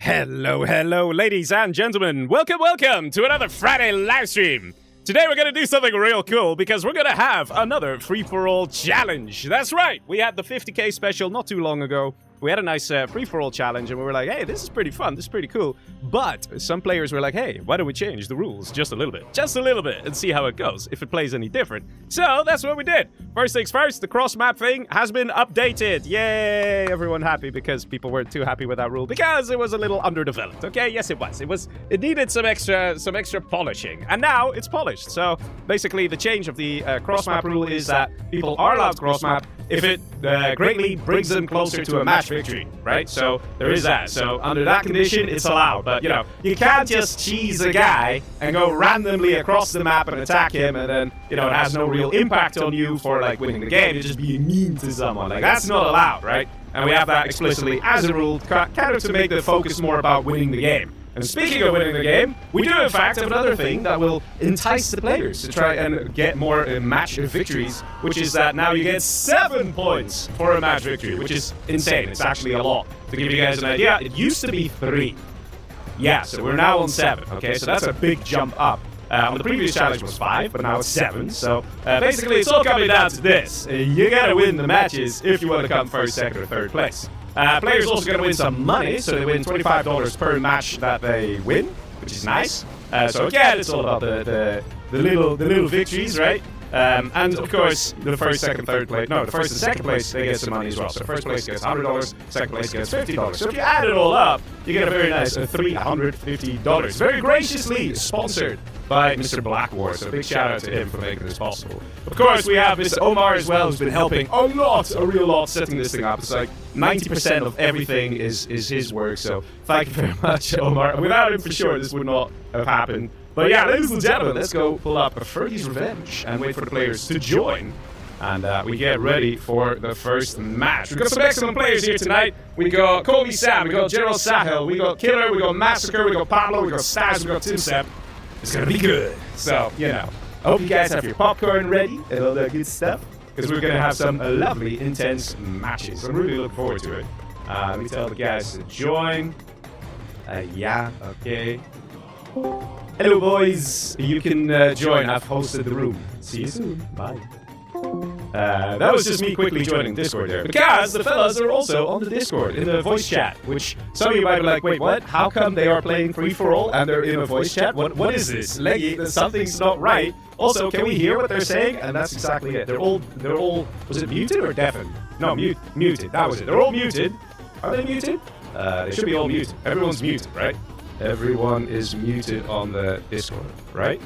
Hello, ladies and gentlemen. Welcome to another Friday live stream. Today we're going to do something real cool because we're going to have another free-for-all challenge. That's right. We had the 50k special not too long ago. We had a nice free-for-all challenge and we were like, hey, this is pretty fun. This is pretty cool. But some players were like, hey, why don't we change the rules just a little bit and see how it goes, if it plays any different. So that's what we did. First things first, the cross-map thing has been updated. Yay! Everyone happy because people weren't too happy with that rule because it was a little underdeveloped. Okay, yes it was. It needed some extra polishing. And now it's polished. So basically the change of the cross-map rule is that people are allowed to cross-map if it greatly brings them closer to a match victory, right? So there is that. So under that condition, it's allowed. But, you know, you can't just cheese a guy and go randomly across the map and attack him and then, you know, it has no real impact on you for, like, winning the game. You're just being mean to someone. Like, that's not allowed, right? And we have that explicitly as a rule, kind of to make the focus more about winning the game. And speaking of winning the game, we do in fact have another thing that will entice the players to try and get more match victories, which is that now you get 7 points for a match victory, which is insane. It's actually a lot. To give you guys an idea, it used to be 3. Yeah, so we're now on 7, okay? So that's a big jump up. On the previous challenge was 5, but now it's 7. So basically it's all coming down to this. You gotta win the matches if you want to come first, second, or third place. Players also going to win some money, so they win $25 per match that they win, which is nice. So again, it's all about the little victories, right? And of course, the first, second, third place. No, the first and second place they get some money as well. So first place gets $100, second place gets $50. So if you add it all up, you get a very nice $350. Very graciously sponsored by Mr. Blackwar. So big shout out to him for making this possible. Of course, we have Mr. Omar as well, who's been helping a real lot, setting this thing up. It's like 90% of everything is his work. So thank you very much, Omar. Without him, for sure, this would not have happened. But yeah, ladies and gentlemen, let's go pull up a Fergi's Revenge and wait for the players to join. And we get ready for the first match. We've got some excellent players here tonight. We got Call Me Sam, we got General Sahel, we got Killer, we got Massacre, we got Pablo, we got Staz, we got Tim Sepp. It's gonna be good. So, you know, I hope you guys have your popcorn ready and all that good stuff, because we're gonna have some lovely, intense matches. I'm really looking forward to it. Let me tell the guys to join. Yeah, okay. Hello, boys. You can join. I've hosted the room. See you soon. Bye. That was just me quickly joining Discord there, because the fellas are also on the Discord in the voice chat, which some of you might be like, wait, what? How come they are playing free-for-all and they're in a voice chat? What is this? Leggy, something's not right. Also, can we hear what they're saying? And that's exactly it. They're all, was it muted or deafened? No, muted. That was it. They're all muted. Are they muted? They should be all muted. Everyone's muted, right? Everyone is muted on the Discord, right?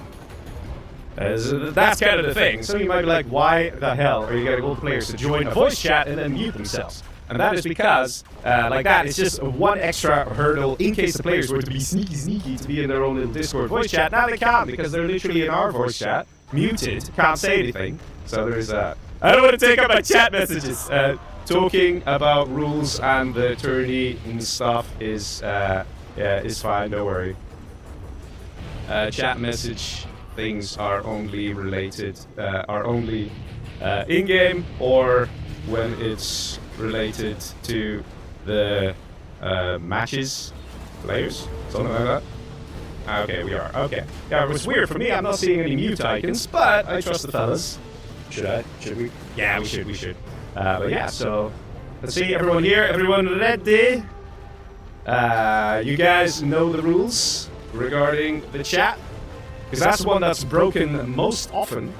That's kind of the thing. Some of you might be like, why the hell are you getting all the players to join a voice chat and then mute themselves? And that is because, like that, it's just one extra hurdle in case the players were to be sneaky to be in their own little Discord voice chat. Now they can't because they're literally in our voice chat, muted, can't say anything. So there's I don't want to take up my chat messages. Talking about rules and the tourney and stuff is, yeah, it's fine, don't worry. Chat message things are only related, are only in-game or when it's related to the matches, players, something like that. Okay, we are. Okay. Yeah, it's weird for me. I'm not seeing any mute icons, but I trust the fellas. Should I? Should we? Yeah, we should. But yeah, so let's see. Everyone here. Everyone ready? You guys know the rules regarding the chat? Because that's one that's broken most often.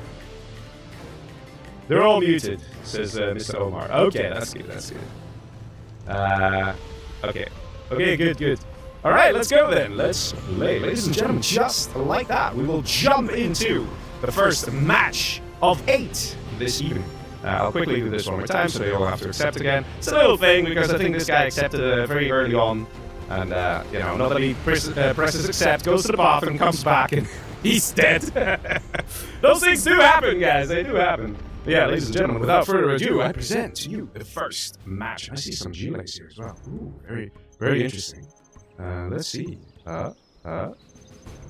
They're all muted, says Mr. Omar. Okay, that's good, Okay, good. Alright, let's go then. Let's play. Ladies and gentlemen, just like that, we will jump into the first match of 8 this evening. I'll quickly do this one more time so they all have to accept again. It's a little thing because I think this guy accepted very early on. And, you know, not that he presses accept, goes to the bathroom, comes back, and he's dead. Those things do happen, guys. They do happen. But yeah, ladies and gentlemen, without further ado, I present to you the first match. I see some G-Legs here as well. Ooh, very interesting. Let's see.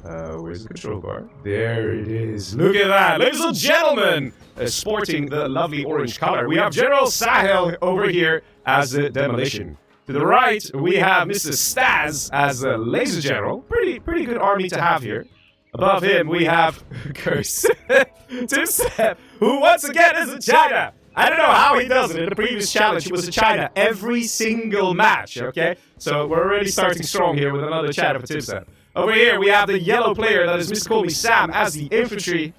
Where's the control bar? There it is. Look at that. Ladies and gentlemen, sporting the lovely orange color, we have General Sahel over here as the Demolition. To the right, we have Mr. Stas as a laser general. Pretty good army to have here. Above him, we have Curse. Timstep, who once again is in China. I don't know how he does it. In the previous challenge, he was in China every single match, okay? So we're already starting strong here with another China for Timstep. Over here, we have the yellow player, that is Mr. Call Me Sam, as the infantry.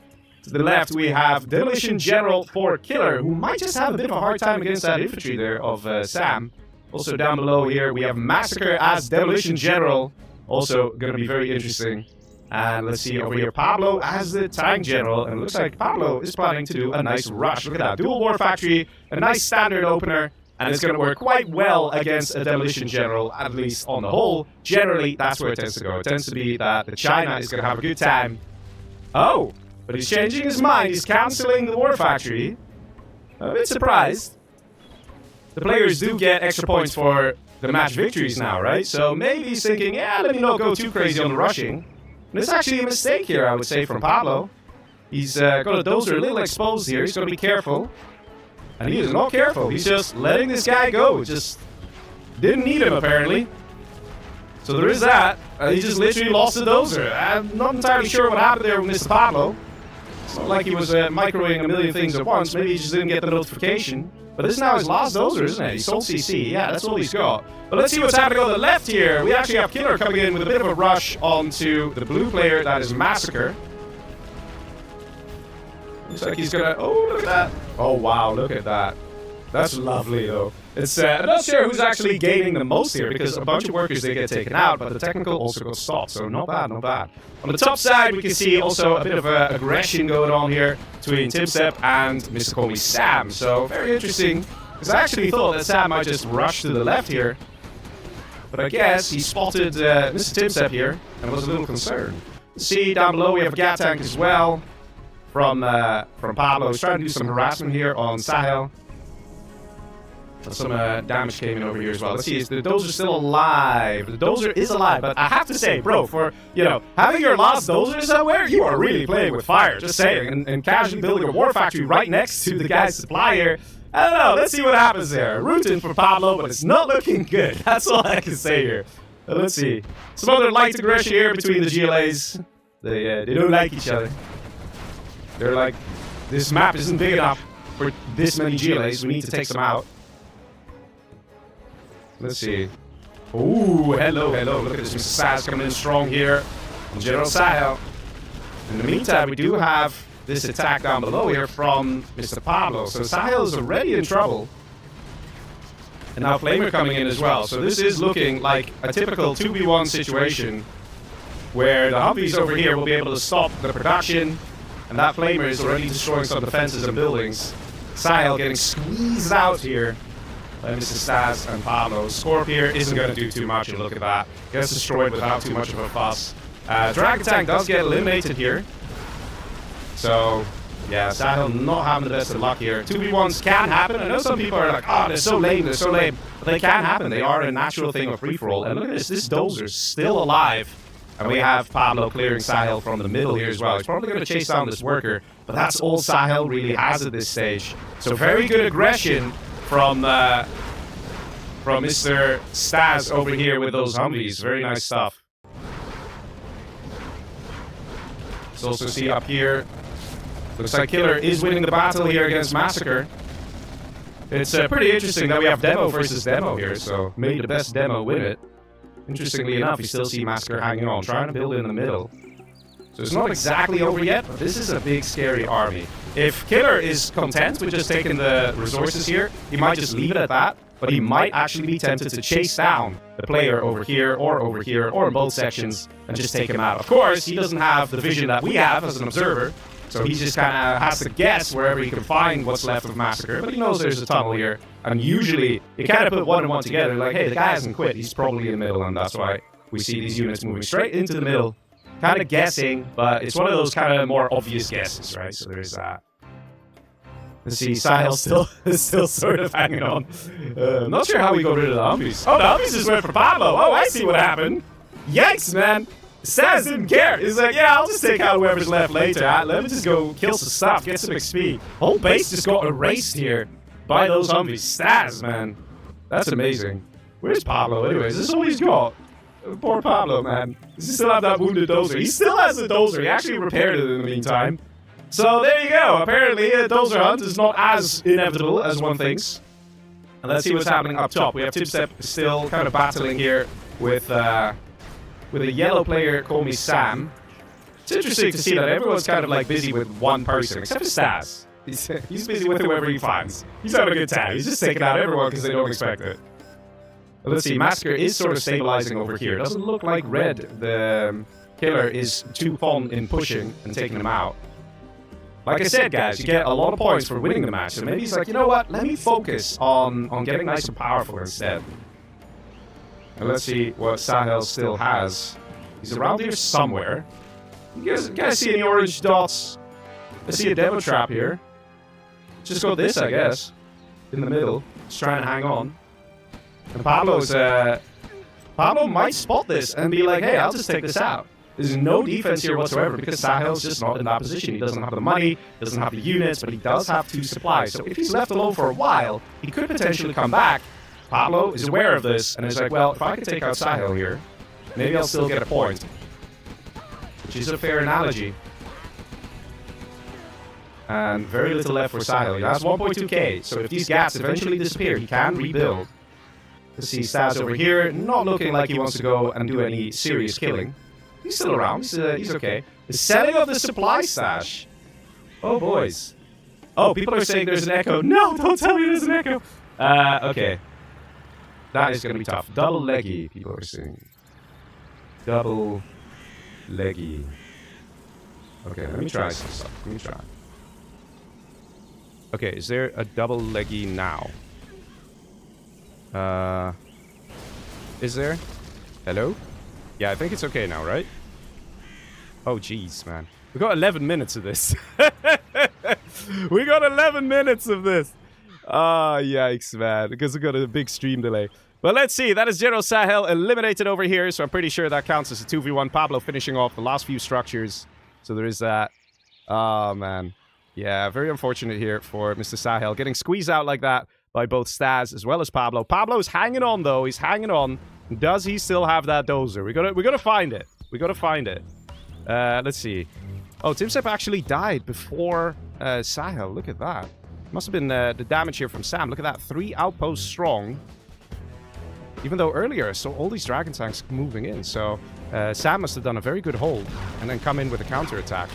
To the left, we have Demolition General for Killer, who might just have a bit of a hard time against that infantry there of Sam. Also down below here, we have Massacre as Demolition General. Also going to be very interesting. And let's see over here, Pablo as the Tank General. And it looks like Pablo is planning to do a nice rush. Look at that, Dual War Factory, a nice standard opener. And it's going to work quite well against a Demolition General, at least on the whole. Generally, that's where it tends to go. It tends to be that the China is going to have a good time. Oh, but he's changing his mind. He's cancelling the War Factory. I'm a bit surprised. The players do get extra points for the match victories now, right? So maybe he's thinking, yeah, let me not go too crazy on the rushing. And it's actually a mistake here, I would say, from Pablo. He's got a Dozer a little exposed here. He's got to be careful. And he is not careful. He's just letting this guy go. Just didn't need him, apparently. So there is that. He just literally lost the Dozer. I'm not entirely sure what happened there with Mr. Pablo. It's not like he was microwaving a million things at once. Maybe he just didn't get the notification. But this is now his last Dozer, isn't it? He sold CC. Yeah, that's all he's got. But let's see what's happening on the left here. We actually have Killer coming in with a bit of a rush onto the blue player. That is Massacre. Looks like he's gonna... Oh, look at that. Oh, wow, look at that. That's lovely, though. It's I'm not sure who's actually gaining the most here, because a bunch of workers, they get taken out, but the technical also got stopped, so not bad, not bad. On the top side, we can see also a bit of aggression going on here between Timstep and Mr. Call Me Sam, so very interesting, because I actually thought that Sam might just rush to the left here, but I guess he spotted Mr. Timstep here and was a little concerned. See, down below we have a Gat Tank as well from Pablo. He's trying to do some harassment here on Sahel. Some damage came in over here as well. Let's see, is the Dozer still alive? The Dozer is alive, but I have to say, bro, for, you know, having your last Dozer somewhere, you are really playing with fire, just saying. And casually building a war factory right next to the guy's supply here. I don't know, let's see what happens there. Rooting for Pablo, but it's not looking good. That's all I can say here. Let's see. Some other light aggression here between the GLAs. They don't like each other. They're like, this map isn't big enough for this many GLAs. We need to take some out. Let's see. Ooh, hello, hello. Look at this. Mr. Sahel coming in strong here on General Sahel. In the meantime, we do have this attack down below here from Mr. Pablo. So Sahel is already in trouble. And now Flamer coming in as well. So this is looking like a typical 2v1 situation where the Humvees over here will be able to stop the production. And that Flamer is already destroying some defenses and buildings. Sahel getting squeezed out here by Mr. Stas and Pablo. Scorp here isn't going to do too much, and look at that. Gets destroyed without too much of a fuss. Dragon Tank does get eliminated here. So, yeah, Sahel not having the best of luck here. 2v1s can happen. I know some people are like, oh, they're so lame, they're so lame. But they can happen. They are a natural thing of free-for-all. And look at this, this Dozer's still alive. And we have Pablo clearing Sahel from the middle here as well. He's probably going to chase down this worker. But that's all Sahel really has at this stage. So very good aggression from Mr. Stas over here with those Humvees. Very nice stuff. Let's also see up here. Looks like Killer is winning the battle here against Massacre. It's pretty interesting that we have demo versus demo here, so maybe the best demo win it. Interestingly enough, you still see Massacre hanging on, trying to build in the middle. So it's not exactly over yet, but this is a big, scary army. If Killer is content with just taking the resources here, he might just leave it at that, but he might actually be tempted to chase down the player over here, or in both sections, and just take him out. Of course, he doesn't have the vision that we have as an observer, so he just kind of has to guess wherever he can find what's left of Massacre, but he knows there's a tunnel here, and usually, you kind of put one and one together, like, hey, the guy hasn't quit, he's probably in the middle, and that's why we see these units moving straight into the middle. Kind of guessing, but it's one of those kind of more obvious guesses, right? So there's that. Let's see, Sahel still sort of hanging on. I'm not sure how we got rid of the Humvees. Oh, the Humvees just went for Pablo. Oh, I see what happened. Yikes, man. Stas didn't care. He's like, yeah, I'll just take out whoever's left later. Let me just go kill some stuff, get some XP. Whole base just got erased here by those Humvees. Stas, man. That's amazing. Where's Pablo anyways? This is all he's got. Poor Pablo, man. Does he still have that wounded Dozer? He still has the Dozer. He actually repaired it in the meantime. So there you go. Apparently, a Dozer hunt is not as inevitable as one thinks. And let's see what's happening up top. We have Tipstep still kind of battling here with a yellow player called me Sam. It's interesting to see that everyone's kind of like busy with one person, except for Stas. He's busy with whoever he finds. He's having a good time. He's just taking out everyone because they don't expect it. But let's see, Massacre is sort of stabilizing over here. It doesn't look like Red, the killer, is too fond in pushing and taking them out. Like I said, guys, you get a lot of points for winning the match. So maybe he's like, you know what, let me focus on getting nice and powerful instead. And let's see what Sahel still has. He's around here somewhere. You guys see any orange dots? I see a demo trap here. Just got this, I guess. In the middle. Just trying to hang on. And Pablo might spot this and be like, hey, I'll just take this out. There's no defense here whatsoever because Sahel's just not in that position. He doesn't have the money, doesn't have the units, but he does have 2 supplies. So if he's left alone for a while, he could potentially come back. Pablo is aware of this and is like, well, if I could take out Sahel here, maybe I'll still get a point. Which is a fair analogy. And very little left for Sahel. He has 1.2k, so if these gaps eventually disappear, he can rebuild. Let's see Stas over here, not looking like he wants to go and do any serious killing. He's still around, he's okay. The selling of the supply stash. Oh, boys. Oh, people are saying there's an echo. No, don't tell me there's an echo. Okay. That is going to be tough. Double leggy, people are saying. Double leggy. Okay, let me try some stuff. Let me try. Okay, is there a double leggy now? Is there? Hello? Yeah, I think it's okay now, right? Oh, jeez, man. We got 11 minutes of this. We got 11 minutes of this. Ah, yikes, man. Because we got a big stream delay. But let's see. That is General Sahel eliminated over here. So I'm pretty sure that counts as a 2v1. Pablo finishing off the last few structures. So there is that. Oh, man. Yeah, very unfortunate here for Mr. Sahel. Getting squeezed out like that by both Stas as well as Pablo. Pablo's hanging on, though. He's hanging on. Does he still have that Dozer? We gotta find it. We gotta find it. Let's see. Oh, Timsep actually died before Sahel. Look at that. Must have been the damage here from Sam. Look at that. 3 outposts strong. Even though earlier I saw all these dragon tanks moving in. So Sam must have done a very good hold and then come in with a counterattack.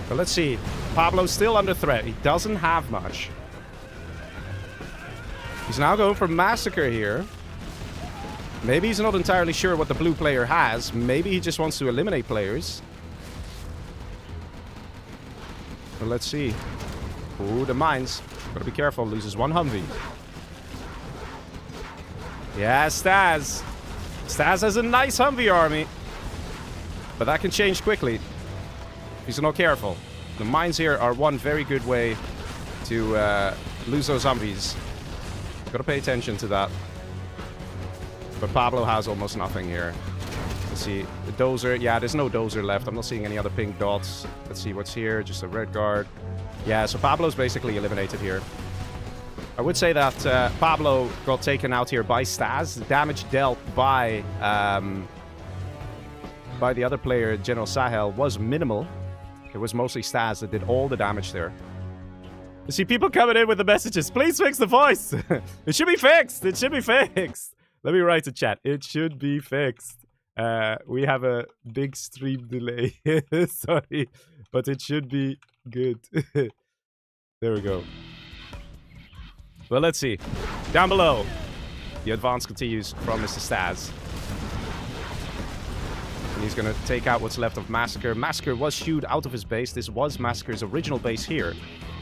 But let's see. Pablo's still under threat. He doesn't have much. He's now going for Massacre here. Maybe he's not entirely sure what the blue player has. Maybe he just wants to eliminate players. But let's see. Ooh, the mines. Gotta be careful. Loses 1 Humvee. Yeah, Stas. Stas has a nice Humvee army. But that can change quickly. If he's not careful. The mines here are one very good way to lose those Humvees. Gotta pay attention to that. But Pablo has almost nothing here. Let's see. The Dozer. Yeah, there's no Dozer left. I'm not seeing any other pink dots. Let's see what's here. Just a red guard. Yeah, so Pablo's basically eliminated here. I would say that Pablo got taken out here by Stas. The damage dealt by the other player, General Sahel, was minimal. It was mostly Stas that did all the damage there. You see people coming in with the messages. Please fix the voice. It should be fixed. It should be fixed. Let me write to chat. It should be fixed. We have a big stream delay. Sorry. But it should be good. There we go. Well, let's see. Down below. The advance continues from Mr. Stas. And he's going to take out what's left of Massacre. Massacre was shooed out of his base. This was Massacre's original base here.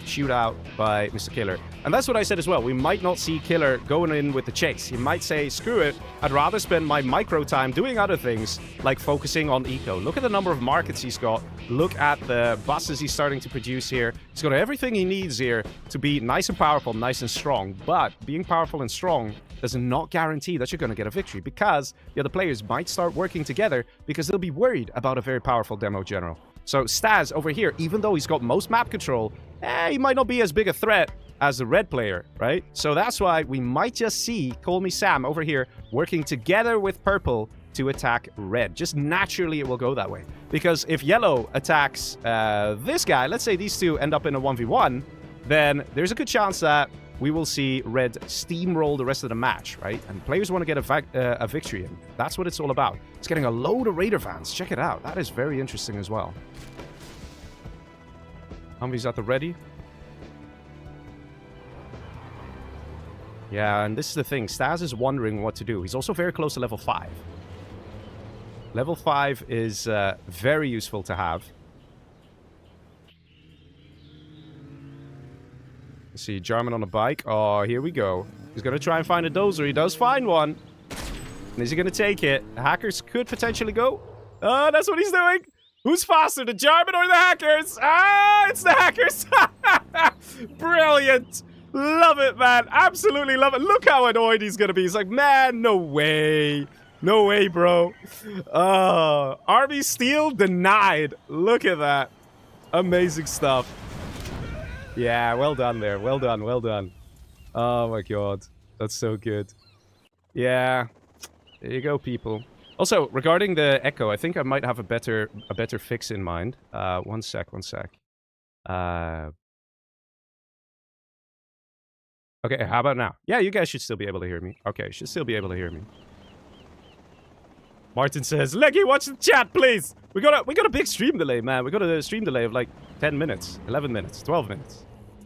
Shoot out by Mr. Killer. And that's what I said as well. We might not see Killer going in with the chase. He might say, screw it, I'd rather spend my micro time doing other things, like focusing on eco. Look at the number of markets he's got. Look at the buses he's starting to produce here. He's got everything he needs here to be nice and powerful, nice and strong. But being powerful and strong does not guarantee that you're going to get a victory, because the other players might start working together because they'll be worried about a very powerful demo general. So Stas over here, even though he's got most map control, he might not be as big a threat as the red player, right? So that's why we might just see Call Me Sam over here working together with purple to attack red. Just naturally it will go that way. Because if yellow attacks this guy, let's say these two end up in a 1v1, then there's a good chance that we will see red steamroll the rest of the match, right? And players want to get a victory, and that's what it's all about. It's getting a load of Raider fans. Check it out. That is very interesting as well. Humvee's at the ready. Yeah, and this is the thing. Staz is wondering what to do. He's also very close to level 5. Level 5 is very useful to have. Let's see, Jarman on a bike. Oh, here we go. He's going to try and find a Dozer. He does find one. And is he going to take it? The hackers could potentially go. Oh, that's what he's doing. Who's faster, the Jarman or the hackers? Ah, it's the hackers. Brilliant. Love it, man. Absolutely love it. Look how annoyed he's going to be. He's like, man, no way. No way, bro. Army steal denied. Look at that. Amazing stuff. Yeah, well done there. Well done, well done. Oh my god. That's so good. Yeah. There you go, people. Also, regarding the echo, I think I might have a better fix in mind. One sec. Okay, how about now? Yeah, you guys should still be able to hear me. Okay, should still be able to hear me. Martin says, Leggy, watch the chat, please! We got a big stream delay, man. We got a stream delay of like 10 minutes, 11 minutes, 12 minutes.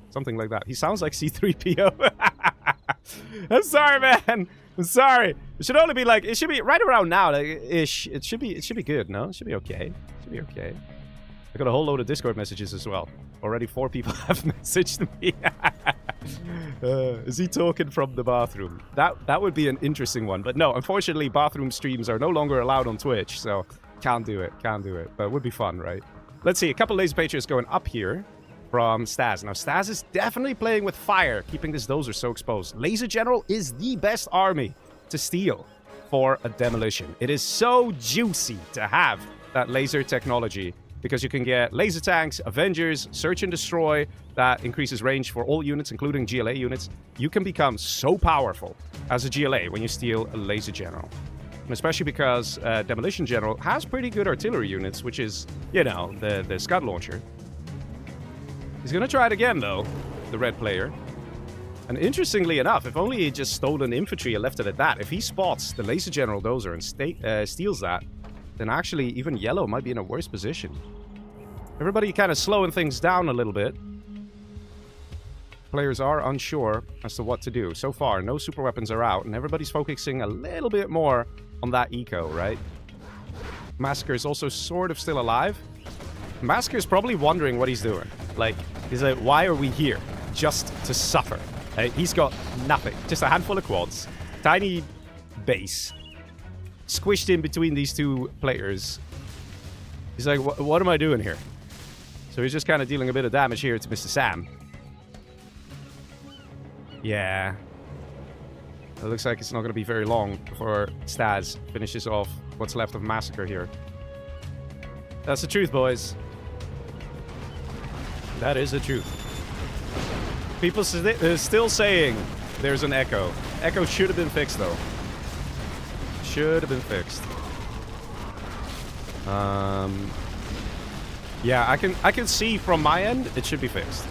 Something like that. He sounds like C3PO. I'm sorry, man. I'm sorry. It should only be like, it should be right around now, like, ish. It should be good, no? It should be okay. It should be okay. I got a whole load of Discord messages as well. Already 4 people have messaged me. Is he talking from the bathroom? That would be an interesting one. But no, unfortunately, bathroom streams are no longer allowed on Twitch. So, can't do it. But it would be fun, right? Let's see. A couple laser patriots going up here from Staz. Now, Staz is definitely playing with fire, keeping this Dozer so exposed. Laser General is the best army to steal for a demolition. It is so juicy to have that laser technology, because you can get laser tanks, Avengers, Search and Destroy, that increases range for all units, including GLA units. You can become so powerful as a GLA when you steal a Laser General. And especially because Demolition General has pretty good artillery units, which is, you know, the Scud Launcher. He's going to try it again, though, the red player. And interestingly enough, if only he just stolen infantry and left it at that, if he spots the Laser General Dozer and steals that, then actually even yellow might be in a worse position. Everybody kind of slowing things down a little bit. Players are unsure as to what to do. So far, no super weapons are out, and everybody's focusing a little bit more on that eco, right? Massacre is also sort of still alive. Massacre is probably wondering what he's doing. Like, he's like, why are we here? Just to suffer. He's got nothing. Just a handful of quads. Tiny base. Squished in between these two players. He's like, what am I doing here? So he's just kind of dealing a bit of damage here to Mr. Sam. Yeah. It looks like it's not going to be very long before Staz finishes off what's left of Massacre here. That's the truth, boys. That is the truth. People still saying there's an echo. Echo should have been fixed, though. Should have been fixed. Yeah, I can see from my end it should be fixed.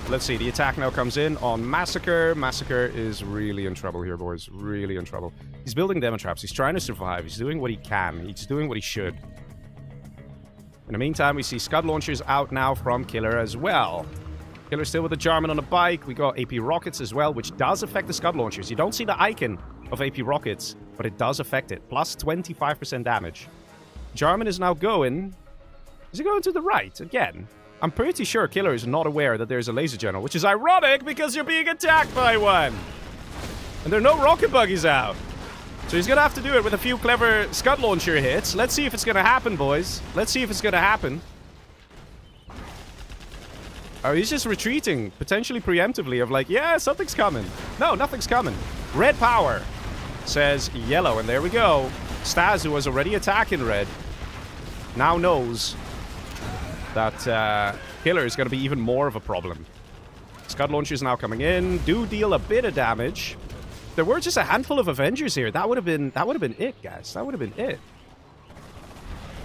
Let's see, the attack now comes in on Massacre. Massacre is really in trouble here, boys. Really in trouble. He's building demo traps. He's trying to survive. He's doing what he can. He's doing what he should. In the meantime, we see Scud Launchers out now from Killer as well. Killer still with the Jarman on a bike. We got AP Rockets as well, which does affect the Scud Launchers. You don't see the icon of AP Rockets, but it does affect it. Plus 25% damage. Jarman is now going... Is he going to the right again? I'm pretty sure Killer is not aware that there's a Laser General, which is ironic because you're being attacked by one. And there are no rocket buggies out. So he's going to have to do it with a few clever Scud Launcher hits. Let's see if it's going to happen, boys. Let's see if it's going to happen. Oh, he's just retreating, potentially preemptively, of like, yeah, something's coming. No, nothing's coming. Red power, says yellow, and there we go. Staz, who was already attacking red, now knows that Killer is going to be even more of a problem. Scud launchers now coming in. Do deal a bit of damage. There were just a handful of Avengers here. That would have been it, guys. That would have been it.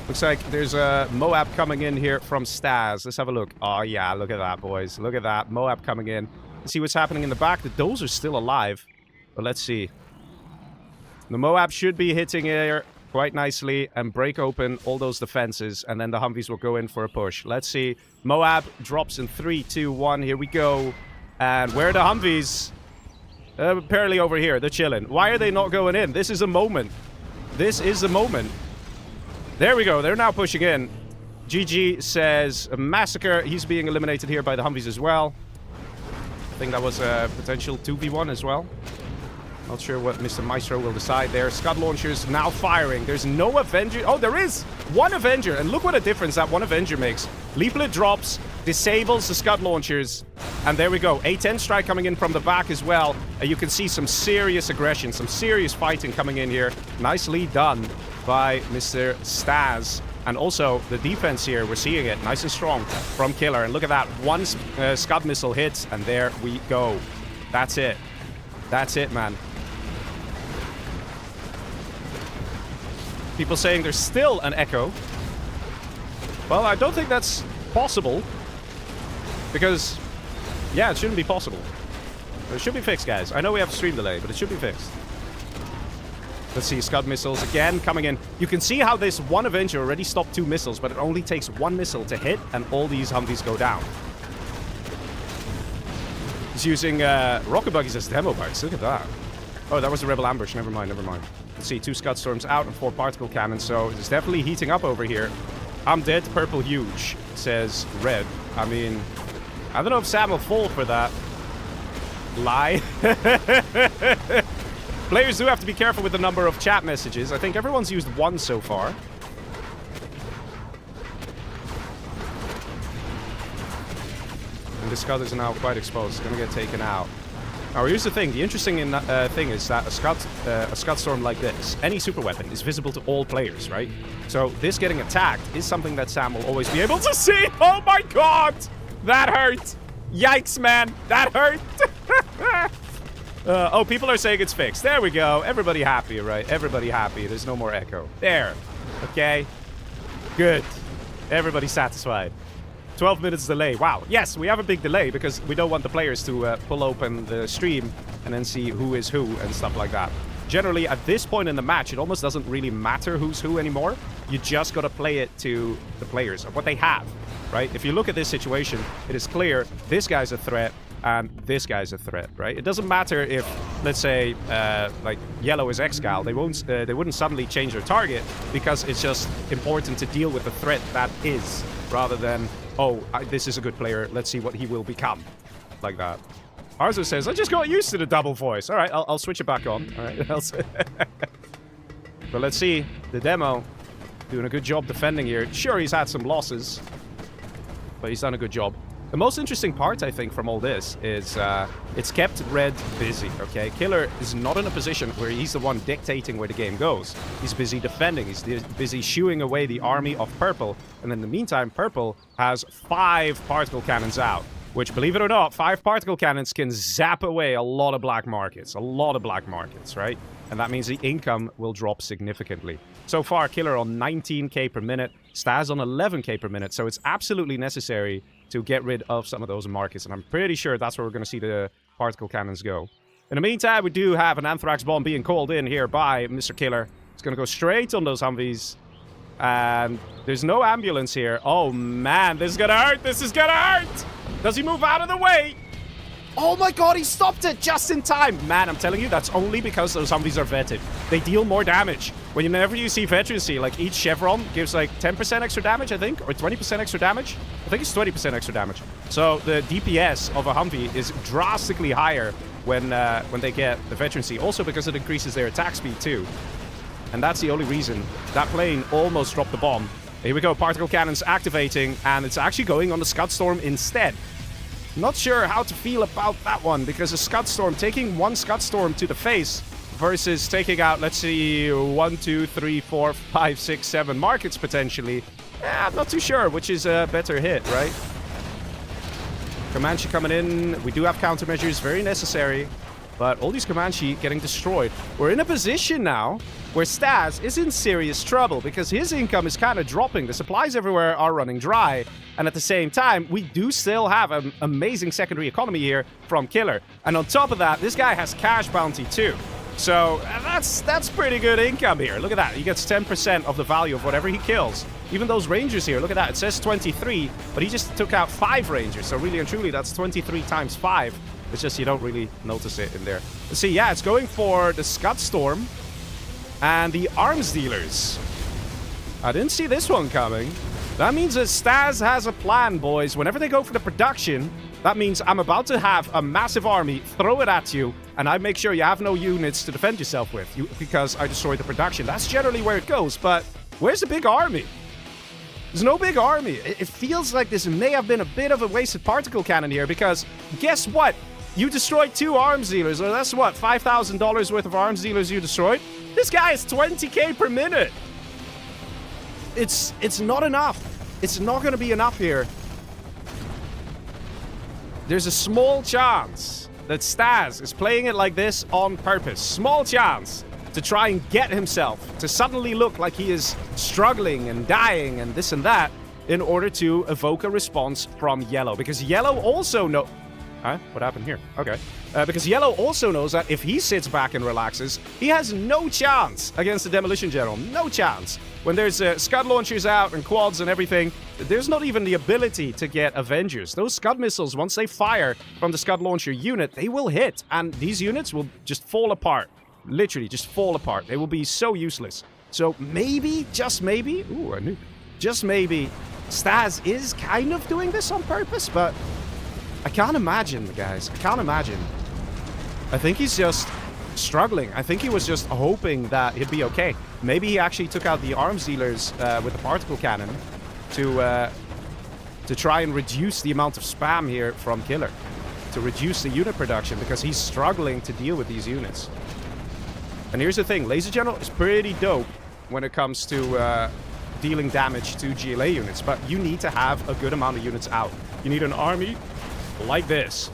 Looks like there's a Moab coming in here from Staz. Let's have a look. Oh, yeah. Look at that, boys. Look at that. Moab coming in. Let's see what's happening in the back. The Dozer's still alive. But let's see. The Moab should be hitting here quite nicely and break open all those defenses. And then the Humvees will go in for a push. Let's see. Moab drops in 3, 2, 1. Here we go. And where are the Humvees? Apparently over here. They're chilling. Why are they not going in? This is a moment. This is a moment. There we go. They're now pushing in. GG says a massacre. He's being eliminated here by the Humvees as well. I think that was a potential 2v1 as well. Not sure what Mr. Maestro will decide there. Scud launchers now firing. There's no Avenger. Oh, there is one Avenger. And look what a difference that one Avenger makes. Leaflet drops, disables the Scud launchers. And there we go. A-10 strike coming in from the back as well. You can see some serious aggression, some serious fighting coming in here. Nicely done by Mr. Staz. And also, the defense here, we're seeing it nice and strong from Killer. And look at that. One Scud missile hits, and there we go. That's it. That's it, man. People saying there's still an echo. Well, I don't think that's possible. Because, yeah, it shouldn't be possible. It should be fixed, guys. I know we have a stream delay, but it should be fixed. Let's see, Scud missiles again coming in. You can see how this one Avenger already stopped 2 missiles, but it only takes 1 missile to hit, and all these Humvees go down. He's using rocket buggies as demo bikes. Look at that. Oh, that was a Rebel ambush. Never mind, never mind. Let's see, 2 Scud storms out and 4 particle cannons, so it's definitely heating up over here. I'm dead, purple huge, says Red. I mean, I don't know if Sam will fall for that. Lie. Players do have to be careful with the number of chat messages. I think everyone's used 1 so far. And the Scud is now quite exposed. It's going to get taken out. Now, here's the thing. The interesting thing is that a Scud storm like this, any super weapon, is visible to all players, right? So this getting attacked is something that Sam will always be able to see. Oh my god! That hurt! Yikes, man! That hurt! Oh, people are saying it's fixed. There we go. Everybody happy, right? Everybody happy. There's no more echo. There. Okay. Good. Everybody satisfied. 12 minutes delay. Wow. Yes, we have a big delay because we don't want the players to pull open the stream and then see who is who and stuff like that. Generally, at this point in the match, it almost doesn't really matter who's who anymore. You just got to play it to the players of what they have, right? If you look at this situation, it is clear this guy's a threat and this guy's a threat, right? It doesn't matter if, let's say, like yellow is Excal. They wouldn't suddenly change their target because it's just important to deal with the threat that is, rather than, oh, this is a good player. Let's see what he will become, like that. Arzo says, I just got used to the double voice. All right, I'll switch it back on. All right, but let's see the demo doing a good job defending here. Sure, he's had some losses, but he's done a good job. The most interesting part, I think, from all this is it's kept Red busy, okay? Killer is not in a position where he's the one dictating where the game goes. He's busy defending. He's busy shooing away the army of Purple. And in the meantime, Purple has 5 particle cannons out, which, believe it or not, 5 particle cannons can zap away a lot of black markets. A lot of black markets, right? And that means the income will drop significantly. So far, Killer on 19k per minute, Staz on 11k per minute. So it's absolutely necessary to get rid of some of those markets. And I'm pretty sure that's where we're going to see the particle cannons go. In the meantime, we do have an Anthrax bomb being called in here by Mr. Killer. It's going to go straight on those Humvees. And there's no ambulance here. Oh, man, this is going to hurt. This is going to hurt. Does he move out of the way? Oh my god, he stopped it just in time. Man, I'm telling you, that's only because those Humvees are vetted. They deal more damage. Whenever you see veterancy, like each chevron gives like 10% extra damage, I think, or 20% extra damage. I think it's 20% extra damage. So the DPS of a Humvee is drastically higher when they get the veterancy. Also because it increases their attack speed too. And that's the only reason that plane almost dropped the bomb. Here we go, particle cannons activating, and it's actually going on the Scud Storm instead. Not sure how to feel about that one, because a Scud Storm, taking 1 Scud Storm to the face versus taking out, let's see, 1, 2, 3, 4, 5, 6, 7 markets potentially. I'm not too sure which is a better hit, right? Comanche coming in. We do have countermeasures, very necessary. But all these Comanche getting destroyed. We're in a position now where Stas is in serious trouble because his income is kind of dropping. The supplies everywhere are running dry. And at the same time, we do still have an amazing secondary economy here from Killer. And on top of that, this guy has cash bounty too. So that's pretty good income here. Look at that. He gets 10% of the value of whatever he kills. Even those rangers here, look at that. It says 23, but he just took out 5 rangers. So really and truly, that's 23 times 5. It's just you don't really notice it in there. Let's see, yeah, it's going for the Scud Storm and the arms dealers. I didn't see this one coming. That means that Stas has a plan, boys. Whenever they go for the production, that means I'm about to have a massive army, throw it at you, and I make sure you have no units to defend yourself with because I destroyed the production. That's generally where it goes, but where's the big army? There's no big army. It feels like this may have been a bit of a wasted particle cannon here because guess what? You destroyed 2 arms dealers, or that's what, $5,000 worth of arms dealers you destroyed? This guy is 20k per minute. It's not enough. It's not going to be enough here. There's a small chance that Stas is playing it like this on purpose. Small chance to try and get himself to suddenly look like he is struggling and dying and this and that in order to evoke a response from Yellow. Because Yellow also knows... Huh? What happened here? Okay. Because Yellow also knows that if he sits back and relaxes, he has no chance against the Demolition General. No chance. When there's Scud launchers out and quads and everything, there's not even the ability to get Avengers. Those Scud missiles, once they fire from the Scud launcher unit, they will hit. And these units will just fall apart. Literally, just fall apart. They will be so useless. So maybe, just maybe... Ooh, I knew. Just maybe, Stas is kind of doing this on purpose, but... I can't imagine, guys. I can't imagine. I think he's just struggling. I think he was just hoping that he'd be okay. Maybe he actually took out the arms dealers with the particle cannon to try and reduce the amount of spam here from Killer. To reduce the unit production because he's struggling to deal with these units. And here's the thing. Laser General is pretty dope when it comes to dealing damage to GLA units. But you need to have a good amount of units out. You need an army like this,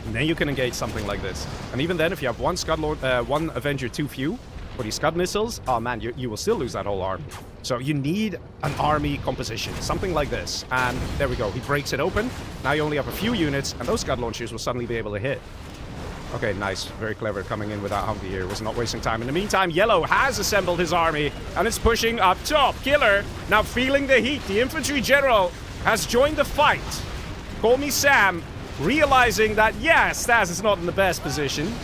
and then you can engage something like this. And even then, if you have one Scud Lord, one Avenger too few for these Scud missiles, oh man, you will still lose that whole army. So you need an army composition, something like this. And there we go. He breaks it open. Now you only have a few units, and those Scud launchers will suddenly be able to hit. Okay, nice. Very clever coming in with that Humvee here. Was not wasting time. In the meantime, Yellow has assembled his army, and it's pushing up top. Killer now feeling the heat. The infantry general has joined the fight. Call me Sam, realizing that, yeah, Stas is not in the best position.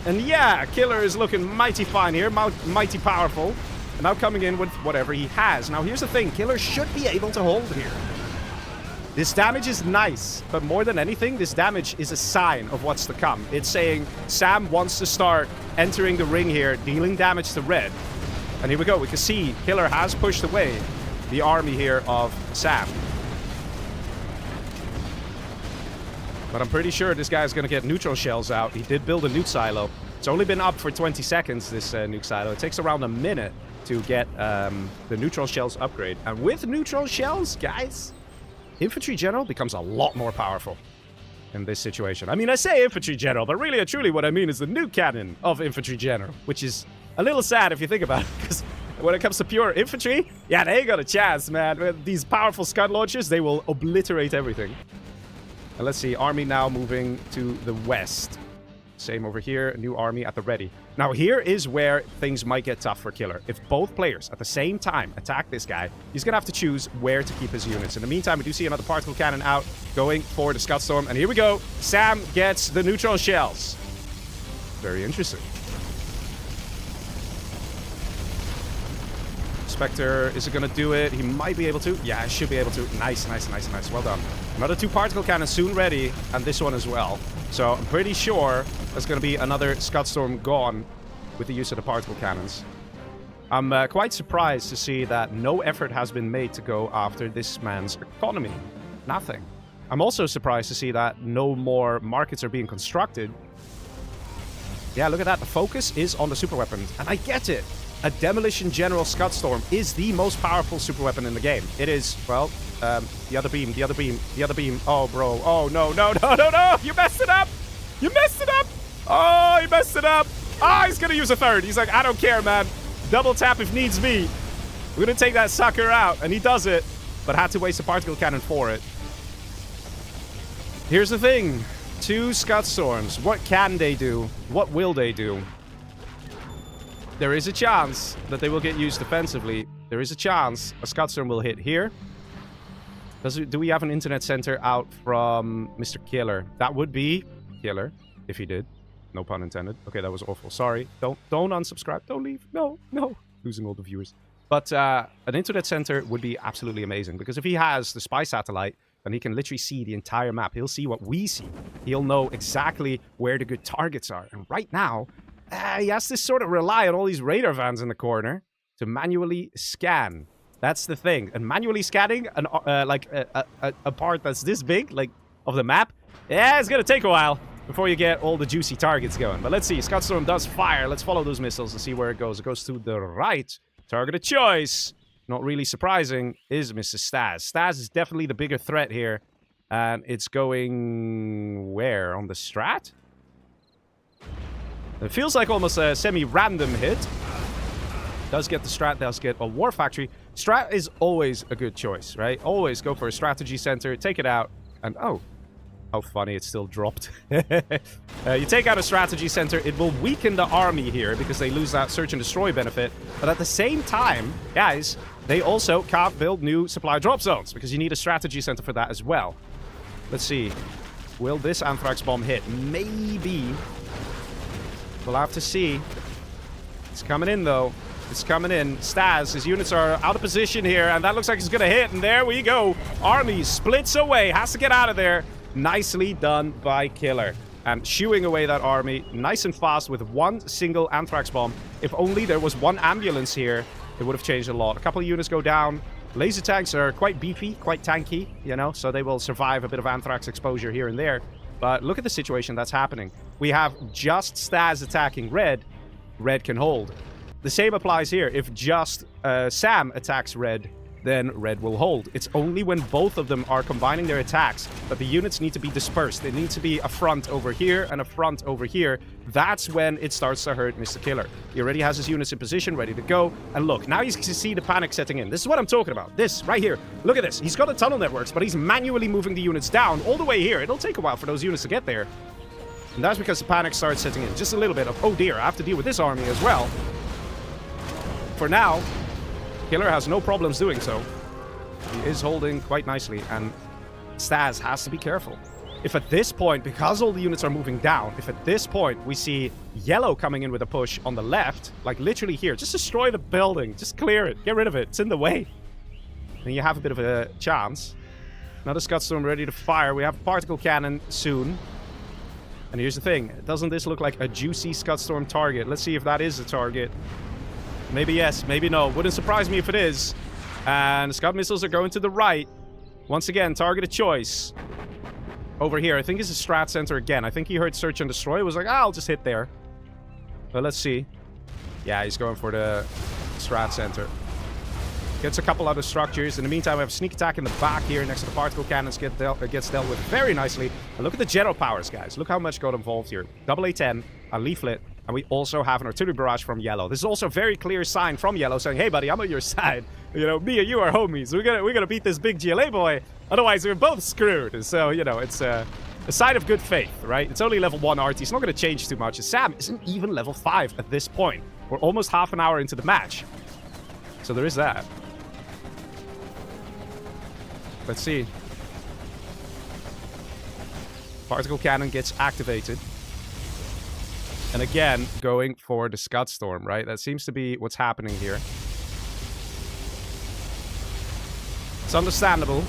And yeah, Killer is looking mighty fine here, mighty powerful. And now coming in with whatever he has. Now here's the thing, Killer should be able to hold here. This damage is nice, but more than anything, this damage is a sign of what's to come. It's saying Sam wants to start entering the ring here, dealing damage to red. And here we go, we can see Killer has pushed away the army here of Sam. But I'm pretty sure this guy's going to get neutral shells out. He did build a nuke silo. It's only been up for 20 seconds, this nuke silo. It takes around a minute to get the neutral shells upgrade. And with neutral shells, guys, Infantry General becomes a lot more powerful in this situation. I mean, I say Infantry General, but really and truly what I mean is the nuke cannon of Infantry General, which is a little sad if you think about it, because when it comes to pure infantry, yeah, they ain't got a chance, man. With these powerful Scud launchers, they will obliterate everything. And let's see, army now moving to the west. Same over here, new army at the ready. Now here is where things might get tough for Killer. If both players at the same time attack this guy, he's going to have to choose where to keep his units. In the meantime, we do see another particle cannon out, going for the Scud Storm. And here we go, Sam gets the neutral shells. Very interesting. Spectre, is it going to do it? He might be able to. Yeah, he should be able to. Nice, nice, nice, nice. Well done. Another 2 particle cannons soon ready, and this one as well. So I'm pretty sure there's going to be another Scud Storm gone with the use of the particle cannons. I'm quite surprised to see that no effort has been made to go after this man's economy. Nothing. I'm also surprised to see that no more markets are being constructed. Yeah, look at that. The focus is on the super weapons, and I get it. a Demolition General Scud Storm is the most powerful super weapon in the game. It is, well, the other beam, the other beam, the other beam. Oh, bro. Oh, no, no, no, no, no. You messed it up. You messed it up. Oh, he messed it up. Oh, he's going to use a third. He's like, I don't care, man. Double tap if needs be. We're going to take that sucker out. And he does it, but had to waste a particle cannon for it. Here's the thing. 2 Scud Storms. What can they do? What will they do? There is a chance that they will get used defensively. There is a chance a Scud Storm will hit here. Do we have an internet center out from Mr. Killer? That would be Killer, if he did. No pun intended. Okay, that was awful. Sorry. Don't unsubscribe. Don't leave. No, no. Losing all the viewers. But an internet center would be absolutely amazing. Because if he has the spy satellite, then he can literally see the entire map. He'll see what we see. He'll know exactly where the good targets are. And right now, he has to sort of rely on all these radar vans in the corner to manually scan. That's the thing. And manually scanning a part that's this big, like, of the map, yeah, it's going to take a while before you get all the juicy targets going. But let's see. Scud Storm does fire. Let's follow those missiles and see where it goes. It goes to the right. Target of choice. Not really surprising is Mr. Stas. Stas is definitely the bigger threat here. And it's going where? On the strat? It feels like almost a semi-random hit. Does get the strat, does get a war factory. Strat is always a good choice, right? Always go for a strategy center, take it out, and oh. How funny, it still dropped. You take out a strategy center, it will weaken the army here because they lose that search and destroy benefit. But at the same time, guys, they also can't build new supply drop zones because you need a strategy center for that as well. Let's see. Will this anthrax bomb hit? Maybe. We'll have to see. It's coming in, though. It's coming in. Stas, his units are out of position here, and that looks like it's going to hit. And there we go. Army splits away. Has to get out of there. Nicely done by Killer. And shooing away that army nice and fast with one single anthrax bomb. If only there was one ambulance here, it would have changed a lot. A couple of units go down. Laser tanks are quite beefy, quite tanky, you know, so they will survive a bit of anthrax exposure here and there. But look at the situation that's happening. We have just Stas attacking red. Red can hold. The same applies here. If just Sam attacks red, then red will hold. It's only when both of them are combining their attacks that the units need to be dispersed. There needs to be a front over here and a front over here. That's when it starts to hurt Mr. Killer. He already has his units in position, ready to go. And look, now you can see the panic setting in. This is what I'm talking about. This, right here. Look at this. He's got the tunnel networks, but he's manually moving the units down all the way here. It'll take a while for those units to get there. And that's because the panic starts setting in. Just a little bit of, oh dear, I have to deal with this army as well. For now, Killer has no problems doing so. He is holding quite nicely, and Stas has to be careful. If at this point, because all the units are moving down, if at this point we see yellow coming in with a push on the left, like literally here, just destroy the building, just clear it, get rid of it, it's in the way. Then you have a bit of a chance. Another Scud Storm ready to fire. We have a particle cannon soon. And here's the thing, doesn't this look like a juicy Scud Storm target? Let's see if that is a target. Maybe yes, maybe no. Wouldn't surprise me if it is. And Scud missiles are going to the right. Once again, target of choice. Over here, I think it's a strat center again. I think he heard search and destroy. It was like, ah, I'll just hit there. But let's see. Yeah, he's going for the strat center. Gets a couple other structures. In the meantime, we have a sneak attack in the back here next to the particle cannons. Gets dealt with very nicely. And look at the general powers, guys. Look how much got involved here. Double A10, a leaflet, and we also have an artillery barrage from yellow. This is also a very clear sign from yellow saying, hey, buddy, I'm on your side. You know, me and you are homies. We're gonna beat this big GLA boy. Otherwise, we're both screwed. So, you know, it's a sign of good faith, right? It's only level 1 RT. It's not going to change too much. Sam isn't even level 5 at this point. We're almost half an hour into the match. So there is that. Let's see. Particle cannon gets activated. And again, going for the Scud Storm, right? That seems to be what's happening here. It's understandable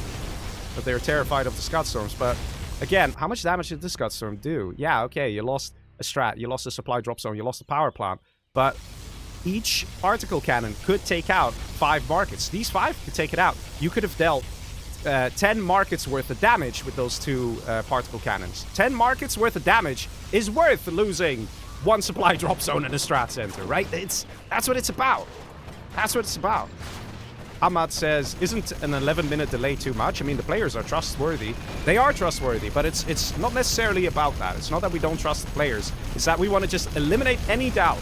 that they're terrified of the Scud Storms, but again, how much damage did the Scud Storm do? Yeah, okay, you lost a strat, you lost a supply drop zone, you lost a power plant, but each particle cannon could take out 5 markets. These 5 could take it out. You could have dealt 10 markets worth of damage with those 2 particle cannons. 10 markets worth of damage is worth losing one supply drop zone and a strat center, right? That's what it's about. That's what it's about. Ahmad says, isn't an 11-minute delay too much? I mean, the players are trustworthy. They are trustworthy, but it's not necessarily about that. It's not that we don't trust the players. It's that we want to just eliminate any doubt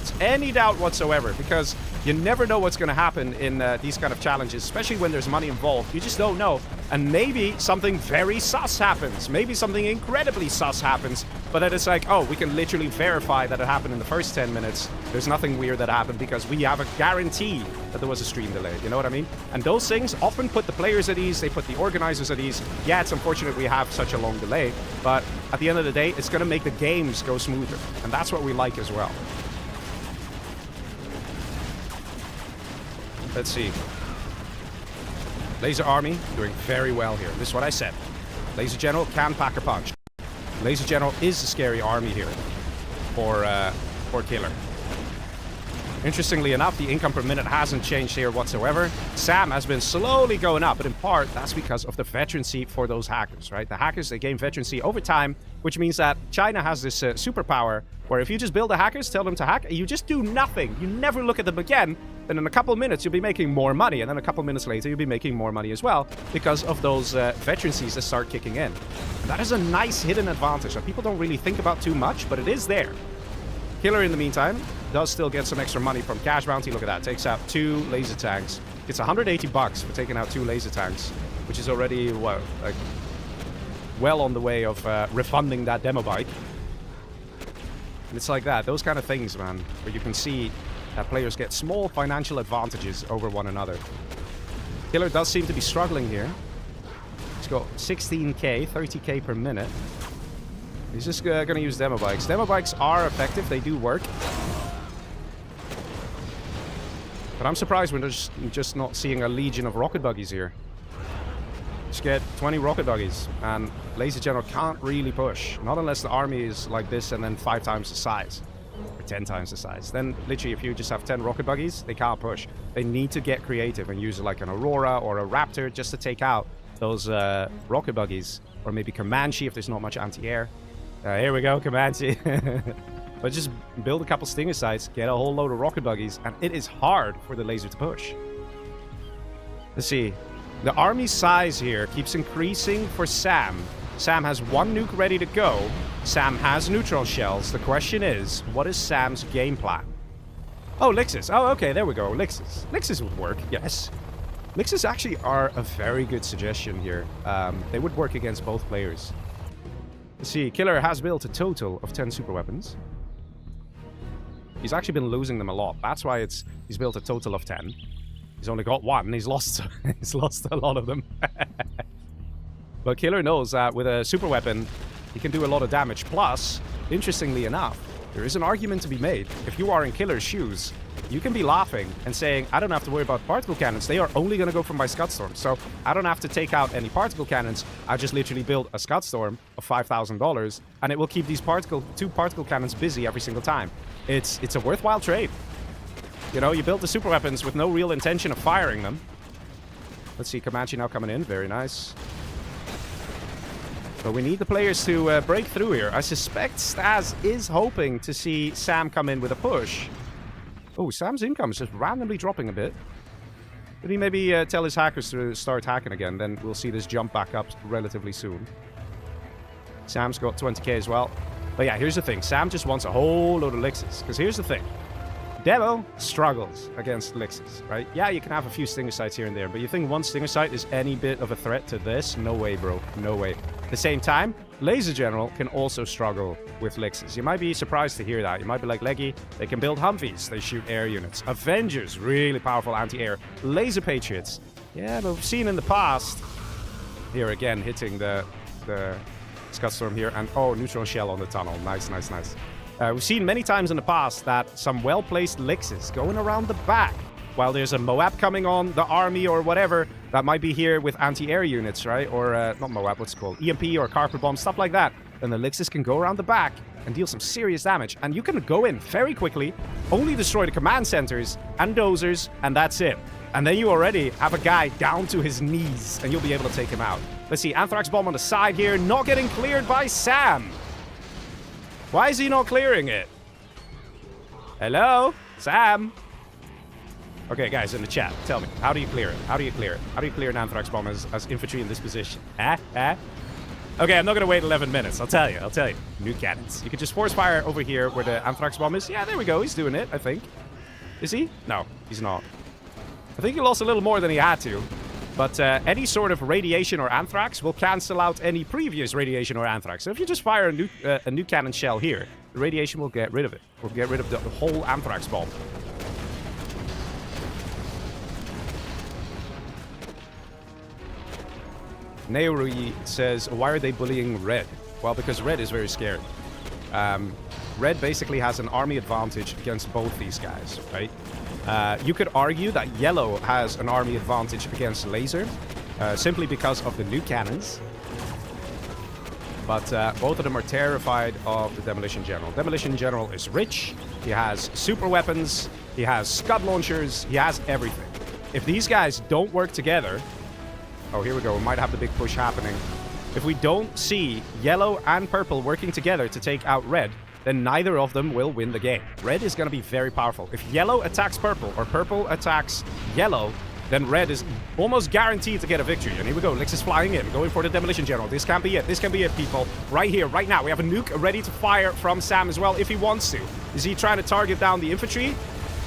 whatsoever, because you never know what's going to happen in these kind of challenges, especially when there's money involved. You just don't know. And maybe something very sus happens. Maybe something incredibly sus happens, but then it's like, oh, we can literally verify that it happened in the first 10 minutes. There's nothing weird that happened because we have a guarantee that there was a stream delay. You know what I mean? And those things often put the players at ease. They put the organizers at ease. Yeah, it's unfortunate we have such a long delay, but at the end of the day, it's going to make the games go smoother. And that's what we like as well. Let's see. Laser Army doing very well here. This is what I said. Laser General can pack a punch. Laser General is a scary army here for Killer. Interestingly enough, the income per minute hasn't changed here whatsoever. SAM has been slowly going up, but in part, that's because of the veterancy for those hackers, right? The hackers, they gain veterancy over time, which means that China has this superpower where if you just build the hackers, tell them to hack, and you just do nothing, you never look at them again, then in a couple of minutes, you'll be making more money, and then a couple of minutes later, you'll be making more money as well, because of those veterancies that start kicking in. And that is a nice hidden advantage that people don't really think about too much, but it is there. Killer, in the meantime, does still get some extra money from cash bounty. Look at that. Takes out 2 laser tanks. It's $180 for taking out 2 laser tanks, which is already, well, like, well on the way of refunding that demo bike. And it's like that. Those kind of things, man, where you can see that players get small financial advantages over one another. Killer does seem to be struggling here. He's got 16k, 30k per minute. He's just going to use demo bikes. Demo bikes are effective. They do work. But I'm surprised we're just not seeing a legion of rocket buggies here. Just get 20 rocket buggies, and Laser General can't really push. Not unless the army is like this and then 5 times the size. Or 10 times the size. Then, literally, if you just have 10 rocket buggies, they can't push. They need to get creative and use like an Aurora or a Raptor just to take out those rocket buggies. Or maybe Comanche if there's not much anti-air. Here we go, Comanche. But just build a couple stinger sites, get a whole load of rocket buggies, and it is hard for the laser to push. Let's see. The army size here keeps increasing for Sam. Sam has 1 nuke ready to go. Sam has neutron shells. The question is, what is Sam's game plan? Oh, Lixus. Oh, okay, there we go. Lixus. Lixus would work, yes. Lixus actually are a very good suggestion here. They would work against both players. Let's see. Killer has built a total of 10 super weapons. He's actually been losing them a lot. That's why he's built a total of 10. He's only got 1. He's lost a lot of them. But Killer knows that with a super weapon, he can do a lot of damage. Plus, interestingly enough, there is an argument to be made. If you are in Killer's shoes, you can be laughing and saying, I don't have to worry about particle cannons. They are only going to go for my Scud Storm. So I don't have to take out any particle cannons. I just literally build a Scud Storm of $5,000, and it will keep these 2 particle cannons busy every single time. It's a worthwhile trade. You know, you build the super weapons with no real intention of firing them. Let's see, Comanche now coming in. Very nice. But we need the players to break through here. I suspect Staz is hoping to see Sam come in with a push. Oh, Sam's income is just randomly dropping a bit. Could he maybe tell his hackers to start hacking again? Then we'll see this jump back up relatively soon. Sam's got 20k as well. But yeah, here's the thing. Sam just wants a whole load of elixirs. Because here's the thing. Demo struggles against elixirs, right? Yeah, you can have a few stinger sites here and there. But you think 1 stinger site is any bit of a threat to this? No way, bro. No way. At the same time, Laser General can also struggle with elixirs. You might be surprised to hear that. You might be like, Leggy, they can build Humvees. They shoot air units. Avengers, really powerful anti-air. Laser Patriots. Yeah, but we've seen in the past. Here again, hitting the Scud Storm here. And, oh, neutron shell on the tunnel. Nice, nice, nice. We've seen many times in the past that some well-placed elixirs going around the back while there's a Moab coming on, the army or whatever that might be here with anti-air units, right? Or, not Moab, what's it called? EMP or carpet bomb, stuff like that. Then the elixirs can go around the back and deal some serious damage. And you can go in very quickly, only destroy the command centers and dozers, and that's it. And then you already have a guy down to his knees, and you'll be able to take him out. Let's see, Anthrax Bomb on the side here, not getting cleared by Sam. Why is he not clearing it? Hello? Sam? Okay, guys, in the chat, tell me, how do you clear it? How do you clear it? How do you clear an Anthrax bomb as infantry in this position? Okay, I'm not gonna wait 11 minutes. I'll tell you. Nuke cannons. You can just force fire over here where the Anthrax bomb is. Yeah, there we go. He's doing it, I think. Is he? No, he's not. I think he lost a little more than he had to. But any sort of radiation or anthrax will cancel out any previous radiation or anthrax. So if you just fire a nuke cannon shell here, the radiation will get rid of it. Will get rid of the whole anthrax bomb. Neurui says, why are they bullying red? Well, because red is very scared. Red basically has an army advantage against both these guys, right? You could argue that yellow has an army advantage against laser, simply because of the nuke cannons. But both of them are terrified of the Demolition General. Demolition General is rich, he has super weapons, he has scud launchers, he has everything. If these guys don't work together... Oh, here we go. We might have the big push happening. If we don't see yellow and purple working together to take out red, then neither of them will win the game. Red is going to be very powerful. If yellow attacks purple or purple attacks yellow, then red is almost guaranteed to get a victory. And here we go. Lix is flying in, going for the Demolition General. This can be it. This can be it, people. Right here, right now. We have a nuke ready to fire from Sam as well, if he wants to. Is he trying to target down the infantry?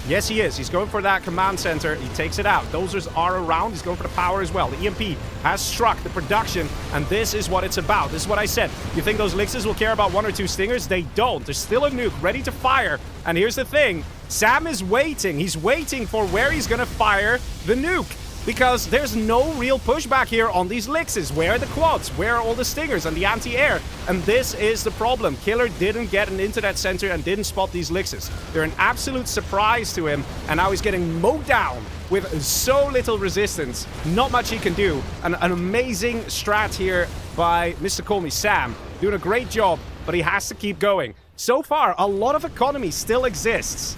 Yes, he is. He's going for that command center. He takes it out. Dozers are around. He's going for the power as well. The EMP has struck the production, and this is what it's about. This is what I said. You think those Lixes will care about 1 or 2 stingers? They don't. There's still a nuke ready to fire. And here's the thing. Sam is waiting. He's waiting for where he's going to fire the nuke. Because there's no real pushback here on these Lixes. Where are the quads? Where are all the stingers and the anti-air? And this is the problem. Killer didn't get into that center and didn't spot these Lixes. They're an absolute surprise to him, and now he's getting mowed down with so little resistance. Not much he can do. An amazing strat here by Mr. Call Me Sam. Doing a great job, but he has to keep going. So far, a lot of economy still exists.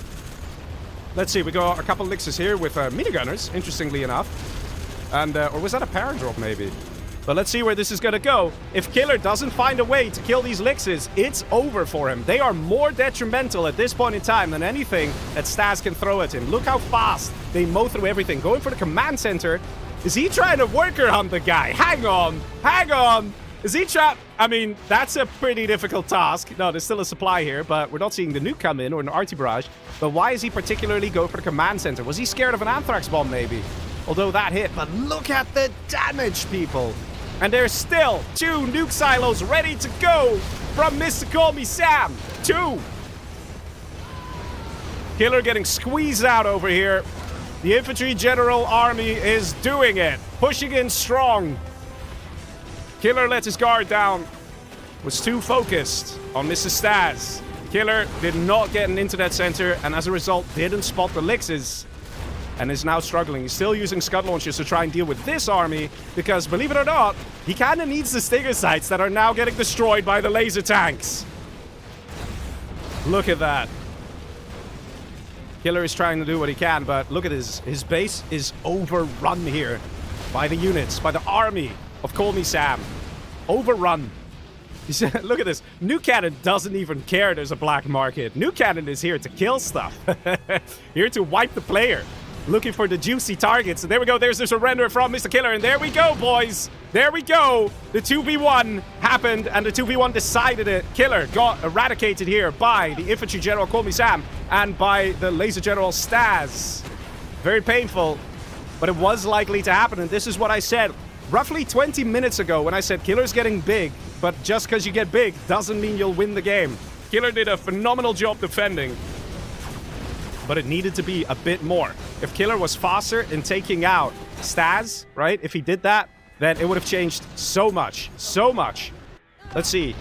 Let's see, we got a couple Lixes here with minigunners, interestingly enough. And, or was that a paradrop, maybe? But let's see where this is gonna go. If Killer doesn't find a way to kill these Lixes, it's over for him. They are more detrimental at this point in time than anything that Stas can throw at him. Look how fast they mow through everything. Going for the command center. Is he trying to worker hunt the guy? Hang on, hang on. Is he trapped? I mean, that's a pretty difficult task. No, there's still a supply here, but we're not seeing the nuke come in or an arty barrage. But why is he particularly go for the command center? Was he scared of an anthrax bomb, maybe? Although that hit. But look at the damage, people. And there's still 2 nuke silos ready to go from Mr. Call Me Sam. 2. Killer getting squeezed out over here. The infantry general army is doing it. Pushing in strong. Killer let his guard down, was too focused on Mr. Stas. Killer did not get an internet center, and as a result, didn't spot the Lixes, and is now struggling. He's still using scud launchers to try and deal with this army, because, believe it or not, he kind of needs the stinger sites that are now getting destroyed by the laser tanks. Look at that. Killer is trying to do what he can, but look at his base is overrun here by the units, by the army of Call Me Sam. Overrun. Look at this. Nuke Cannon doesn't even care there's a black market. Nuke Cannon is here to kill stuff. Here to wipe the player. Looking for the juicy targets. And there we go. There's the surrender from Mr. Killer. And there we go, boys. There we go. The 2v1 happened, and the 2v1 decided it. Killer got eradicated here by the Infantry General Call Me Sam and by the Laser General Stas. Very painful, but it was likely to happen. And this is what I said roughly 20 minutes ago when I said Killer's getting big, but just because you get big doesn't mean you'll win the game. Killer did a phenomenal job defending, but it needed to be a bit more. If Killer was faster in taking out Stas, right? If he did that, then it would have changed so much. So much. Let's see.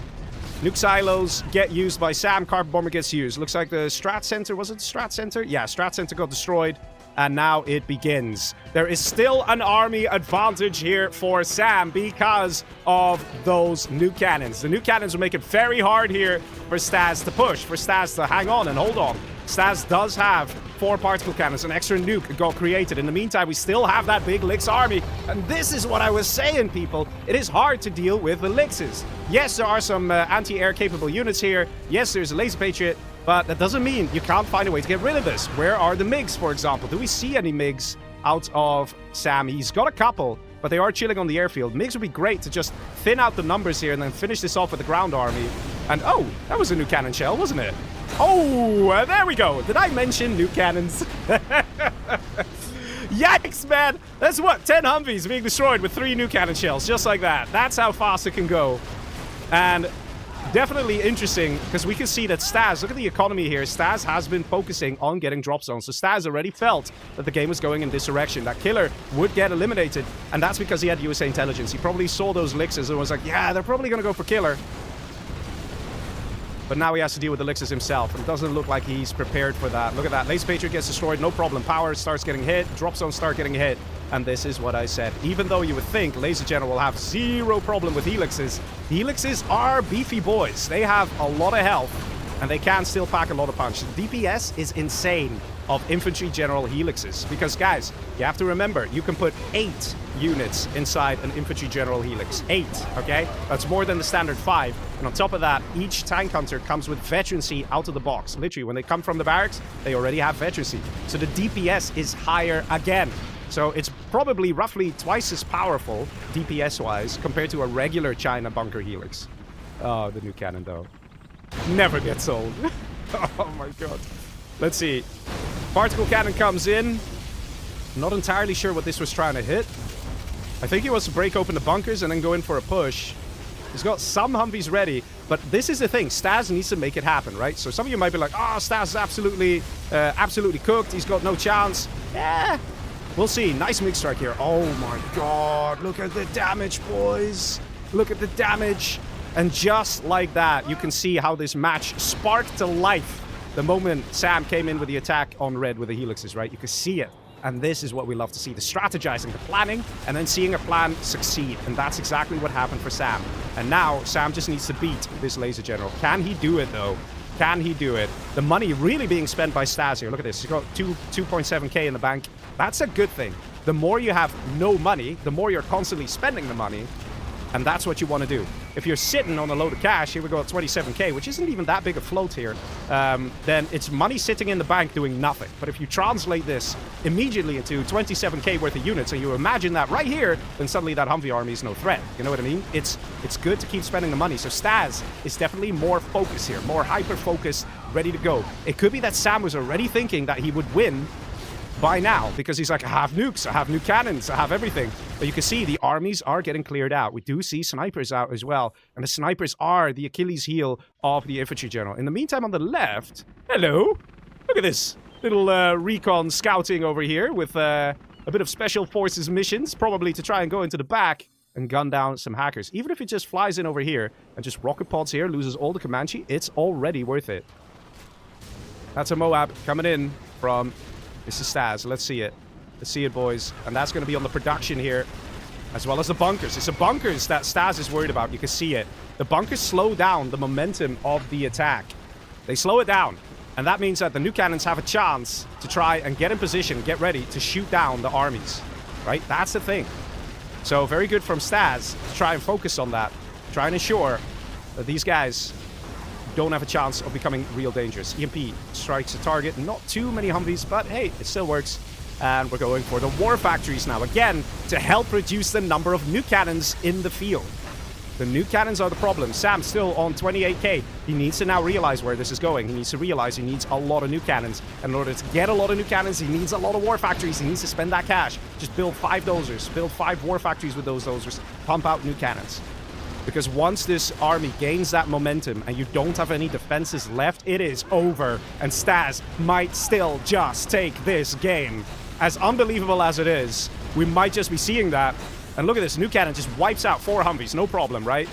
Nuke silos get used by Sam. Carpet Bomber gets used. Looks like the Strat Center. Was it the Strat Center? Yeah, Strat Center got destroyed. And now it begins. There is still an army advantage here for Sam because of those nuke cannons. The nuke cannons will make it very hard here for Stas to push, for Stas to hang on and hold on. Stas does have 4 particle cannons, an extra nuke got created. In the meantime, we still have that big Lix army. And this is what I was saying, people. It is hard to deal with the Lixes. Yes, there are some anti-air capable units here. Yes, there's a Laser Patriot. But that doesn't mean you can't find a way to get rid of this. Where are the MiGs, for example? Do we see any MiGs out of Sam? He's got a couple, but they are chilling on the airfield. MiGs would be great to just thin out the numbers here and then finish this off with the ground army. And oh, that was a new cannon shell, wasn't it? Oh, there we go. Did I mention new cannons? Yikes, man. That's what, 10 Humvees being destroyed with 3 new cannon shells, just like that. That's how fast it can go. And definitely interesting, because we can see that Staz, look at the economy here. Staz has been focusing on getting drop zones. So Staz already felt that the game was going in this direction. That killer would get eliminated, and that's because he had USA intelligence. He probably saw those elixirs and was like, yeah, they're probably going to go for killer. But now he has to deal with the elixirs himself, and it doesn't look like he's prepared for that. Look at that. Laser Patriot gets destroyed, no problem. Power starts getting hit, drop zones start getting hit. And this is what I said. Even though you would think Laser General will have zero problem with helixes, the helixes are beefy boys. They have a lot of health, and they can still pack a lot of punch. The DPS is insane of Infantry General helixes. Because, guys, you have to remember, you can put 8 units inside an Infantry General helix. 8, okay? That's more than the standard 5. And on top of that, each tank hunter comes with veterancy out of the box. Literally, when they come from the barracks, they already have veterancy. So the DPS is higher again. So it's probably roughly twice as powerful, DPS-wise, compared to a regular China bunker helix. Oh, the new cannon, though. Never gets old. Oh, my God. Let's see. Particle cannon comes in. Not entirely sure what this was trying to hit. I think he wants to break open the bunkers and then go in for a push. He's got some Humvees ready, but this is the thing. Staz needs to make it happen, right? So some of you might be like, oh, Staz is absolutely cooked. He's got no chance. Yeah. We'll see. Nice MiG strike here. Oh my God. Look at the damage, boys. Look at the damage. And just like that, you can see how this match sparked to life the moment Sam came in with the attack on red with the helixes, right? You can see it. And this is what we love to see. The strategizing, the planning, and then seeing a plan succeed. And that's exactly what happened for Sam. And now Sam just needs to beat this Laser General. Can he do it, though? Can he do it? The money really being spent by Staz here. Look at this. He's got 2.7k in the bank. That's a good thing. The more you have no money, the more you're constantly spending the money. And that's what you want to do. If you're sitting on a load of cash, here we go at 27k, which isn't even that big a float here, then it's money sitting in the bank doing nothing. But if you translate this immediately into 27k worth of units, and you imagine that right here, then suddenly that Humvee army is no threat. You know what I mean? It's good to keep spending the money. So Staz is definitely more focused here, more hyper-focused, ready to go. It could be that Sam was already thinking that he would win by now, because he's like, I have nukes, I have new cannons, I have everything. But you can see the armies are getting cleared out. We do see snipers out as well, and the snipers are the Achilles heel of the Infantry General. In the meantime, on the left, hello, look at this little recon scouting over here with a bit of Special Forces missions, probably to try and go into the back and gun down some hackers. Even if it just flies in over here and just rocket pods here, loses all the Comanche, it's already worth it. That's a Moab coming in from... This is Staz. Let's see it. Let's see it, boys. And that's going to be on the production here, as well as the bunkers. It's the bunkers that Staz is worried about. You can see it. The bunkers slow down the momentum of the attack. They slow it down. And that means that the new cannons have a chance to try and get in position, get ready to shoot down the armies. Right? That's the thing. So very good from Staz to try and focus on that. Try and ensure that these guys don't have a chance of becoming real dangerous. EMP strikes a target. Not too many Humvees, but hey, it still works. And we're going for the war factories now. Again, to help reduce the number of new cannons in the field. The new cannons are the problem. Sam's still on 28k. He needs to now realize where this is going. He needs to realize he needs a lot of new cannons. And in order to get a lot of new cannons, he needs a lot of war factories. He needs to spend that cash. Just build 5 dozers. Build 5 war factories with those dozers. Pump out new cannons. Because once this army gains that momentum and you don't have any defenses left, it is over. And Staz might still just take this game. As unbelievable as it is, we might just be seeing that. And look at this, new cannon just wipes out 4 Humvees, no problem, right?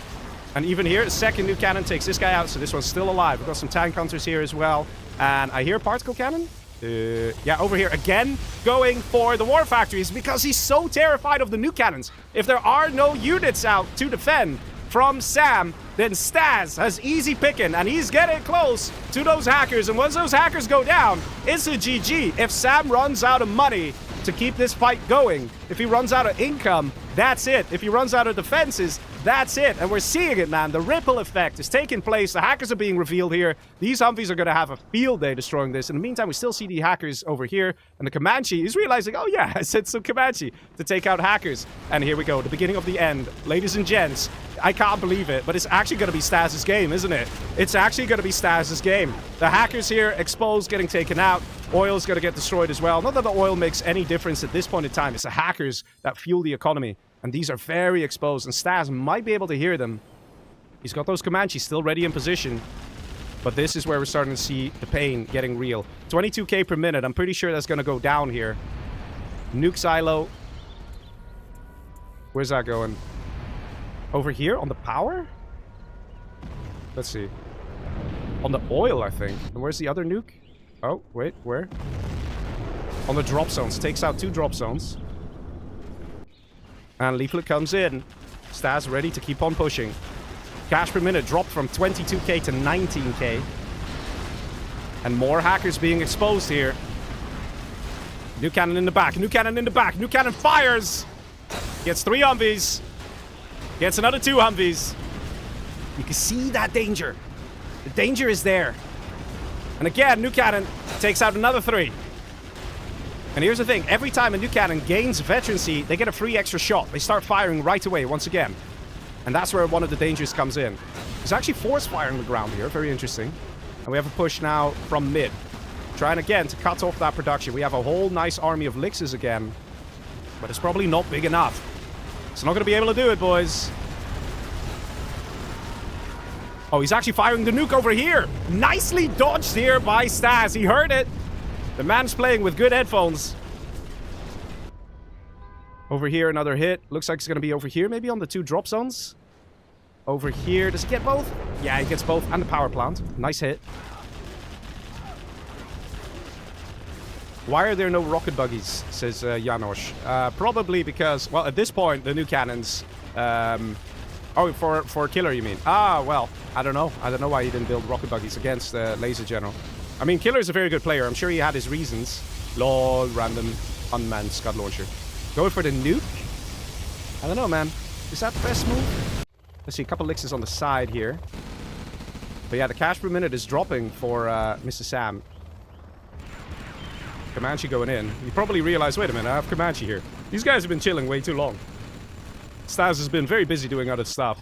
And even here, the second new cannon takes this guy out, so this one's still alive. We've got some tank hunters here as well. And I hear particle cannon. Yeah, over here again, going for the war factories because he's so terrified of the new cannons. If there are no units out to defend from Sam, then Staz has easy picking, and he's getting close to those hackers. And once those hackers go down, it's a GG. If Sam runs out of money to keep this fight going, if he runs out of income, that's it. If he runs out of defenses, That's it. And we're seeing it, man. The ripple effect is taking place. The hackers are being revealed here. These Humvees are going to have a field day destroying this. In the meantime, we still see the hackers over here. And the Comanche is realizing, oh yeah, I sent some Comanche to take out hackers. And here we go. The beginning of the end. Ladies and gents, I can't believe it, but it's actually going to be Stas' game, isn't it? It's actually going to be Stas' game. The hackers here exposed, getting taken out. Oil's going to get destroyed as well. Not that the oil makes any difference at this point in time. It's the hackers that fuel the economy. And these are very exposed, and Stas might be able to hear them. He's got those Comanches still ready in position. But this is where we're starting to see the pain getting real. 22k per minute. I'm pretty sure that's going to go down here. Nuke silo. Where's that going? Over here? On the power? Let's see. On the oil, I think. And where's the other nuke? Oh, wait, where? On the drop zones. Takes out 2 drop zones. And Leaflet comes in. Stas ready to keep on pushing. Cash per minute dropped from 22k to 19k. And more hackers being exposed here. New cannon in the back. New cannon in the back. New cannon fires. Gets 3 Humvees. Gets another 2 Humvees. You can see that danger. The danger is there. And again, new cannon takes out another 3. And here's the thing, every time a new cannon gains veterancy, they get a free extra shot. They start firing right away, once again. And that's where one of the dangers comes in. There's actually force fire on the ground here, very interesting. And we have a push now from mid. Trying again to cut off that production. We have a whole nice army of Lixes again. But it's probably not big enough. It's not going to be able to do it, boys. Oh, he's actually firing the nuke over here. Nicely dodged here by Stas. He heard it. The man's playing with good headphones. Over here, another hit. Looks like it's going to be over here, maybe on the 2 drop zones. Over here. Does he get both? Yeah, he gets both. And the power plant. Nice hit. Why are there no rocket buggies, says Janosch. Probably because, well, at this point, the new cannons... oh, for Killer, you mean? Ah, well, I don't know. I don't know why he didn't build rocket buggies against Laser General. I mean, Killer's a very good player. I'm sure he had his reasons. Lol, random unmanned Scud launcher. Going for the nuke? I don't know, man. Is that the best move? Let's see, a couple Lixes on the side here. But yeah, the cash per minute is dropping for Mr. Sam. Comanche going in. You probably realize, wait a minute, I have Comanche here. These guys have been chilling way too long. Stas has been very busy doing other stuff.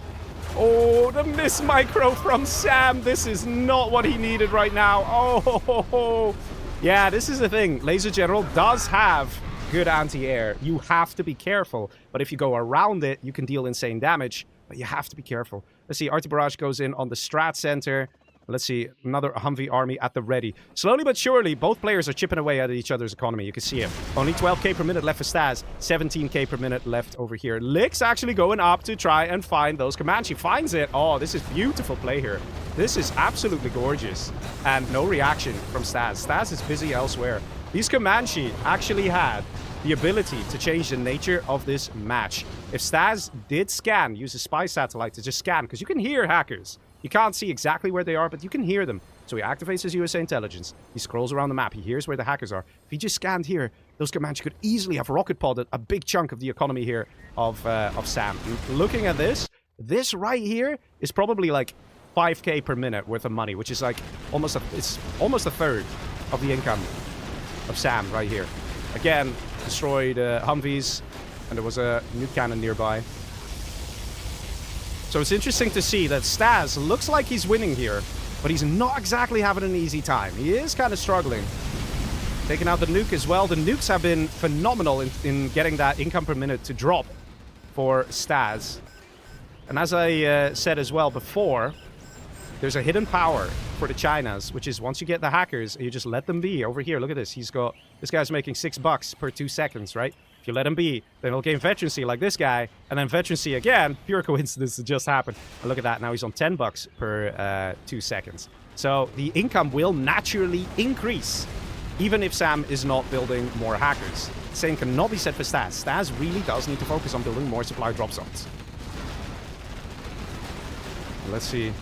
Oh, the miss micro from Sam. This is not what he needed right now. Oh, yeah, this is the thing. Laser General does have good anti-air. You have to be careful. But if you go around it, you can deal insane damage. But you have to be careful. Let's see, Arty Barrage goes in on the strat center. Let's see, another Humvee army at the ready. Slowly but surely, both players are chipping away at each other's economy. You can see it. Only 12k per minute left for Stas. 17k per minute left over here. Lix actually going up to try and find those Comanche. Finds it. Oh, this is beautiful play here. This is absolutely gorgeous. And no reaction from Stas. Stas is busy elsewhere. These Comanche actually had the ability to change the nature of this match. If Stas did scan, use a spy satellite to just scan, because you can hear hackers. You can't see exactly where they are, but you can hear them. So he activates his USA intelligence. He scrolls around the map. He hears where the hackers are. If he just scanned here, those Comanche could easily have rocket podded a big chunk of the economy here of Sam. And looking at this right here is probably like 5k per minute worth of money, which is like almost a third of the income of Sam right here. Again, destroyed Humvees, and there was a nuke cannon nearby. So it's interesting to see that Stas looks like he's winning here, but he's not exactly having an easy time. He is kind of struggling. Taking out the nuke as well. The nukes have been phenomenal in getting that income per minute to drop for Stas. And as I said as well before, there's a hidden power for the Chinas, which is once you get the hackers, you just let them be. Over here, look at this. This guy's making $6 per 2 seconds, right? If you let him be, then he'll gain veterancy like this guy, and then veterancy again. Pure coincidence, it just happened. And look at that, now he's on $10 per 2 seconds. So the income will naturally increase, even if Sam is not building more hackers. Same cannot be said for Stas. Stas really does need to focus on building more supply drop zones. Let's see.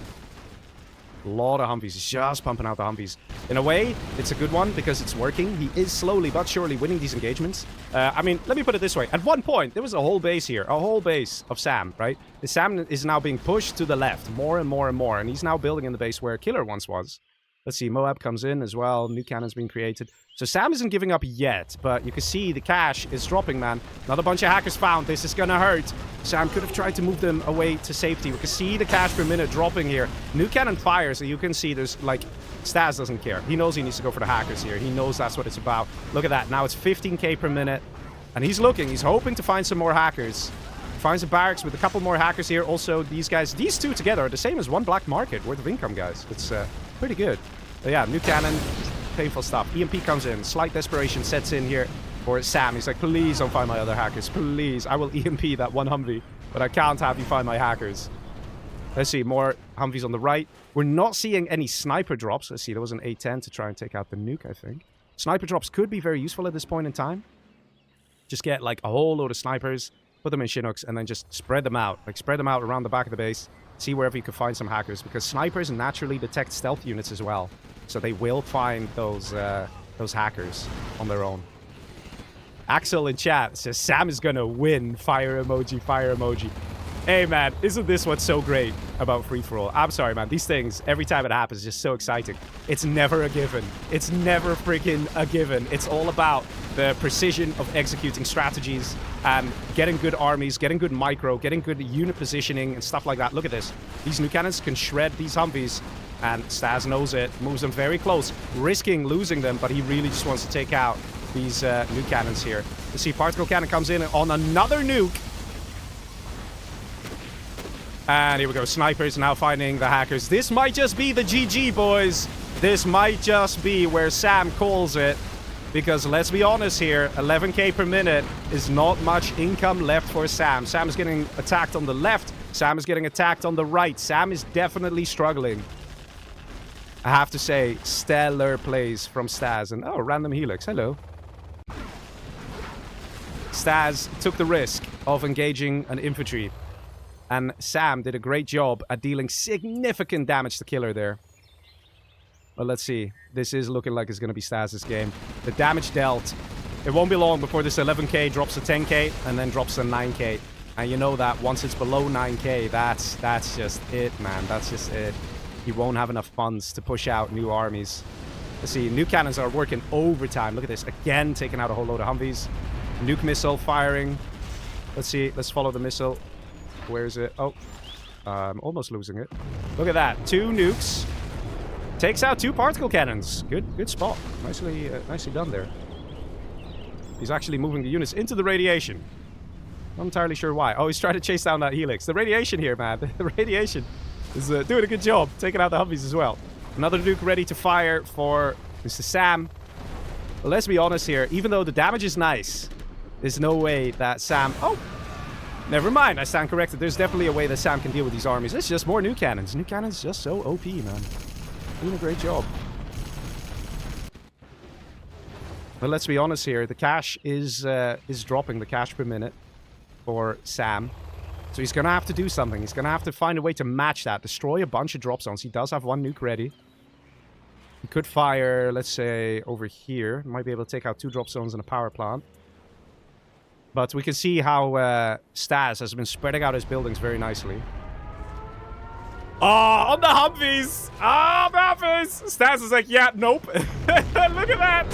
A lot of Humvees. He's just pumping out the Humvees. In a way, it's a good one because it's working. He is slowly but surely winning these engagements. I mean, let me put it this way. At one point, there was a whole base here. A whole base of Sam, right? The Sam is now being pushed to the left more and more and more. And he's now building in the base where Killer once was. Let's see. Moab comes in as well. New cannons being created. So Sam isn't giving up yet, but you can see the cash is dropping, man. Another bunch of hackers found. This is gonna hurt. Sam could have tried to move them away to safety. We can see the cash per minute dropping here. New cannon fires, so you can see there's, like, Stas doesn't care. He knows he needs to go for the hackers here. He knows that's what it's about. Look at that. Now it's 15k per minute. And he's looking. He's hoping to find some more hackers. Finds a barracks with a couple more hackers here. Also, these guys, these two together are the same as one black market worth of income, guys. It's pretty good. But yeah, new cannon. Painful stuff. EMP comes in. Slight desperation sets in here for Sam. He's like, please don't find my other hackers. Please. I will EMP that one Humvee, but I can't have you find my hackers. Let's see. More Humvees on the right. We're not seeing any sniper drops. Let's see. There was an A-10 to try and take out the nuke, I think. Sniper drops could be very useful at this point in time. Just get, like, a whole load of snipers, put them in Chinooks, and then just spread them out. Like, spread them out around the back of the base. See wherever you can find some hackers, because snipers naturally detect stealth units as well. So they will find those hackers on their own. Axel in chat says, Sam is gonna win. Fire emoji, fire emoji. Hey, man, isn't this what's so great about free-for-all? I'm sorry, man. These things, every time it happens, just so exciting. It's never a given. It's never freaking a given. It's all about the precision of executing strategies and getting good armies, getting good micro, getting good unit positioning and stuff like that. Look at this. These new cannons can shred these Humvees. And Stas knows it, moves them very close, risking losing them, but he really just wants to take out these new cannons here. You see, particle cannon comes in on another nuke. And here we go, snipers now finding the hackers. This might just be the GG, boys. This might just be where Sam calls it. Because let's be honest here, 11k per minute is not much income left for Sam. Sam is getting attacked on the left. Sam is getting attacked on the right. Sam is definitely struggling. I have to say, stellar plays from Stas. And, oh, random helix. Hello. Stas took the risk of engaging an infantry. And Sam did a great job at dealing significant damage to Killer there. Well, let's see. This is looking like it's going to be Stas' game. The damage dealt. It won't be long before this 11k drops to 10k and then drops to 9k. And you know that once it's below 9k, that's just it, man. That's just it. He won't have enough funds to push out new armies. Let's see, new cannons are working overtime. Look at this. Again, taking out a whole load of Humvees. Nuke missile firing. Let's see. Let's follow the missile. Where is it? Oh, I'm almost losing it. Look at that. 2 nukes. Takes out 2 particle cannons. Good spot. Nicely done there. He's actually moving the units into the radiation. Not entirely sure why. Oh, he's trying to chase down that helix. The radiation here, man. The radiation is doing a good job, taking out the Humvees as well. Another nuke ready to fire for Mr. Sam. But let's be honest here, even though the damage is nice, there's no way that Sam... Oh! Never mind, I stand corrected. There's definitely a way that Sam can deal with these armies. It's just more new cannons. New cannons just so OP, man. Doing a great job. But let's be honest here, the cash is dropping, the cash per minute for Sam. So he's going to have to do something. He's going to have to find a way to match that. Destroy a bunch of drop zones. He does have 1 nuke ready. He could fire, let's say, over here. Might be able to take out 2 drop zones in a power plant. But we can see how Stas has been spreading out his buildings very nicely. Oh, on the Humvees! Oh, the Humvees! Stas is like, yeah, nope. Look at that!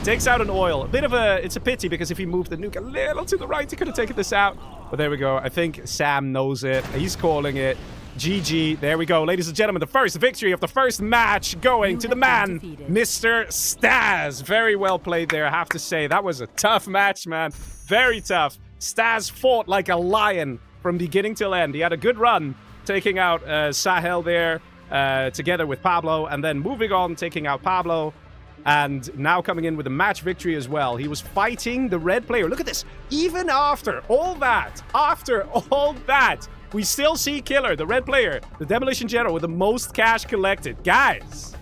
Takes out an oil. A bit of a... It's a pity because if he moved the nuke a little to the right, he could have taken this out. But there we go. I think Sam knows it. He's calling it. GG. There we go. Ladies and gentlemen, the first victory of the first match going to the man, Mr. Stas. Very well played there, I have to say. That was a tough match, man. Very tough. Stas fought like a lion from beginning till end. He had a good run, taking out Sahel there together with Pablo, and then moving on, taking out Pablo. And now coming in with a match victory as well. He was fighting the red player. Look at this. Even after all that, we still see Killer, the red player, the demolition general with the most cash collected. Guys,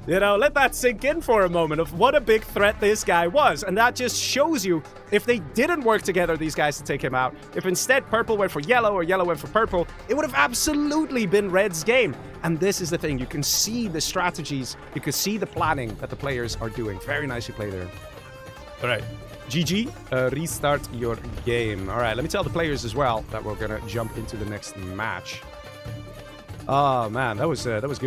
You know, let that sink in for a moment of what a big threat this guy was. And that just shows you, if they didn't work together, these guys, to take him out, if instead purple went for yellow or yellow went for purple, it would have absolutely been red's game. And this is the thing. You can see the strategies. You can see the planning that the players are doing. Very nicely played there. All right. GG. Restart your game. All right. Let me tell the players as well that we're going to jump into the next match. Oh, man, that was good. That was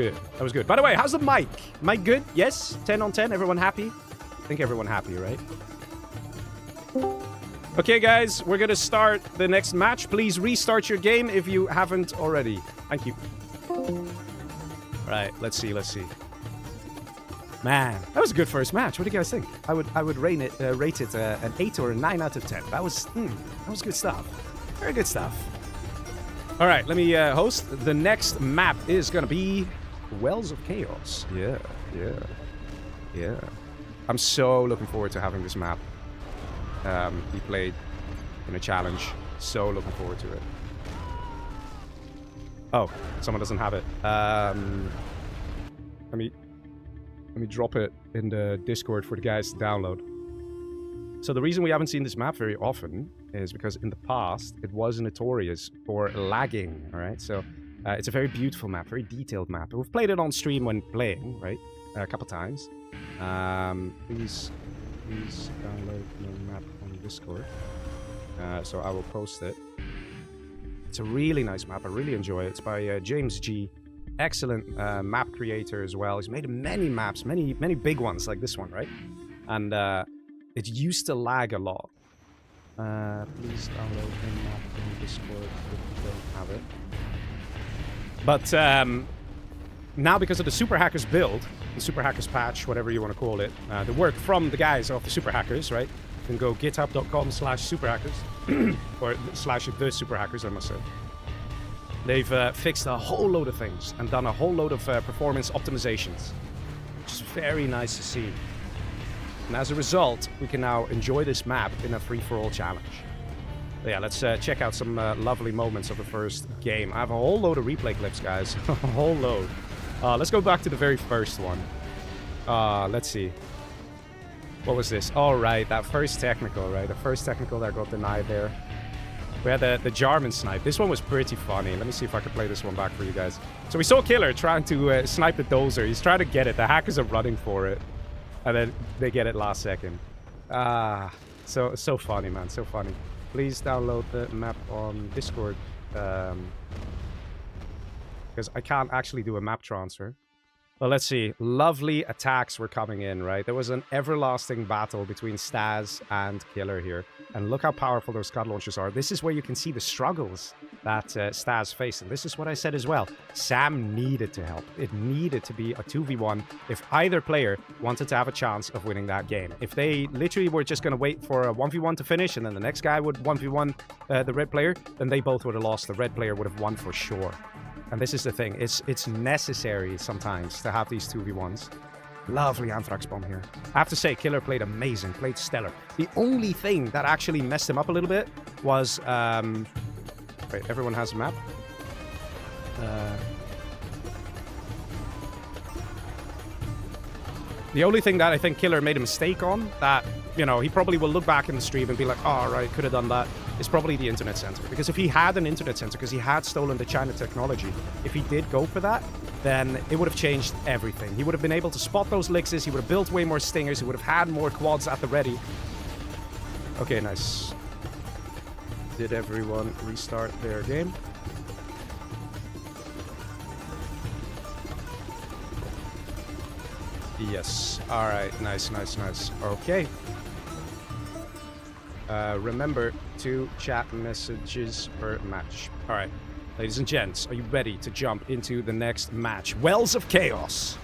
good. By the way, how's the mic? Mic good? Yes? 10 on 10? Everyone happy? I think everyone happy, right? Okay, guys, we're gonna start the next match. Please restart your game if you haven't already. Thank you. All right, let's see. Man, that was a good first match. What do you guys think? I would rate it an 8 or a 9 out of 10. That was good stuff. Very good stuff. All right, let me host. The next map is going to be Wells of Chaos. Yeah. I'm so looking forward to having this map be played in a challenge. So looking forward to it. Oh, someone doesn't have it. Let me drop it in the Discord for the guys to download. So the reason we haven't seen this map very often is because in the past it was notorious for lagging, all right? So it's a very beautiful map, very detailed map. We've played it on stream when playing, right? A couple times. Please download the map on Discord. So I will post it. It's a really nice map. I really enjoy it. It's by James G. Excellent map creator as well. He's made many maps, many big ones like this one, right? And it used to lag a lot. Please download the map in Discord if you don't have it. But now, because of the Super Hackers build, the Super Hackers patch, whatever you want to call it, the work from the guys of the Super Hackers, right? You can go github.com/superhackers or /the Super Hackers, I must say. They've fixed a whole load of things and done a whole load of performance optimizations, which is very nice to see. And as a result, we can now enjoy this map in a free-for-all challenge. But yeah, let's check out some lovely moments of the first game. I have a whole load of replay clips, guys. A whole load. Let's go back to the very first one. Let's see. What was this? Oh, right, that first technical, right? The first technical that got denied there. We had the Jarman snipe. This one was pretty funny. Let me see if I can play this one back for you guys. So we saw Killer trying to snipe the Dozer. He's trying to get it. The hackers are running for it. And then they get it last second. So funny, man. So funny. Please download the map on Discord. Because I can't actually do a map transfer. Well, let's see. Lovely attacks were coming in, right? There was an everlasting battle between Staz and Killer here. And look how powerful those scud launchers are. This is where you can see the struggles that Staz faced. And this is what I said as well. Sam needed to help. It needed to be a 2v1 if either player wanted to have a chance of winning that game. If they literally were just going to wait for a 1v1 to finish and then the next guy would 1v1 the red player, then they both would have lost. The red player would have won for sure. And this is the thing, it's necessary sometimes to have these 2v1s. Lovely Anthrax Bomb here. I have to say, Killer played amazing, played stellar. The only thing that actually messed him up a little bit was... Wait, everyone has a map? The only thing that I think Killer made a mistake on, that, you know, he probably will look back in the stream and be like, oh, right, could have done that, is probably the internet center. Because if he had an internet center, because he had stolen the China technology, if he did go for that, then it would have changed everything. He would have been able to spot those Lixes, he would have built way more Stingers, he would have had more quads at the ready. Okay, nice. Did everyone restart their game? Yes. Alright, nice. Okay. Remember, 2 chat messages per match. Alright. Ladies and gents, are you ready to jump into the next match? Wells of Chaos.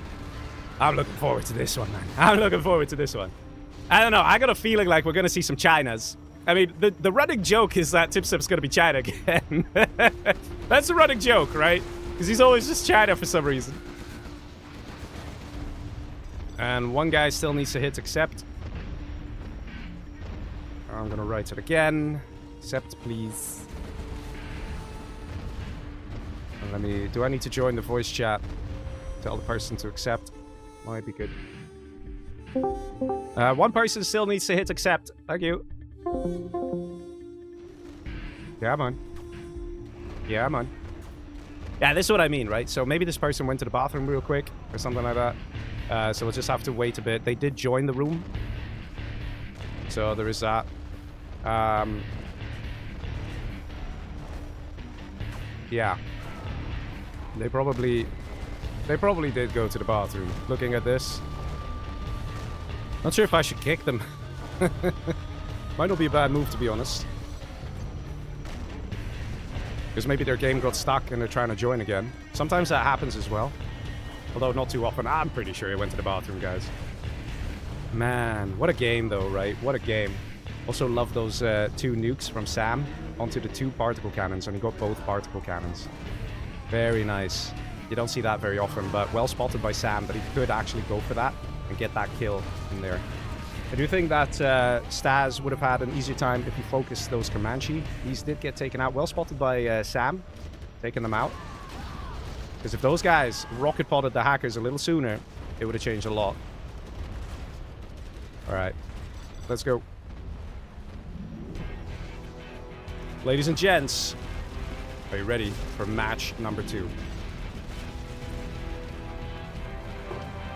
I'm looking forward to this one, man. I'm looking forward to this one. I don't know, I got a feeling like we're gonna see some Chinas. I mean, the running joke is that Tipstep's gonna be China again. That's the running joke, right? Because he's always just China for some reason. And one guy still needs to hit accept. I'm gonna write it again. Accept, please. And do I need to join the voice chat? Tell the person to accept. Might be good. One person still needs to hit accept. Thank you. Yeah, man. Yeah, man. Yeah, this is what I mean, right? So maybe this person went to the bathroom real quick or something like that. So we'll just have to wait a bit. They did join the room. So there is that. Yeah. They probably did go to the bathroom. Looking at this. Not sure if I should kick them. Might not be a bad move, to be honest. Because maybe their game got stuck and they're trying to join again. Sometimes that happens as well. Although not too often. I'm pretty sure he went to the bathroom, guys. Man, what a game though, right? What a game. Also love those 2 nukes from Sam onto the 2 particle cannons, and he got both particle cannons. Very nice. You don't see that very often, but well spotted by Sam that he could actually go for that and get that kill in there. I do think that Stas would have had an easier time if he focused those Comanche. These did get taken out. Well spotted by Sam, taking them out. Because if those guys rocket potted the hackers a little sooner, it would have changed a lot. Alright, let's go. Ladies and gents, are you ready for match number 2?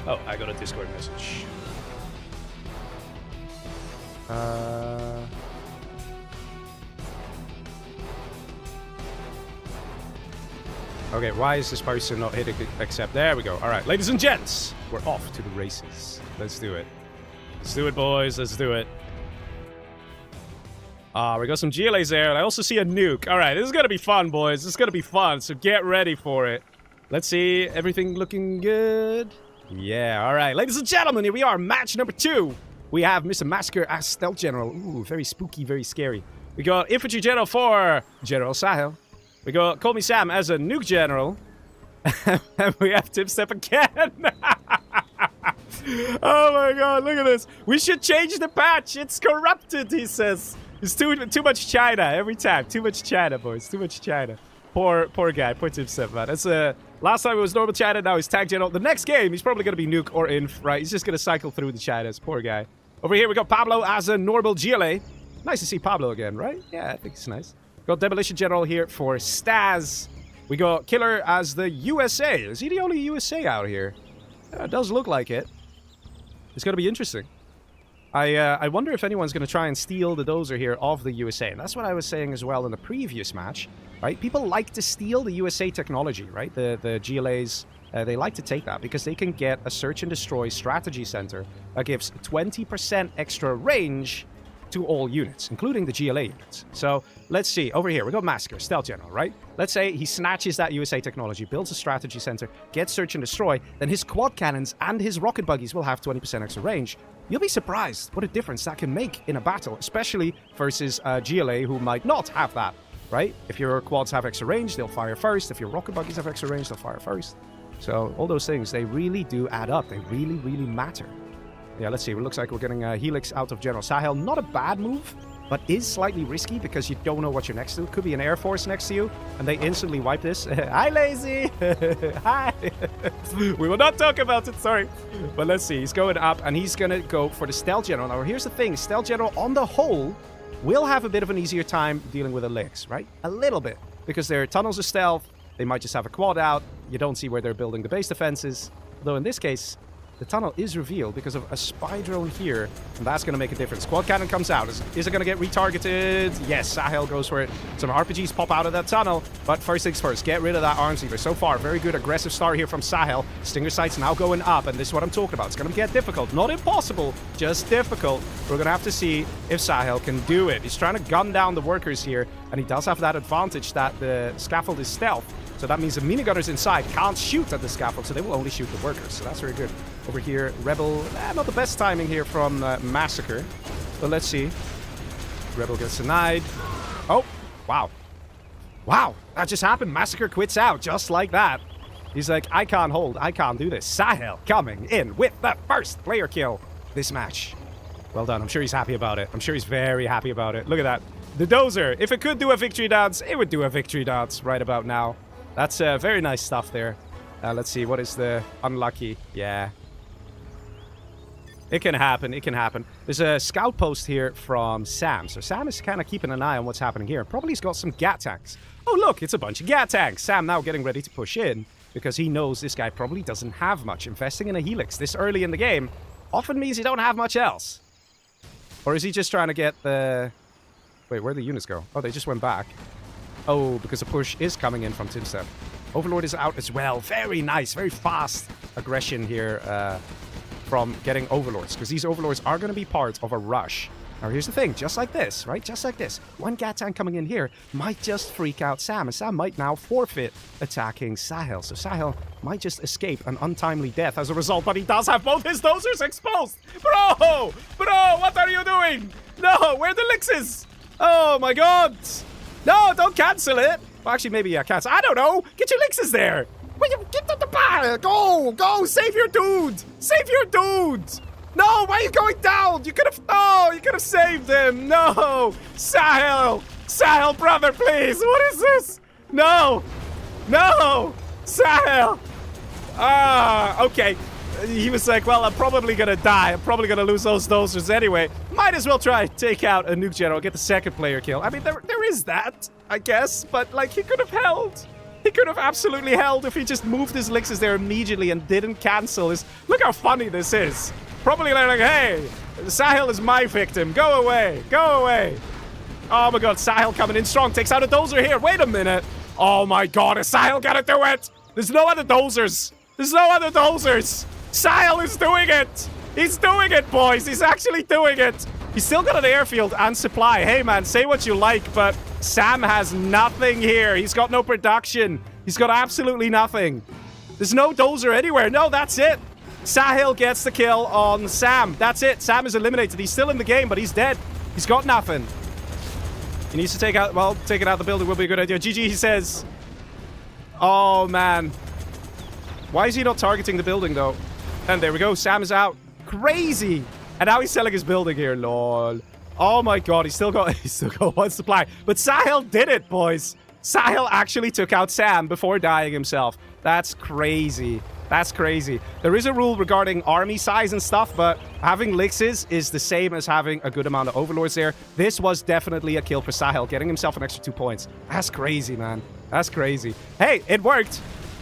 Oh, I got a Discord message. Okay, why is this person not hitting accept? There we go. Alright, ladies and gents, we're off to the races. Let's do it. Let's do it, boys. Let's do it. We got some GLAs there, and I also see a nuke. Alright, this is gonna be fun, boys. This is gonna be fun, so get ready for it. Let's see. Everything looking good? Yeah, alright. Ladies and gentlemen, here we are. Match number 2. We have Mr. Massacre as Stealth General. Ooh, very spooky, very scary. We got Infantry General for General Sahel. We got Call Me Sam as a Nuke General. And we have Tip Step again. Oh my god, look at this. We should change the patch. It's corrupted, he says. It's too much China every time. Too much China, boys. Too much China. Poor guy. Poor Tip Step, man. That's last time it was normal China, now he's Tag General. The next game, he's probably going to be Nuke or Inf, right? He's just going to cycle through the Chinas. Poor guy. Over here, we got Pablo as a normal GLA. Nice to see Pablo again, right? Yeah, I think it's nice. Got Demolition General here for Stas. We got Killer as the USA. Is he the only USA out here? It does look like it. It's going to be interesting. I wonder if anyone's going to try and steal the Dozer here of the USA. And that's what I was saying as well in the previous match, right? People like to steal the USA technology, right? The GLAs, they like to take that because they can get a search and destroy strategy center that gives 20% extra range to all units, including the GLA units. So let's see. Over here, we got Massacre, Stealth General, right? Let's say he snatches that USA technology, builds a strategy center, gets search and destroy, then his quad cannons and his rocket buggies will have 20% extra range. You'll be surprised what a difference that can make in a battle, especially versus GLA who might not have that, right? If your quads have extra range, they'll fire first. If your rocket buggies have extra range, they'll fire first. So all those things, they really do add up. They really, really matter. Yeah, let's see. It looks like we're getting a Helix out of General Sahel. Not a bad move, but is slightly risky because you don't know what you're next to. Could be an Air Force next to you, and they instantly wipe this. Hi, Lazy! Hi! We will not talk about it, sorry. But let's see. He's going up, and he's going to go for the Stealth General. Now, here's the thing. Stealth General, on the whole, will have a bit of an easier time dealing with the Licks, right? A little bit. Because their tunnels are stealth. They might just have a quad out. You don't see where they're building the base defenses. Although in this case, the tunnel is revealed because of a spy drone here, and that's going to make a difference. Quad cannon comes out. Is it going to get retargeted? Yes, Sahel goes for it. Some RPGs pop out of that tunnel, but first things first, get rid of that arms leader. So far, very good aggressive start here from Sahel. Stinger sights now going up, and this is what I'm talking about. It's going to get difficult. Not impossible, just difficult. We're going to have to see if Sahel can do it. He's trying to gun down the workers here, and he does have that advantage that the scaffold is stealth. So that means the minigunners inside can't shoot at the scaffold, so they will only shoot the workers. So that's very good. Over here, Rebel, not the best timing here from Massacre. But let's see. Rebel gets denied. Oh, wow. Wow, that just happened. Massacre quits out just like that. He's like, I can't hold, I can't do this. Sahel coming in with the first player kill this match. Well done. I'm sure he's happy about it. I'm sure he's very happy about it. Look at that. The Dozer, if it could do a victory dance, it would do a victory dance right about now. That's very nice stuff there. Let's see, what is the unlucky? Yeah. It can happen. It can happen. There's a scout post here from Sam. So Sam is kind of keeping an eye on what's happening here. Probably he's got some gat tanks. Oh, look, it's a bunch of gat tanks. Sam now getting ready to push in because he knows this guy probably doesn't have much. Investing in a helix this early in the game often means you don't have much else. Or is he just trying to get the... Wait, where'd the units go? Oh, they just went back. Oh, because the push is coming in from Timstep. Overlord is out as well. Very nice. Very fast aggression here from getting Overlords. Because these Overlords are going to be part of a rush. Now, here's the thing. Just like this, right? Just like this. One Gat tank coming in here might just freak out Sam. And Sam might now forfeit attacking Sahel. So Sahel might just escape an untimely death as a result. But he does have both his Dozers exposed. Bro! Bro, what are you doing? No, where are the Lixes? Oh, my God. No, don't cancel it. Well, actually, maybe cancel. I don't know. Get your Lixes there. Get the bar. Go. Save your dude. Save your dude. No, why are you going down? You could have... Oh, you could have saved him. No. Sahel. Sahel, brother, please. What is this? No. Sahel. Okay. He was like, well, I'm probably going to die. I'm probably going to lose those Dozers anyway. Might as well try to take out a nuke general, get the second player kill. I mean, there is that, I guess. But, like, he could have held. He could have absolutely held if he just moved his Lixes there immediately and didn't cancel his... Look how funny this is. Probably like, hey, Sahel is my victim. Go away. Oh, my God. Sahel coming in strong. Takes out a Dozer here. Wait a minute. Oh, my God. Is Sahel gonna do it? There's no other Dozers. Sahel is doing it. He's doing it, boys. He's actually doing it. He's still got an airfield and supply. Hey, man, say what you like, but Sam has nothing here. He's got no production. He's got absolutely nothing. There's no Dozer anywhere. No, that's it. Sahel gets the kill on Sam. That's it. Sam is eliminated. He's still in the game, but he's dead. He's got nothing. He needs to take out... Well, taking out the building will be a good idea. GG, he says. Oh, man. Why is he not targeting the building, though? And there we go. Sam is out. Crazy. And now he's selling his building here. Lol. Oh, my God. He's still got one supply. But Sahel did it, boys. Sahel actually took out Sam before dying himself. That's crazy. That's crazy. There is a rule regarding army size and stuff, but having Lixes is the same as having a good amount of Overlords there. This was definitely a kill for Sahel, getting himself an extra 2 points. That's crazy, man. That's crazy. Hey, it worked.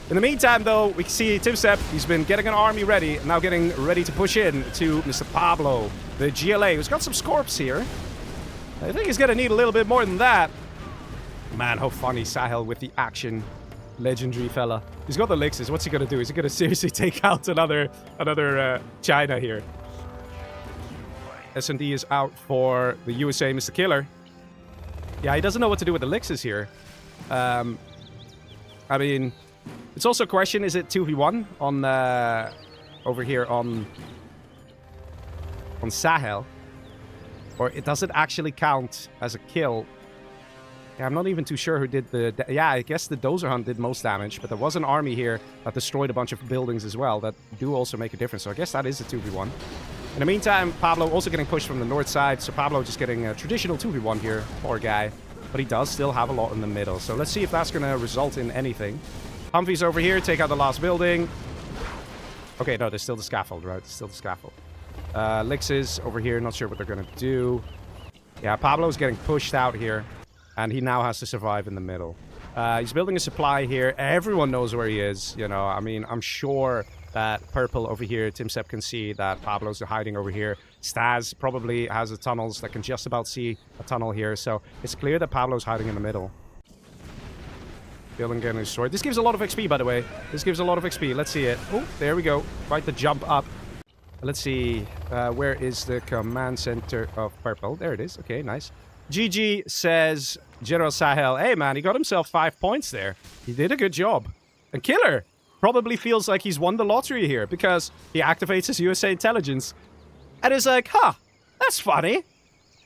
In the meantime, though, we can see Timstep. He's been getting an army ready, now getting ready to push in to Mr. Pablo, the GLA, who's got some Scorps here. I think he's going to need a little bit more than that. Man, how funny. Sahel with the action. Legendary fella. He's got the Lixes. What's he going to do? Is he going to seriously take out another China here? S&D is out for the USA, Mr. Killer. Yeah, he doesn't know what to do with the Lixes here. I mean, it's also a question, is it 2v1 on over here on Sahel? Or does it actually count as a kill? Yeah, I'm not even too sure who did the... Yeah, I guess the Dozer Hunt did most damage, but there was an army here that destroyed a bunch of buildings as well that do also make a difference. So I guess that is a 2v1. In the meantime, Pablo also getting pushed from the north side, so Pablo just getting a traditional 2v1 here. Poor guy. But he does still have a lot in the middle. So let's see if that's going to result in anything. Humvees over here, take out the last building. Okay, no, there's still the scaffold, right? There's still the scaffold. Lixes over here, not sure what they're going to do. Yeah, Pablo's getting pushed out here. And he now has to survive in the middle. He's building a supply here. Everyone knows where he is. You know, I mean, I'm sure that Purple over here, Timstep can see that Pablo's hiding over here. Staz probably has the tunnels that can just about see a tunnel here. So it's clear that Pablo's hiding in the middle. Building getting destroyed. This gives a lot of XP, by the way. This gives a lot of XP. Let's see it. Oh, there we go. Quite the jump up. Let's see. Where is the command center of Purple? There it is. Okay, nice. GG says General Sahel, hey man, he got himself 5 points there. He did a good job. And Killer probably feels like he's won the lottery here because he activates his USA intelligence and is like, huh, that's funny.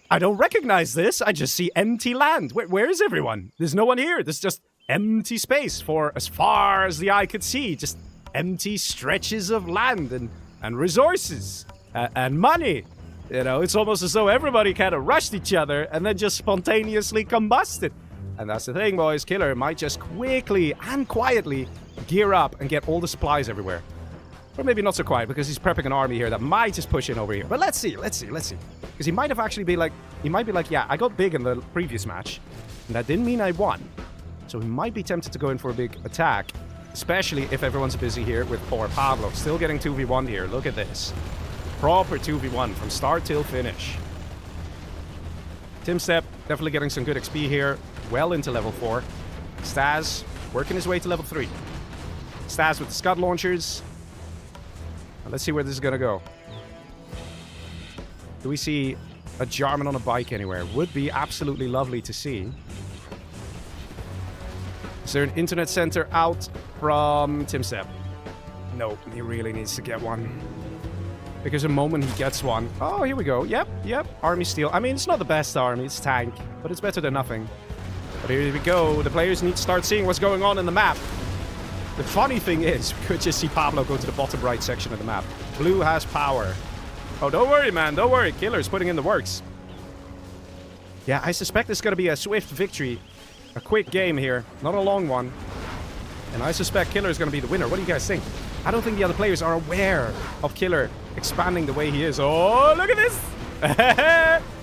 I don't recognize this. I just see empty land. Where is everyone? There's no one here. There's just empty space for as far as the eye could see. Just empty stretches of land and resources and money. You know, it's almost as though everybody kind of rushed each other and then just spontaneously combusted. And that's the thing, boys. Killer might just quickly and quietly gear up and get all the supplies everywhere. Or maybe not so quiet, because he's prepping an army here that might just push in over here. But let's see. Because he might have actually be like... He might be like, yeah, I got big in the previous match. And that didn't mean I won. So he might be tempted to go in for a big attack. Especially if everyone's busy here with poor Pablo. Still getting 2v1 here. Look at this. Proper 2v1 from start till finish. Timstep definitely getting some good XP here. Well into level 4. Staz working his way to level 3. Staz with the Scud launchers. Let's see where this is gonna go. Do we see a Jarman on a bike anywhere? Would be absolutely lovely to see. Is there an internet center out from Timstep? No, he really needs to get one. Because the moment he gets one... Oh, here we go. Yep. Army steal. I mean, it's not the best army. It's tank. But it's better than nothing. But here we go. The players need to start seeing what's going on in the map. The funny thing is, we could just see Pablo go to the bottom right section of the map. Blue has power. Oh, don't worry, man. Don't worry. Killer's putting in the works. Yeah, I suspect it's going to be a swift victory. A quick game here. Not a long one. And I suspect Killer is going to be the winner. What do you guys think? I don't think the other players are aware of Killer expanding the way he is. Oh, look at this.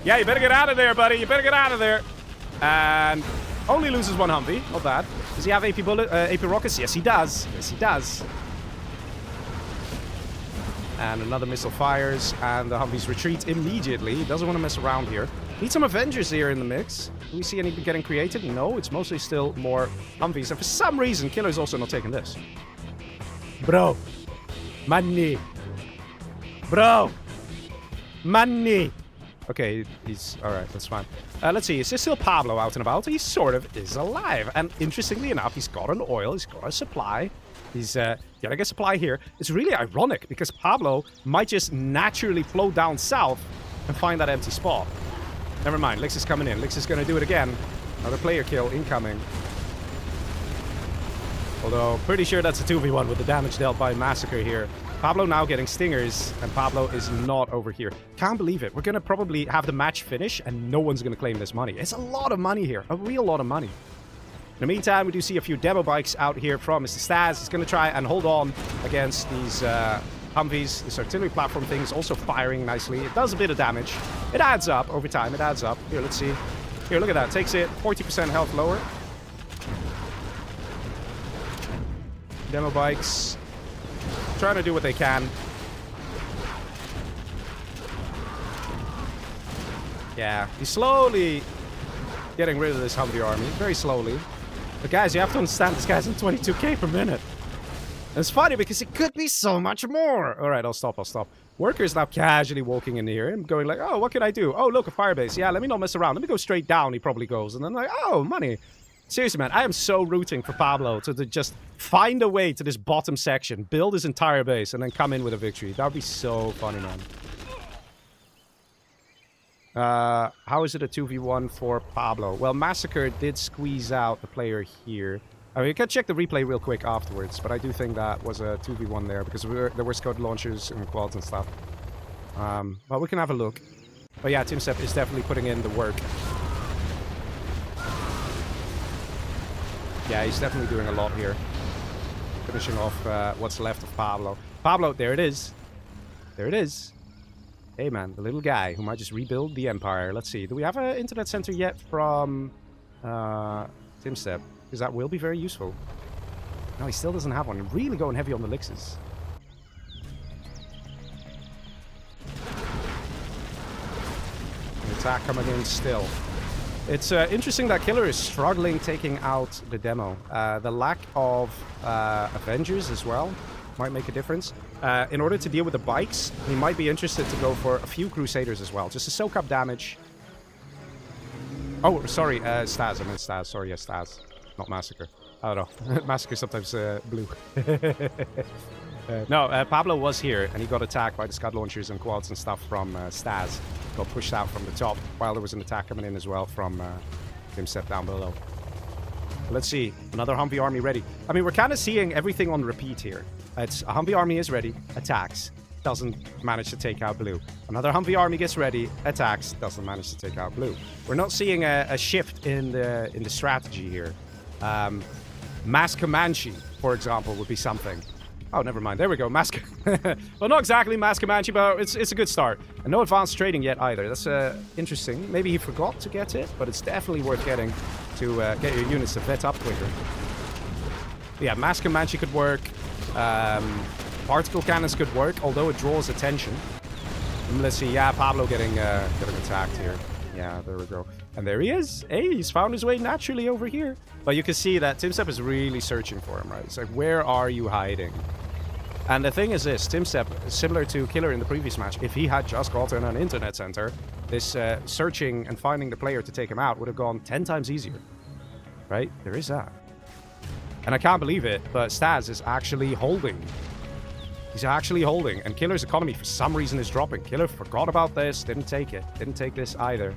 Yeah, you better get out of there, buddy. You better get out of there. And only loses one Humvee. Not bad. Does he have AP rockets? Yes, he does. Yes, he does. And another missile fires, and the Humvees retreat immediately. He doesn't want to mess around here. Need some Avengers here in the mix. Do we see anything getting created? No, it's mostly still more Humvees. And for some reason, Killer's also not taking this. Bro. Money. Bro. Money. Okay, he's... Alright, that's fine. Let's see, is this still Pablo out and about? He sort of is alive. And interestingly enough, he's got an oil, he's got a supply. He's getting a supply here. It's really ironic, because Pablo might just naturally float down south and find that empty spot. Never mind, Lix is coming in. Lix is going to do it again. Another player kill incoming. Although, pretty sure that's a 2v1 with the damage dealt by Massacre here. Pablo now getting stingers, and Pablo is not over here. Can't believe it. We're going to probably have the match finish, and no one's going to claim this money. It's a lot of money here. A real lot of money. In the meantime, we do see a few demo bikes out here from Mr. Staz. He's going to try and hold on against these Humvees. This artillery platform thing is also firing nicely. It does a bit of damage. It adds up over time. It adds up. Here, let's see. Here, look at that. Takes it 40% health lower. Demo bikes. Trying to do what they can. Yeah, he's slowly getting rid of this Humvee army. Very slowly. But guys, you have to understand, this guy's on 22k per minute. And it's funny because it could be so much more. Alright, I'll stop. Workers now casually walking in here and going like, oh, what can I do? Oh, look, a firebase. Yeah, let me not mess around. Let me go straight down, he probably goes. And then like, oh, money. Seriously, man, I am so rooting for Pablo to just find a way to this bottom section, build his entire base, and then come in with a victory. That would be so funny, man. How is it a 2v1 for Pablo? Well, Massacre did squeeze out the player here. I mean, you can check the replay real quick afterwards, but I do think that was a 2v1 there, because there were Scud launchers and quads and stuff. But we can have a look. But yeah, Timstep is definitely putting in the work. Yeah, he's definitely doing a lot here. Finishing off what's left of Pablo. Pablo, there it is. There it is. Hey, man, the little guy who might just rebuild the empire. Let's see. Do we have an internet center yet from Timstep? Because that will be very useful. No, he still doesn't have one. Really going heavy on the Lixes. The attack coming in still. It's interesting that Killer is struggling taking out the demo. The lack of Avengers as well might make a difference. In order to deal with the bikes, he might be interested to go for a few Crusaders as well, just to soak up damage. Oh, sorry, Staz. I meant Staz. Sorry, yes, Staz. Not Massacre. I don't know. Massacre sometimes blue. No, Pablo was here, and he got attacked by the Scud launchers and quads and stuff from Staz. Got pushed out from the top, while there was an attack coming in as well from Timstep down below. Let's see. Another Humvee army ready. I mean, we're kind of seeing everything on repeat here. It's a Humvee army is ready, attacks, doesn't manage to take out blue. Another Humvee army gets ready, attacks, doesn't manage to take out blue. We're not seeing a shift in the strategy here. Mass Comanche, for example, would be something. Oh, never mind. There we go. Mask. Well, not exactly Mask Comanche, but it's a good start. And no advanced trading yet either. That's interesting. Maybe he forgot to get it, but it's definitely worth getting to get your units to vet up quicker. Yeah, Mask Comanche could work. Particle cannons could work, although it draws attention. And let's see. Yeah, Pablo getting attacked here. Yeah, there we go. And there he is. Hey, he's found his way naturally over here. But you can see that TimStep is really searching for him, right? It's like, where are you hiding? And the thing is this, TimStep, similar to Killer in the previous match, if he had just gotten an internet center, this searching and finding the player to take him out would have gone 10 times easier. Right? There is that. And I can't believe it, but Staz is actually holding. He's actually holding. And Killer's economy, for some reason, is dropping. Killer forgot about this, didn't take it. Didn't take this either.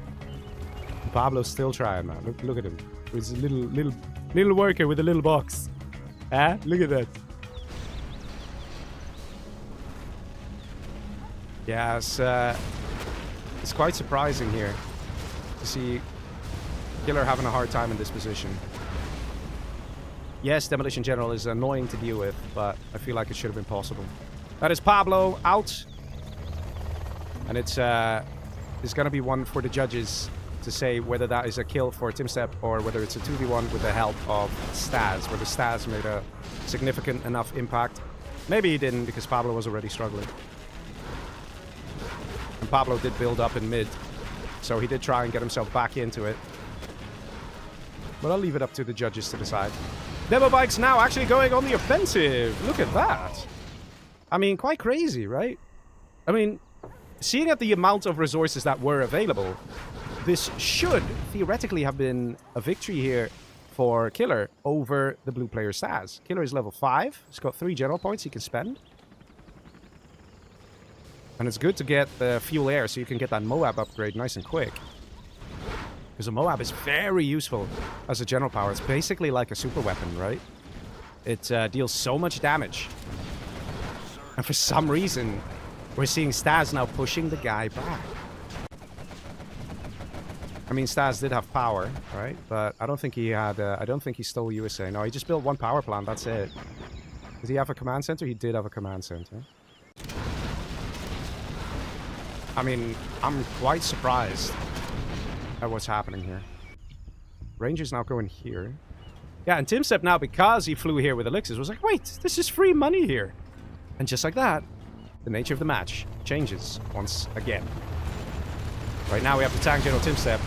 Pablo's still trying, man. Look at him. He's a little worker with a little box. Ah, look at that. Yeah, it's quite surprising here to see Killer having a hard time in this position. Yes, Demolition General is annoying to deal with, but I feel like it should have been possible. That is Pablo out. And it's going to be one for the judges to say whether that is a kill for TimStep or whether it's a 2v1 with the help of Staz, where the Staz made a significant enough impact. Maybe he didn't because Pablo was already struggling. And Pablo did build up in mid, so he did try and get himself back into it. But I'll leave it up to the judges to decide. Demo Bike's now actually going on the offensive. Look at that. I mean, quite crazy, right? I mean, seeing at the amount of resources that were available, this should theoretically have been a victory here for Killer over the blue player Staz. Killer is level 5. He's got 3 general points he can spend. And it's good to get the fuel air so you can get that Moab upgrade nice and quick. Because a Moab is very useful as a general power. It's basically like a super weapon, right? It deals so much damage. And for some reason, we're seeing Staz now pushing the guy back. I mean, Staz did have power, right? But I don't think he had... I don't think he stole USA. No, he just built 1 power plant. That's it. Did he have a command center? He did have a command center. I mean, I'm quite surprised at what's happening here. Ranger's now going here. Yeah, and TimStep now, because he flew here with elixirs, was like, wait, this is free money here. And just like that, the nature of the match changes once again. Right now we have the tank general TimStep.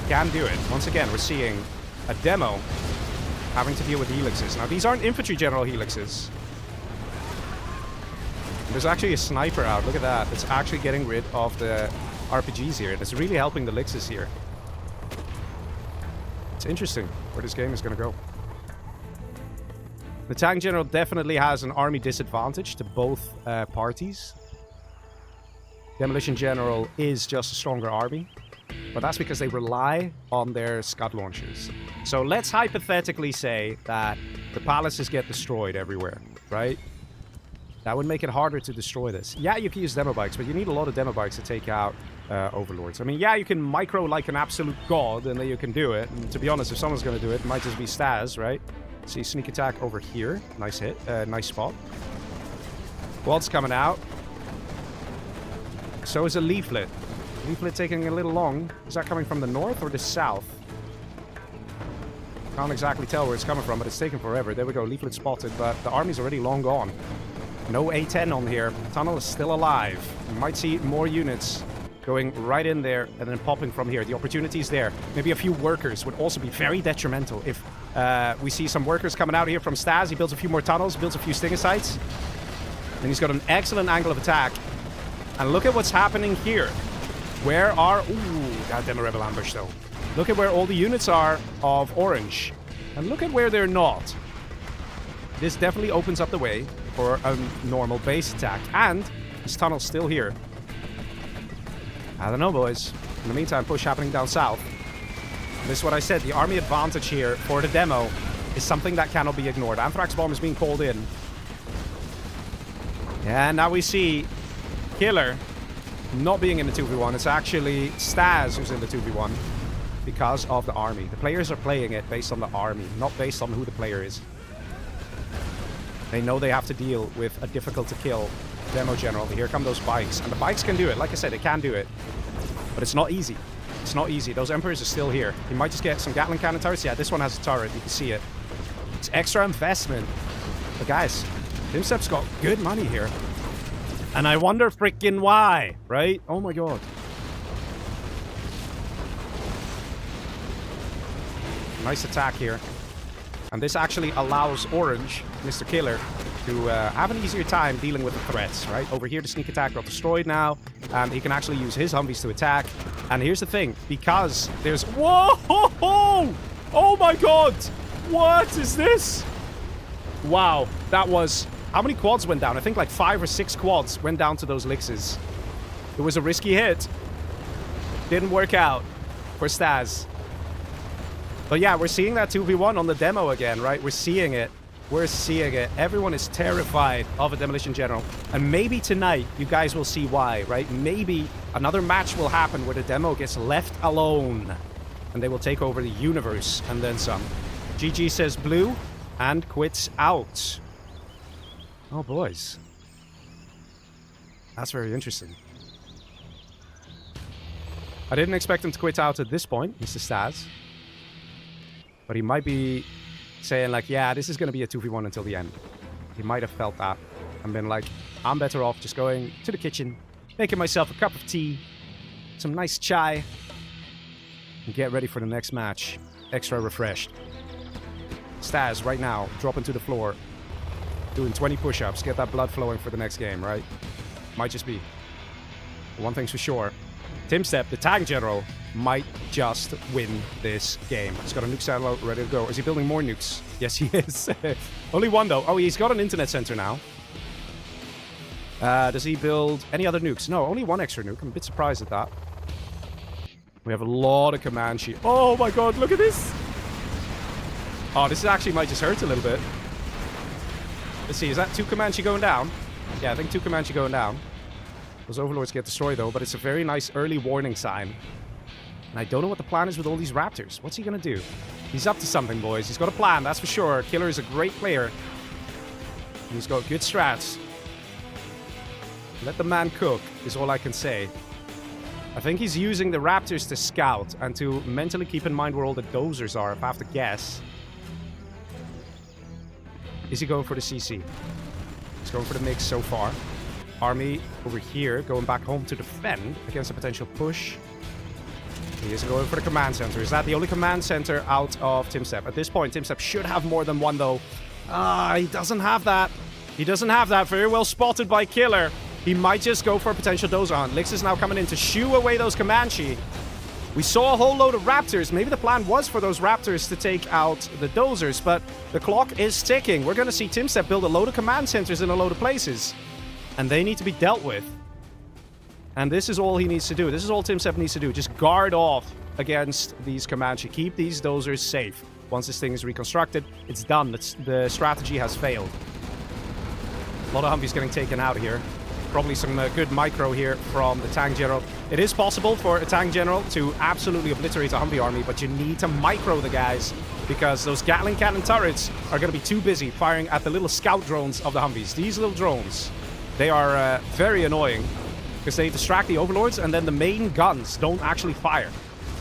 Can do it. Once again, we're seeing a demo having to deal with the elixirs. Now, these aren't infantry general elixirs. There's actually a sniper out. Look at that. It's actually getting rid of the RPGs here. It's really helping the elixirs here. It's interesting where this game is going to go. The tank general definitely has an army disadvantage to both parties. Demolition General is just a stronger army, but that's because they rely on their Scud launchers. So let's hypothetically say that the palaces get destroyed everywhere, right? That would make it harder to destroy this. Yeah, you can use demo bikes, but you need a lot of demo bikes to take out overlords. I mean, yeah, you can micro like an absolute god, and then you can do it. And to be honest, if someone's going to do it, it might just be Staz, right? See, sneak attack over here. Nice hit. Nice spot. Quad's coming out. So is a leaflet. Leaflet taking a little long. Is that coming from the north or the south? Can't exactly tell where it's coming from, but it's taking forever. There we go. Leaflet spotted, but the army's already long gone. No A10 on here. Tunnel is still alive. You might see more units going right in there and then popping from here. The opportunity is there. Maybe a few workers would also be very detrimental. If we see some workers coming out here from Staz, he builds a few more tunnels, builds a few stinger sites. And he's got an excellent angle of attack. And look at what's happening here. Where are... Ooh, goddamn a rebel ambush though. Look at where all the units are of orange. And look at where they're not. This definitely opens up the way for a normal base attack. And this tunnel's still here. I don't know, boys. In the meantime, push happening down south. And this is what I said. The army advantage here for the demo is something that cannot be ignored. Anthrax bomb is being called in. And now we see Killer not being in the 2v1. It's actually Staz who's in the 2v1 because of the army. The players are playing it based on the army, not based on who the player is. They know they have to deal with a difficult-to-kill demo general. Here come those bikes. And the bikes can do it. Like I said, they can do it. But it's not easy. It's not easy. Those Emperors are still here. You might just get some Gatling cannon turrets. Yeah, this one has a turret. You can see it. It's extra investment. But guys, TimStep's got good money here. And I wonder freaking why, right? Oh my god. Nice attack here. And this actually allows Orange, Mr. Killer, to have an easier time dealing with the threats, right? Over here, the sneak attack got destroyed now, and he can actually use his Humvees to attack. And here's the thing, because there's... Whoa! Oh my god! What is this? Wow, that was... How many quads went down? I think like 5 or 6 quads went down to those Lixes. It was a risky hit. Didn't work out for Staz. But yeah, we're seeing that 2v1 on the demo again, right? We're seeing it. We're seeing it. Everyone is terrified of a Demolition General. And maybe tonight, you guys will see why, right? Maybe another match will happen where the demo gets left alone. And they will take over the universe and then some. GG says blue and quits out. Oh, boys. That's very interesting. I didn't expect him to quit out at this point, Mr. Staz. But he might be saying like, yeah, this is going to be a 2v1 until the end. He might have felt that and been like, I'm better off just going to the kitchen, making myself a cup of tea, some nice chai, and get ready for the next match. Extra refreshed. Staz, right now, dropping to the floor, doing 20 push-ups, get that blood flowing for the next game, right? Might just be. One thing's for sure. TimStep, the tank general, might just win this game. He's got a nuke satellite ready to go. Is he building more nukes? Yes, he is. Only one, though. Oh, he's got an internet center now. Does he build any other nukes? No, only one extra nuke. I'm a bit surprised at that. We have a lot of Comanche. Oh my god, look at this! Oh, this actually might just hurt a little bit. Let's see, is that 2 Comanche going down? Yeah, I think 2 Comanche going down. Those Overlords get destroyed, though, but it's a very nice early warning sign. And I don't know what the plan is with all these Raptors. What's he gonna do? He's up to something, boys. He's got a plan, that's for sure. Killer is a great player. And he's got good strats. Let the man cook, is all I can say. I think he's using the Raptors to scout and to mentally keep in mind where all the Dozers are, if I have to guess. Is he going for the CC? He's going for the mix so far. Army over here, going back home to defend against a potential push. He is going for the command center. Is that the only command center out of TimStep? At this point, TimStep should have more than one, though. He doesn't have that. He doesn't have that. Very well spotted by Killer. He might just go for a potential Dozer hunt. Lix is now coming in to shoo away those Comanche. We saw a whole load of Raptors. Maybe the plan was for those Raptors to take out the Dozers, but the clock is ticking. We're going to see TimStep build a load of command centers in a load of places. And they need to be dealt with. And this is all he needs to do. This is all TimStep needs to do. Just guard off against these Comanche. Keep these Dozers safe. Once this thing is reconstructed, it's done. The strategy has failed. A lot of Humvees getting taken out here. Probably some good micro here from the tank general. It is possible for a tank general to absolutely obliterate a Humvee army, but you need to micro the guys because those Gatling cannon turrets are going to be too busy firing at the little scout drones of the Humvees. These little drones, they are very annoying because they distract the Overlords and then the main guns don't actually fire.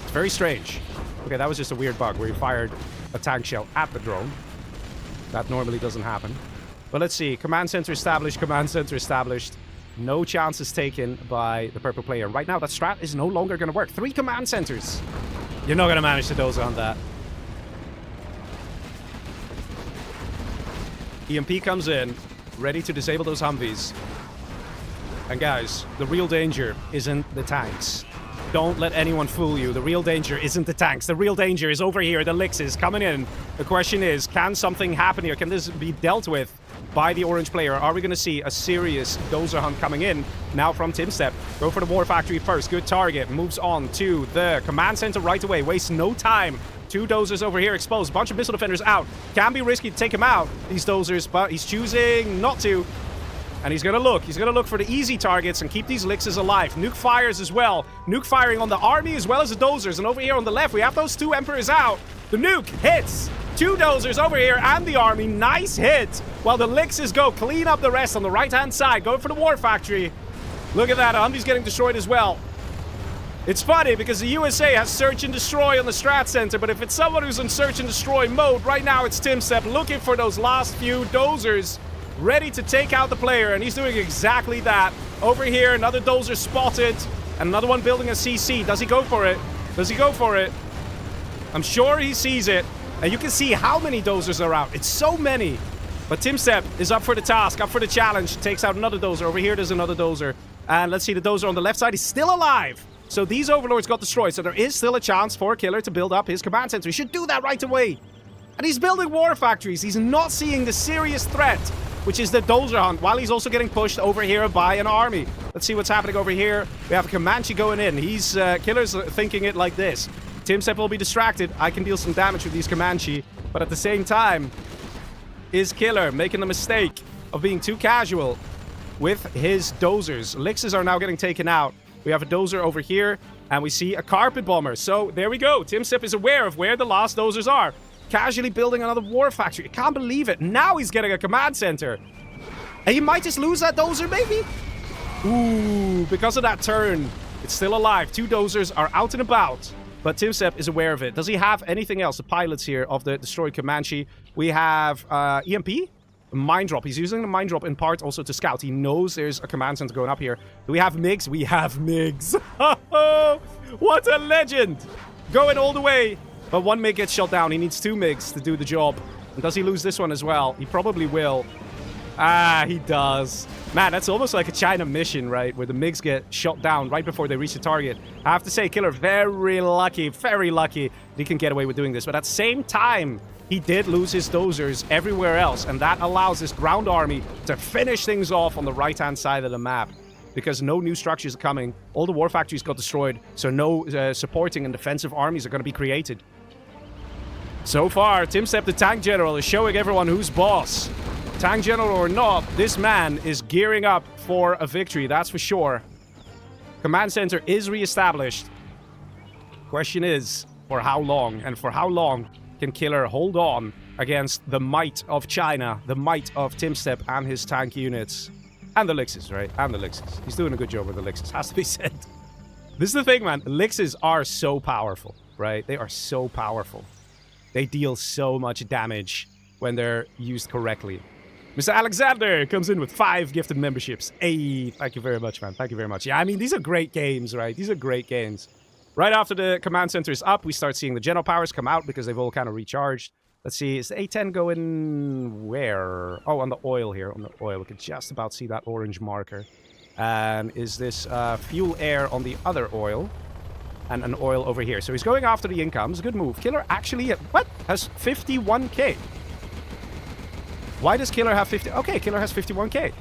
It's very strange. Okay, that was just a weird bug where you fired a tank shell at the drone. That normally doesn't happen. But let's see. Command center established. Command center established. No chances taken by the purple player. Right now, that strat is no longer going to work. 3 command centers. You're not going to manage to Dozer on that. EMP comes in, ready to disable those Humvees. And guys, the real danger isn't the tanks. Don't let anyone fool you. The real danger isn't the tanks. The real danger is over here. The Lixes coming in. The question is, can something happen here? Can this be dealt with by the orange player? Are we going to see a serious Dozer hunt coming in now from TimStep? Go for the War Factory first. Good target. Moves on to the command center right away. Wastes no time. 2 Dozers over here exposed. Bunch of missile defenders out. Can be risky to take him out, these Dozers, but he's choosing not to. And he's going to look. He's going to look for the easy targets and keep these Lixes alive. Nuke fires as well. Nuke firing on the army as well as the Dozers. And over here on the left, we have those 2 Emperors out. The nuke hits. 2 dozers over here and the army. Nice hit. While the Lixes go clean up the rest on the right-hand side. Going for the war factory. Look at that. Humvee's getting destroyed as well. It's funny because the USA has search and destroy on the strat center, but if it's someone who's in search and destroy mode, right now it's TimSep looking for those last few dozers, ready to take out the player, and he's doing exactly that. Over here, another dozer spotted, and another one building a CC. Does he go for it? Does he go for it? I'm sure he sees it, and you can see how many dozers are out. It's so many. But TimSep is up for the task, up for the challenge. Takes out another dozer. Over here, there's another dozer. And let's see, the dozer on the left side is still alive. So these overlords got destroyed, so there is still a chance for Killer to build up his command center. He should do that right away. And he's building war factories. He's not seeing the serious threat, which is the dozer hunt, while he's also getting pushed over here by an army. Let's see what's happening over here. We have a Comanche going in. He's, Killer's thinking it like this. TimSep will be distracted. I can deal some damage with these Comanche. But at the same time, is Killer making the mistake of being too casual with his dozers? Lixes are now getting taken out. We have a dozer over here, and we see a carpet bomber. So there we go. TimSep is aware of where the last dozers are. Casually building another war factory. I can't believe it. Now he's getting a command center. And he might just lose that dozer, maybe? Ooh, because of that turn, it's still alive. 2 dozers are out and about. But TimSep is aware of it. Does he have anything else? The pilots here of the destroyed Comanche. We have EMP. Mine drop. He's using the mine drop in part also to scout. He knows there's a command center going up here. Do we have MiGs? We have MiGs. What a legend. Going all the way. But 1 MiG gets shot down. He needs 2 MiGs to do the job. And does he lose this one as well? He probably will. Ah, he does. Man, that's almost like a China mission, right? Where the MiGs get shot down right before they reach the target. I have to say, Killer, very lucky that he can get away with doing this. But at the same time, he did lose his dozers everywhere else, and that allows this ground army to finish things off on the right-hand side of the map. Because no new structures are coming. All the war factories got destroyed, so no supporting and defensive armies are going to be created. So far, TimSep the Tank General is showing everyone who's boss. Tank General or not, this man is gearing up for a victory, that's for sure. Command center is re-established. Question is, for how long? And for how long can Killer hold on against the might of China, the might of TimSep and his tank units? And the Lixes, right? And the Lixes. He's doing a good job with the Lixes, has to be said. This is the thing, man. The Lixes are so powerful, right? They are so powerful. They deal so much damage when they're used correctly. Mr. Alexander comes in with 5 gifted memberships. Hey, thank you very much, man. Thank you very much. Yeah, I mean, these are great games, right? These are great games. Right after the command center is up, we start seeing the general powers come out because they've all kind of recharged. Let's see, is the A10 going where? Oh, on the oil here, on the oil. We can just about see that orange marker. And is this fuel air on the other oil? And an oil over here. So he's going after the incomes. Good move. Killer actually, what? Has 51k. Why does Killer have 50? Okay, Killer has 51k.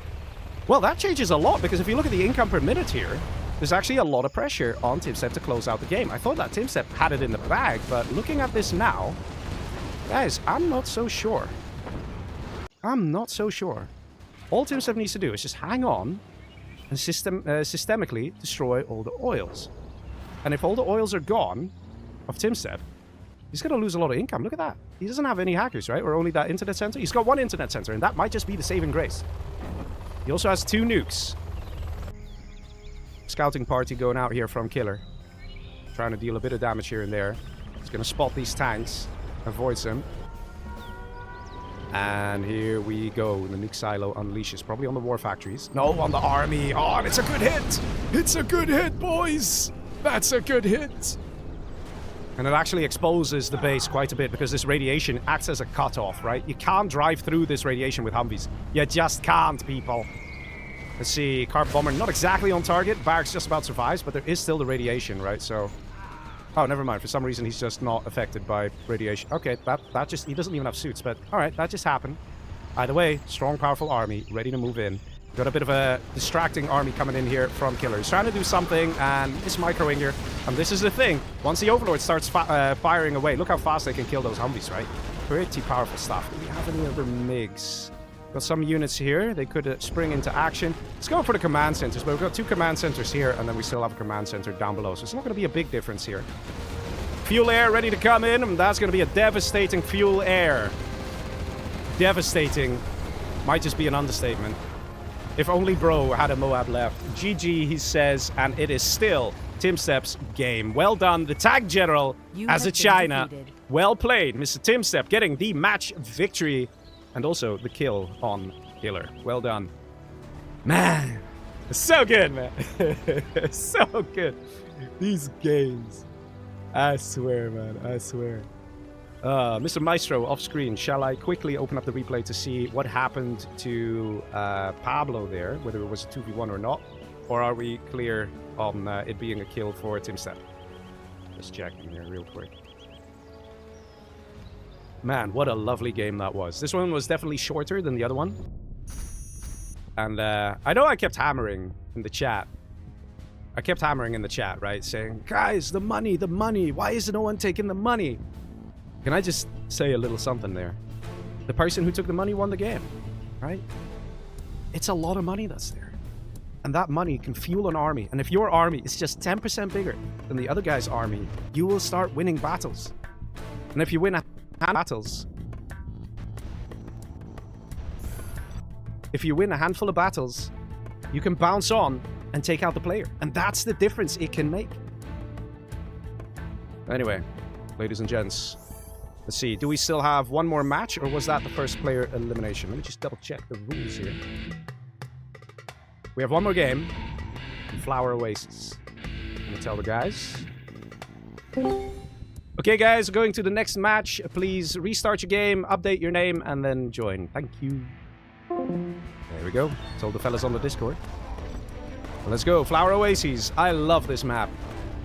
Well, that changes a lot, because if you look at the income per minute here, there's actually a lot of pressure on TimSep to close out the game. I thought that TimSep had it in the bag, but looking at this now, guys, I'm not so sure. I'm not so sure. All TimSep needs to do is just hang on and systemically destroy all the oils. And if all the oils are gone of TimSep, he's going to lose a lot of income. Look at that. He doesn't have any hackers, right? Or only that internet center. He's got 1 internet center, and that might just be the saving grace. He also has 2 nukes. Scouting party going out here from Killer. Trying to deal a bit of damage here and there. He's going to spot these tanks. Avoids them. And here we go. The nuke silo unleashes. Probably on the war factories. No, on the army. Oh, and it's a good hit. It's a good hit, boys. That's a good hit. And it actually exposes the base quite a bit, because this radiation acts as a cutoff, right? You can't drive through this radiation with Humvees. You just can't, people. Let's see. Carp bomber not exactly on target. Barracks just about survives, but there is still the radiation, right? So... Oh, never mind. For some reason, he's just not affected by radiation. Okay, that just... He doesn't even have suits, but... Alright, that just happened. Either way, strong, powerful army, ready to move in. Got a bit of a distracting army coming in here from Killer. He's trying to do something, and it's microing here. And this is the thing. Once the Overlord starts firing away, look how fast they can kill those Humvees, right? Pretty powerful stuff. Do we have any other MiGs? Got some units here. They could spring into action. Let's go for the command centers. But we've got 2 command centers here, and then we still have a command center down below. So it's not going to be a big difference here. Fuel air ready to come in, and that's going to be a devastating fuel air. Devastating. Might just be an understatement. If only bro had a Moab left. GG, he says, and it is still Timstep's game. Well done, the tag general as a China. Well played, Mr. Timstep, getting the match victory and also the kill on Killer. Well done. Man, so good, man. So good. These games. I swear, man, I swear. Mr. Maestro off screen, shall I quickly open up the replay to see what happened to Pablo there, whether it was a 2v1 or not? Or are we clear on it being a kill for Timstep? Just checking here real quick. Man, what a lovely game that was. This one was definitely shorter than the other one. And I know I kept hammering in the chat. I kept hammering in the chat, right? Saying, guys, the money, the money. Why is no one taking the money? Can I just say a little something there? The person who took the money won the game, right? It's a lot of money that's there. And that money can fuel an army. And if your army is just 10% bigger than the other guy's army, you will start winning battles. And if you win battles, if you win a handful of battles, you can bounce on and take out the player. And that's the difference it can make. Anyway, ladies and gents, let's see. Do we still have one more match, or was that the first player elimination? Let me just double check the rules here. We have one more game. Flower Oasis. I'm gonna tell the guys. Okay, guys, going to the next match. Please restart your game, update your name, and then join. Thank you. There we go. Told the fellas on the Discord. Let's go. Flower Oases. I love this map.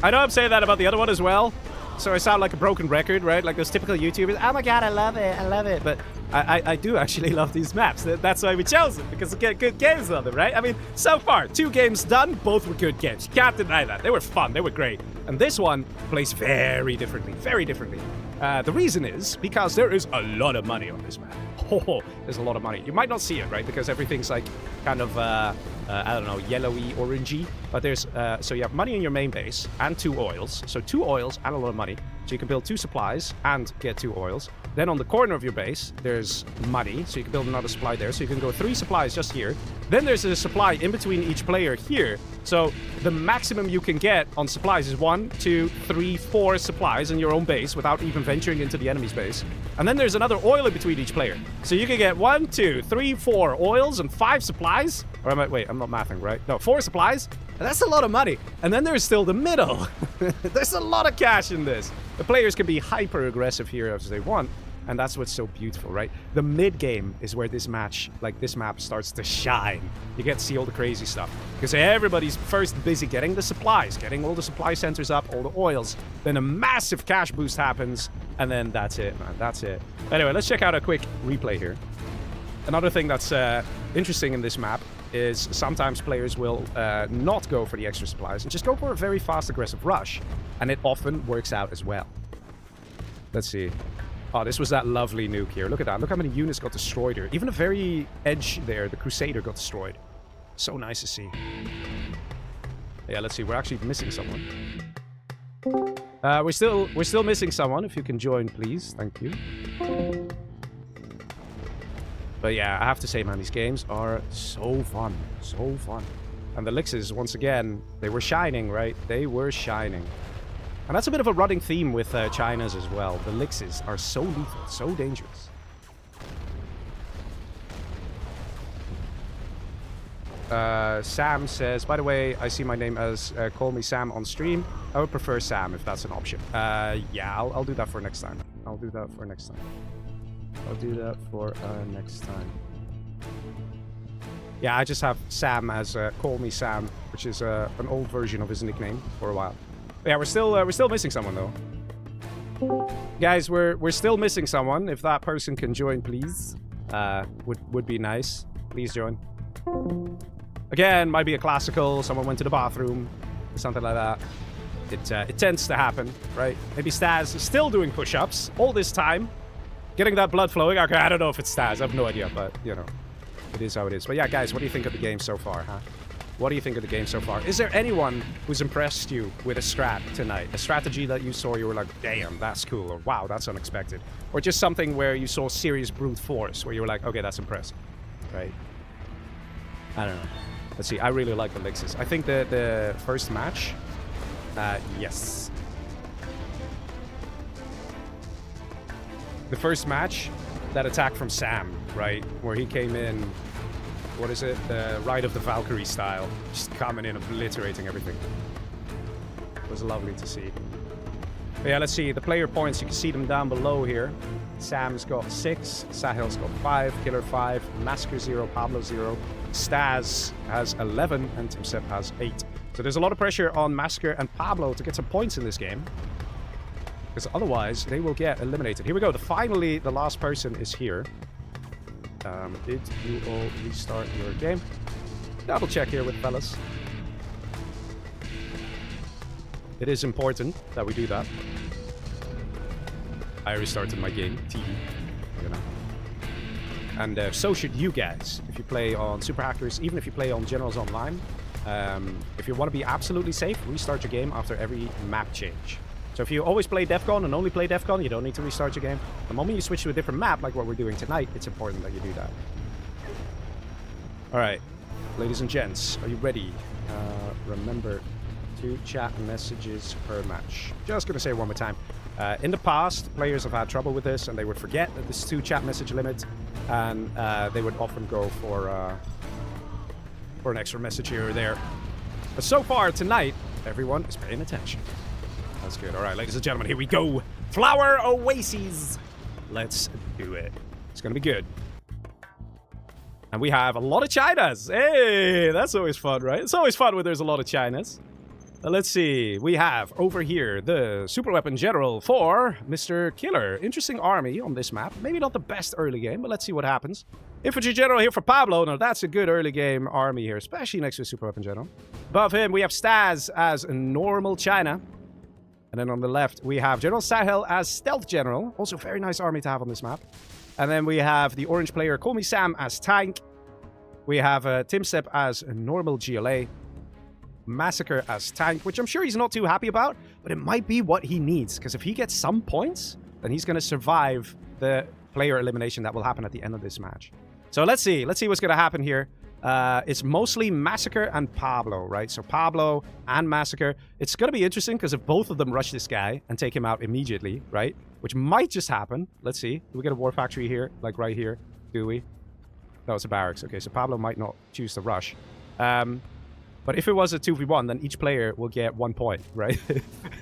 I know I'm saying that about the other one as well. So I sound like a broken record, right? Like those typical YouTubers. Oh my god, I love it. I love it. But I do actually love these maps. That's why we chose them, because we get good games on them, right? I mean, so far, 2 games done, both were good games. You can't deny that. They were fun. They were great. And this one plays very differently. Very differently. The reason is because there is a lot of money on this map. Oh, there's a lot of money. You might not see it, right? Because everything's like kind of, I don't know, yellowy, orangey. But there's, so you have money in your main base and 2 oils. So 2 oils and a lot of money. So you can build 2 supplies and get 2 oils. Then on the corner of your base, there's money. So you can build another supply there. So you can go 3 supplies just here. Then there's a supply in between each player here. So the maximum you can get on supplies is 1, 2, 3, 4 supplies in your own base without even venturing into the enemy's base. And then there's another oil in between each player. So you can get 1, 2, 3, 4 oils and 5 supplies. Or am I, wait, I'm not mathing, right? No, 4 supplies. That's a lot of money. And then there's still the middle. There's a lot of cash in this. The players can be hyper aggressive here as they want. And that's what's so beautiful, right? The mid game is where this match, like this map, starts to shine. You get to see all the crazy stuff. Because everybody's first busy getting the supplies, getting all the supply centers up, all the oils. Then a massive cash boost happens. And then that's it, man. That's it. Anyway, let's check out a quick replay here. Another thing that's interesting in this map is sometimes players will not go for the extra supplies and just go for a very fast, aggressive rush. And it often works out as well. Let's see. Oh, this was that lovely nuke here. Look at that. Look how many units got destroyed here. Even the very edge there, the Crusader, got destroyed. So nice to see. Yeah, let's see. We're actually missing someone. We're still missing someone. If you can join, please. Thank you. But yeah, I have to say, man, these games are so fun. So fun. And the Lixes, once again, they were shining, right? They were shining. And that's a bit of a running theme with China's as well. The Lixes are so lethal, so dangerous. Sam says, by the way, I see my name as Call Me Sam on stream. I would prefer Sam if that's an option. Yeah, I'll do that for next time. I'll do that for next time. I'll do that for next time. Yeah, I just have Sam as Call Me Sam, which is an old version of his nickname for a while. Yeah, we're still missing someone though. Guys, we're still missing someone. If that person can join, please, would be nice. Please join. Again, might be a classical. Someone went to the bathroom, or something like that. It tends to happen, right? Maybe Staz is still doing push-ups all this time, getting that blood flowing. Okay, I don't know if it's Staz. I have no idea, but you know, it is how it is. But yeah, guys, what do you think of the game so far, huh? What do you think of the game so far? Is there anyone who's impressed you with a strat tonight? A strategy that you saw, you were like, damn, that's cool, or wow, that's unexpected. Or just something where you saw serious brute force, where you were like, okay, that's impressive, right? I don't know. Let's see, I really like the Lixes. I think the first match, yes. The first match, that attack from Sam, right? Where he came in, what is it? The Ride of the Valkyrie style. Just coming in, obliterating everything. It was lovely to see. But yeah, let's see. The player points, you can see them down below here. Sam's got 6, Sahel's got 5, Killer 5, Massacre 0, Pablo 0. Staz has 11, and Timsep has 8. So there's a lot of pressure on Massacre and Pablo to get some points in this game. Because otherwise, they will get eliminated. Here we go. Finally, the last person is here. Did you all restart your game? Double check here with fellas. It is important that we do that. I restarted my game, TV. You know. And so should you guys. If you play on Super Hackers, even if you play on Generals Online. If you want to be absolutely safe, restart your game after every map change. So if you always play Defcon and only play Defcon, you don't need to restart your game. The moment you switch to a different map, like what we're doing tonight, it's important that you do that. Alright, ladies and gents, are you ready? Remember, 2 chat messages per match. Just gonna say it one more time. In the past, players have had trouble with this, and they would forget that this 2 chat message limit, and they would often go for an extra message here or there. But so far, tonight, everyone is paying attention. That's good. All right, ladies and gentlemen, here we go. Flower Oases. Let's do it. It's going to be good. And we have a lot of Chinas. Hey, that's always fun, right? It's always fun when there's a lot of Chinas. Let's see. We have over here the super weapon general for Mr. Killer. Interesting army on this map. Maybe not the best early game, but let's see what happens. Infantry general here for Pablo. Now, that's a good early game army here, especially next to a super weapon general. Above him, we have Staz as a normal China. And then on the left, we have General Sahel as Stealth General. Also a very nice army to have on this map. And then we have the orange player Call Me Sam as Tank. We have Timsep as a normal GLA. Massacre as Tank, which I'm sure he's not too happy about. But it might be what he needs. Because if he gets some points, then he's going to survive the player elimination that will happen at the end of this match. So let's see. Let's see what's going to happen here. It's mostly Massacre and Pablo, right? So Pablo and Massacre. It's going to be interesting because if both of them rush this guy and take him out immediately, right? Which might just happen. Let's see. Do we get a war factory here? Like right here? Do we? No, it's a barracks. Okay, so Pablo might not choose to rush. But if it was a 2v1, then each player will get 1 point, right?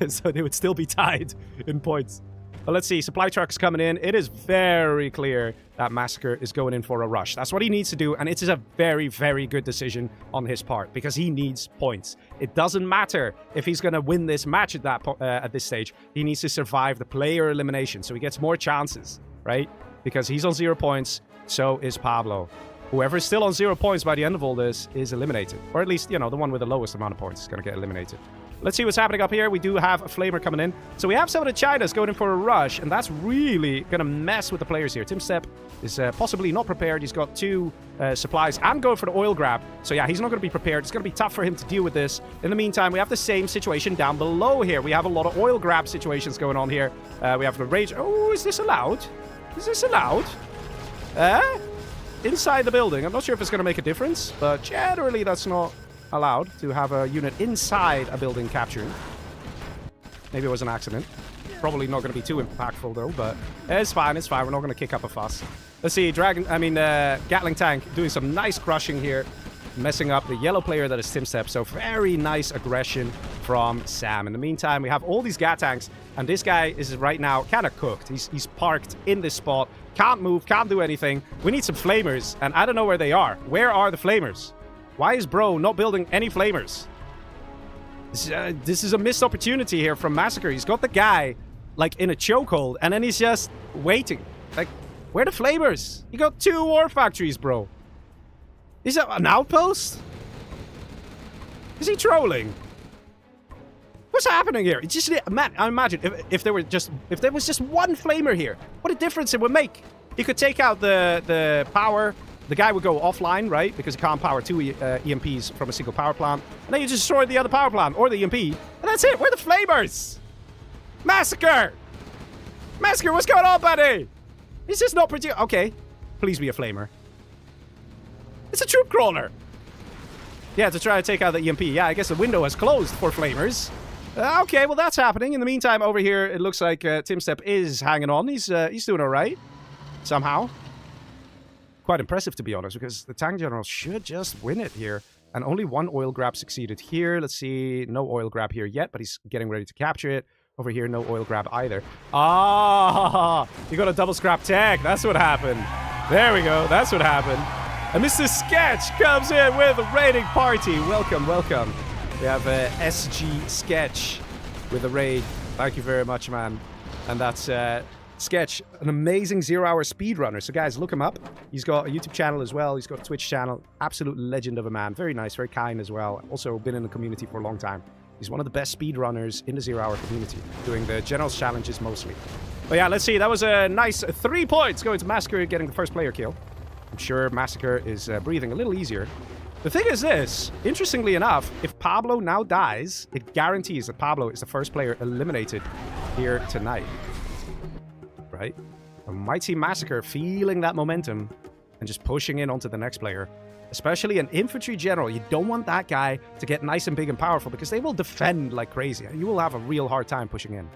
So they would still be tied in points. But let's see, supply trucks coming in. It is very clear that Massacre is going in for a rush. That's what he needs to do, and it is a very, very good decision on his part because he needs points. It doesn't matter if he's going to win this match at this stage. He needs to survive the player elimination, so he gets more chances, right? Because he's on 0 points, so is Pablo. Whoever is still on 0 points by the end of all this is eliminated. Or at least, you know, the one with the lowest amount of points is going to get eliminated. Let's see what's happening up here. We do have a flamer coming in. So we have some of the Chinas going in for a rush, and that's really going to mess with the players here. Timsep is possibly not prepared. He's got 2 supplies and going for the oil grab. So yeah, he's not going to be prepared. It's going to be tough for him to deal with this. In the meantime, we have the same situation down below here. We have a lot of oil grab situations going on here. We have the rage. Oh, is this allowed? Is this allowed? Inside the building. I'm not sure if it's going to make a difference, but generally that's not allowed to have a unit inside a building capturing. Maybe it was an accident. Probably not going to be too impactful though, but it's fine, it's fine. We're not going to kick up a fuss. Let's see, Gatling Tank doing some nice crushing here, messing up the yellow player that is Timsep. So very nice aggression from Sam. In the meantime, we have all these Gat tanks, and this guy is right now kind of cooked. He's parked in this spot, can't move, can't do anything. We need some flamers, and I don't know where they are. Where are the flamers? Why is bro not building any flamers? This is a missed opportunity here from Massacre. He's got the guy, like, in a chokehold, and then he's just waiting. Like, where are the flamers? You got 2 war factories, bro. Is that an outpost? Is he trolling? What's happening here? It's just, man, I imagine if there was just 1 flamer here, what a difference it would make. He could take out the power the guy would go offline, right? Because he can't power 2 EMPs from a single power plant. And then you just destroy the other power plant or the EMP. And that's it. We're the flamers. Massacre. Massacre, what's going on, buddy? Is this not pretty... Okay. Please be a flamer. It's a troop crawler. Yeah, to try to take out the EMP. Yeah, I guess the window has closed for flamers. Okay, well, that's happening. In the meantime, over here, it looks like Timstep is hanging on. He's doing all right. Somehow. Quite impressive, to be honest, because the tank general should just win it here. And only 1 oil grab succeeded here. Let's see. No oil grab here yet, but he's getting ready to capture it. Over here, no oil grab either. Ah, you got a double scrap tag. That's what happened. There we go. That's what happened. And Mr. Sketch comes in with a raiding party. Welcome, welcome. We have SG Sketch with a raid. Thank you very much, man. And that's Sketch, an amazing 0-hour speedrunner. So guys, look him up. He's got a YouTube channel as well. He's got a Twitch channel. Absolute legend of a man. Very nice, very kind as well. Also been in the community for a long time. He's one of the best speedrunners in the 0-hour community, doing the General's challenges mostly. But yeah, let's see. That was a nice 3 points going to Massacre, getting the first player kill. I'm sure Massacre is breathing a little easier. The thing is this, interestingly enough, if Pablo now dies, it guarantees that Pablo is the first player eliminated here tonight. Right? I might see Massacre feeling that momentum and just pushing in onto the next player. Especially an infantry general. You don't want that guy to get nice and big and powerful because they will defend like crazy. You will have a real hard time pushing in.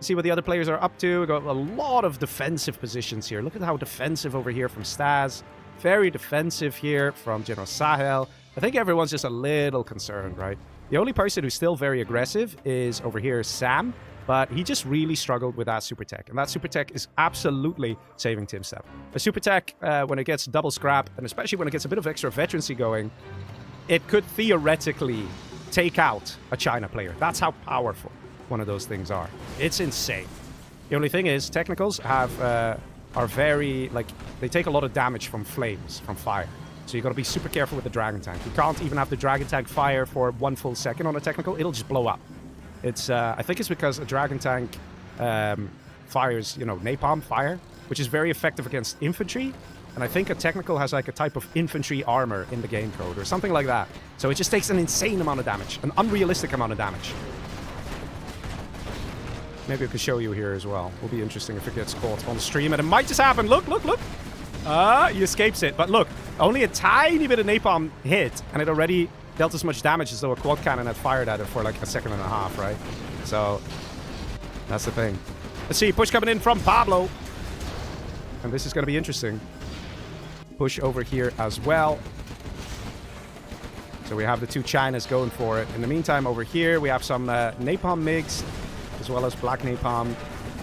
See what the other players are up to. We've got a lot of defensive positions here. Look at how defensive over here from Stas. Very defensive here from General Sahel. I think everyone's just a little concerned, right? The only person who's still very aggressive is over here, Sam. But he just really struggled with that super tech. And that super tech is absolutely saving Timstep. A super tech, when it gets double scrap, and especially when it gets a bit of extra veterancy going, it could theoretically take out a China player. That's how powerful one of those things are. It's insane. The only thing is, technicals are very, like, they take a lot of damage from flames, from fire. So you got to be super careful with the Dragon Tank. You can't even have the Dragon Tank fire for 1 full second on a technical. It'll just blow up. It's, I think it's because a Dragon Tank fires, you know, napalm fire, which is very effective against infantry. And I think a technical has like a type of infantry armor in the game code or something like that. So it just takes an insane amount of damage, an unrealistic amount of damage. Maybe I could show you here as well. Will be interesting if it gets caught on stream, and it might just happen. Look, look, look. He escapes it. But look, only a tiny bit of napalm hit, and it already dealt as much damage as though a quad cannon had fired at it for like a second and a half, right? So that's the thing. Let's see, push coming in from Pablo. And this is going to be interesting. Push over here as well. So we have the 2 Chinas going for it. In the meantime, over here, we have some napalm MiGs, as well as black napalm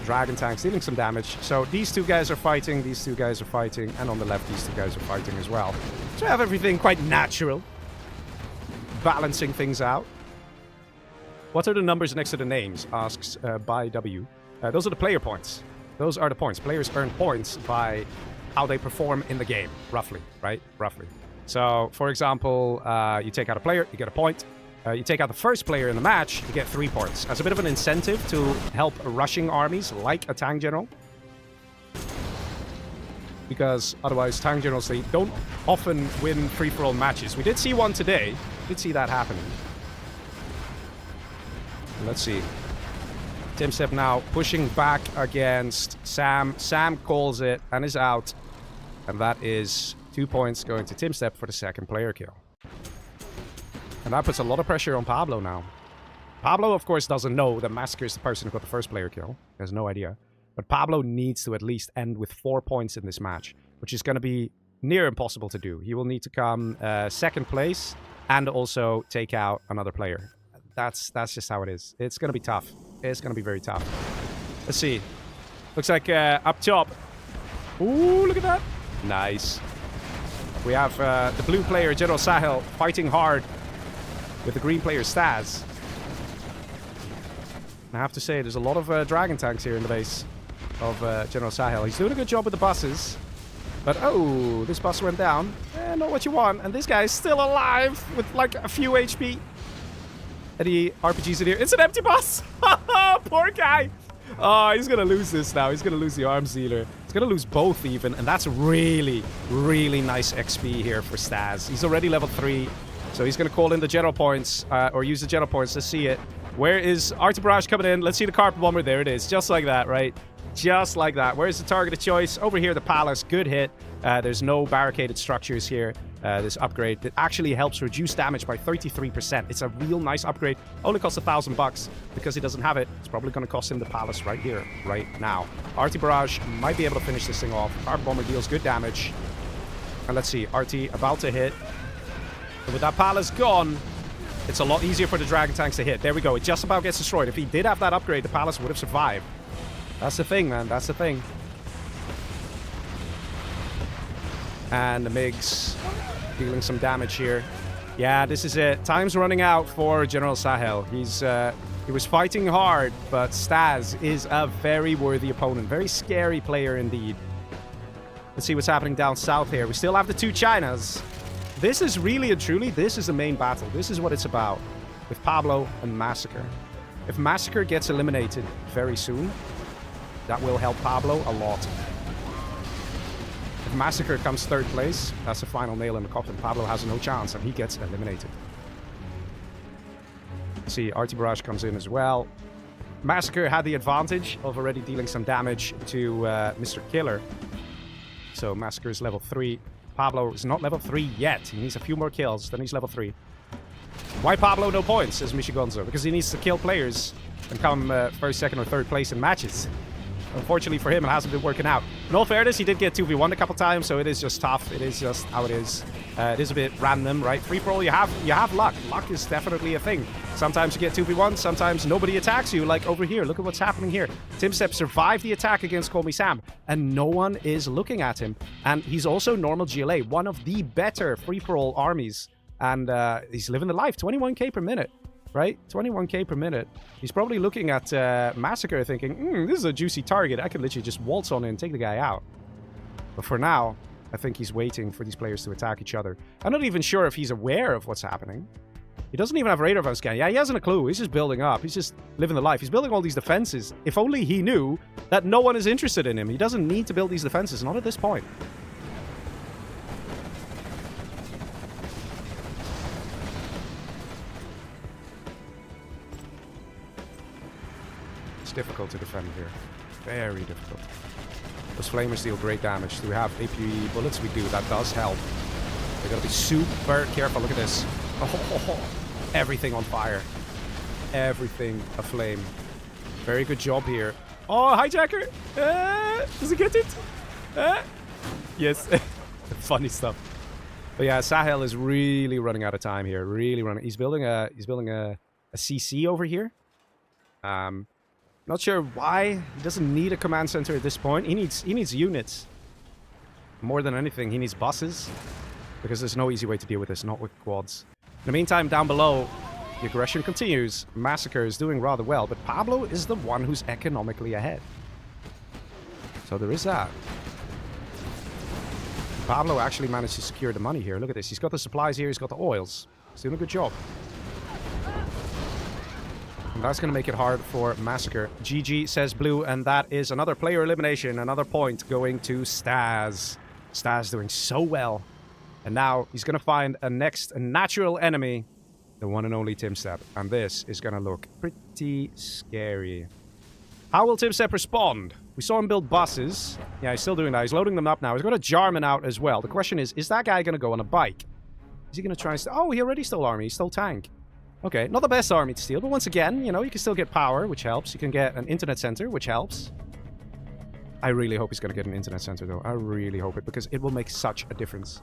Dragon tanks dealing some damage. So these 2 guys are fighting, these 2 guys are fighting, and on the left, these 2 guys are fighting as well. So we have everything quite natural. Balancing things out. What are the numbers next to the names? Asks by W. Those are the player points. Those are the points. Players earn points by how they perform in the game, roughly, right? Roughly. So, for example, you take out a player, you get a point. You take out the first player in the match, you get 3 points. As a bit of an incentive to help rushing armies like a tank general. Because otherwise, tank generals, they don't often win free-for-all matches. We did see one today. Did see that happening. Let's see. Timstep now pushing back against Sam. Sam calls it and is out. And that is 2 points going to Timstep for the 2nd player kill. And that puts a lot of pressure on Pablo now. Pablo, of course, doesn't know that Massacre is the person who got the 1st player kill. He has no idea. But Pablo needs to at least end with 4 points in this match, which is going to be near impossible to do. He will need to come 2nd place and also take out another player. That's just how it is. It's going to be tough. It's going to be very tough. Let's see. Looks like up top. Ooh, look at that. Nice. We have the blue player, General Sahel, fighting hard with the green player, Stas. I have to say, there's a lot of Dragon tanks here in the base of General Sahel. He's doing a good job with the buses. But, oh, this bus went down. Not what you want. And this guy is still alive with, like, a few HP. Any RPGs in here? It's an empty bus! Poor guy! Oh, he's gonna lose this now. He's gonna lose the arms dealer. He's gonna lose both even, and that's really, really nice XP here for Staz. He's already level 3, so he's gonna call in the general points, or use the general points. Let's see it. Where is Arty Barrage coming in? Let's see the carpet bomber. There it is. Just like that, right? Just like that. Where's the target of choice? Over here, the palace. Good hit. There's no barricaded structures here. This upgrade that actually helps reduce damage by 33%. It's a real nice upgrade. Only costs $1,000 because he doesn't have it. It's probably going to cost him the palace right here, right now. Arty Barrage might be able to finish this thing off. Carpet bomber deals good damage. And let's see. Arty about to hit. And with that palace gone, it's a lot easier for the dragon tanks to hit. There we go. It just about gets destroyed. If he did have that upgrade, the palace would have survived. That's the thing, man. That's the thing. And the MiGs dealing some damage here. Yeah, this is it. Time's running out for General Sahel. He was fighting hard, but Staz is a very worthy opponent. Very scary player indeed. Let's see what's happening down south here. We still have the 2 Chinas. This is really and truly, this is the main battle. This is what it's about with Pablo and Massacre. If Massacre gets eliminated very soon, that will help Pablo a lot. If Massacre comes 3rd place, that's the final nail in the coffin. Pablo has no chance and he gets eliminated. See, Arty Barrage comes in as well. Massacre had the advantage of already dealing some damage to Mr. Killer. So Massacre is level 3. Pablo is not level 3 yet. He needs a few more kills, then he's level 3. Why Pablo no points, says Michigonzo? Because he needs to kill players and come 1st, 2nd, or 3rd place in matches. Unfortunately for him, it hasn't been working out. In all fairness, he did get 2v1 a couple times, so it is just tough. It is just how it is. It is a bit random, right? Free-for-all, you have luck. Luck is definitely a thing. Sometimes you get 2v1, sometimes nobody attacks you, like over here. Look at what's happening here. Timstep survived the attack against Call Me Sam, and no one is looking at him. And he's also normal GLA, one of the better free-for-all armies. And he's living the life, 21k per minute. Right? 21k per minute. He's probably looking at Massacre thinking, this is a juicy target. I could literally just waltz on in and take the guy out. But for now, I think he's waiting for these players to attack each other. I'm not even sure if he's aware of what's happening. He doesn't even have radar scan. Yeah, he hasn't a clue. He's just building up. He's just living the life. He's building all these defenses. If only he knew that no one is interested in him. He doesn't need to build these defenses. Not at this point. Difficult to defend here. Very difficult. Those flamers deal great damage. Do we have APE bullets? We do. That does help. We gotta be super careful. Look at this. Oh, everything on fire. Everything aflame. Very good job here. Oh, hijacker! Does he get it? Yes. Funny stuff. But yeah, Sahel is really running out of time here. Really running. He's building a CC over here. Not sure why. He doesn't need a command center at this point. He needs units. More than anything, he needs buses. Because there's no easy way to deal with this, not with quads. In the meantime, down below, the aggression continues. Massacre is doing rather well, but Pablo is the one who's economically ahead. So there is that. Pablo actually managed to secure the money here. Look at this. He's got the supplies here. He's got the oils. He's doing a good job. And that's going to make it hard for Massacre. GG, says Blue, and that is another player elimination. Another point going to Staz. Staz doing so well. And now he's going to find a next natural enemy. The one and only Timstep. And this is going to look pretty scary. How will Timstep respond? We saw him build buses. Yeah, he's still doing that. He's loading them up now. He's got a Jarman out as well. The question is that guy going to go on a bike? Is he going to try and... Oh, he already stole army. He stole tank. Okay, not the best army to steal, but once again, you know, you can still get power, which helps. You can get an internet center, which helps. I really hope he's going to get an internet center, though. I really hope it, because it will make such a difference.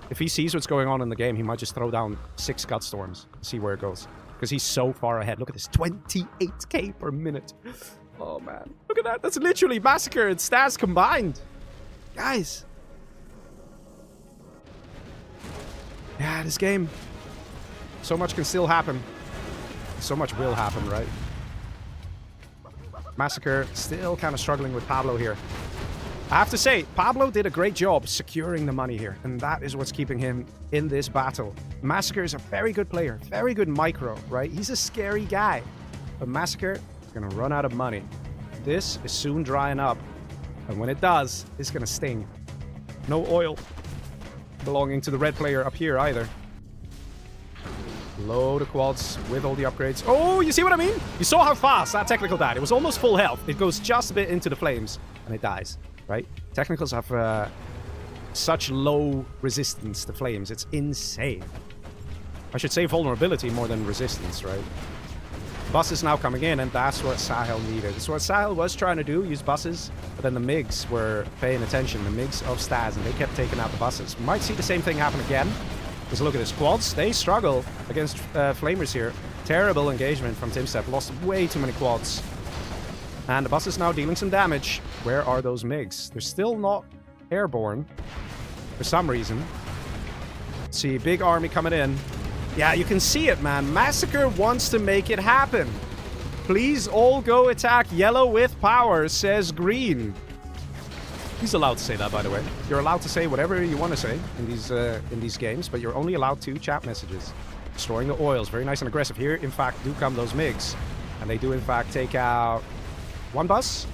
If he sees what's going on in the game, he might just throw down 6 Gutstorms. See where it goes. Because he's so far ahead. Look at this, 28k per minute. Oh, man. Look at that. That's literally Massacre and Staz combined. Guys. Yeah, this game... So much can still happen. So much will happen, right? Massacre still kind of struggling with Pablo here. I have to say, Pablo did a great job securing the money here. And that is what's keeping him in this battle. Massacre is a very good player. Very good micro, right? He's a scary guy. But Massacre is going to run out of money. This is soon drying up. And when it does, it's gonna sting. No oil belonging to the red player up here either. Load of quads with all the upgrades. Oh, you see what I mean? You saw how fast that technical died. It was almost full health. It goes just a bit into the flames and it dies, right? Technicals have such low resistance to flames. It's insane. I should say vulnerability more than resistance, right? Buses now coming in, and that's what Sahel needed. That's what Sahel was trying to do, use buses, but then the MiGs were paying attention, the MiGs of Stas, and they kept taking out the buses. We might see the same thing happen again. Because look at his quads. They struggle against flamers here. Terrible engagement from Timstep. Lost way too many quads. And the bus is now dealing some damage. Where are those MiGs? They're still not airborne. For some reason. See, big army coming in. Yeah, you can see it, man. Massacre wants to make it happen. Please all go attack yellow with power, says green. He's allowed to say that, by the way. You're allowed to say whatever you want to say in these games, but you're only allowed 2 chat messages. Destroying the oils, very nice and aggressive. Here, in fact, do come those MiGs. And they do, in fact, take out 1 bus.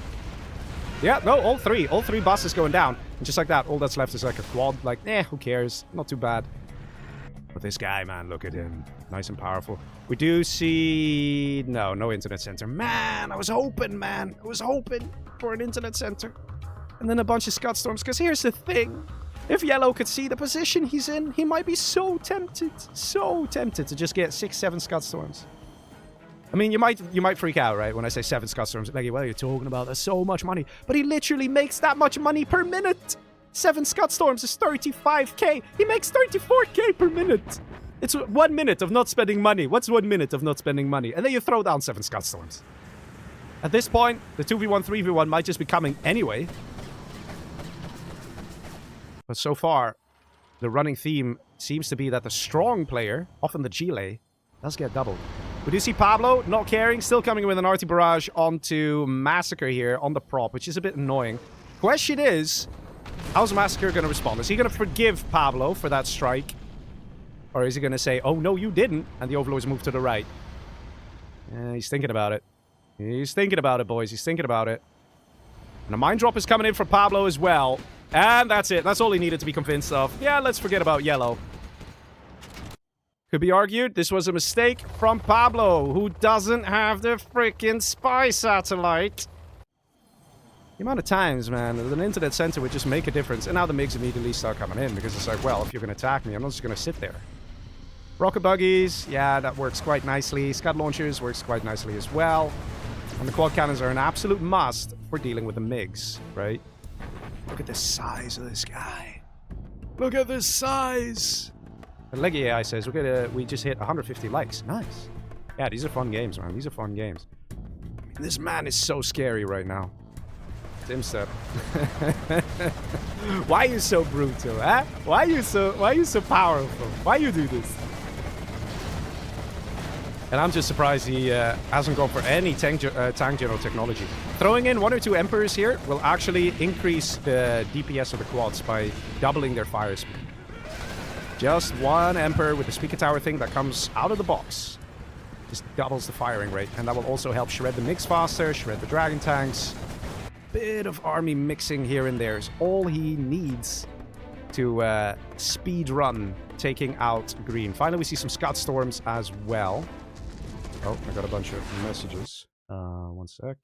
Yeah, no, all 3. All 3 buses going down. And just like that, all that's left is like a quad. Like, who cares? Not too bad. But this guy, man, look at him. Nice and powerful. We do see... No internet center. Man, I was hoping, man. I was hoping for an internet center. And then a bunch of Scud Storms. Because here's the thing. If Yellow could see the position he's in, he might be so tempted to just get 6-7 Scud Storms. I mean, you might freak out, right? When I say 7 Scud Storms. Like, what are you talking about? That's so much money. But he literally makes that much money per minute. 7 Scud Storms is 35k. He makes 34k per minute. It's 1 minute of not spending money. What's 1 minute of not spending money? And then you throw down 7 Scud Storms. At this point, the 2v1, 3v1 might just be coming anyway. But so far, the running theme seems to be that the strong player, often the Chile, does get doubled. We do see Pablo not caring, still coming with an RT barrage onto Massacre here on the prop, which is a bit annoying. Question is, how's Massacre going to respond? Is he going to forgive Pablo for that strike? Or is he going to say, oh no, you didn't, and the Overlords move to the right? He's thinking about it. He's thinking about it, boys. He's thinking about it. And a mine drop is coming in for Pablo as well. And that's it. That's all he needed to be convinced of. Yeah, let's forget about Yellow. Could be argued this was a mistake from Pablo, who doesn't have the freaking spy satellite. The amount of times, man, an internet center would just make a difference. And now the MiGs immediately start coming in because it's like, well, if you're going to attack me, I'm not just going to sit there. Rocket buggies, yeah, that works quite nicely. Scud launchers works quite nicely as well. And the quad cannons are an absolute must for dealing with the MiGs, right? Look at the size of this guy. Look at this size. The Leggy AI says, we just hit 150 likes. Nice. Yeah, these are fun games, man. These are fun games. This man is so scary right now. Timstep. Why are you so brutal, huh? Why are you so powerful? Why you do this? And I'm just surprised he hasn't gone for any tank general technology. Throwing in 1 or 2 Emperors here will actually increase the DPS of the quads by doubling their fire speed. Just 1 Emperor with the speaker tower thing that comes out of the box. Just doubles the firing rate. And that will also help shred the MiGs faster, shred the Dragon tanks. Bit of army mixing here and there is all he needs to speed run taking out green. Finally, we see some Scud Storms as well. Oh, I got a bunch of messages. 1 sec.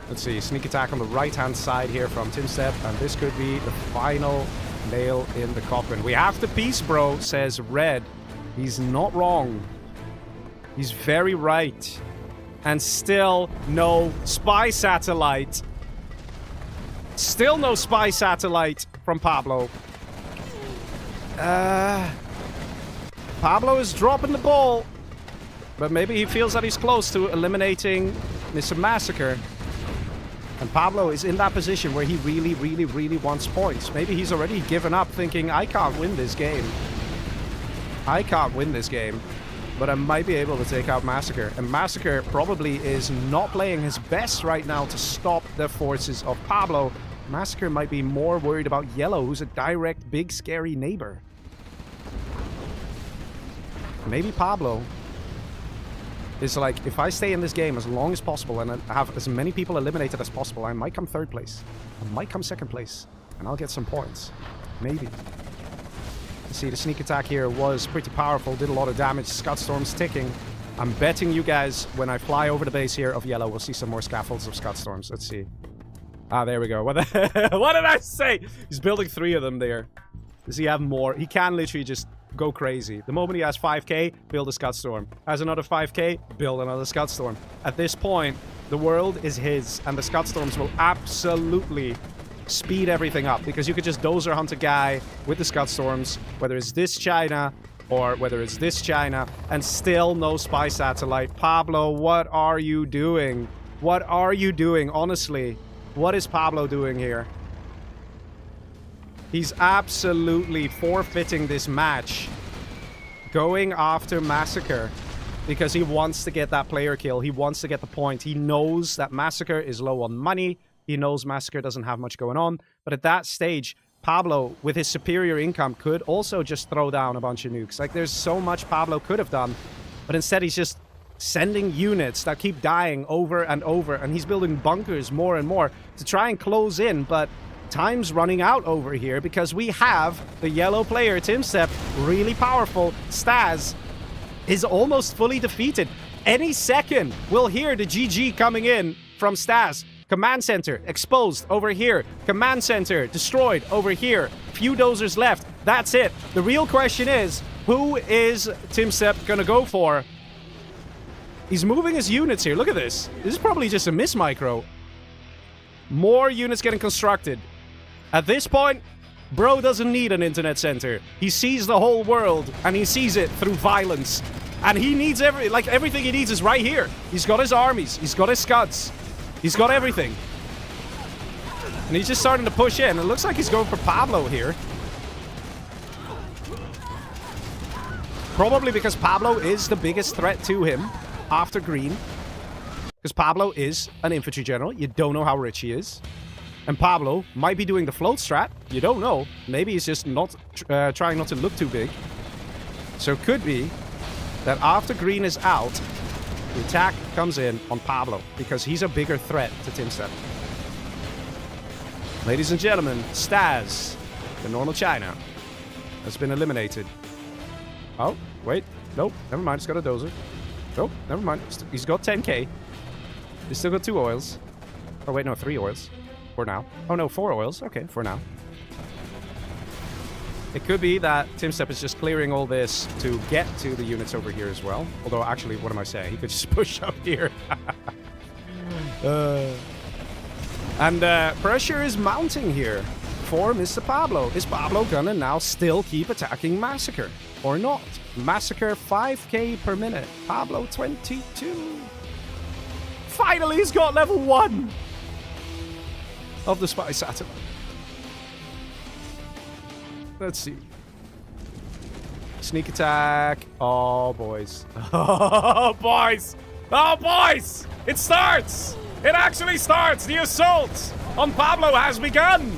Let's see, sneak attack on the right-hand side here from Timstep, and this could be the final nail in the coffin. We have the peace, bro, says Red. He's not wrong. He's very right. And still no spy satellite. Still no spy satellite from Pablo. Pablo is dropping the ball. But maybe he feels that he's close to eliminating Mr. Massacre. And Pablo is in that position where he really wants points. Maybe he's already given up thinking, I can't win this game. I can't win this game. But I might be able to take out Massacre. And Massacre probably is not playing his best right now to stop the forces of Pablo. Massacre might be more worried about Yellow, who's a direct, big, scary neighbor. Maybe Pablo is like, if I stay in this game as long as possible and I have as many people eliminated as possible, I might come 3rd place. I might come 2nd place. And I'll get some points. Maybe. See, the sneak attack here was pretty powerful. Did a lot of damage. Scud Storm's ticking. I'm betting you guys, when I fly over the base here of yellow, we'll see some more scaffolds of Scud Storms. Let's see. Ah, there we go. What did I say? He's building 3 of them there. Does he have more? He can literally just go crazy. The moment he has 5k, build a Scud Storm. Has another 5k, build another Scud Storm. At this point, the world is his, and the Scud Storms will absolutely speed everything up, because you could just Dozer hunt a guy with the Scud Storms, whether it's this China or whether it's this China, and still no spy satellite. Pablo, what are you doing? What are you doing, honestly? What is Pablo doing here? He's absolutely forfeiting this match, going after Massacre, because he wants to get that player kill. He wants to get the point. He knows that Massacre is low on money. He knows Massacre doesn't have much going on. But at that stage, Pablo, with his superior income, could also just throw down a bunch of nukes. Like, there's so much Pablo could have done. But instead, he's just sending units that keep dying over and over. And he's building bunkers more and more to try and close in. But time's running out over here, because we have the yellow player, Timstep, really powerful. Staz is almost fully defeated. Any second, we'll hear the GG coming in from Staz. Command center exposed over here. Command center destroyed over here. Few dozers left. That's it. The real question is, who is Timstep gonna go for? He's moving his units here. Look at this. This is probably just a miss micro. More units getting constructed. At this point, bro doesn't need an internet center. He sees the whole world, and he sees it through violence. And he needs everything he needs is right here. He's got his armies. He's got his scuds. He's got everything. And he's just starting to push in. It looks like he's going for Pablo here. Probably because Pablo is the biggest threat to him after green. Because Pablo is an infantry general. You don't know how rich he is. And Pablo might be doing the float strat. You don't know. Maybe he's just not trying not to look too big. So it could be that after green is out, the attack comes in on Pablo, because he's a bigger threat to Timstep. Ladies and gentlemen, Staz, the normal China, has been eliminated. Oh, wait. Nope, never mind. He's got a dozer. Nope, never mind. He's got 10k. He's still got 2 oils. Oh, wait, no, 3 oils. For now. Oh, no, 4 oils. Okay, for now. It could be that Timstep is just clearing all this to get to the units over here as well. Although, actually, what am I saying? He could just push up here. And pressure is mounting here for Mr. Pablo. Is Pablo gonna now still keep attacking Massacre? Or not? Massacre 5k per minute. Pablo 22. Finally, he's got level 1 of the spy satellite. Let's see. Sneak attack. Oh, boys. Oh, boys. Oh, boys. It starts. It actually starts. The assault on Pablo has begun.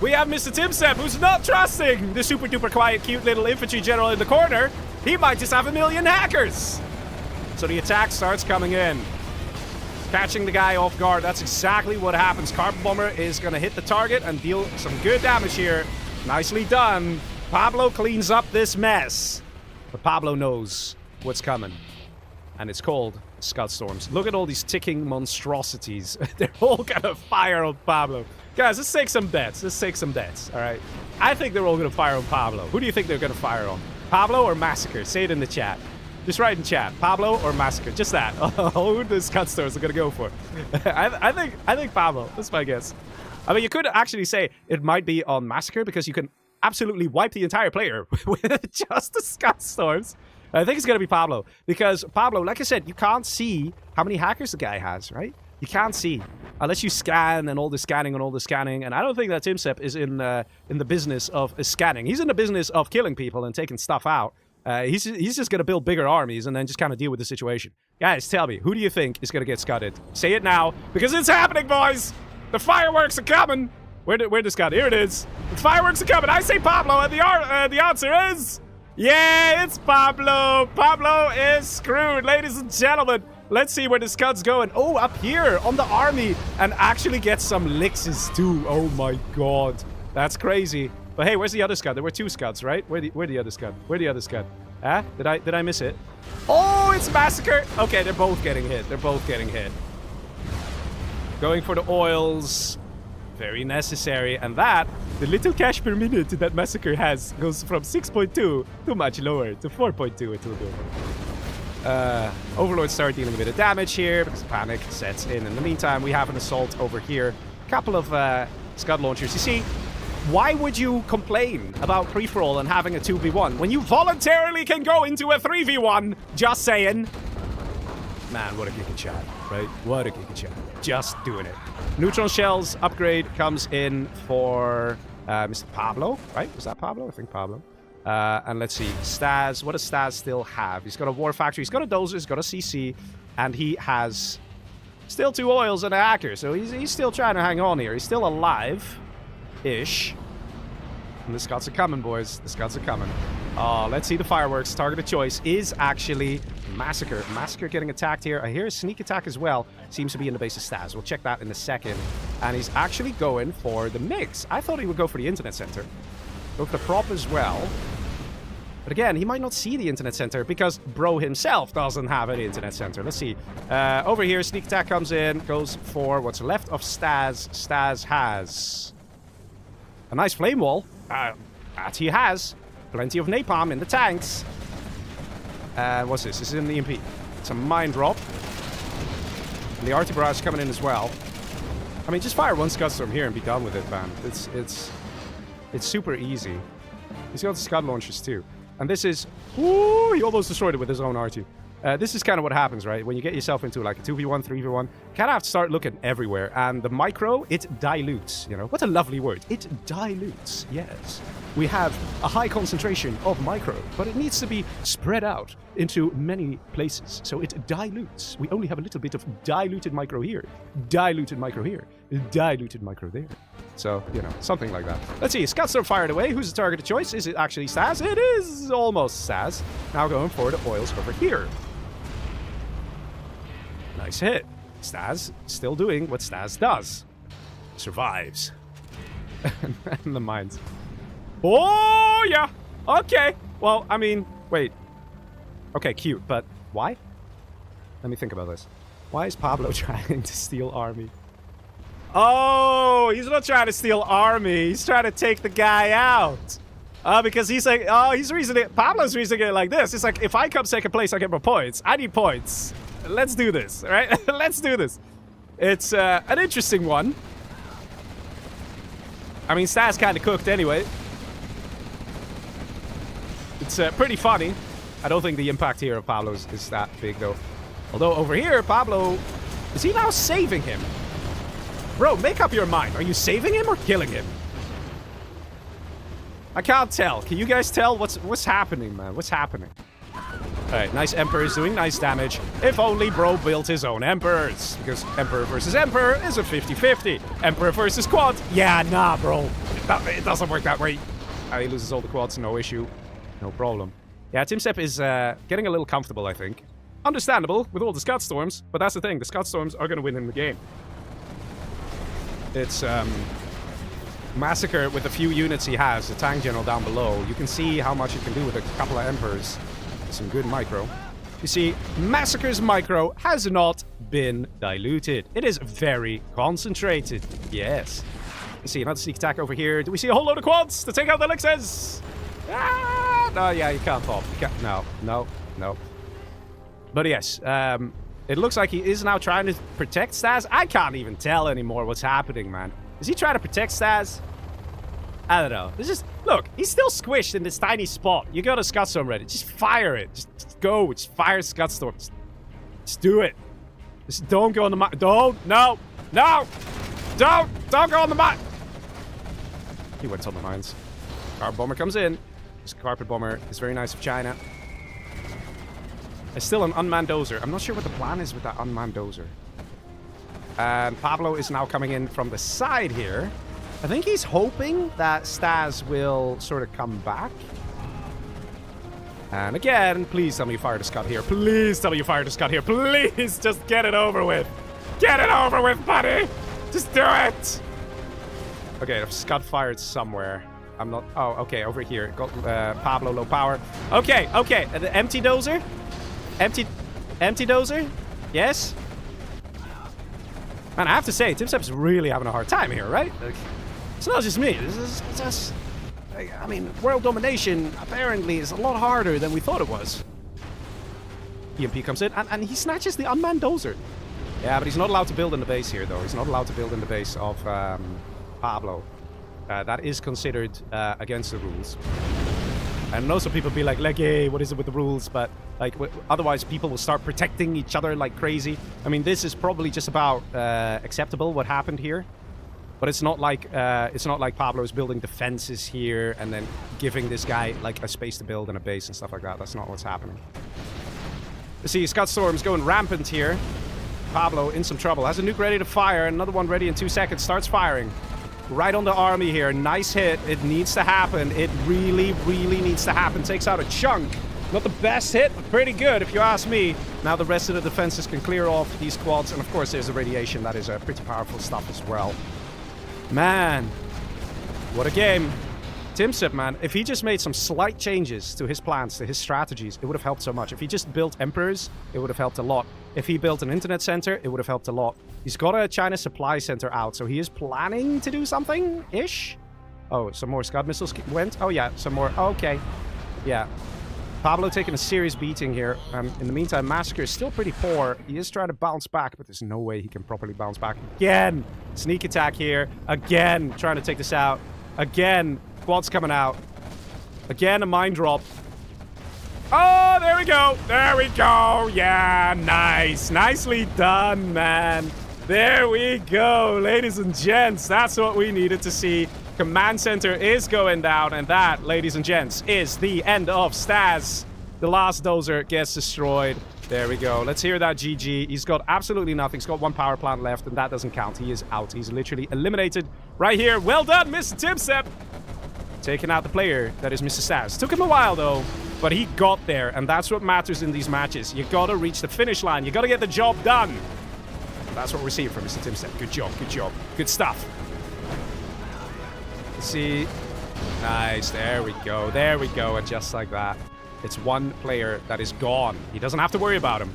We have Mr. Timstep, who's not trusting the super duper quiet, cute little infantry general in the corner. He might just have 1,000,000 hackers. So the attack starts coming in. Catching the guy off guard. That's exactly what happens. Carpet Bomber is going to hit the target and deal some good damage here. Nicely done. Pablo cleans up this mess. But Pablo knows what's coming. And it's called Scud Storms. Look at all these ticking monstrosities. They're all gonna fire on Pablo. Guys, let's take some bets. Let's take some bets, alright? I think they're all gonna fire on Pablo. Who do you think they're gonna fire on? Pablo or Massacre? Say it in the chat. Just write in chat. Pablo or Massacre? Just that. Who the Scud Storms are gonna go for? I think Pablo. That's my guess. I mean, you could actually say it might be on Massacre, because you can absolutely wipe the entire player with just the Scud Storms. I think it's going to be Pablo, because Pablo, like I said, you can't see how many hackers the guy has, right? You can't see unless you scan and all the scanning and all the scanning. And I don't think that Timstep is in the business of scanning. He's in the business of killing people and taking stuff out. He's just going to build bigger armies and then just kind of deal with the situation. Guys, tell me, who do you think is going to get scudded? Say it now, because it's happening, boys! The fireworks are coming! Where'd the scud? Here it is. The fireworks are coming. I say Pablo, and the answer is Yeah, it's Pablo. Pablo is screwed, ladies and gentlemen. Let's see where the Scud's going. Oh, up here on the army. And actually get some Lixes too. Oh my god. That's crazy. But hey, where's the other Scud? There were 2 Scuds, right? Where the other Scud? Where the other Scud? Huh? Did I miss it? Oh, it's Massacre. Okay, they're both getting hit. They're both getting hit. Going for the oils. Very necessary. And that, the little cash per minute that Massacre has goes from 6.2 to much lower, to 4.2 it will go. Overlords start dealing a bit of damage here because panic sets in. In the meantime, we have an assault over here. A couple of Scud launchers. You see, why would you complain about free-for-all and having a 2v1 when you voluntarily can go into a 3v1? Just saying. Man, what a giga chat, right? What a giga chat. Just doing it. Neutron shells upgrade comes in for Mr. Pablo, right? Was that Pablo? I think Pablo. And let's see. Staz. What does Staz still have? He's got a War Factory. He's got a Dozer. He's got a CC. And he has still 2 oils and a hacker. So he's still trying to hang on here. He's still alive-ish. And the Scots are coming, boys. The Scots are coming. Let's see the fireworks. Target of choice is actually Massacre. Massacre getting attacked here. I hear a sneak attack as well. Seems to be in the base of Staz. We'll check that in a second. And he's actually going for the mix. I thought he would go for the internet center. Go for the prop as well. But again, he might not see the internet center because bro himself doesn't have an internet center. Let's see. Over here, sneak attack comes in. Goes for what's left of Staz. Staz has a nice flame wall. That he has. Plenty of napalm in the tanks. What's this? This is an EMP. It's a mine drop. And the arty barrage coming in as well. I mean, just fire 1 Scud Storm here and be done with it, man. It's super easy. He's got the Scud launchers too. And this is... Ooh, he almost destroyed it with his own arty. This is kind of what happens, right? When you get yourself into like a 2v1, 3v1, you kind of have to start looking everywhere. And the micro, it dilutes, you know? What a lovely word. It dilutes, yes. We have a high concentration of micro, but it needs to be spread out into many places. So it dilutes. We only have a little bit of diluted micro here, diluted micro here, diluted micro there. So, you know, something like that. Let's see, Scud Storm fired away. Who's the target of choice? Is it actually Staz? It is almost Staz. Now going for the oils over here. Nice hit. Staz still doing what Staz does. Survives. And the mines. Oh, yeah. Okay. Well, I mean, wait. Okay, cute, but why? Let me think about this. Why is Pablo trying to steal army? Oh, he's not trying to steal army. He's trying to take the guy out. Because he's like, he's reasoning. Pablo's reasoning it like this. It's like, if I come second place, I get more points. I need points. Let's do this, right? Let's do this. It's an interesting one. I mean, Staz kind of cooked anyway. It's pretty funny. I don't think the impact here of Pablo's is that big, though. Although over here, Pablo... Is he now saving him? Bro, make up your mind. Are you saving him or killing him? I can't tell. Can you guys tell what's happening, man? What's happening? Alright, nice Emperor is doing nice damage. If only bro built his own Emperors. Because Emperor versus Emperor is a 50-50. Emperor versus Quad. Yeah, nah, bro. It doesn't work that way. He loses all the quads, no issue. No problem. Yeah, TimStep is getting a little comfortable, I think. Understandable with all the Scud Storms, but that's the thing. The Scud Storms are going to win in the game. It's Massacre with the few units he has, the tank general down below. You can see how much he can do with a couple of Emperors. Some good micro. You see, Massacre's micro has not been diluted. It is very concentrated. Yes. You see another sneak attack over here. Do we see a whole load of quads to take out the Lixes? Ah! No, yeah, you can't pop. You can't. No, no, no. But yes, it looks like he is now trying to protect Staz. I can't even tell anymore what's happening, man. Is he trying to protect Staz? I don't know. It's just, look, he's still squished in this tiny spot. You got a Scud Storm ready. Just fire it. Just go. Just fire Scud Storm. Just do it. Just don't go on the mine. Don't. No. No. Don't go on the mine. He went on the mines. Carpet Bomber comes in. This Carpet Bomber is very nice of China. There's still an unmanned Dozer. I'm not sure what the plan is with that unmanned Dozer. And Pablo is now coming in from the side here. I think he's hoping that Staz will sort of come back. And again, please tell me you fired a Scud here. Please tell me you fired a Scud here. Please just get it over with. Get it over with, buddy. Just do it. Okay, if Scud fired somewhere. I'm not... Oh, okay, over here. Got Pablo low power. Okay, okay. The empty Dozer? Empty Dozer? Yes? Man, I have to say, TimSep's really having a hard time here, right? Like, it's not just me. This is just... I mean, world domination apparently is a lot harder than we thought it was. EMP comes in, and he snatches the unmanned Dozer. Yeah, but he's not allowed to build in the base here, though. He's not allowed to build in the base of Pablo. That is considered against the rules. And I know some people be like, Leggy, what is it with the rules? But like, otherwise people will start protecting each other like crazy. I mean, this is probably just about acceptable what happened here. But it's not like Pablo is building defenses here and then giving this guy like a space to build and a base and stuff like that. That's not what's happening. You see, Scud Storm's going rampant here. Pablo in some trouble. Has a nuke ready to fire. Another one ready in 2 seconds. Starts firing. Right on the army here. Nice hit. It needs to happen. It really, really needs to happen. Takes out a chunk. Not the best hit, but pretty good if you ask me. Now the rest of the defenses can clear off these quads. And of course there's the radiation. That is pretty powerful stuff as well. Man, what a game. TimSep, man, if he just made some slight changes to his plans, to his strategies, it would have helped so much. If he just built Emperors, it would have helped a lot. If he built an internet center, it would have helped a lot. He's got a China supply center out, so he is planning to do something-ish. Oh, some more Scud missiles went? Oh, yeah, some more. Oh, okay. Yeah. Pablo taking a serious beating here. In the meantime, Massacre is still pretty poor. He is trying to bounce back, but there's no way he can properly bounce back. Again, sneak attack here. Again, trying to take this out. Again, quads coming out. Again, a mine drop. Oh, there we go. There we go. Yeah, nice. Nicely done, man. There we go, ladies and gents. That's what we needed to see. Command center is going down, and that, ladies and gents, is the end of Stas. The last Dozer gets destroyed. There we go. Let's hear that GG. He's got absolutely nothing. He's got one power plant left, and that doesn't count. He is out. He's literally eliminated right here. Well done, Mr. TimSep. Taking out the player that is Mr. Stas. Took him a while, though, but he got there, and that's what matters in these matches. You gotta reach the finish line. You gotta get the job done. That's what we're seeing from Mr. TimSep. Good job, good job. Good stuff. Let's see. Nice. There we go. There we go. And just like that, it's one player that is gone. He doesn't have to worry about him.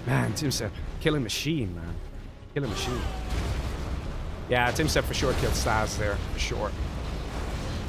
Man, TimSep. Killing machine, man. Killing machine. Yeah, TimSep for sure killed Stas there. For sure.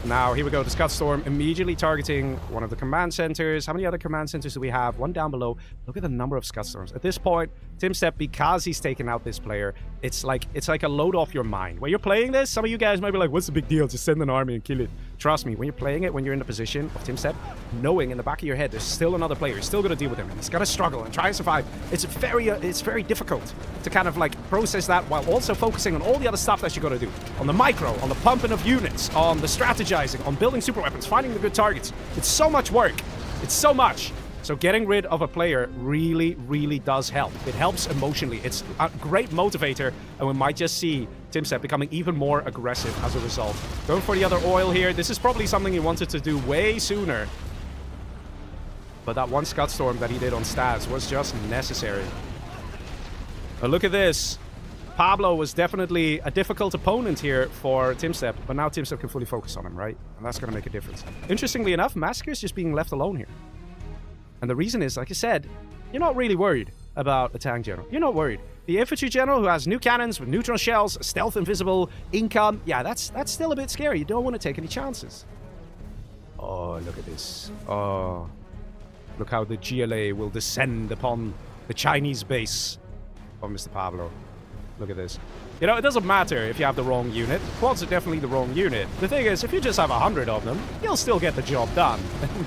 Now, here we go. The Scud Storm immediately targeting one of the command centers. How many other command centers do we have? One down below. Look at the number of Scud Storms. At this point, TimSep, because he's taken out this player, it's like a load off your mind. When you're playing this, some of you guys might be like, what's the big deal? Just send an army and kill it. Trust me, when you're playing it, when you're in the position of TimSep, knowing in the back of your head there's still another player, you're still going to deal with him, and he's got to struggle and try and survive. It's very difficult to kind of like process that while also focusing on all the other stuff that you got to do. On the micro, on the pumping of units, on the strategizing, on building super weapons, finding the good targets. It's so much work. It's so much. So getting rid of a player really, really does help. It helps emotionally. It's a great motivator, and we might just see TimSep becoming even more aggressive as a result. Going for the other oil here. This is probably something he wanted to do way sooner. But that one Scud Storm that he did on Stas was just necessary. But look at this. Pablo was definitely a difficult opponent here for TimSep, but now TimSep can fully focus on him, right? And that's going to make a difference. Interestingly enough, Massacre is just being left alone here. And the reason is, like I said, you're not really worried about a tank general. You're not worried. The infantry general who has new cannons with neutron shells, stealth invisible, income, yeah, that's still a bit scary. You don't want to take any chances. Oh, look at this. Oh, look how the GLA will descend upon the Chinese base of Mr. Pablo. Look at this. You know, it doesn't matter if you have the wrong unit. Quads are definitely the wrong unit. The thing is, if you just have 100 of them, you'll still get the job done.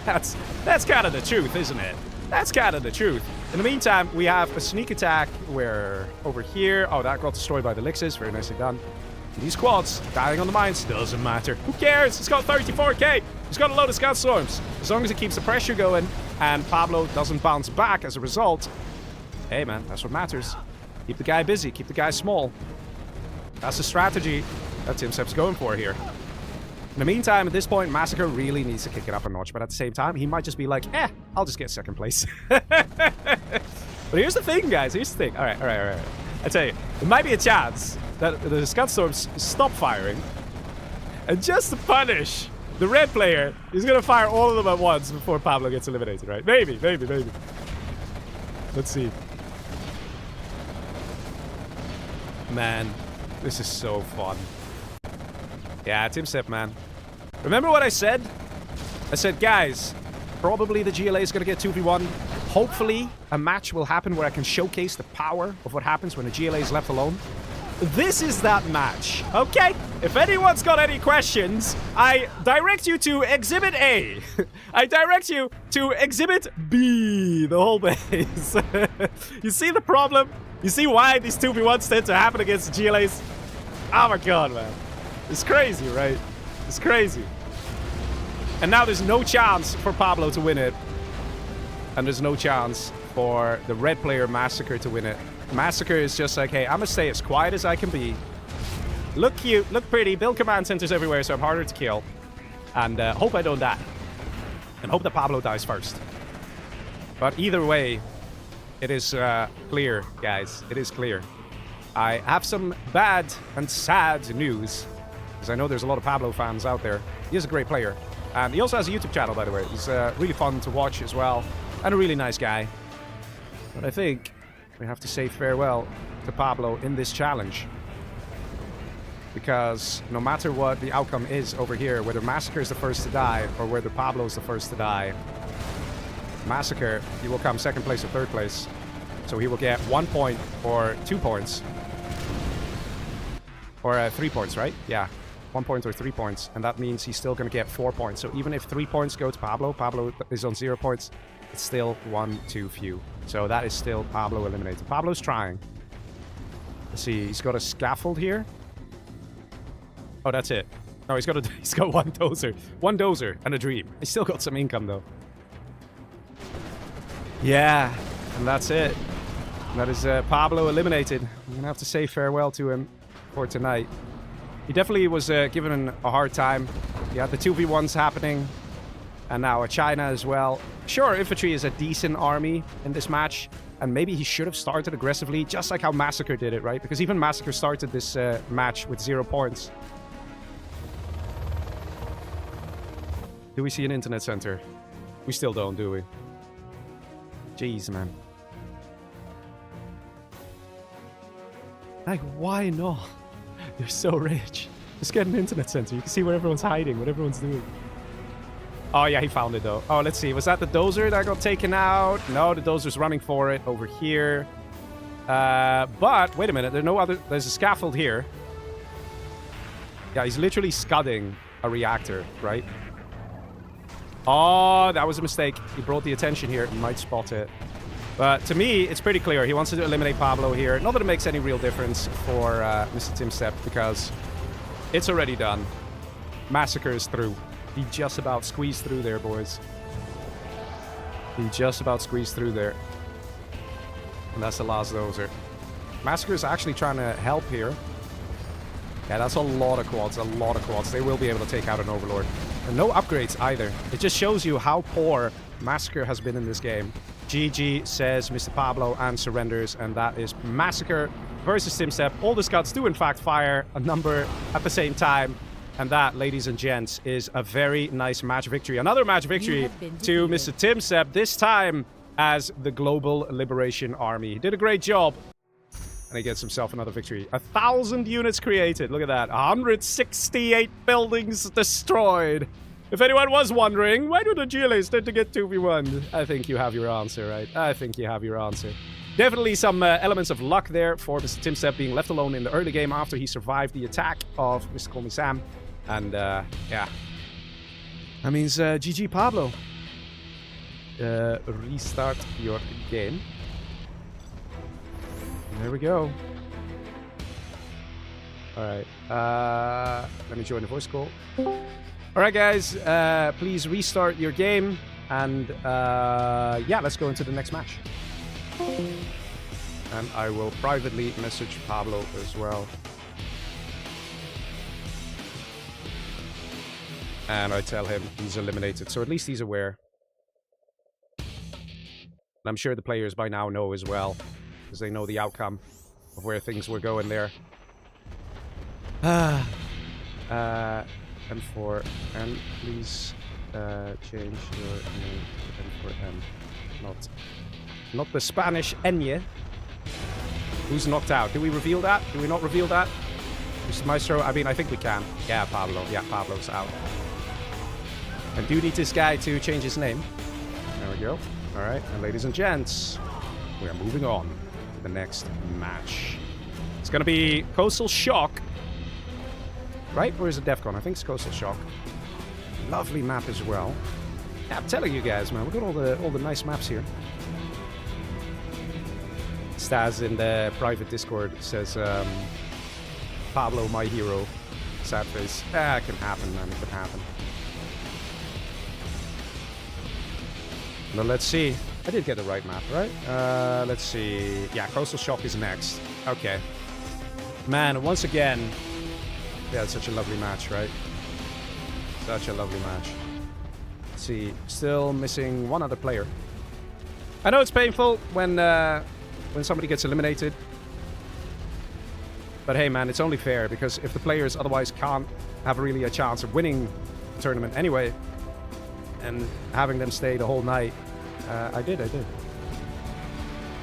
That's kind of the truth, isn't it? That's kind of the truth. In the meantime, we have a sneak attack where over here... Oh, that got destroyed by the Lixes. Very nicely done. These quads dying on the mines doesn't matter. Who cares? It's got 34k. He's got a load of Scout Storms. As long as it keeps the pressure going and Pablo doesn't bounce back as a result, hey, man, that's what matters. Keep the guy busy. Keep the guy small. That's the strategy that TimSep's going for here. In the meantime, at this point, Massacre really needs to kick it up a notch. But at the same time, he might just be like, I'll just get second place. But here's the thing, guys. Here's the thing. All right. I tell you, there might be a chance that the Scud Storms stop firing. And just to punish the red player, he's going to fire all of them at once before Pablo gets eliminated, right? Maybe. Let's see. Man, this is so fun. Yeah, TimSep, man. Remember what I said? I said, guys, probably the GLA is going to get 2v1. Hopefully, a match will happen where I can showcase the power of what happens when a GLA is left alone. This is that match, okay? If anyone's got any questions, I direct you to Exhibit A. I direct you to Exhibit B, the whole base. You see the problem? You see why these 2v1s tend to happen against the GLAs? Oh my god, man. It's crazy, right? It's crazy. And now there's no chance for Pablo to win it. And there's no chance for the red player Massacre to win it. Massacre is just like, hey, I'm gonna stay as quiet as I can be. Look cute, look pretty, build command centers everywhere so I'm harder to kill. And hope I don't die. And hope that Pablo dies first. But either way, it is clear, guys. It is clear. I have some bad and sad news. Because I know there's a lot of Pablo fans out there. He is a great player. And he also has a YouTube channel, by the way. He's really fun to watch as well. And a really nice guy. But I think we have to say farewell to Pablo in this challenge. Because no matter what the outcome is over here, whether Massacre is the first to die or whether Pablo is the first to die, Massacre, he will come second place or third place. So he will get 1 point or 2 points. Or 3 points, right? Yeah. 1 point or 3 points. And that means he's still going to get 4 points. So even if 3 points go to Pablo, Pablo is on 0 points. It's still one too few. So that is still Pablo eliminated. Pablo's trying. Let's see. He's got a scaffold here. Oh, that's it. No, he's got one Dozer. One Dozer and a dream. He's still got some income, though. Yeah. And that's it. That is Pablo eliminated. I'm going to have to say farewell to him for tonight. He definitely was given a hard time. He had the 2v1s happening. And now a China as well. Sure, infantry is a decent army in this match. And maybe he should have started aggressively, just like how Massacre did it, right? Because even Massacre started this match with 0 points. Do we see an internet center? We still don't, do we? Jeez, man. Like, why not? They're so rich. Just get an internet center. You can see where everyone's hiding, what everyone's doing. Oh, yeah, he found it, though. Oh, let's see. Was that the Dozer that got taken out? No, the Dozer's running for it over here. But, wait a minute. There's a scaffold here. Yeah, he's literally scudding a reactor, right? Oh, that was a mistake. He brought the attention here. He might spot it. But to me, it's pretty clear. He wants to eliminate Pablo here. Not that it makes any real difference for Mr. TimSep, because it's already done. Massacre is through. He just about squeezed through there, boys. He just about squeezed through there. And that's the last Dozer. Massacre is actually trying to help here. Yeah, that's a lot of quads, a lot of quads. They will be able to take out an Overlord. And no upgrades either. It just shows you how poor Massacre has been in this game. GG, says Mr. Pablo, and surrenders. And that is Massacre versus TimSep. All the Scots do in fact fire a number at the same time. And that, ladies and gents, is a very nice match victory. Another match victory to Mr. TimSep, this time as the Global Liberation Army. He did a great job. And he gets himself another victory. 1,000 units created. Look at that. 168 buildings destroyed. If anyone was wondering, why do the GLAs tend to get 2v1? I think you have your answer, right? I think you have your answer. Definitely some elements of luck there for Mr. TimSep being left alone in the early game after he survived the attack of Mr. Call Me Sam. And, yeah. That means GG Pablo. Restart your game. There we go. Alright. Let me join the voice call. Alright, guys. Please restart your game. And, yeah, let's go into the next match. And I will privately message Pablo as well. And I tell him he's eliminated. So at least he's aware. And I'm sure the players by now know as well, because they know the outcome of where things were going there. M4, and please change your name to M4M. Not the Spanish Enya. Who's knocked out? Do we reveal that? Do we not reveal that? Mr. Maestro? I mean, I think we can. Yeah, Pablo. Yeah, Pablo's out. And do need this guy to change his name. There we go. Alright, and ladies and gents, we are moving on to the next match. It's gonna be Coastal Shock. Right? Or is it Defcon? I think it's Coastal Shock. Lovely map as well. Yeah, I'm telling you guys, man, we got all the nice maps here. Staz in the private Discord says, Pablo, my hero. Sad face. Ah, it can happen, man. It can happen. But let's see. I did get the right map, right? Let's see. Yeah, Coastal Shock is next. Okay. Man, once again... Yeah, it's such a lovely match, right? Such a lovely match. Let's see. Still missing one other player. I know it's painful when somebody gets eliminated. But hey, man, it's only fair, because if the players otherwise can't have really a chance of winning the tournament anyway, and having them stay the whole night, I did.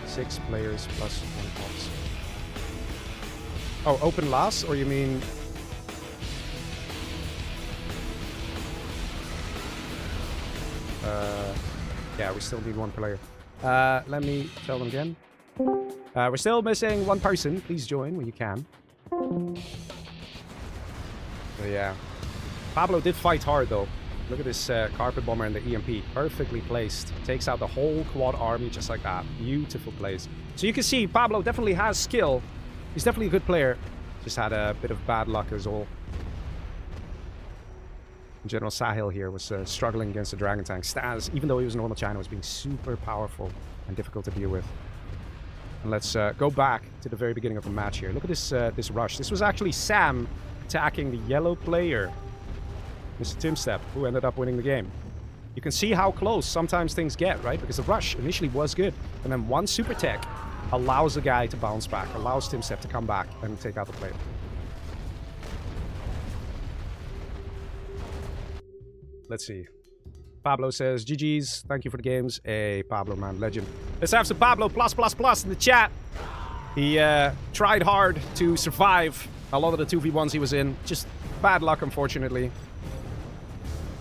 6 players plus 1 box. Oh, open last, or you mean... yeah, we still need 1 player. Let me tell them again. We're still missing 1 person. Please join when you can. So yeah. Pablo did fight hard, though. Look at this carpet bomber and the EMP. Perfectly placed. Takes out the whole quad army just like that. Beautiful plays. So you can see Pablo definitely has skill. He's definitely a good player. Just had a bit of bad luck as all. General Sahil here was struggling against the Dragon Tank. Staz, even though he was normal China, was being super powerful and difficult to deal with. And let's go back to the very beginning of the match here. Look at this this rush. This was actually Sam attacking the yellow player, Mr. Timstep, who ended up winning the game. You can see how close sometimes things get, right? Because the rush initially was good. And then one super tech allows the guy to bounce back, allows Timstep to come back and take out the player. Let's see. Pablo says, GG's, thank you for the games. Hey, Pablo, man, legend. Let's have some Pablo plus in the chat. He tried hard to survive a lot of the 2v1s he was in. Just bad luck, unfortunately.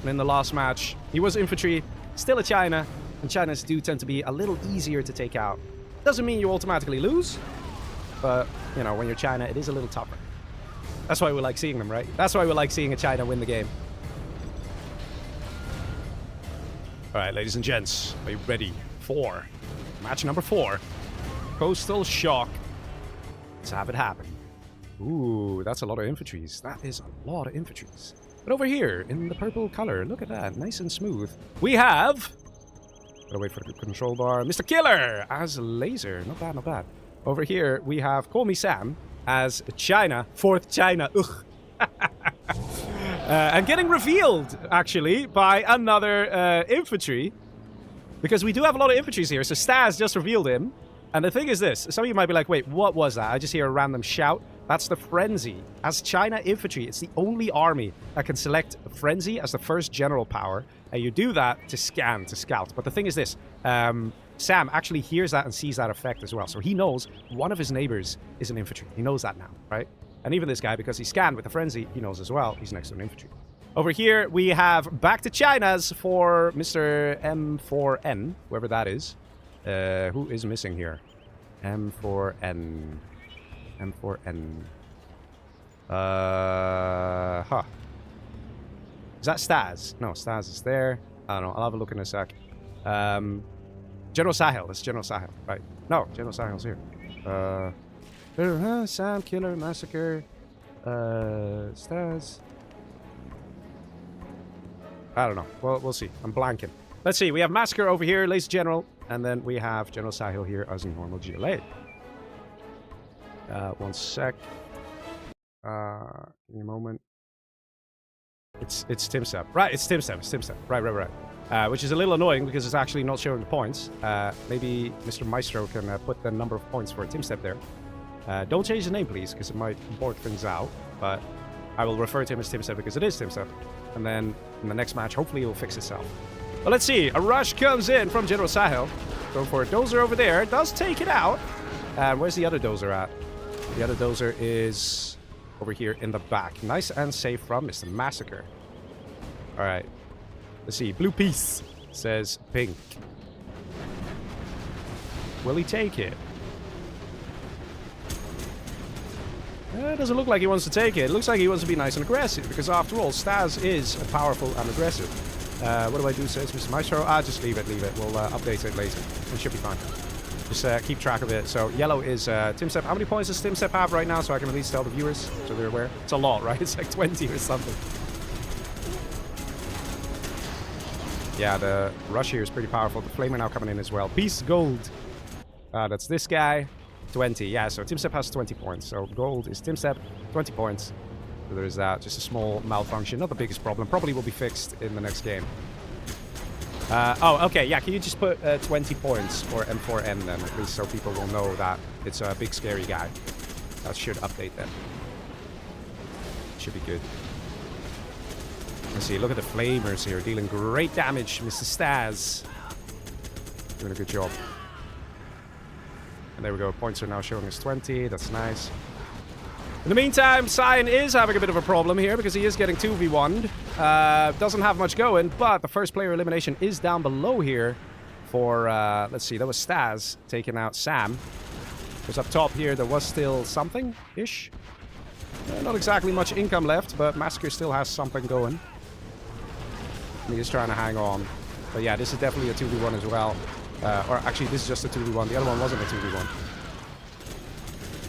And in the last match, he was infantry, still a China, and Chinas do tend to be a little easier to take out. Doesn't mean you automatically lose, but, you know, when you're China, it is a little tougher. That's why we like seeing them, right? That's why we like seeing a China win the game. Alright, ladies and gents, are you ready for match number 4? Coastal Shock. Let's have it happen. Ooh, that's a lot of infantries. That is a lot of infantries. But over here, in the purple color, look at that, nice and smooth. We have... Gotta wait for the control bar. Mr. Killer as Laser. Not bad, not bad. Over here, we have Call Me Sam as China. 4th China. Ugh. And getting revealed, actually, by another infantry. Because we do have a lot of infantries here, so Staz just revealed him. And the thing is this, some of you might be like, wait, what was that? I just hear a random shout. That's the Frenzy. As China infantry, it's the only army that can select Frenzy as the first general power. And you do that to scan, to scout. But the thing is this, Sam actually hears that and sees that effect as well. So he knows one of his neighbors is an infantry. He knows that now, right? And even this guy, because he scanned with the Frenzy, he knows as well he's next to an infantry. Over here, we have back to China's for Mr. M4N, whoever that is. Who is missing here? M4N. M4N. Huh. Is that Staz? No, Staz is there. I don't know. I'll have a look in a sec. General Sahil. That's General Sahil. Right. No, General Sahil's here. Sam, Killer, Massacre. Staz. I don't know. Well, we'll see. I'm blanking. Let's see. We have Massacre over here, Lace General. And then we have General Sahil here as a normal GLA. One sec. Give me a moment. It's TimSep. Right, it's TimSep. It's TimSep. Right. Which is a little annoying because it's actually not showing the points. Maybe Mr. Maestro can put the number of points for TimSep there. Don't change the name, please, because it might work things out. But I will refer to him as TimSep because it is TimSep. And then in the next match, hopefully it will fix itself. But let's see. A rush comes in from General Sahel. Going for a Dozer over there. Does take it out. Where's the other Dozer at? The other Dozer is over here in the back. Nice and safe from Mr. Massacre. Alright. Let's see. Blue piece says pink. Will he take it? It doesn't look like he wants to take it. It looks like he wants to be nice and aggressive, because after all, Stas is powerful and aggressive. What do I do, says Mr. Maestro? Just leave it. We'll update it later. It should be fine. Just keep track of it. So, yellow is TimSep. How many points does TimSep have right now, so I can at least tell the viewers, so they're aware? It's a lot, right? It's like 20 or something. Yeah, the rush here is pretty powerful. The flamer now coming in as well. Peace gold. That's this guy. 20, yeah, so TimSep has 20 points. So gold is TimSep, 20 points. So there is that, just a small malfunction, not the biggest problem. Probably will be fixed in the next game. Oh, okay, yeah, can you just put 20 points for M4N then, at least so people will know that it's a big scary guy. That should update them. Should be good. Let's see, look at the flamers here, dealing great damage. Mr. Stas doing a good job. And there we go, points are now showing us 20, that's nice. In the meantime, Cyan is having a bit of a problem here because he is getting 2v1'd. Doesn't have much going, but the first player elimination is down below here for, let's see, that was Stas taking out Sam. Because up top here, there was still something-ish. Not exactly much income left, but Massacre still has something going. And he is trying to hang on. But yeah, this is definitely a 2v1 as well. Or actually, this is just a 2v1. The other one wasn't a 2v1.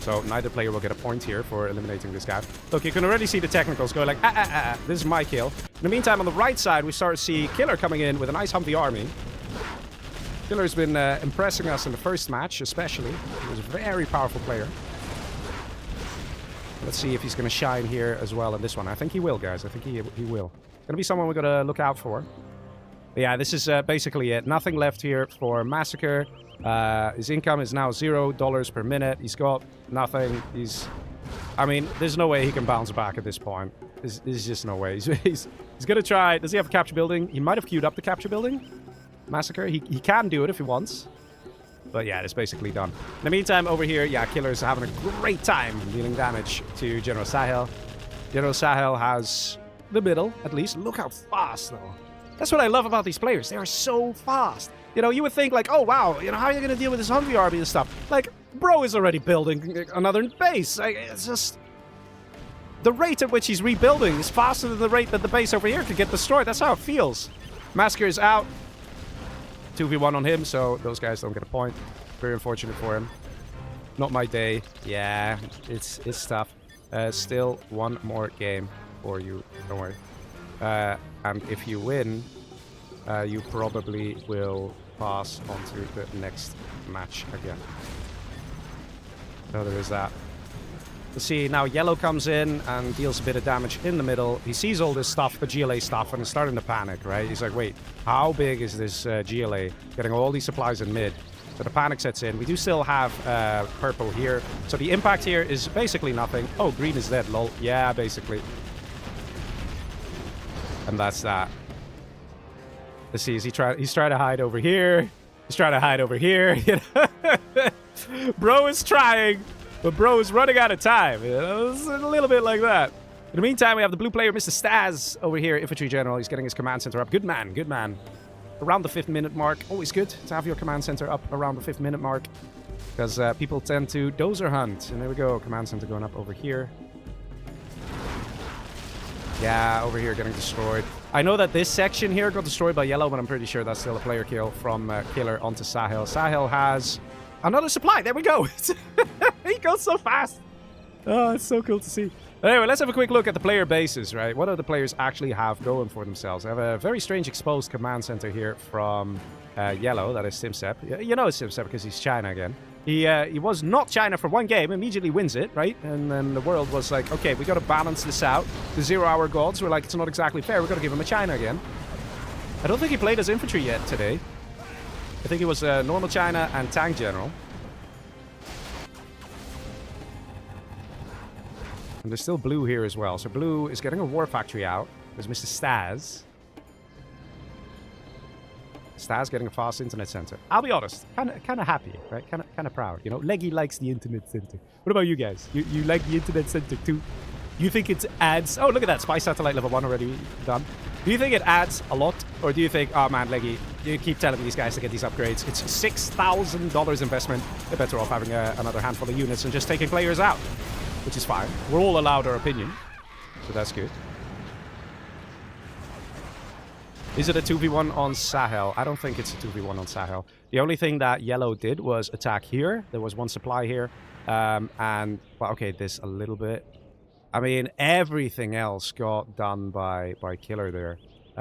So neither player will get a point here for eliminating this guy. Look, you can already see the technicals going like, this is my kill. In the meantime, on the right side, we start to see Killer coming in with a nice Humvee army. Killer's been impressing us in the first match, especially. He was a very powerful player. Let's see if he's going to shine here as well in this one. I think he will, guys. I think he will. Going to be someone we're going to look out for. But yeah, this is basically it. Nothing left here for Massacre. His income is now $0 per minute. He's got nothing. I mean, there's no way he can bounce back at this point. There's just no way. He's going to try. Does he have a capture building? He might have queued up the capture building. Massacre. He can do it if he wants. But yeah, it's basically done. In the meantime, over here, yeah, Killer's having a great time dealing damage to General Sahel. General Sahel has the middle, at least. Look how fast, though. That's what I love about these players. They are so fast. You know, you would think like, oh, wow, you know, how are you going to deal with this Humvee army and stuff? Like, bro is already building another base. Like, it's just... The rate at which he's rebuilding is faster than the rate that the base over here could get destroyed. That's how it feels. Massacre is out. 2v1 on him, so those guys don't get a point. Very unfortunate for him. Not my day. Yeah, it's tough. Still one more game for you. Don't worry. And if you win, you probably will pass on to the next match again. So there is that. You see, now yellow comes in and deals a bit of damage in the middle. He sees all this stuff, the GLA stuff, and is starting to panic, right? He's like, wait, how big is this GLA? Getting all these supplies in mid. So the panic sets in. We do still have purple here. So the impact here is basically nothing. Oh, green is dead, lol. Yeah, basically. And that's that. Let's see, he's trying to hide over here. He's trying to hide over here. You know? Bro is trying. But bro is running out of time. You know? It's a little bit like that. In the meantime, we have the blue player, Mr. Stas, over here, Infantry General. He's getting his command center up. Good man, good man. Around the 5th minute mark. Always good to have your command center up around the 5th minute mark. Because people tend to dozer hunt. And there we go, command center going up over here. Yeah, over here getting destroyed. I know that this section here got destroyed by yellow, but I'm pretty sure that's still a player kill from Killer onto Sahel. Sahel has another supply. There we go. He goes so fast. Oh, it's so cool to see. Anyway, let's have a quick look at the player bases, right? What do the players actually have going for themselves? I have a very strange exposed command center here from Yellow, that is Simsep. You know it's Simsep because he's China again. He was not China for one game, immediately wins it, right? And then the world was like, okay, we got to balance this out. The 0-hour gods were like, it's not exactly fair. We got to give him a China again. I don't think he played as infantry yet today. I think he was normal China and tank general. And there's still blue here as well. So blue is getting a war factory out. There's Mr. Staz. Staz getting a fast internet center. I'll be honest, kind of happy, right? Kind of proud. You know, Leggy likes the internet center. What about you guys? You like the internet center too? You think it adds... Oh, look at that. Spy satellite level 1 already done. Do you think it adds a lot? Or do you think, oh man, Leggy, you keep telling these guys to get these upgrades. It's $6,000 investment. They're better off having another handful of units and just taking players out. Which is fine. We're all allowed our opinion. So that's good. Is it a 2v1 on Sahel? I don't think it's a 2v1 on Sahel. The only thing that yellow did was attack here. There was one supply here. And, well, okay, this a little bit. I mean, everything else got done by Killer there,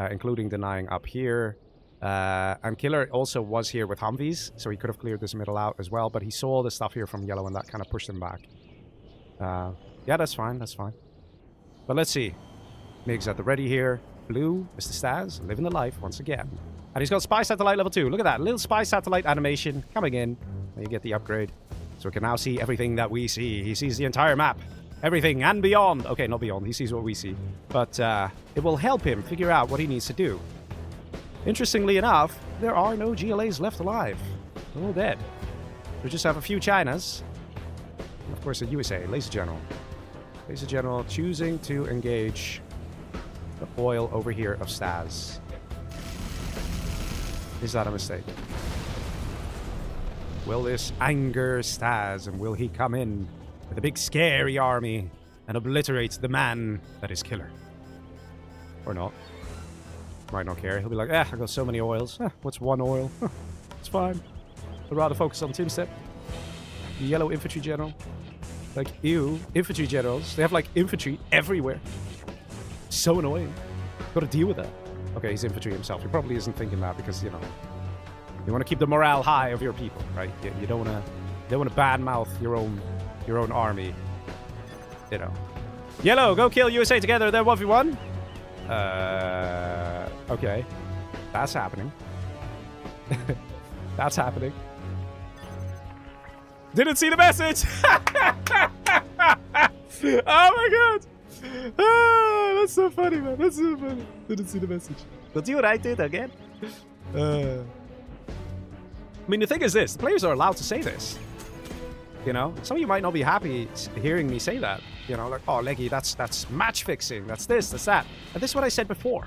including denying up here. And Killer also was here with Humvees, so he could have cleared this middle out as well. But he saw the stuff here from yellow, and that kind of pushed him back. Yeah, that's fine, that's fine. But let's see. Mig's at the ready here. Blue, Mr. Staz, living the life once again. And he's got Spy Satellite level 2. Look at that, little Spy Satellite animation coming in. And you get the upgrade. So we can now see everything that we see. He sees the entire map. Everything and beyond. Okay, not beyond, he sees what we see. But it will help him figure out what he needs to do. Interestingly enough, there are no GLAs left alive. They're all dead. We just have a few Chinas. And of course, the USA, Laser General. Laser General choosing to engage the oil over here of Staz. Is that a mistake? Will this anger Staz, and will he come in with a big scary army and obliterate the man that is Killer? Or not. Might not care. He'll be like, I've got so many oils. What's one oil? It's fine. I'd rather focus on Timstep. The yellow infantry general. Like, ew. Infantry generals. They have, like, infantry everywhere. So annoying. Gotta deal with that. Okay, he's infantry himself. He probably isn't thinking that because, you know, you want to keep the morale high of your people, right? You don't want to badmouth your own army. You know. Yellow, go kill USA together. They're 1v1. Okay. That's happening. That's happening. Didn't see the message! Oh my god! Oh, that's so funny, man. That's so funny. Didn't see the message. We'll do what I did again. I mean, the thing is this. The players are allowed to say this. You know? Some of you might not be happy hearing me say that. You know, like, oh, Leggy, that's match fixing. That's this, that's that. And this is what I said before.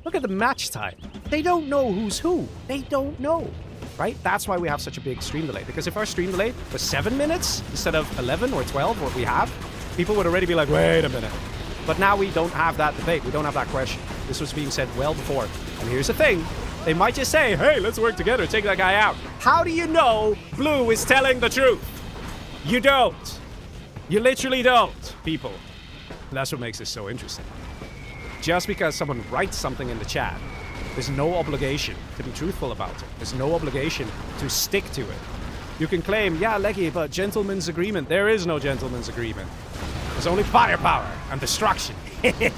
Look at the match time. They don't know who's who. They don't know. Right? That's why we have such a big stream delay. Because if our stream delay was 7 minutes instead of 11 or 12, what we have, people would already be like, wait a minute. But now we don't have that debate. We don't have that question. This was being said well before. And here's the thing. They might just say, hey, let's work together, take that guy out. How do you know Blue is telling the truth? You don't. You literally don't, people. And that's what makes this so interesting. Just because someone writes something in the chat, there's no obligation to be truthful about it. There's no obligation to stick to it. You can claim, yeah, Leggy, but gentleman's agreement. There is no gentleman's agreement. There's only firepower and destruction. And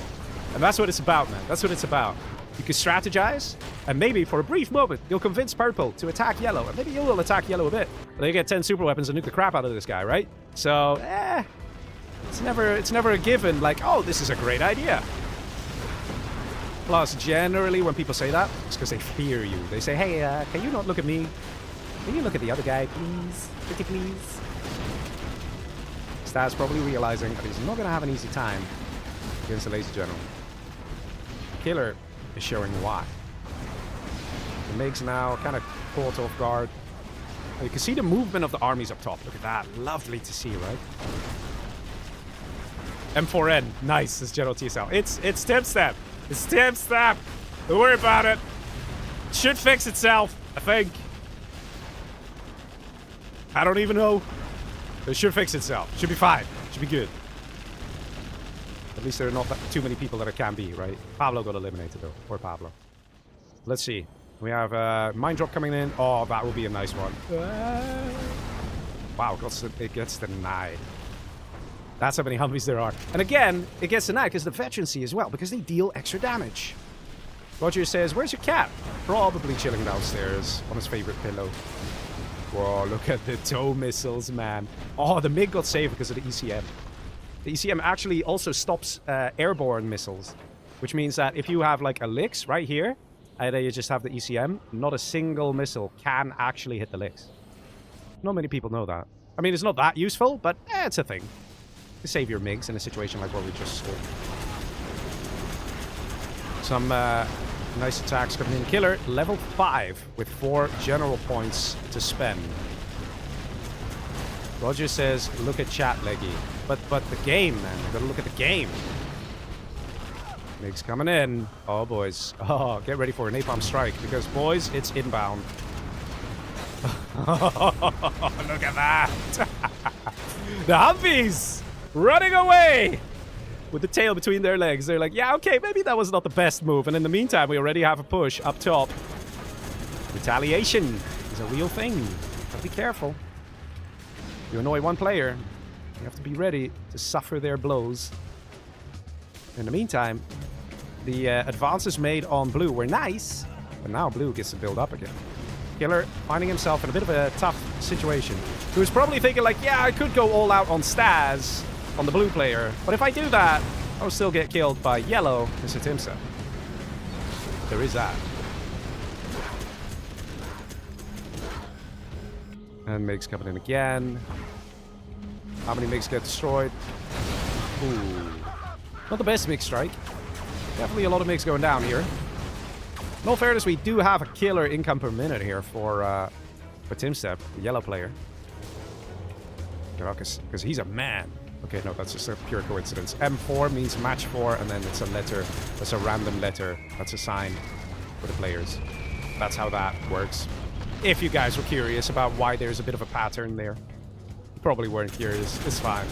that's what it's about, man. That's what it's about. You can strategize, and maybe for a brief moment, you'll convince Purple to attack Yellow. And maybe you will attack Yellow a bit. But they get 10 super weapons and nuke the crap out of this guy, right? So, it's never a given, like, oh, this is a great idea. Plus, generally, when people say that, it's because they fear you. They say, hey, can you not look at me? Can you look at the other guy, please? Pretty please? Staz probably realizing that he's not going to have an easy time against the Laser General. Killer is showing why. The MiGs now kind of caught off guard. You can see the movement of the armies up top. Look at that. Lovely to see, right? M4N. Nice, this General TSL. It's Timstep. It's Timstep. Don't worry about it. It should fix itself, I think. I don't even know. It should fix itself. Should be fine. Should be good. At least there are not too many people that it can be, right? Pablo got eliminated, though. Poor Pablo. Let's see. We have mine drop coming in. Oh, that will be a nice one. Wow, it gets denied. That's how many Humvees there are. And again, it gets denied because the veterancy as well, because they deal extra damage. Roger says, where's your cat? Probably chilling downstairs on his favorite pillow. Whoa, look at the tow missiles, man. Oh, the MiG got saved because of the ECM. The ECM actually also stops airborne missiles, which means that if you have like a Lix right here, and then you just have the ECM, not a single missile can actually hit the Lix. Not many people know that. I mean, it's not that useful, but it's a thing. To save your MiGs in a situation like what we just saw. Some nice attacks coming in. Killer, level 5 with 4 general points to spend. Roger says, look at chat, Leggy. But the game, man. You gotta look at the game. MiGs coming in. Oh, boys. Oh, get ready for a napalm strike. Because, boys, it's inbound. Look at that. The Humvees running away with the tail between their legs. They're like, yeah, okay, maybe that was not the best move. And in the meantime, we already have a push up top. Retaliation is a real thing. But be careful. You annoy one player, you have to be ready to suffer their blows. In the meantime, the advances made on blue were nice, but now blue gets to build up again. Killer finding himself in a bit of a tough situation. He was probably thinking like, yeah, I could go all out on Staz on the blue player, but if I do that, I'll still get killed by yellow, Mr. Timsa. There is that. And MiGs coming in again. How many MiGs get destroyed? Ooh. Not the best MiG strike. Definitely a lot of MiGs going down here. In all fairness, we do have a killer income per minute here for Timstep, the yellow player. Because he's a man. Okay, no, that's just a pure coincidence. M4 means match 4, and then it's a letter. That's a random letter. That's a sign for the players. That's how that works. If you guys were curious about why there's a bit of a pattern there. You probably weren't curious. It's fine.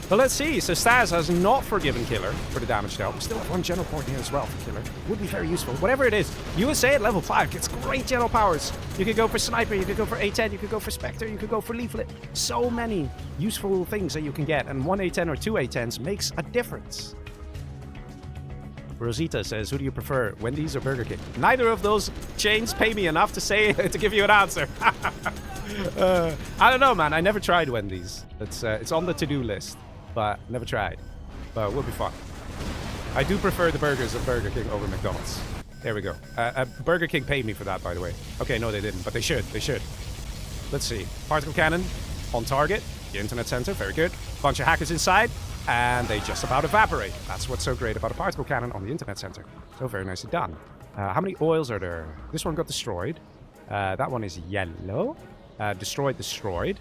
But let's see. So Staz has not forgiven Killer for the damage dealt. We still have 1 general point here as well for Killer. Would be very useful. Whatever it is. USA at level 5 gets great general powers. You could go for Sniper, you could go for A10, you could go for Spectre, you could go for Leaflet. So many useful things that you can get. And 1 A10 or 2 A10s makes a difference. Rosita says, who do you prefer, Wendy's or Burger King? Neither of those chains pay me enough to say to give you an answer. I don't know, man. I never tried Wendy's. It's on the to-do list, but never tried. But it would be fun. I do prefer the burgers at Burger King over McDonald's. There we go. Burger King paid me for that, by the way. Okay, no, they didn't, but they should. They should. Let's see. Particle cannon on target. The internet center, very good. Bunch of hackers inside. And they just about evaporate. That's what's so great about a particle cannon on the internet center. So very nicely done. How many oils are there? This one got destroyed. That one is yellow. Destroyed. Destroyed.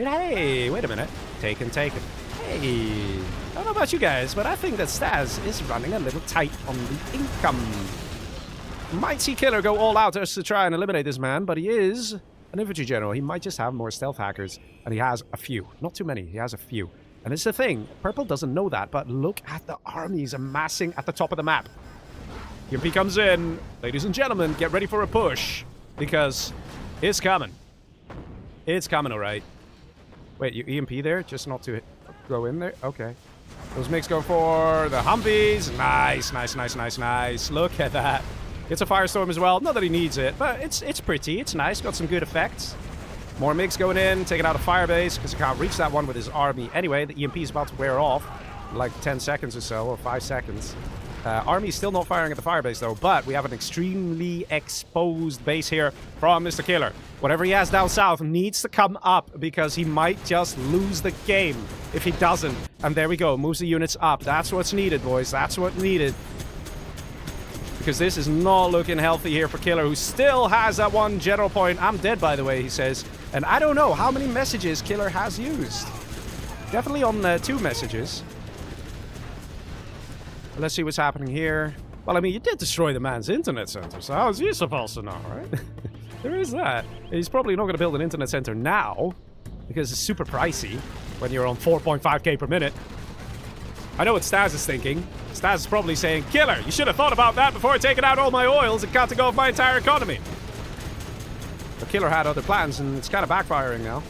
Hey, wait a minute. Taken. Hey. I don't know about you guys, but I think that Staz is running a little tight on the income. Might see Killer go all out just to try and eliminate this man, but he is an infantry general. He might just have more stealth hackers, and he has a few. Not too many. He has a few. And it's the thing, Purple doesn't know that, but look at the armies amassing at the top of the map. EMP comes in. Ladies and gentlemen, get ready for a push, because it's coming. It's coming, all right. Wait, you EMP there? Just not to go in there? Okay. Those MiGs go for the Humvees. Nice. Look at that. It's a Firestorm as well. Not that he needs it, but it's pretty. It's nice. Got some good effects. More MiGs going in, taking out a firebase, because he can't reach that one with his army. Anyway, the EMP is about to wear off, like 10 seconds or so, or 5 seconds. Army's still not firing at the firebase, though, but we have an extremely exposed base here from Mr. Killer. Whatever he has down south needs to come up, because he might just lose the game if he doesn't. And there we go, moves the units up. That's what's needed, boys. That's what needed. Because this is not looking healthy here for Killer, who still has that 1 general point. I'm dead, by the way, he says. And I don't know how many messages Killer has used. Definitely on 2 messages. Let's see what's happening here. Well, I mean, you did destroy the man's internet center, so how is he supposed to know, right? There is that. He's probably not going to build an internet center now, because it's super pricey when you're on 4.5k per minute. I know what Staz is thinking. Staz is probably saying, Killer, you should have thought about that before taking out all my oils and cutting off my entire economy. But Killer had other plans, and it's kind of backfiring now,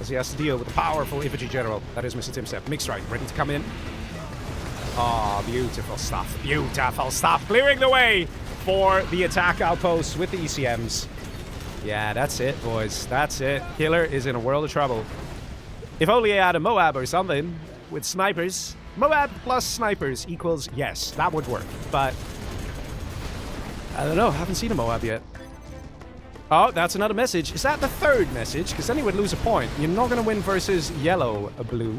as he has to deal with the powerful infantry general. That is Mr. Timsep. Mixed right, ready to come in. Oh, beautiful stuff. Beautiful stuff. Clearing the way for the attack outposts with the ECMs. Yeah, that's it, boys. That's it. Killer is in a world of trouble. If only I had a Moab or something with snipers. Moab plus snipers equals yes, that would work. But I don't know. Haven't seen a Moab yet. Oh, that's another message. Is that the third message? Because then he would lose a point. You're not going to win versus yellow blue.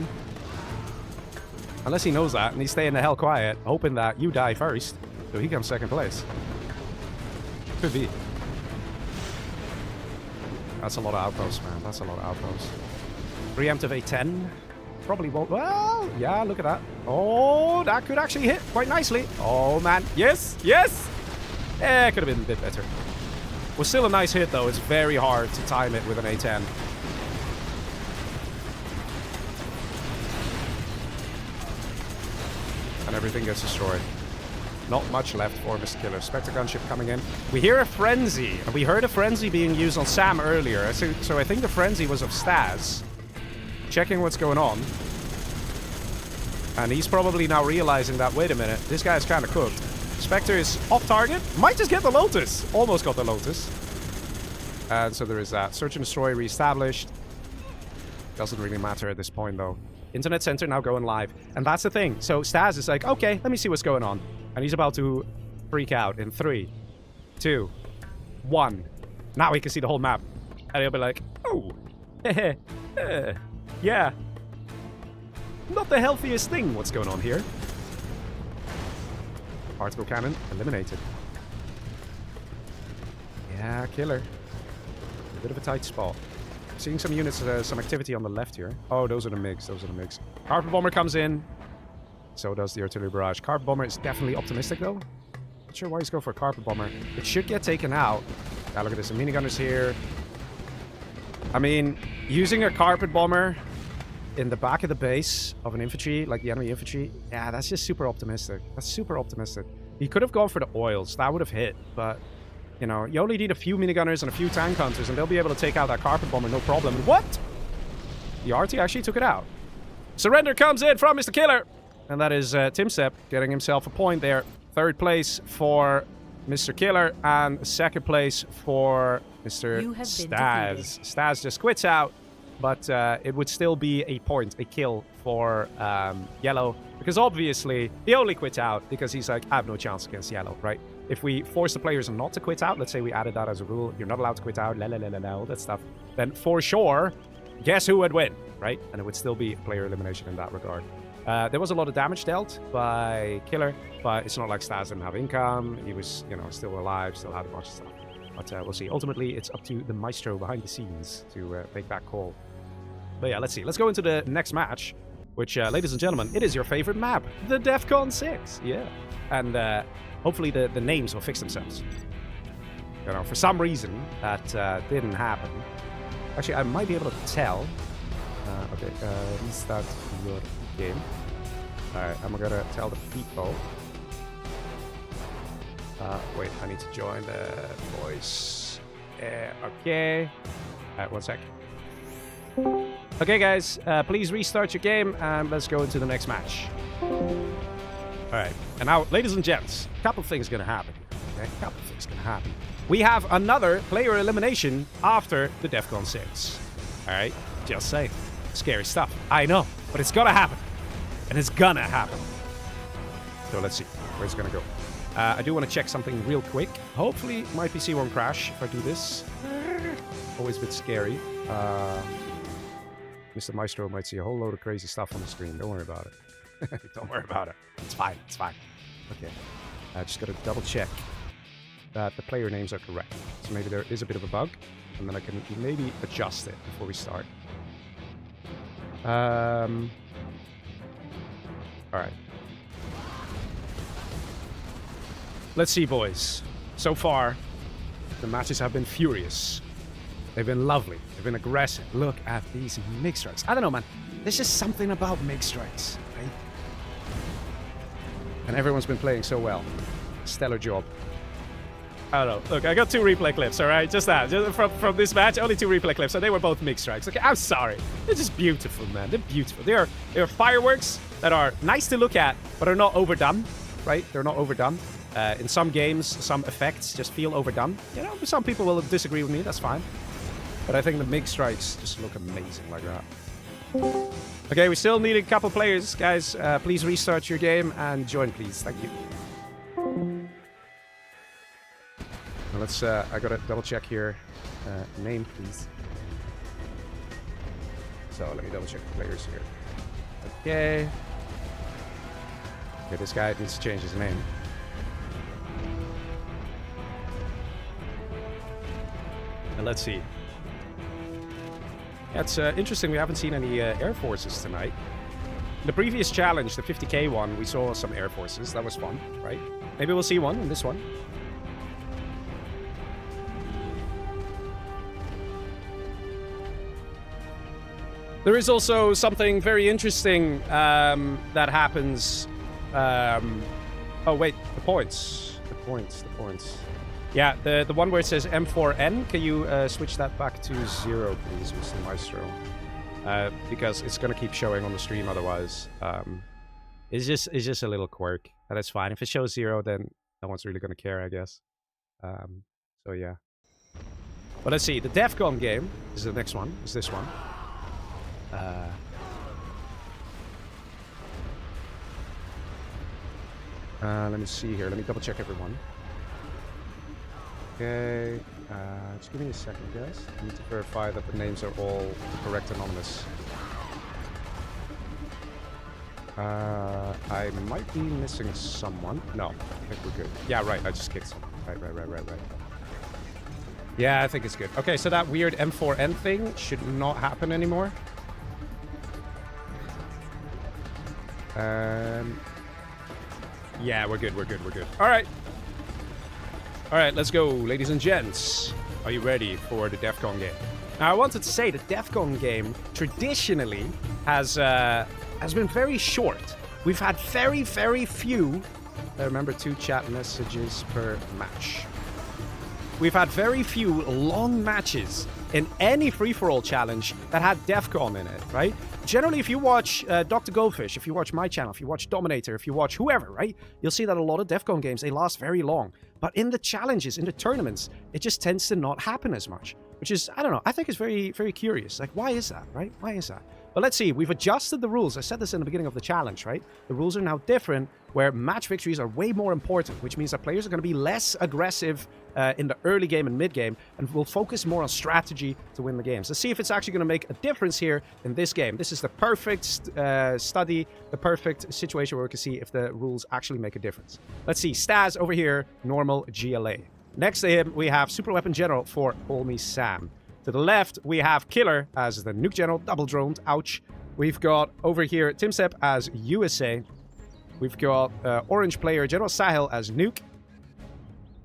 Unless he knows that and he's staying the hell quiet, hoping that you die first. So he comes second place. Could be. That's a lot of outposts, man. That's a lot of outposts. Preemptive A10. Probably won't. Well, yeah, look at that. Oh, that could actually hit quite nicely. Oh, man. Yes, yes. Eh, could have been a bit better. Was still a nice hit, though. It's very hard to time it with an A10. And everything gets destroyed. Not much left for Mr. Killer. Spectre gunship coming in. We hear a frenzy. And we heard a frenzy being used on Sam earlier. So I think the frenzy was of Staz. Checking what's going on. And he's probably now realizing that, wait a minute, this guy's kind of cooked. Spectre is off target. Might just get the Lotus. Almost got the Lotus. And so there is that. Search and destroy reestablished. Doesn't really matter at this point, though. Internet center now going live. And that's the thing. So Staz is like, okay, let me see what's going on. And he's about to freak out in 3, 2, 1. Now he can see the whole map. And he'll be like, oh, yeah. Not the healthiest thing, what's going on here. Particle cannon eliminated. Yeah, Killer. A bit of a tight spot. Seeing some units, some activity on the left here. Oh, those are the MiGs. Those are the MiGs. Carpet Bomber comes in. So does the artillery barrage. Carpet Bomber is definitely optimistic, though. Not sure why he's going for a Carpet Bomber. It should get taken out. Yeah, look at this. The minigunners here. I mean, using a Carpet Bomber in the back of the base of an infantry, like the enemy infantry, yeah, that's just super optimistic. That's super optimistic. He could have gone for the oils. That would have hit, but, you know, you only need a few minigunners and a few tank hunters, and they'll be able to take out that Carpet Bomber, no problem. What? The RT actually took it out. Surrender comes in from Mr. Killer. And that is Timsep getting himself a point there. Third place for Mr. Killer and second place for Mr. Staz. Staz just quits out, but it would still be a point, a kill for Yellow. Because obviously, he only quit out because he's like, I have no chance against Yellow, right? If we force the players not to quit out, let's say we added that as a rule, you're not allowed to quit out, all that stuff, then for sure, guess who would win, right? And it would still be player elimination in that regard. There was a lot of damage dealt by Killer, but it's not like Staz didn't have income. He was, you know, still alive, still had a bunch of stuff. But we'll see. Ultimately, it's up to the maestro behind the scenes to make that call. But yeah, let's see. Let's go into the next match, which, ladies and gentlemen, it is your favorite map, the Defcon 6. Yeah. And hopefully the names will fix themselves. You know, for some reason, that didn't happen. Actually, I might be able to tell. Okay, restart your game. Alright, I'm gonna tell the people. Wait, I need to join the voice. Okay. Alright, 1 sec. Okay, guys, please restart your game and let's go into the next match. Alright, and now, ladies and gents, a couple of things gonna happen. Okay, a couple of things gonna happen. We have another player elimination after the Defcon 6. Alright, just saying. Scary stuff. I know, but it's gonna happen. And it's gonna happen. So let's see where it's gonna go. I do want to check something real quick. Hopefully my PC won't crash if I do this. Always a bit scary. Mr. Maestro might see a whole load of crazy stuff on the screen. Don't worry about it. Don't worry about it. It's fine. It's fine. Okay. I just gotta double check that the player names are correct. So maybe there is a bit of a bug. And then I can maybe adjust it before we start. Alright. Let's see, boys. So far, the matches have been furious. They've been lovely. They've been aggressive. Look at these MiG strikes. I don't know, man. There's just something about MiG strikes, right? And everyone's been playing so well. Stellar job. I don't know. Look, I got 2 replay clips, all right? Just that. Just from this match, only 2 replay clips, and they were both MiG strikes. Okay, I'm sorry. They're just beautiful, man. They're beautiful. They are fireworks that are nice to look at, but are not overdone, right? They're not overdone. In some games, some effects just feel overdone. You know, some people will disagree with me. That's fine. But I think the MiG strikes just look amazing like that. Okay, we still need a couple players, guys. Please restart your game and join, please. Thank you. Now let's, I gotta double check here. Name, please. So let me double check the players here. Okay. Okay, this guy needs to change his name. And let's see. Yeah, it's interesting, we haven't seen any Air Forces tonight. In the previous challenge, the 50k one, we saw some Air Forces. That was fun, right? Maybe we'll see one in this one. There is also something very interesting that happens. Oh, wait, the points. The points. Yeah, the one where it says M4N, can you switch that back to 0, please, Mr. Maestro? Because it's going to keep showing on the stream otherwise. It's just a little quirk, and that's fine. If it shows 0, then no one's really going to care, I guess. So, yeah. But let's see, the Defcon game is the next one, is this one. Let me see here. Let me double check everyone. Okay. Just give me a second, guys. I need to verify that the names are all correct and on this. I might be missing someone. No, I think we're good. Yeah, right. I just kicked someone. Right. Yeah, I think it's good. Okay, so that weird M4N thing should not happen anymore. Yeah, we're good. All right, let's go, ladies and gents. Are you ready for the Defcon game? Now, I wanted to say the Defcon game traditionally has been very short. We've had very, very few. Remember, 2 chat messages per match. We've had very few long matches in any free-for-all challenge that had Defcon in it, right? Generally, if you watch Dr. Goldfish, if you watch my channel, if you watch Dominator, if you watch whoever, right? You'll see that a lot of Defcon games, they last very long. But in the challenges, in the tournaments, it just tends to not happen as much. Which is, I don't know, I think it's very, very curious. Like, why is that, right? Why is that? But let's see, we've adjusted the rules. I said this in the beginning of the challenge, right? The rules are now different, where match victories are way more important, which means that players are going to be less aggressive in the early game and mid game, and will focus more on strategy to win the games. Let's see if it's actually going to make a difference here in this game. This is the perfect study, the perfect situation where we can see if the rules actually make a difference. Let's see, Staz over here, normal GLA. Next to him, we have Super Weapon General for Olmi Sam. To the left, we have Killer as the Nuke General, double droned, ouch. We've got over here Timsep as USA. We've got orange player General Sahel as Nuke.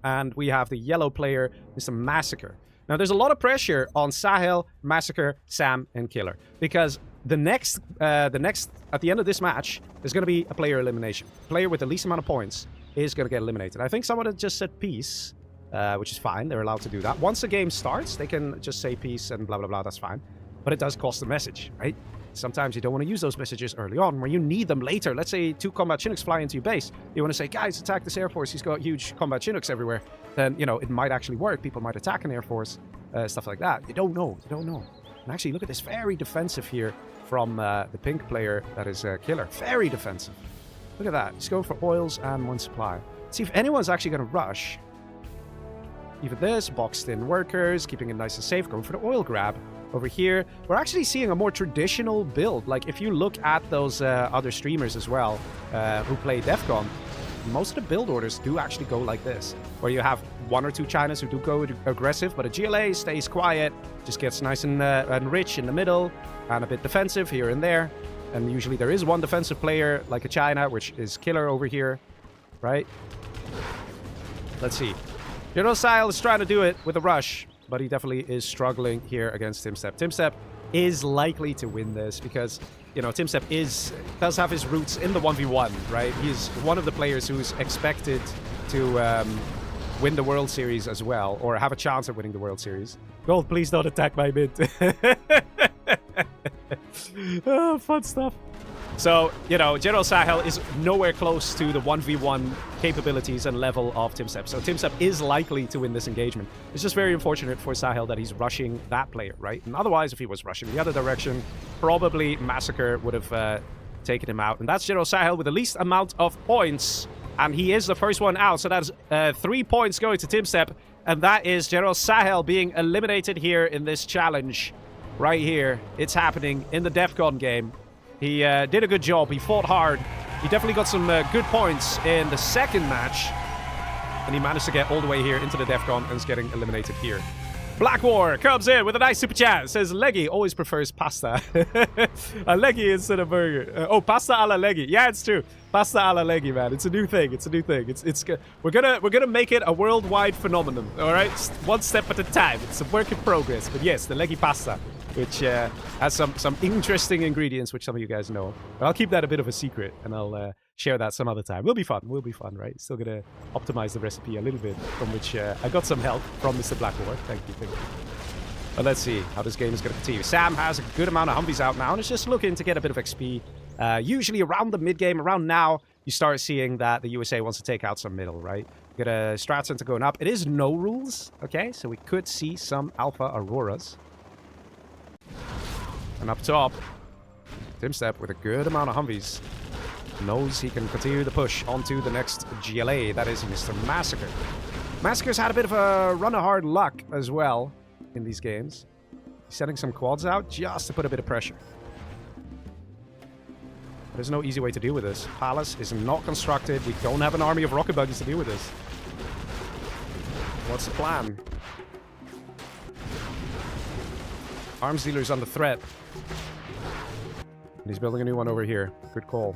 And we have the yellow player, Mr. Massacre. Now, there's a lot of pressure on Sahel, Massacre, Sam, and Killer. Because at the end of this match, there's going to be a player elimination. Player with the least amount of points is going to get eliminated. I think someone had just said peace. Which is fine. They're allowed to do that. Once the game starts, they can just say peace and blah, blah, blah. That's fine. But it does cost a message, right? Sometimes you don't want to use those messages early on, where you need them later. Let's say 2 combat Chinooks fly into your base. You want to say, guys, attack this Air Force. He's got huge combat Chinooks everywhere. Then, you know, it might actually work. People might attack an Air Force. Stuff like that. You don't know. And actually, look at this. Very defensive here from the pink player that is Killer. Very defensive. Look at that. He's going for oils and 1 supply. Let's see if anyone's actually going to rush. Even this, boxed in workers, keeping it nice and safe, going for the oil grab. Over here, we're actually seeing a more traditional build. Like, if you look at those other streamers as well, who play Defcon, most of the build orders do actually go like this. Where you have 1 or 2 Chinas who do go aggressive, but a GLA stays quiet, just gets nice and rich in the middle, and a bit defensive here and there. And usually there is 1 defensive player, like a China, which is Killer over here, right? Let's see. General Sile is trying to do it with a rush, but he definitely is struggling here against Timstep. Timstep is likely to win this because you know, TimStep does have his roots in the 1v1, right? He's one of the players who's expected to win the World Series as well, or have a chance of winning the World Series. Gold, please don't attack my mid. Oh, fun stuff. So, you know, General Sahel is nowhere close to the 1v1 capabilities and level of TimStep. So TimStep is likely to win this engagement. It's just very unfortunate for Sahel that he's rushing that player, right? And otherwise, if he was rushing the other direction, probably Massacre would have taken him out. And that's General Sahel with the least amount of points. And he is the first one out. So that's 3 points going to TimStep. And that is General Sahel being eliminated here in this challenge. Right here. It's happening in the Defcon game. He did a good job. He fought hard. He definitely got some good points in the second match. And he managed to get all the way here into the Defcon and is getting eliminated here. Black War comes in with a nice super chat. It says, Leggy always prefers pasta. A Leggy instead of burger. Oh, pasta alla Leggy. Yeah, it's true. Pasta alla Leggy, man. It's a new thing. It's a new thing. We're gonna make it a worldwide phenomenon. All right, one step at a time. It's a work in progress. But yes, the Leggy pasta, which has some interesting ingredients, which some of you guys know. But I'll keep that a bit of a secret, and I'll share that some other time. Will be fun. Will be fun, right? Still gonna optimize the recipe a little bit, from which I got some help from Mr. Blackboard. Thank you. But let's see how this game is going to continue. Sam has a good amount of Humvees out now, and is just looking to get a bit of XP. Usually around the mid-game, around now, you start seeing that the USA wants to take out some middle, right? Get a strat center going up. It is no rules, okay? So we could see some Alpha Auroras. And up top, TimStep with a good amount of Humvees knows he can continue the push onto the next GLA. That is Mr. Massacre. Massacre's had a bit of a run of hard luck as well in these games. He's sending some quads out just to put a bit of pressure. There's no easy way to deal with this. Palace is not constructed. We don't have an army of rocket buggies to deal with this. What's the plan? Arms dealer's under threat. And he's building a new one over here. Good call.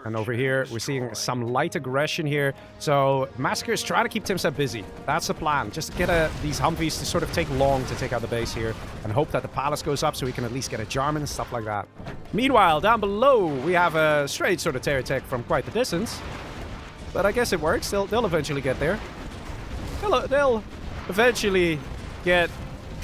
And over here, we're seeing some light aggression here. So Massacre is trying to keep TimStep busy. That's the plan. Just to get these Humvees to sort of take long to take out the base here. And hope that the Palace goes up so we can at least get a Jarman and stuff like that. Meanwhile, down below, we have a straight sort of terror tech from quite the distance. But I guess it works. They'll eventually get there. They'll eventually get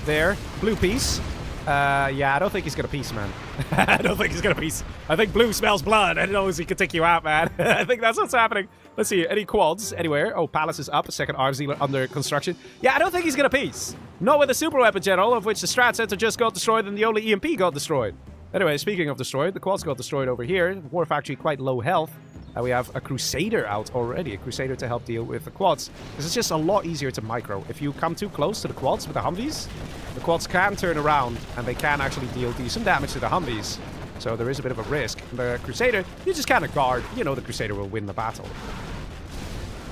there. Blue piece. Yeah, I don't think he's gonna piece, man. I don't think he's gonna piece. I think Blue smells blood and knows he can take you out, man. I think that's what's happening. Let's see, any quads anywhere? Oh, Palace is up. A second arms dealer under construction. Yeah, I don't think he's gonna piece. Not with the super weapon general, of which the strat center just got destroyed and the only EMP got destroyed. Anyway, speaking of destroyed, the quads got destroyed over here. War Factory quite low health. We have a Crusader out already. A Crusader to help deal with the quads. This is just a lot easier to micro. If you come too close to the quads with the Humvees, the quads can turn around and they can actually deal decent damage to the Humvees. So there is a bit of a risk. The Crusader, you just kind of guard. You know the Crusader will win the battle.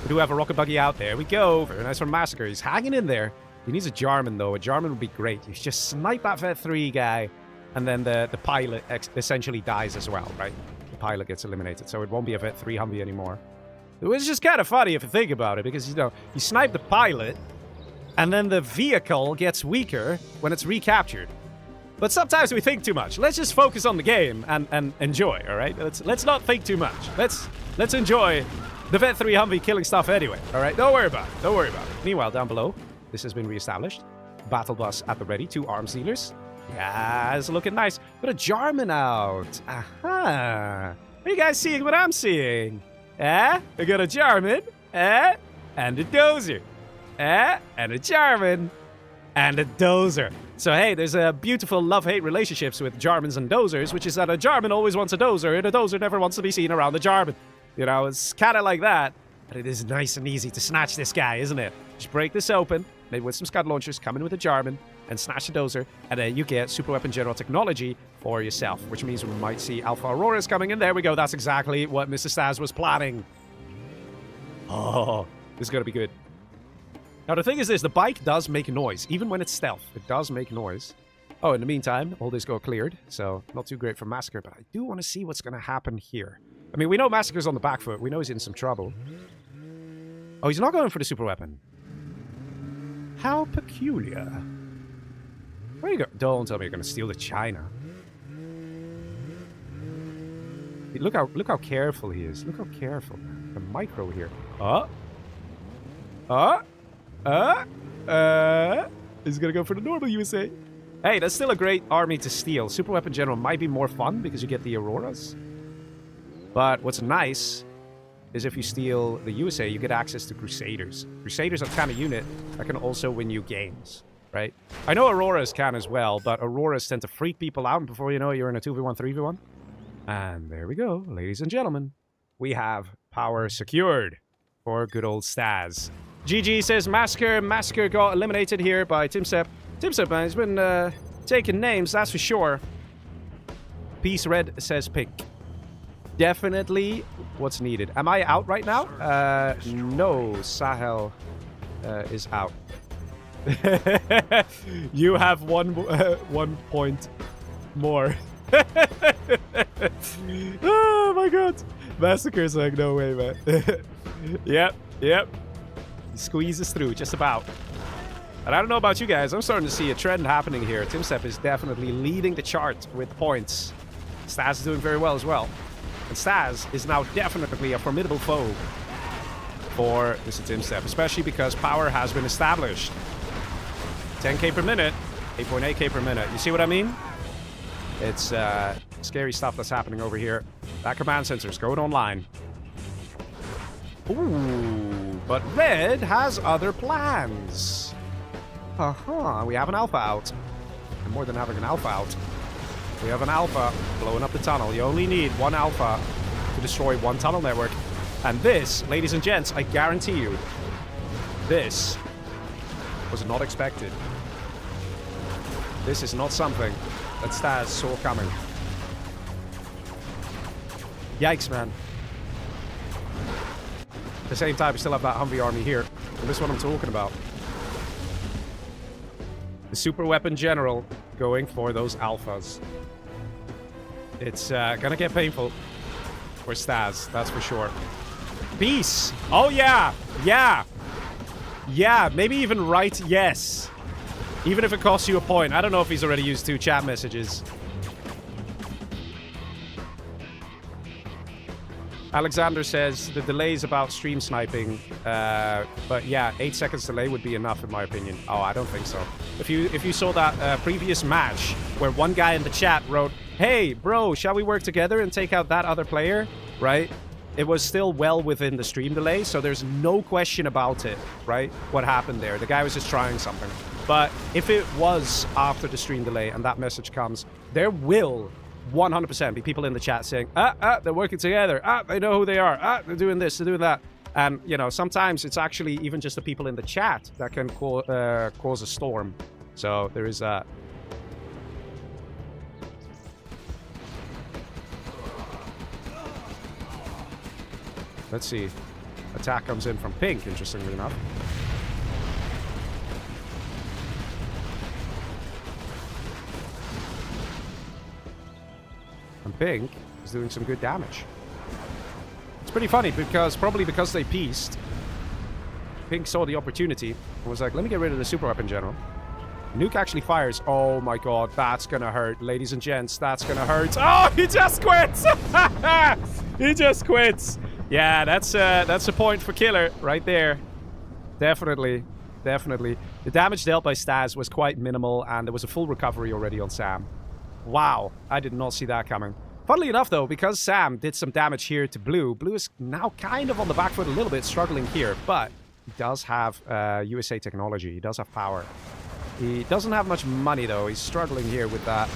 We do have a rocket buggy out there. We go. Very nice from Massacre. He's hanging in there. He needs a Jarman, though. A Jarman would be great. You just snipe that Vet 3 guy, and then the pilot essentially dies as well, right? The pilot gets eliminated, so it won't be a Vet 3 Humvee anymore. It was just kind of funny if you think about it, because, you know, you snipe the pilot, and then the vehicle gets weaker when it's recaptured. But sometimes we think too much. Let's just focus on the game and enjoy, all right? Let's not think too much. Let's enjoy the Vet 3 Humvee killing stuff anyway, all right? Don't worry about it. Don't worry about it. Meanwhile, down below, this has been reestablished. Battle bus at the ready. 2 arms dealers. Yeah, it's looking nice. Got a Jarman out. Aha. Are you guys seeing what I'm seeing? Eh? We got a Jarman. Eh? And a Dozer. Eh? And a Jarman. And a Dozer. So, hey, there's a beautiful love-hate relationships with Jarmans and Dozers, which is that a Jarman always wants a Dozer, and a Dozer never wants to be seen around the Jarman. You know, it's kind of like that. But it is nice and easy to snatch this guy, isn't it? Just break this open, maybe with some Scud launchers, come in with a Jarman, and snatch the Dozer, and then you get Super Weapon General technology for yourself, which means we might see Alpha Auroras coming in. There we go. That's exactly what Mr. Staz was planning. Oh, this is going to be good. Now, the thing is this. The bike does make noise, even when it's stealth. It does make noise. Oh, in the meantime, all this got cleared, so not too great for Massacre, but I do want to see what's going to happen here. I mean, we know Massacre's on the back foot. We know he's in some trouble. Oh, he's not going for the super weapon. How peculiar. Where are you going? Don't tell me you're going to steal the China. Look how careful he is. Look how careful. The micro here. He's gonna go for the normal USA. Hey, that's still a great army to steal. Super Weapon General might be more fun because you get the Auroras. But what's nice is if you steal the USA, you get access to Crusaders. Crusaders are the kind of unit that can also win you games, right? I know Auroras can as well, but Auroras tend to freak people out, and before you know it, you're in a 2v1, 3v1. And there we go, ladies and gentlemen. We have power secured for good old Staz. GG says Massacre got eliminated here by Timsep. Timsep, man, he's been taking names, that's for sure. Peace Red says Pink. Definitely what's needed. Am I out right now? No, Sahel is out. You have one point more. Oh my god. Massacre's like, no way, man. Yep. He squeezes through, just about. And I don't know about you guys, I'm starting to see a trend happening here. Timsep is definitely leading the chart with points. Staz is doing very well as well. And Staz is now definitely a formidable foe for Mr. Timsep, especially because power has been established. 10k per minute, 8.8k per minute. You see what I mean? It's scary stuff that's happening over here. That command center is going online. Ooh, but Red has other plans. We have an alpha out. And more than having an alpha out, we have an alpha blowing up the tunnel. You only need one alpha to destroy one tunnel network. And this, ladies and gents, I guarantee you, this was not expected. This is not something that Staz saw coming. Yikes, man. At the same time, we still have that Humvee army here. And this is what I'm talking about. The Super Weapon General going for those alphas. It's gonna get painful for Staz, that's for sure. Peace! Oh yeah! Yeah, maybe even right, yes. Even if it costs you a point. I don't know if he's already used 2 chat messages. Alexander says the delay is about stream sniping, but yeah, 8 seconds delay would be enough in my opinion. Oh, I don't think so. If you saw that previous match where one guy in the chat wrote, "Hey, bro, shall we work together and take out that other player?" Right? It was still well within the stream delay, so there's no question about it, right? What happened there? The guy was just trying something. But if it was after the stream delay and that message comes, there will 100% be people in the chat saying, they're working together. They know who they are. They're doing this, they're doing that. And, you know, sometimes it's actually even just the people in the chat that can cause a storm. So there is that. Let's see. Attack comes in from Pink, interestingly enough. And Pink is doing some good damage. It's pretty funny because, probably because they pieced, Pink saw the opportunity and was like, let me get rid of the Super Weapon General. Nuke actually fires. Oh my god, that's gonna hurt. Ladies and gents, that's gonna hurt. Oh, he just quits! He just quits! Yeah, that's a point for Killer right there. Definitely. The damage dealt by Staz was quite minimal, and there was a full recovery already on Sam. Wow, I did not see that coming. Funnily enough, though, because Sam did some damage here to Blue, Blue is now kind of on the back foot a little bit, struggling here, but he does have USA technology. He does have power. He doesn't have much money, though. He's struggling here with that.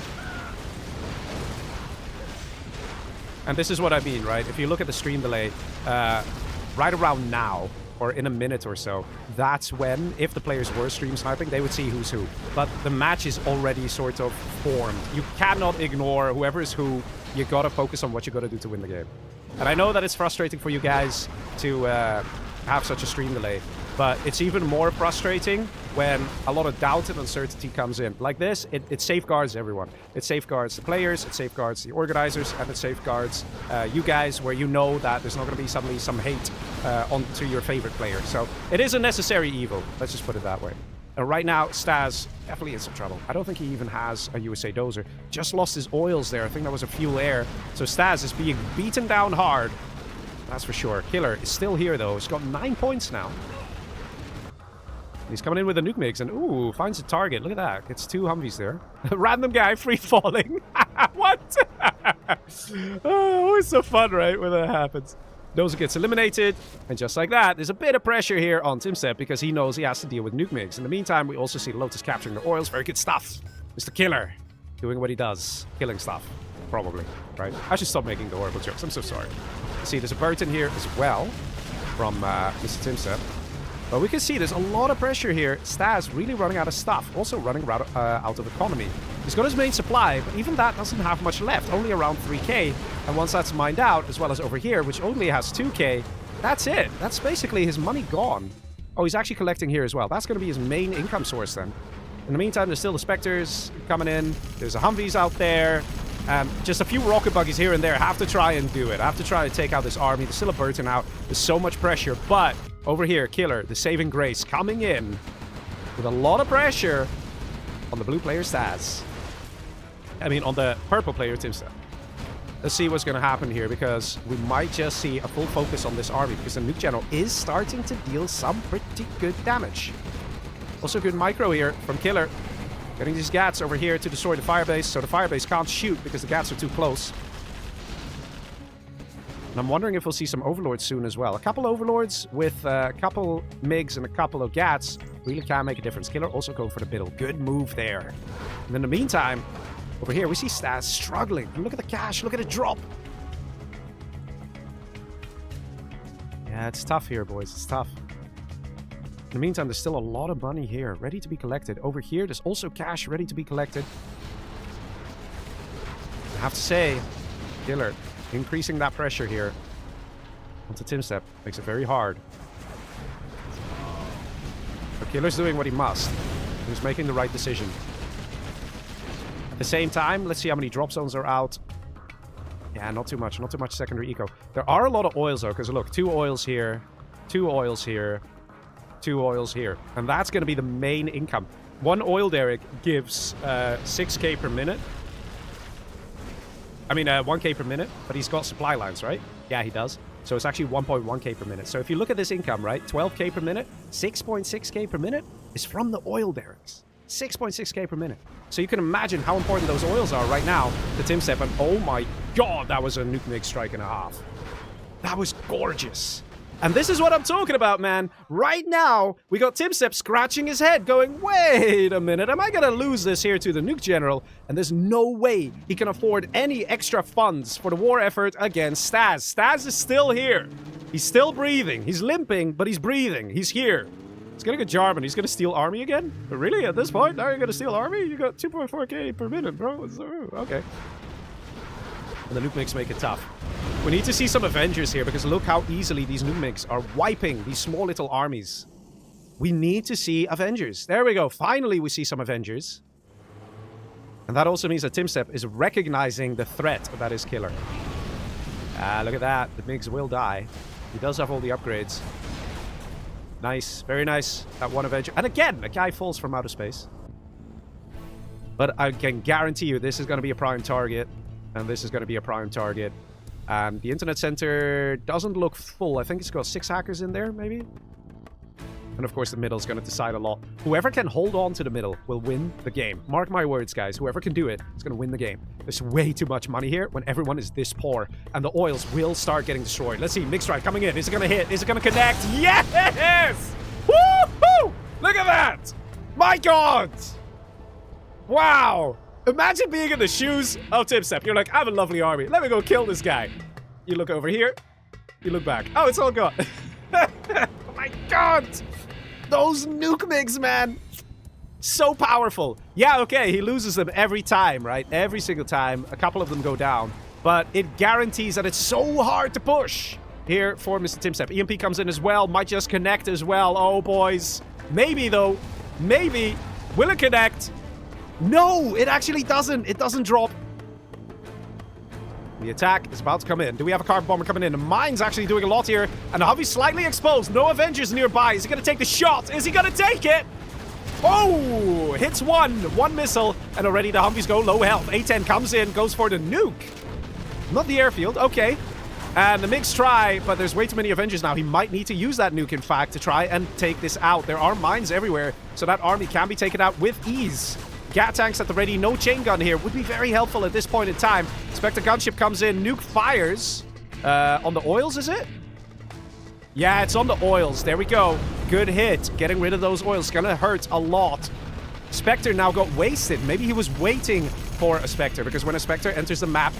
And this is what I mean, right? If you look at the stream delay, right around now, or in a minute or so, that's when, if the players were stream sniping, they would see who's who. But the match is already sort of formed. You cannot ignore whoever is who. You gotta focus on what you gotta do to win the game. And I know that it's frustrating for you guys to have such a stream delay, but it's even more frustrating when a lot of doubt and uncertainty comes in. Like this, it safeguards everyone. It safeguards the players, it safeguards the organizers, and it safeguards you guys, where you know that there's not going to be suddenly some hate onto your favorite player. So it is a necessary evil. Let's just put it that way. Right now, Stas definitely in some trouble. I don't think he even has a USA Dozer. Just lost his oils there. I think that was a fuel air. So Stas is being beaten down hard. That's for sure. Killer is still here, though. He's got 9 points now. He's coming in with a nuke mix and, ooh, finds a target. Look at that. Gets 2 Humvees there. Random guy free falling. What? Oh, always so fun, right, when that happens. Dozer gets eliminated. And just like that, there's a bit of pressure here on Timsep because he knows he has to deal with nuke mix. In the meantime, we also see Lotus capturing the oils. Very good stuff. Mr. Killer doing what he does. Killing stuff. Probably, right? I should stop making the horrible jokes. I'm so sorry. See, there's a bird in here as well from Mr. Timsep. But we can see there's a lot of pressure here. Stas really running out of stuff. Also running out of economy. He's got his main supply, but even that doesn't have much left. Only around 3k. And once that's mined out, as well as over here, which only has 2k, that's it. That's basically his money gone. Oh, he's actually collecting here as well. That's going to be his main income source then. In the meantime, there's still the Spectres coming in. There's a Humvees out there. Just a few rocket buggies here and there. Have to try and do it. Have to try to take out this army. There's still a Burton out. There's so much pressure. But over here, Killer, the saving grace, coming in with a lot of pressure on the blue player Stas. I mean, on the purple player Timsep. Let's see what's going to happen here, because we might just see a full focus on this army, because the nuke general is starting to deal some pretty good damage. Also good micro here from Killer. Getting these Gats over here to destroy the firebase, so the firebase can't shoot because the Gats are too close. And I'm wondering if we'll see some Overlords soon as well. A couple Overlords with a couple MiGs and a couple of Gats really can make a difference. Killer also going for the middle. Good move there. And in the meantime, over here we see Stas struggling. Look at the cash, look at it drop. Yeah, it's tough here, boys. It's tough. In the meantime, there's still a lot of money here, ready to be collected. Over here, there's also cash ready to be collected. I have to say, Killer increasing that pressure here onto Timsep makes it very hard. But Killer's doing what he must. He's making the right decision. At the same time, let's see how many drop zones are out. Yeah, not too much. Not too much secondary eco. There are a lot of oils, though, because look, 2 oils here, 2 oils here, 2 oils here. And that's going to be the main income. 1 oil derrick gives 6k per minute. I mean, 1k per minute, but he's got supply lines, right? Yeah, he does. So it's actually 1.1k per minute. So if you look at this income, right? 12k per minute, 6.6k per minute is from the oil derricks. 6.6k per minute. So you can imagine how important those oils are right now to Timsep. And oh my god, that was a nuke mix strike and a half. That was gorgeous. And this is what I'm talking about, man. Right now, we got Timsep scratching his head going, wait a minute, am I gonna lose this here to the nuke general? And there's no way he can afford any extra funds for the war effort against Stas. Stas is still here. He's still breathing. He's limping, but he's breathing. He's here. He's gonna get Jarman. He's gonna steal army again? But really, at this point, now you're gonna steal army? You got 2.4k per minute, bro. Okay. And the nuke mix make it tough. We need to see some Avengers here, because look how easily these nuke mix are wiping these small little armies. We need to see Avengers. There we go. Finally, we see some Avengers. And that also means that Timsep is recognizing the threat that is Killer. Look at that. The MiGs will die. He does have all the upgrades. Nice. Very nice. That one Avenger. And again, a guy falls from outer space. But I can guarantee you this is going to be a prime target. And this is going to be a prime target. The internet center doesn't look full. I think it's got 6 hackers in there, maybe? And of course, the middle is going to decide a lot. Whoever can hold on to the middle will win the game. Mark my words, guys. Whoever can do it is going to win the game. There's way too much money here when everyone is this poor. And the oils will start getting destroyed. Let's see. Mixed strike coming in. Is it going to hit? Is it going to connect? Yes! Woohoo! Look at that! My God! Wow! Imagine being in the shoes of Timsep. You're like, I have a lovely army. Let me go kill this guy. You look over here. You look back. Oh, it's all gone. Oh my God! Those nuke MiGs, man! So powerful. Yeah, okay, he loses them every time, right? Every single time. A couple of them go down. But it guarantees that it's so hard to push here for Mr. Timsep. EMP comes in as well. Might just connect as well. Oh, boys. Maybe, though. Maybe. Will it connect? No, it actually doesn't. It doesn't drop. The attack is about to come in. Do we have a carbon bomber coming in? The mine's actually doing a lot here. And the Humvee's slightly exposed. No Avengers nearby. Is he going to take the shot? Is he going to take it? Oh! Hits one. One missile. And already the Humvees go low health. A-10 comes in, goes for the nuke. Not the airfield. Okay. And the MiGs try, but there's way too many Avengers now. He might need to use that nuke, in fact, to try and take this out. There are mines everywhere, so that army can be taken out with ease. Gat tanks at the ready. No chain gun here. Would be very helpful at this point in time. Spectre gunship comes in. Nuke fires. On the oils, is it? Yeah, it's on the oils. There we go. Good hit. Getting rid of those oils. Gonna hurt a lot. Spectre now got wasted. Maybe he was waiting for a Spectre, because when a Spectre enters the map,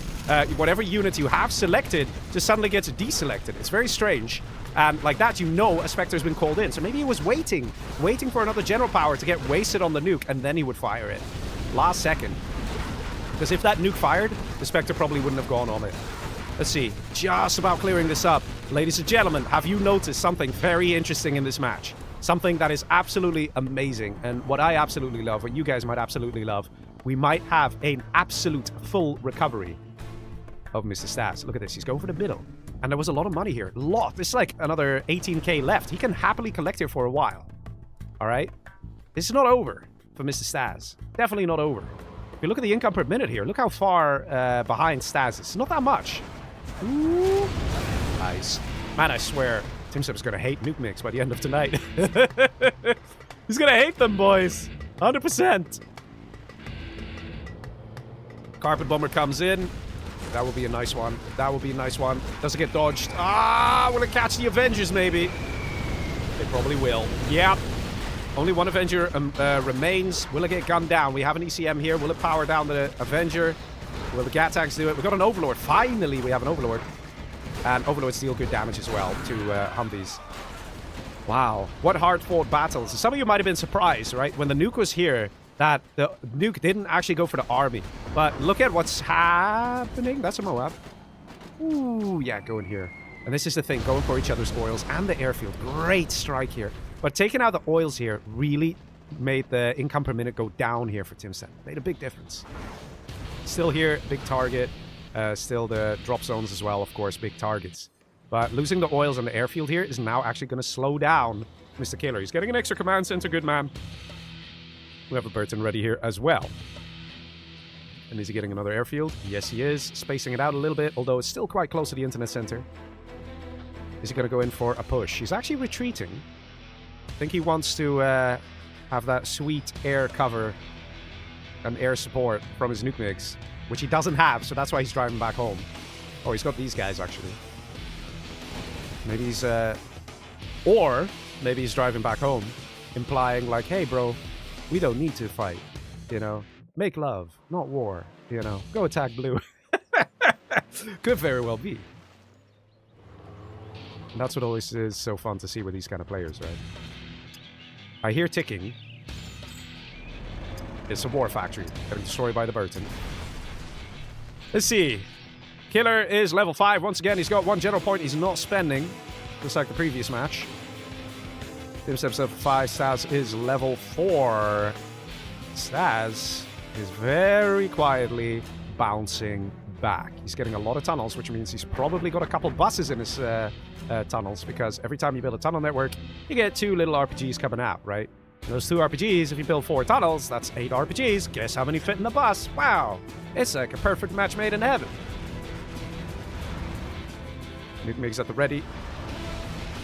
whatever unit you have selected just suddenly gets deselected. It's very strange. And like that, you know a Spectre's been called in. So maybe he was waiting for another general power to get wasted on the nuke, and then he would fire it. Last second. Because if that nuke fired, the Spectre probably wouldn't have gone on it. Let's see. Just about clearing this up. Ladies and gentlemen, have you noticed something very interesting in this match? Something that is absolutely amazing. And what I absolutely love, what you guys might absolutely love, we might have an absolute full recovery of Mr. Stats. Look at this. He's going for the middle. And there was a lot of money here. A lot. There's like another 18k left. He can happily collect here for a while. All right? This is not over for Mr. Stas. Definitely not over. If you look at the income per minute here, look how far behind Stas is. It's not that much. Ooh. Nice. Man, I swear, TimSep's going to hate nuke mix by the end of tonight. He's going to hate them, boys. 100%. Carpet bomber comes in. That will be a nice one. That will be a nice one. Doesn't get dodged. Ah, will it catch the Avengers, maybe? They probably will. Yeah. Only one Avenger remains. Will it get gunned down? We have an ECM here. Will it power down the Avenger? Will the Gat tanks do it? We've got an Overlord. Finally, we have an Overlord. And Overlords deal good damage as well to Humvees. Wow. What hard-fought battles. Some of you might have been surprised, right? When the nuke was here, that the nuke didn't actually go for the army. But look at what's happening. That's a Moab. Ooh, yeah, go in here. And this is the thing, going for each other's oils and the airfield. Great strike here. But taking out the oils here really made the income per minute go down here for TimSep. Made a big difference. Still here, big target. Still the drop zones as well, of course, big targets. But losing the oils on the airfield here is now actually going to slow down Mr. Killer. He's getting an extra command center, good man. We have a Burton ready here as well. And is he getting another airfield? Yes, he is. Spacing it out a little bit, although it's still quite close to the internet center. Is he going to go in for a push? He's actually retreating. I think he wants to have that sweet air cover and air support from his nuke mix, which he doesn't have, so that's why he's driving back home. Oh, he's got these guys, actually. Maybe he's... Or maybe he's driving back home, implying like, hey, bro, we don't need to fight, you know? Make love, not war, you know? Go attack blue. Could very well be. And that's what always is so fun to see with these kind of players, right? I hear ticking. It's a war factory getting destroyed by the Burton. Let's see. Killer is level 5. Once again, he's got one general point he's not spending, just like the previous match. TimSep's level 5. Stas is level 4. Stas is very quietly bouncing back. He's getting a lot of tunnels, which means he's probably got a couple buses in his tunnels, because every time you build a tunnel network, you get 2 little RPGs coming out, right? Those 2 RPGs, if you build 4 tunnels, that's 8 RPGs. Guess how many fit in the bus? Wow. It's like a perfect match made in heaven. Nuke MiGs at the ready.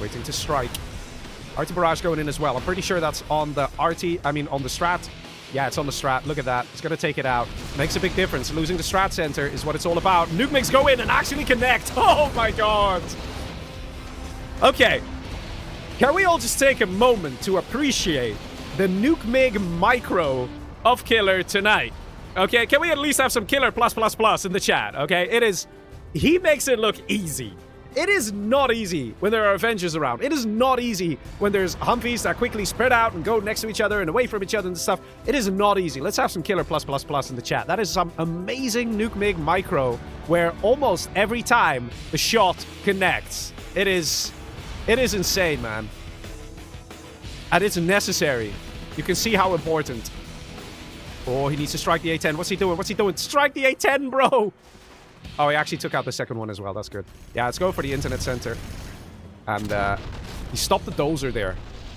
Waiting to strike. Arty Barrage going in as well. I'm pretty sure that's on the Arty, on the Strat. Yeah, it's on the Strat. Look at that. It's going to take it out. Makes a big difference. Losing the Strat Center is what it's all about. Nuke MiGs go in and actually connect. Oh my god. Okay. Can we all just take a moment to appreciate the Nuke MiG micro of Killer tonight? Okay, can we at least have some Killer plus in the chat? Okay, it is... He makes it look easy. It is not easy when there are Avengers around. It is not easy when there's Humvees that quickly spread out and go next to each other and away from each other and stuff. It is not easy. Let's have some Killer plus in the chat. That is some amazing Nuke MiG micro where almost every time the shot connects. It is insane, man. And it's necessary. You can see how important. Oh, he needs to strike the A-10. What's he doing? What's he doing? Strike the A-10, bro! Oh, he actually took out the second one as well. That's good. Yeah, let's go for the internet center. And he stopped the Dozer there.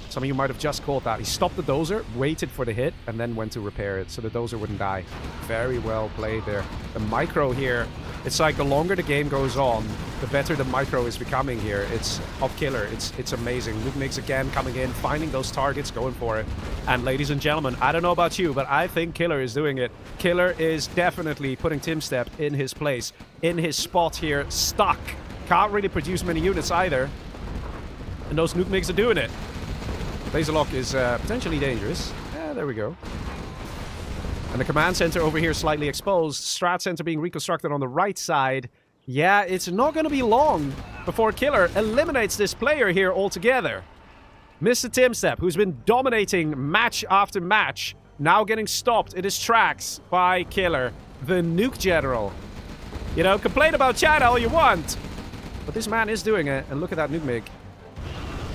Some of you might have just caught that. He stopped the Dozer, waited for the hit, and then went to repair it so the Dozer wouldn't die. Very well played there. The micro here, it's like the longer the game goes on, the better the micro is becoming here. It's of Killer. It's amazing. Luke Mix again coming in, finding those targets, going for it. And ladies and gentlemen, I don't know about you, but I think Killer is doing it. Killer is definitely putting Timstep in his place, in his spot here, stuck. Can't really produce many units either. And those Nuke Migs are doing it. Laser lock is potentially dangerous. Yeah, there we go. And the command center over here slightly exposed. Strat center being reconstructed on the right side. Yeah, it's not going to be long before Killer eliminates this player here altogether. Mr. Timstep, who's been dominating match after match, now getting stopped in his tracks by Killer, the Nuke General. You know, complain about China all you want, but this man is doing it, and look at that Nuke Mig.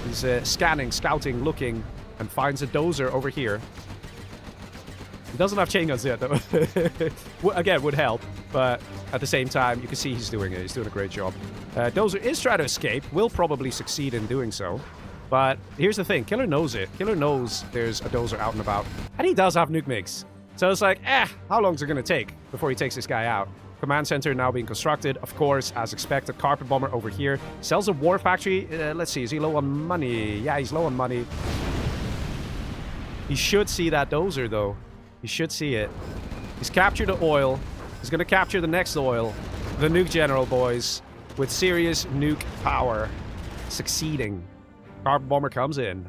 He's scanning, scouting, looking, and finds a Dozer over here. He doesn't have chain guns yet, though. Again, would help, but at the same time, you can see he's doing it. He's doing a great job. Dozer is trying to escape, will probably succeed in doing so. But here's the thing, Killer knows it. Killer knows there's a Dozer out and about. And he does have Nuke Migs. So it's like, how long is it going to take before he takes this guy out? Command center now being constructed, of course, as expected. Carpet bomber over here. Sells a war factory. Let's see, is he low on money? Yeah, he's low on money. He should see that Dozer, though. He should see it. He's captured the oil. He's going to capture the next oil. The Nuke General, boys. With serious nuke power. Succeeding. Carpet bomber comes in.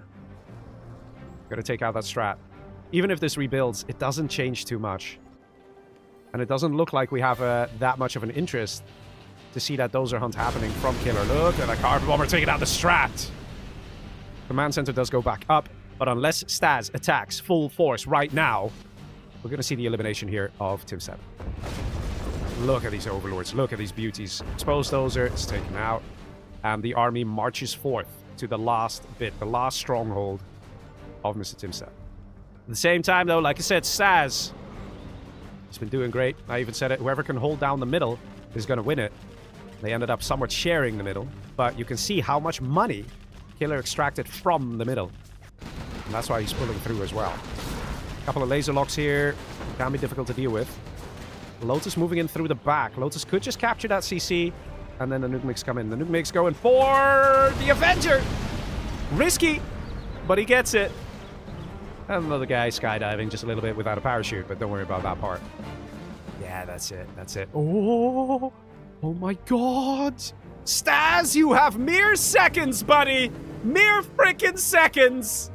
Got to take out that strat. Even if this rebuilds, it doesn't change too much. And it doesn't look like we have that much of an interest to see that Dozer hunt happening from Killer. Look at the Carpet Bomber taking out the strat. Command center does go back up, but unless Staz attacks full force right now, we're going to see the elimination here of Timstep. Look at these overlords. Look at these beauties. Exposed Dozer is taken out, and the army marches forth to the last bit, the last stronghold of Mr. Timstep. At the same time, though, like I said, Staz, he's been doing great. I even said it. Whoever can hold down the middle is going to win it. They ended up somewhat sharing the middle, but you can see how much money Killer extracted from the middle. And that's why he's pulling through as well. A couple of laser locks here. Can be difficult to deal with. Lotus moving in through the back. Lotus could just capture that CC, and then the Nuke Migs come in. The Nuke Migs going for the Avenger. Risky, but he gets it. And another guy skydiving just a little bit without a parachute, but don't worry about that part. Yeah, that's it. That's it. Oh my god. Staz, you have mere seconds, buddy. Mere freaking seconds.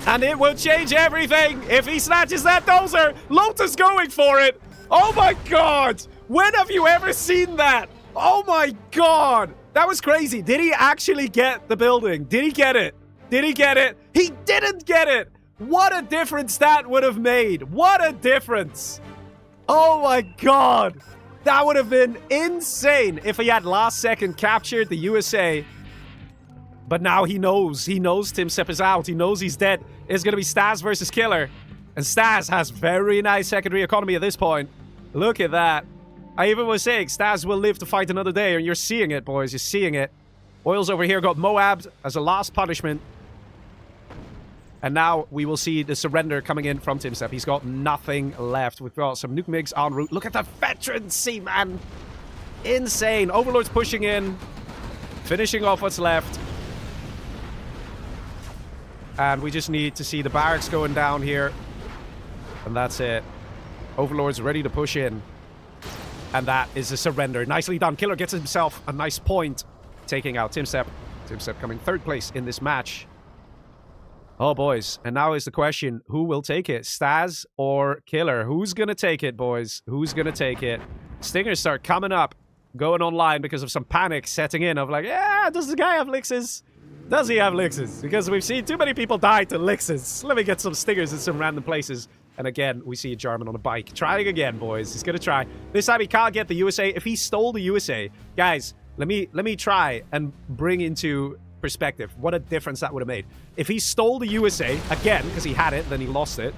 And it will change everything if he snatches that Dozer. Lotus going for it. Oh my god. When have you ever seen that? Oh my god. That was crazy. Did he actually get the building? Did he get it? Did he get it? He didn't get it. What a difference that would have made. What a difference. Oh my god. That would have been insane if he had last second captured the USA. But now he knows. He knows Timstep is out. He knows he's dead. It's going to be Staz versus Killer. And Staz has very nice secondary economy at this point. Look at that. I even was saying Staz will live to fight another day. And you're seeing it, boys. You're seeing it. Oils over here got Moabbed as a last punishment. And now we will see the surrender coming in from Timstep. He's got nothing left. We've got some Nuke Migs en route. Look at the veterancy, man. Insane. Overlord's pushing in. Finishing off what's left. And we just need to see the barracks going down here. And that's it. Overlord's ready to push in. And that is a surrender. Nicely done. Killer gets himself a nice point. Taking out Timstep. Timstep coming third place in this match. Oh, boys. And now is the question, who will take it? Staz or Killer? Who's going to take it, boys? Who's going to take it? Stingers start coming up, going online because of some panic setting in of like, yeah, does the guy have Lixes? Does he have Lixes? Because we've seen too many people die to Lixes. Let me get some Stingers in some random places. And again, we see a German on a bike. Trying again, boys. He's going to try. This time he can't get the USA. If he stole the USA, guys, let me try and bring into perspective what a difference that would have made. If he stole the USA, again, because he had it, then he lost it,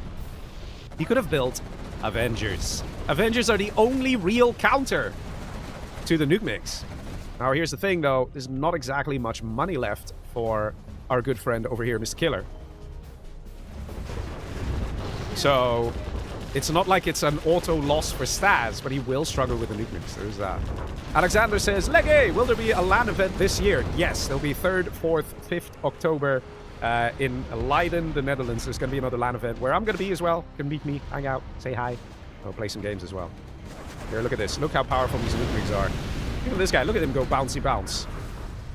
he could have built Avengers. Avengers are the only real counter to the Nuke Mix. Now, here's the thing, though. There's not exactly much money left for our good friend over here, Mr. Killer. So it's not like it's an auto loss for Staz, but he will struggle with the nuke nukes. There's that. Alexander says, Legge, will there be a LAN event this year? Yes, there'll be 3rd, 4th, 5th October in Leiden, the Netherlands. There's going to be another LAN event where I'm going to be as well. You can meet me, hang out, say hi. I'll play some games as well. Here, look at this. Look how powerful these nuke nukes are. Look at this guy. Look at him go bouncy bounce.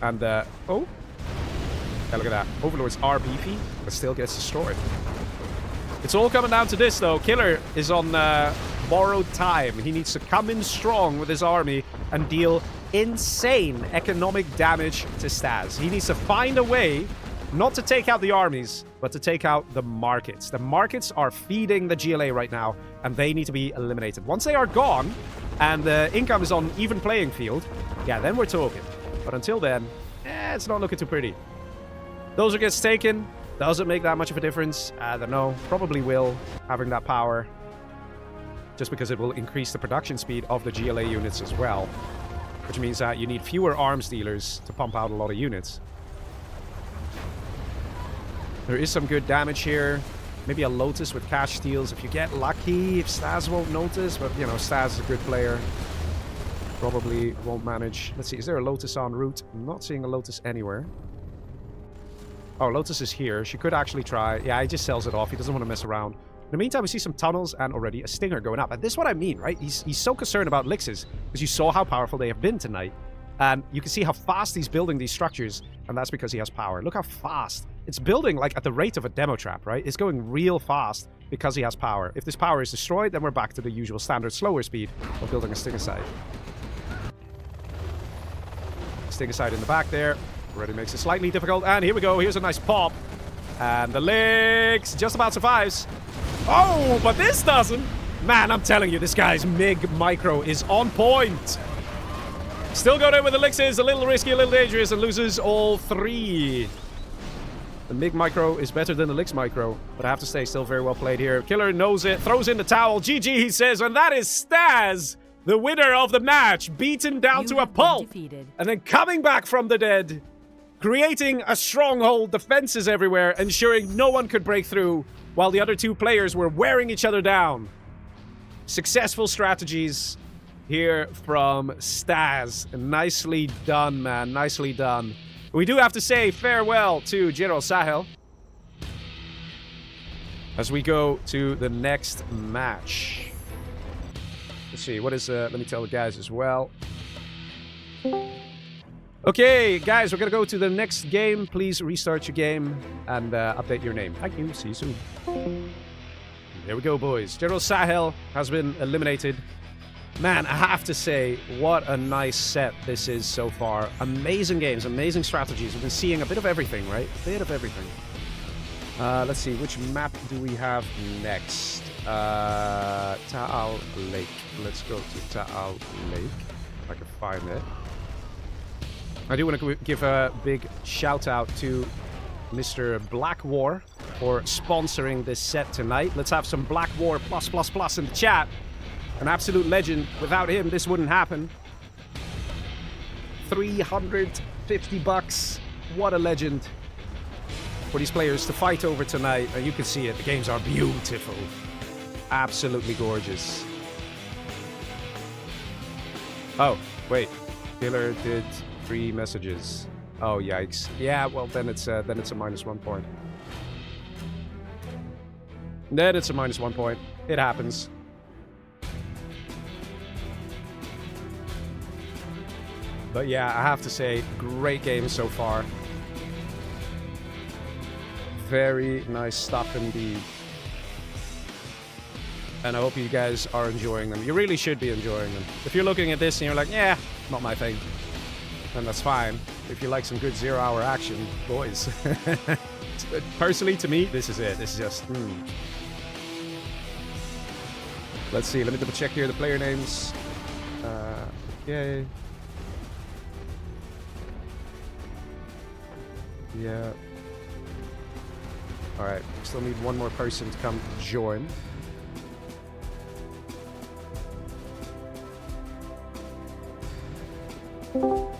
And, oh. Yeah, look at that. Overlords are beefy, but still gets destroyed. It's all coming down to this, though. Killer is on borrowed time. He needs to come in strong with his army and deal insane economic damage to Staz. He needs to find a way not to take out the armies, but to take out the markets. The markets are feeding the GLA right now, and they need to be eliminated. Once they are gone, and the income is on even playing field, yeah, then we're talking. But until then, it's not looking too pretty. Dozer gets taken. Doesn't make that much of a difference. I don't know. Probably will, having that power. Just because it will increase the production speed of the GLA units as well. Which means that you need fewer arms dealers to pump out a lot of units. There is some good damage here. Maybe a Lotus with cash steals if you get lucky. If Staz won't notice, but you know, Staz is a good player. Probably won't manage. Let's see, is there a Lotus en route? I'm not seeing a Lotus anywhere. Oh, Lotus is here. She could actually try. Yeah, he just sells it off. He doesn't want to mess around. In the meantime, we see some tunnels and already a Stinger going up. And this is what I mean, right? He's so concerned about elixirs because you saw how powerful they have been tonight. And you can see how fast he's building these structures. And that's because he has power. Look how fast. It's building like at the rate of a demo trap, right? It's going real fast because he has power. If this power is destroyed, then we're back to the usual standard slower speed of building a Stinger side. Stinger side in the back there. Already makes it slightly difficult. And here we go. Here's a nice pop. And the Licks just about survives. Oh, but this doesn't. Man, I'm telling you, this guy's MiG micro is on point. Still got in with the Licks. Is a little risky, a little dangerous, and loses all 3. The MiG micro is better than the Licks micro, but I have to say, still very well played here. Killer knows it, throws in the towel. GG, he says, and that is Staz, the winner of the match, beaten down to a pulp, and then coming back from the dead, creating a stronghold, defenses everywhere, ensuring no one could break through, while the other 2 players were wearing each other down. Successful strategies here from Staz. Nicely done, man. Nicely done. We do have to say farewell to General Sahel as we go to the next match. Let's see, what is... let me tell the guys as well. Okay, guys, we're gonna go to the next game. Please restart your game and update your name. Thank you. See you soon. There we go, boys. General Sahel has been eliminated. Man, I have to say, what a nice set this is so far. Amazing games, amazing strategies. We've been seeing a bit of everything, right? A bit of everything. Let's see, which map do we have next? Taal Lake. Let's go to Taal Lake, if I can find it. I do want to give a big shout out to Mr. Black War for sponsoring this set tonight. Let's have some Black War +++ in the chat. An absolute legend. Without him, this wouldn't happen. 350 bucks. What a legend for these players to fight over tonight. And you can see it. The games are beautiful. Absolutely gorgeous. Oh, wait. Killer did 3 messages. Oh, yikes. Yeah, well, then it's a -1 point. Then it's a -1 point. It happens. But yeah, I have to say, great game so far. Very nice stuff indeed. And I hope you guys are enjoying them. You really should be enjoying them. If you're looking at this and you're like, yeah, not my thing, then that's fine. If you like some good 0-hour action, boys. Personally, to me, this is it. This is just... Let's see, let me double check here the player names. Okay. Yeah. Alright, still need one more person to come join.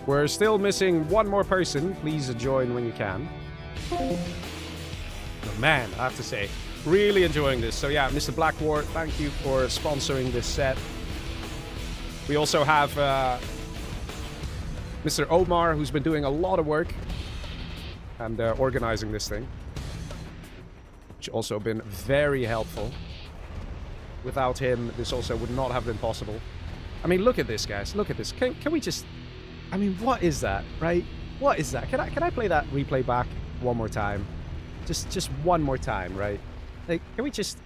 We're still missing one more person. Please join when you can. But man, I have to say, really enjoying this. So yeah, Mr. Blackward, thank you for sponsoring this set. We also have Mr. Omar, who's been doing a lot of work and organizing this thing, which also been very helpful. Without him, this also would not have been possible. I mean, look at this, guys. Look at this. Can we just... I mean, what is that, right? What is that? Can I play that replay back one more time? Just one more time, right? Like, can we just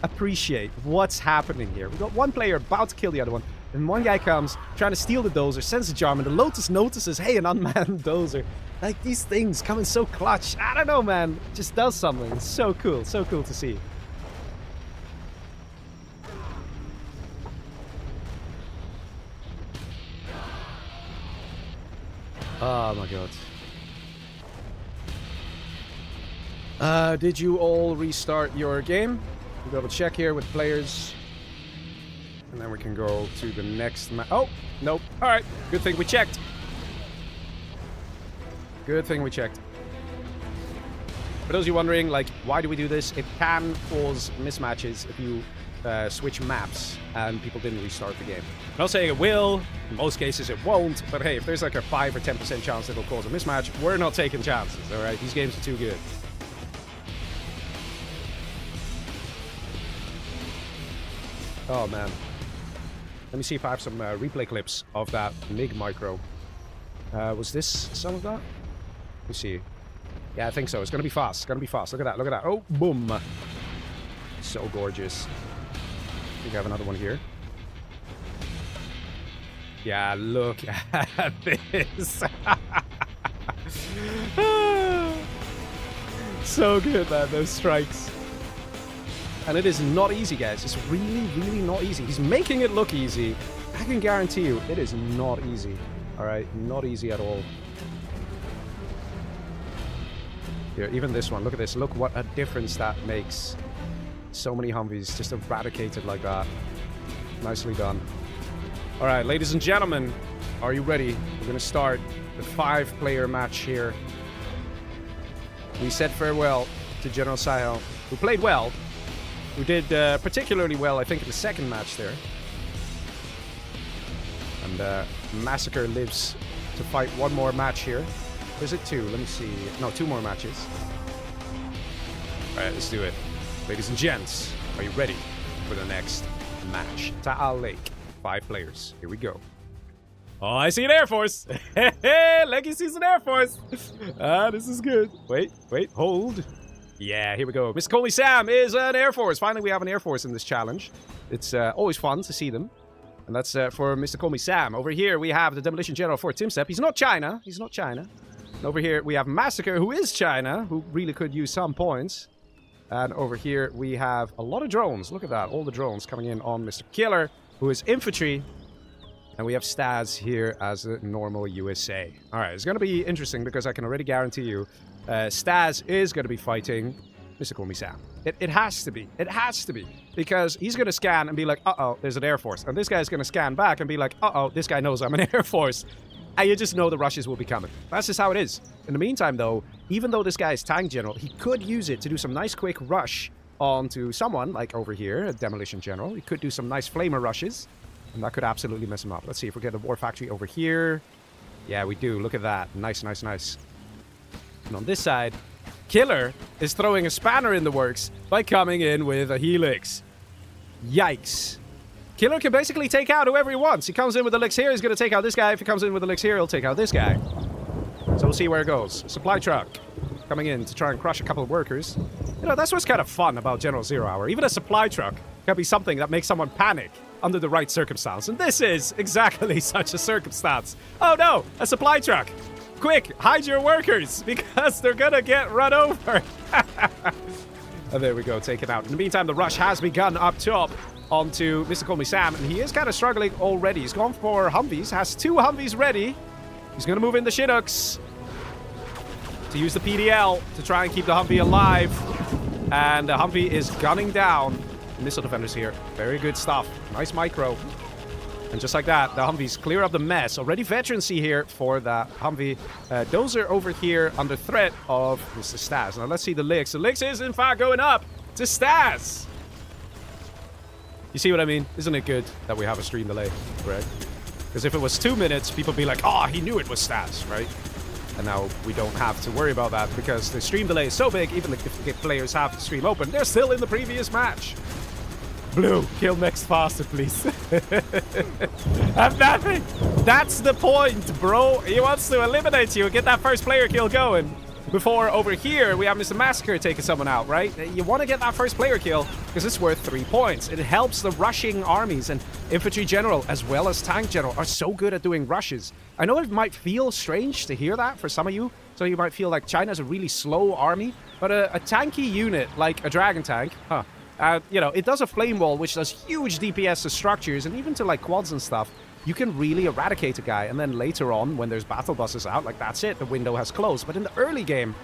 appreciate what's happening here? We've got one player about to kill the other one, and one guy comes trying to steal the Dozer, sends a Jarman. The Lotus notices, hey, an unmanned Dozer. Like, these things come in so clutch. I don't know, man. It just does something. It's so cool to see. Oh my god. Did you all restart your game? We'll double check here with players. And then we can go to the next match. Oh, nope. Alright, good thing we checked. Good thing we checked. For those of you wondering, like, why do we do this? It can cause mismatches if you switch maps and people didn't restart the game. I'm not saying it will, in most cases it won't, but hey, if there's like a 5 or 10% chance it'll cause a mismatch, we're not taking chances, alright? These games are too good. Oh man. Let me see if I have some replay clips of that MiG micro. Was this some of that? Let me see. Yeah, I think so. It's gonna be fast. It's gonna be fast. Look at that. Look at that. Oh, boom. So gorgeous. I think I have another one here. Yeah, look at this. So good, man. Those strikes. And it is not easy, guys. It's really, really not easy. He's making it look easy. I can guarantee you, it is not easy. Alright? Not easy at all. Here, even this one. Look at this. Look what a difference that makes. So many Humvees just eradicated like that. Nicely done. Alright, ladies and gentlemen. Are you ready? We're going to start the 5-player match here. We said farewell to General Sayo, who played well. Who did particularly well, I think, in the second match there. And Massacre lives to fight one more match here. Or is it 2? Let me see. No, 2 more matches. Alright, let's do it. Ladies and gents, are you ready for the next match? Taal Lake. 5 players. Here we go. Oh, I see an Air Force. Leggy sees an Air Force. This is good. Wait, hold. Yeah, here we go. Mr. Coley Sam is an Air Force. Finally, we have an Air Force in this challenge. It's always fun to see them. And that's for Mr. Coley Sam. Over here, we have the Demolition General for Timstep. He's not China. He's not China. And over here, we have Massacre, who is China, who really could use some points. And over here, we have a lot of drones. Look at that. All the drones coming in on Mr. Killer, who is infantry. And we have Staz here as a normal USA. Alright, it's going to be interesting because I can already guarantee you Staz is going to be fighting Mr. Call Me Sam. It has to be. It has to be. Because he's going to scan and be like, uh-oh, there's an Air Force. And this guy's going to scan back and be like, uh-oh, this guy knows I'm an Air Force. And you just know the rushes will be coming. That's just how it is. In the meantime, though, even though this guy is tank general, he could use it to do some nice quick rush onto someone, like over here, a Demolition General. He could do some nice flamer rushes. And that could absolutely mess him up. Let's see if we get a War Factory over here. Yeah, we do. Look at that. Nice, nice, nice. And on this side, Killer is throwing a spanner in the works by coming in with a Helix. Yikes. Killer can basically take out whoever he wants. He comes in with Elixir, he's going to take out this guy. If he comes in with Elixir, he'll take out this guy. So we'll see where it goes. Supply truck coming in to try and crush a couple of workers. You know, that's what's kind of fun about General Zero Hour. Even a supply truck can be something that makes someone panic under the right circumstance. And this is exactly such a circumstance. Oh no, a supply truck. Quick, hide your workers because they're going to get run over. And there we go, taken out. In the meantime, the rush has begun up top onto Mr. Call Me Sam, and he is kind of struggling already. He's gone for Humvees, has 2 Humvees ready. He's going to move in the Chinooks to use the PDL to try and keep the Humvee alive. And the Humvee is gunning down. Missile defenders here. Very good stuff. Nice micro. And just like that, the Humvees clear up the mess. Already veterancy here for the Humvee. Dozer over here under threat of Mr. Stas. Now let's see the Licks. The Licks is in fact going up to Stas. You see what I mean? Isn't it good that we have a stream delay, right? Because if it was 2 minutes, people would be like, oh, he knew it was Stas, right? And now we don't have to worry about that because the stream delay is so big, even if the players have the stream open, they're still in the previous match. Blue, kill next faster, please. Have nothing. That's the point, bro. He wants to eliminate you and get that first player kill going. Before over here, we have Mr. Massacre taking someone out, right? You want to get that first player kill because it's worth 3 points. It helps the rushing armies, and infantry general as well as tank general are so good at doing rushes. I know it might feel strange to hear that for some of you. So you might feel like China's a really slow army, but a tanky unit like a dragon tank, you know, it does a flame wall, which does huge DPS to structures and even to like quads and stuff. You can really eradicate a guy, and then later on, when there's battle buses out, like that's it, the window has closed. But in the early game,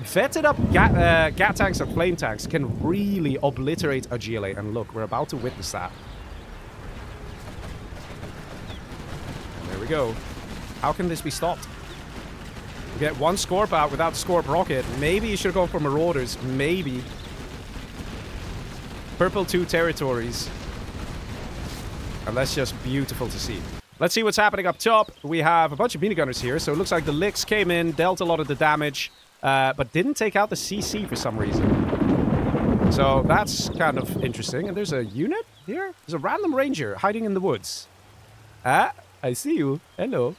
vetted up gat tanks and flame tanks can really obliterate a GLA. And look, we're about to witness that. And there we go. How can this be stopped? You get 1 Scorp out without Scorp rocket. Maybe you should go for Marauders. Maybe. Purple 2 territories. And that's just beautiful to see. Let's see what's happening up top. We have a bunch of minigunners here. So it looks like the Licks came in, dealt a lot of the damage, but didn't take out the CC for some reason. So that's kind of interesting. And there's a unit here. There's a random ranger hiding in the woods. Ah, I see you. Hello.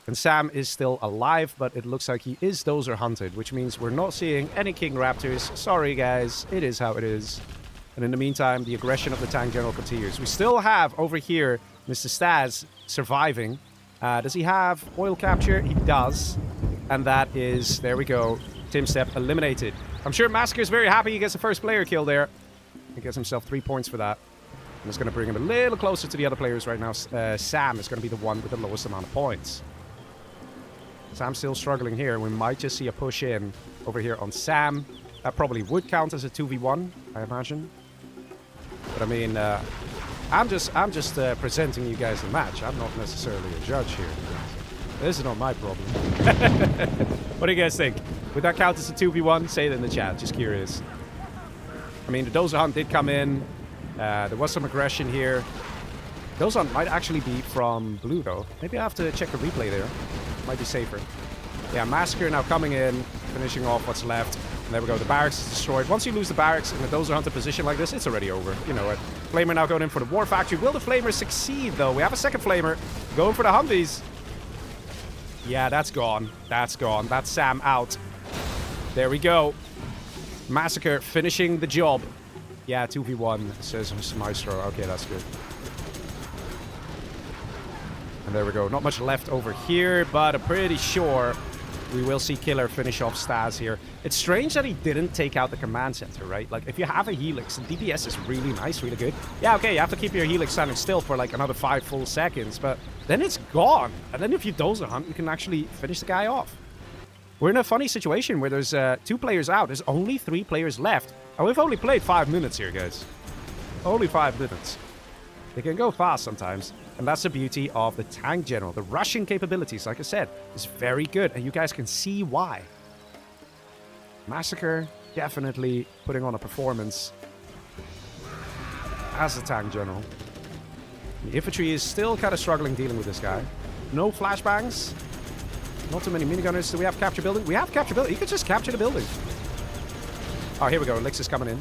And Sam is still alive, but it looks like he is Dozer hunted, which means we're not seeing any King Raptors. Sorry, guys. It is how it is. And in the meantime, the aggression of the tank general continues. We still have over here Mr. Stas surviving. Does he have oil capture? He does. And that is, there we go, Tim Step eliminated. I'm sure Massacre is very happy he gets the first player kill there. He gets himself 3 points for that. And it's going to bring him a little closer to the other players right now. Sam is going to be the one with the lowest amount of points. Sam's still struggling here. We might just see a push in over here on Sam. That probably would count as a 2v1, I imagine. But I mean, I'm just presenting you guys the match. I'm not necessarily a judge here. This is not my problem. What do you guys think? Would that count as a 2v1? Say it in the chat. Just curious. I mean, the Dozer hunt did come in. There was some aggression here. Dozer hunt might actually be from blue, though. Maybe I have to check the replay there. Might be safer. Yeah, Massacre now coming in, finishing off what's left. And there we go, the barracks is destroyed. Once you lose the barracks in a Dozer Hunter position like this, it's already over. You know it. Flamer now going in for the War Factory. Will the Flamer succeed, though? We have a second Flamer going for the Humvees. Yeah, that's gone. That's gone. That's Sam out. There we go. Massacre finishing the job. Yeah, 2v1, says Maestro. Okay, that's good. And there we go. Not much left over here, but I'm pretty sure we will see Killer finish off Stas here. It's strange that he didn't take out the command center, right? Like, if you have a Helix, the DPS is really nice, really good. Yeah, okay, you have to keep your Helix standing still for like another 5 full seconds, but then it's gone. And then if you Dozer hunt, you can actually finish the guy off. We're in a funny situation where there's 2 players out. There's only 3 players left. And we've only played 5 minutes here, guys. Only 5 minutes. They can go fast sometimes. And that's the beauty of the tank general. The rushing capabilities, like I said, is very good. And you guys can see why. Massacre definitely putting on a performance as a tank general. The infantry is still kind of struggling dealing with this guy. No flashbangs. Not too many minigunners. Do we have capture building? We have capture building. You could just capture the building. Oh, here we go. Lix is coming in.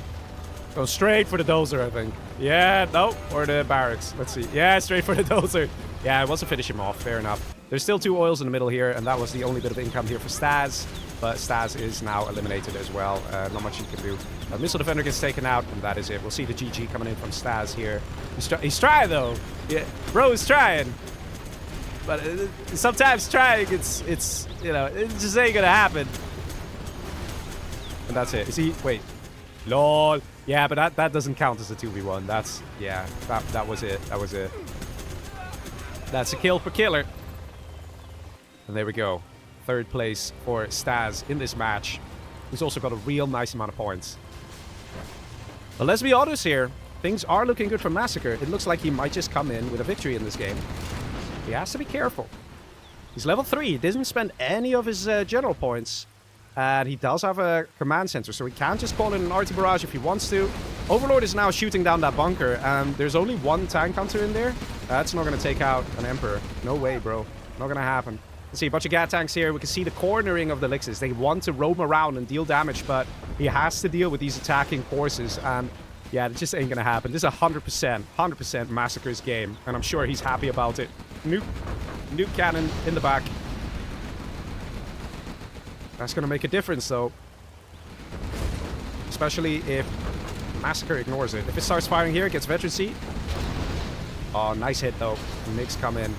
Go straight for the Dozer, I think. Yeah, no. Or the barracks. Let's see. Yeah, straight for the Dozer. Yeah, it was to finish him off. Fair enough. There's still 2 oils in the middle here, and that was the only bit of income here for Stas. But Stas is now eliminated as well. Not much he can do. Missile Defender gets taken out, and that is it. We'll see the GG coming in from Stas here. He's trying, though. Yeah, bro is trying. But sometimes trying, it's you know, it just ain't gonna happen. And that's it. Is he... Wait. LOL. Yeah, but that doesn't count as a 2v1. That's... Yeah, that was it. That was it. That's a kill for Killer. And there we go. 3rd place for Stas in this match. He's also got a real nice amount of points. But let's be honest here. things are looking good for Massacre. It looks like he might just come in with a victory in this game. He has to be careful. He's level 3. He didn't spend any of his general points. And he does have a command center, so he can just call in an RT barrage if he wants to. Overlord is now shooting down that bunker, and there's only one tank hunter in there. That's not going to take out an Emperor. No way, bro. Not going to happen. Let's see, a bunch of Gat tanks here. We can see the cornering of the Lixes. They want to roam around and deal damage, but he has to deal with these attacking forces, and yeah, it just ain't going to happen. This is 100% Massacre's game, and I'm sure he's happy about it. Nuke cannon in the back. That's going to make a difference, though. Especially if Massacre ignores it. If it starts firing here, it gets veterancy. Oh, nice hit, though. The MiGs come in.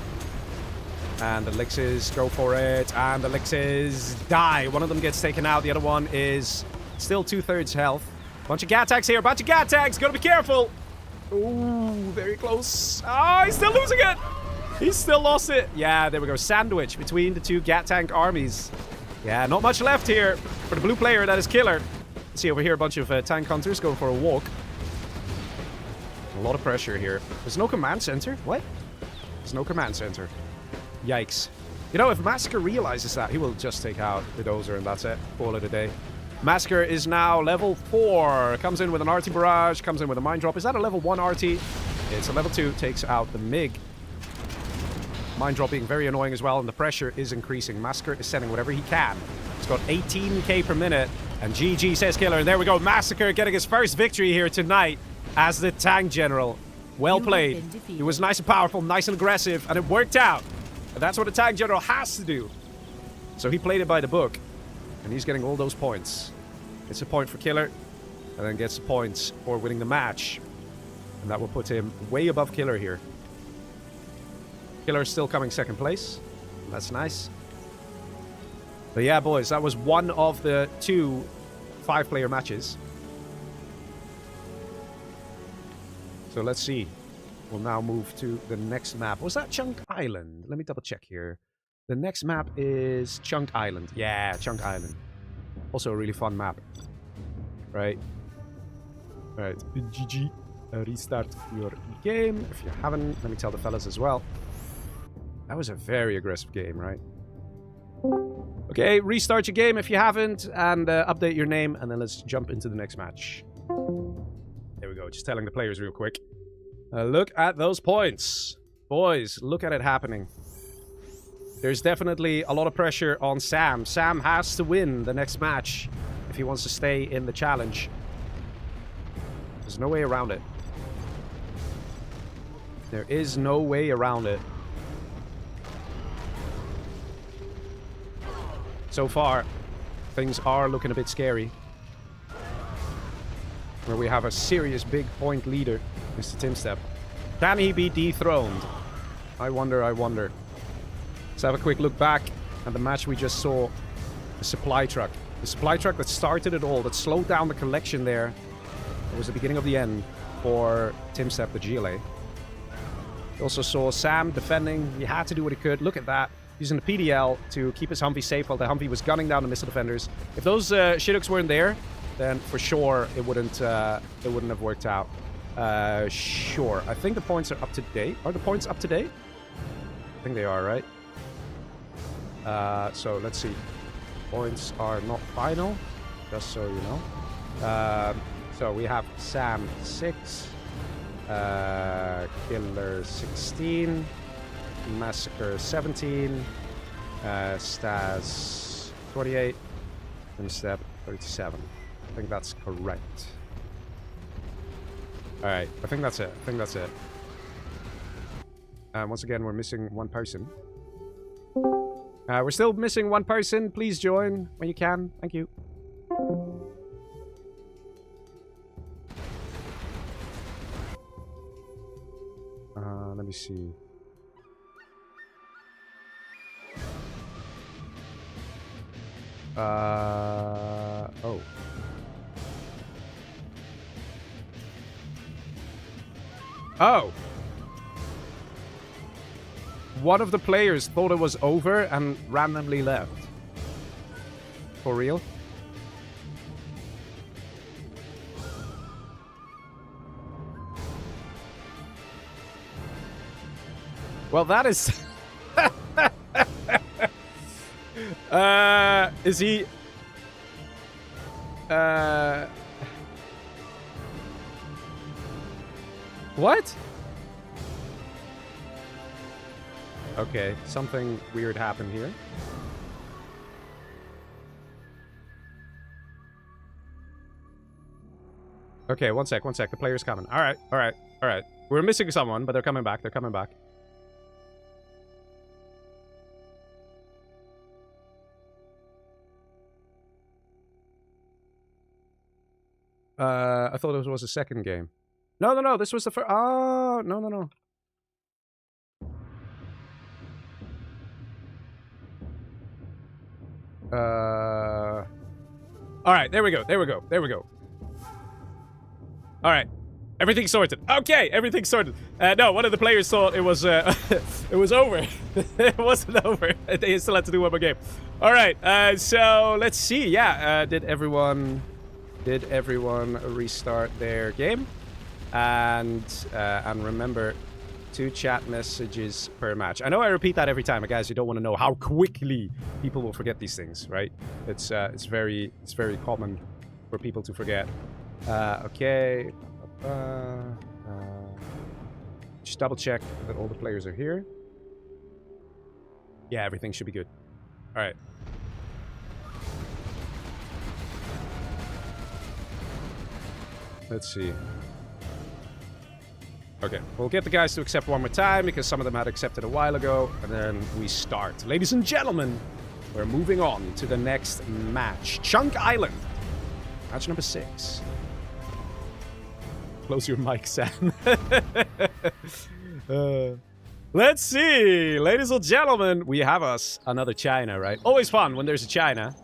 And the Lixes go for it. And the Lixes die. One of them gets taken out. The other one is still 2/3 health. Bunch of Gat tags here. Bunch of Gat tags. Gotta be careful. Ooh, very close. Oh, he's still losing it. He's still lost it. Yeah, there we go. Sandwich between the two Gat tank armies. Yeah, not much left here for the blue player. That is Killer. See over here, a bunch of tank hunters going for a walk. A lot of pressure here. There's no command center. What? There's no command center. Yikes. You know, if Massacre realizes that, he will just take out the Dozer and that's it. Call it a day. Massacre is now level 4. Comes in with an RT barrage. Comes in with a mine drop. Is that a level 1 RT? It's a level 2. Takes out the MiG. Mine drop being very annoying as well, and the pressure is increasing. Massacre is sending whatever he can. He's got 18k per minute, and GG says Killer. And there we go, Massacre getting his first victory here tonight as the tank general. Well played. He was nice and powerful, nice and aggressive, and it worked out. And that's what a tank general has to do. So he played it by the book, and he's getting all those points. Gets a point for Killer, and then gets a point for winning the match. And that will put him way above Killer here. Killer is still coming second place. That's nice. But yeah, boys, that was one of the 2 5-player matches. So let's see. We'll now move to the next map. Was that Chunk Island? Let me double check here. The next map is Chunk Island. Yeah, Chunk Island. Also a really fun map. Right. Alright, GG. Restart your game. If you haven't, let me tell the fellas as well. That was a very aggressive game, right? Okay, restart your game if you haven't, and update your name, and then let's jump into the next match. There we go, just telling the players real quick. Look at those points. Boys, look at it happening. There's definitely a lot of pressure on Sam. Sam has to win the next match if he wants to stay in the challenge. There's no way around it. There is no way around it. So far, things are looking a bit scary. Where we have a serious big point leader, Mr. Timstep. Can he be dethroned? I wonder, I wonder. Let's have a quick look back at the match we just saw. The supply truck. The supply truck that started it all, that slowed down the collection there. It was the beginning of the end for Timstep, the GLA. We also saw Sam defending. He had to do what he could. Look at that. Using the PDL to keep his Humvee safe while the Humvee was gunning down the missile defenders. If those Shidooks weren't there, then for sure it wouldn't have worked out. Sure. I think the points are up to date. Are the points up to date? I think they are, right? So let's see. Points are not final, just so you know. So we have Sam 6, Killer 16. Massacre 17, Staz 28, and Step 37. I think that's correct. Alright, I think that's it. Once again, we're missing one person. We're still missing one person. Please join when you can. Thank you. Let me see. Oh. Oh! One of the players thought it was over and randomly left. For real? Well, that is... is he... What? Okay, something weird happened here. Okay, one sec. The player's coming. Alright. We're missing someone, but they're coming back. I thought it was a second game. No, this was the first... Oh, no. Alright, there we go. Alright. Everything's sorted. Okay, everything's sorted. No, one of the players thought it was it was over. It wasn't over. They still had to do one more game. Alright, so let's see. Yeah, did everyone restart their game? And remember, 2 chat messages per match. I know I repeat that every time, but guys, you don't want to know how quickly people will forget these things, right? It's very common for people to forget. Okay. Just double check that all the players are here. Yeah, everything should be good. All right. Let's see. Okay, we'll get the guys to accept one more time because some of them had accepted a while ago, and then we start. Ladies and gentlemen, we're moving on to the next match. Chunk Island. Match number 6. Close your mic, Sam. Let's see. Ladies and gentlemen, we have us another China, right? Always fun when there's a China.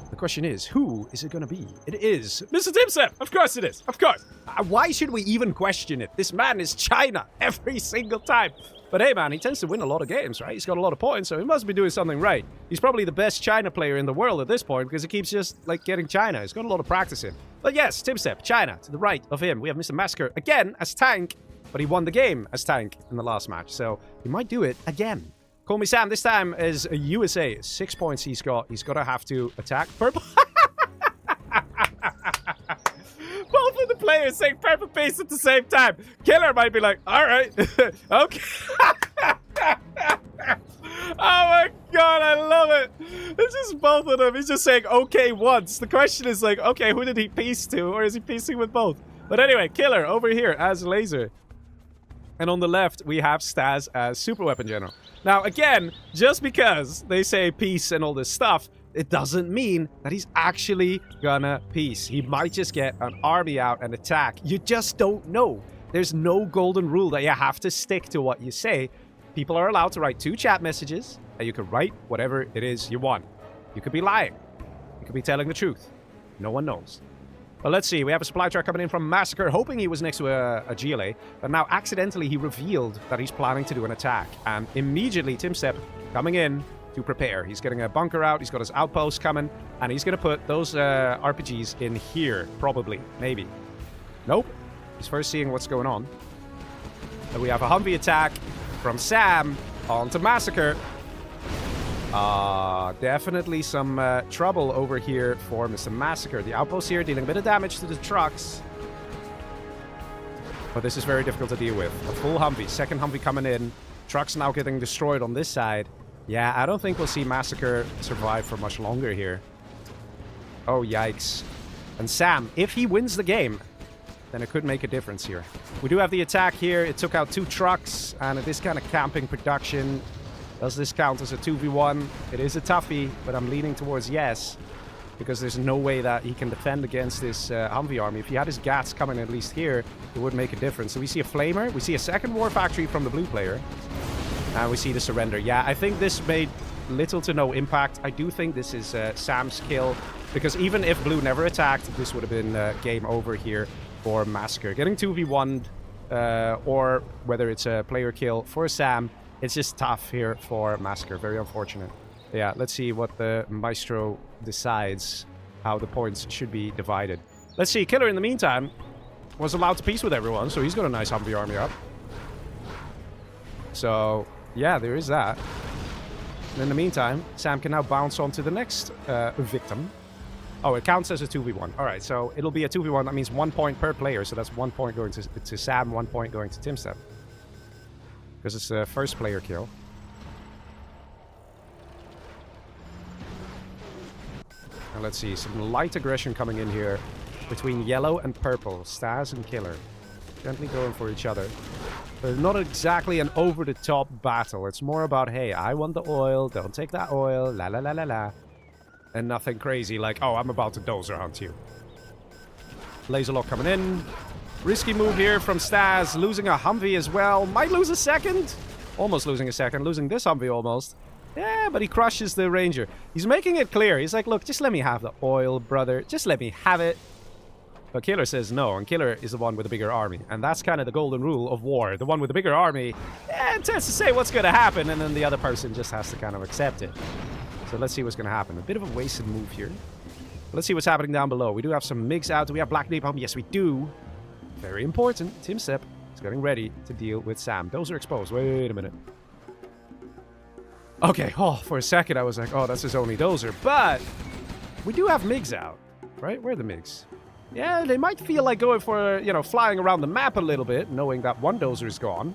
The question is, who is it gonna be? It is Mr. Timsep! Of course it is! Of course! Why should we even question it? This man is China every single time. But hey man, he tends to win a lot of games, right? He's got a lot of points, so he must be doing something right. He's probably the best China player in the world at this point because he keeps just, like, getting China. He's got a lot of practice in. But yes, Timsep, China. To the right of him, we have Mr. Massacre again as tank, but he won the game as tank in the last match, so he might do it again. Call me Sam. This time is a USA. 6 points he's got. He's got to have to attack purple. Both of the players saying purple pace at the same time. Killer might be like, all right. Okay. Oh my god, I love it. It's just both of them. He's just saying okay once. The question is like, okay, who did he piece to? Or is he piecing with both? But anyway, Killer over here as Laser. And on the left, we have Staz as Super Weapon General. Now, again, just because they say peace and all this stuff, it doesn't mean that he's actually gonna peace. He might just get an army out and attack. You just don't know. There's no golden rule that you have to stick to what you say. People are allowed to write 2 chat messages, and you can write whatever it is you want. You could be lying. You could be telling the truth. No one knows. Well, let's see. We have a supply truck coming in from Massacre, hoping he was next to a GLA. But now, accidentally, he revealed that he's planning to do an attack. And immediately, Timsep coming in to prepare. He's getting a bunker out. He's got his outpost coming. And he's going to put those RPGs in here. Probably. Maybe. Nope. He's first seeing what's going on. And we have a Humvee attack from Sam onto Massacre. Definitely some trouble over here for Mr. Massacre. The outpost here dealing a bit of damage to the trucks. But this is very difficult to deal with. A full Humvee. Second Humvee coming in. Trucks now getting destroyed on this side. Yeah, I don't think we'll see Massacre survive for much longer here. Oh, yikes. And Sam, if he wins the game, then it could make a difference here. We do have the attack here. It took out 2 trucks. And it is kind of camping production. Does this count as a 2v1? It is a toughie, but I'm leaning towards yes. Because there's no way that he can defend against this Humvee army. If he had his Gats coming at least here, it would make a difference. So we see a Flamer. We see a second War Factory from the blue player. And we see the surrender. Yeah, I think this made little to no impact. I do think this is Sam's kill. Because even if blue never attacked, this would have been game over here for Massacre. Getting 2v1'd, or whether it's a player kill for Sam, it's just tough here for Massacre. Very unfortunate. Yeah, let's see what the Maestro decides how the points should be divided. Let's see. Killer, in the meantime, was allowed to peace with everyone, so he's got a nice Humvee army up. So, yeah, there is that. And in the meantime, Sam can now bounce on to the next victim. Oh, it counts as a 2v1. All right, so it'll be a 2v1. That means 1 point per player. So that's 1 point going to Sam, 1 point going to TimStep. Because it's the first player kill. And let's see, some light aggression coming in here between yellow and purple. Stas and Killer. Gently going for each other. But not exactly an over-the-top battle. It's more about, hey, I want the oil. Don't take that oil. La la la la la. And nothing crazy like, oh, I'm about to Dozer hunt you. Laser lock coming in. Risky move here from Stas. Losing a Humvee as well. Might lose a second. Almost losing a second. Losing this Humvee almost. Yeah, but he crushes the Ranger. He's making it clear. He's like, look, just let me have the oil, brother. Just let me have it. But Killer says no, and Killer is the one with the bigger army. And that's kind of the golden rule of war. The one with the bigger army tends to say what's going to happen, and then the other person just has to kind of accept it. So let's see what's going to happen. A bit of a wasted move here. Let's see what's happening down below. We do have some MiGs out. Do we have Black Napalm? Yes, we do. Very important. TimStep is getting ready to deal with Sam. Those are exposed. Wait a minute. Okay, oh, for a second I was like, oh, that's his only Dozer. But we do have MiGs out, right? Where are the MiGs? Yeah, they might feel like going for, you know, flying around the map a little bit, knowing that one Dozer is gone.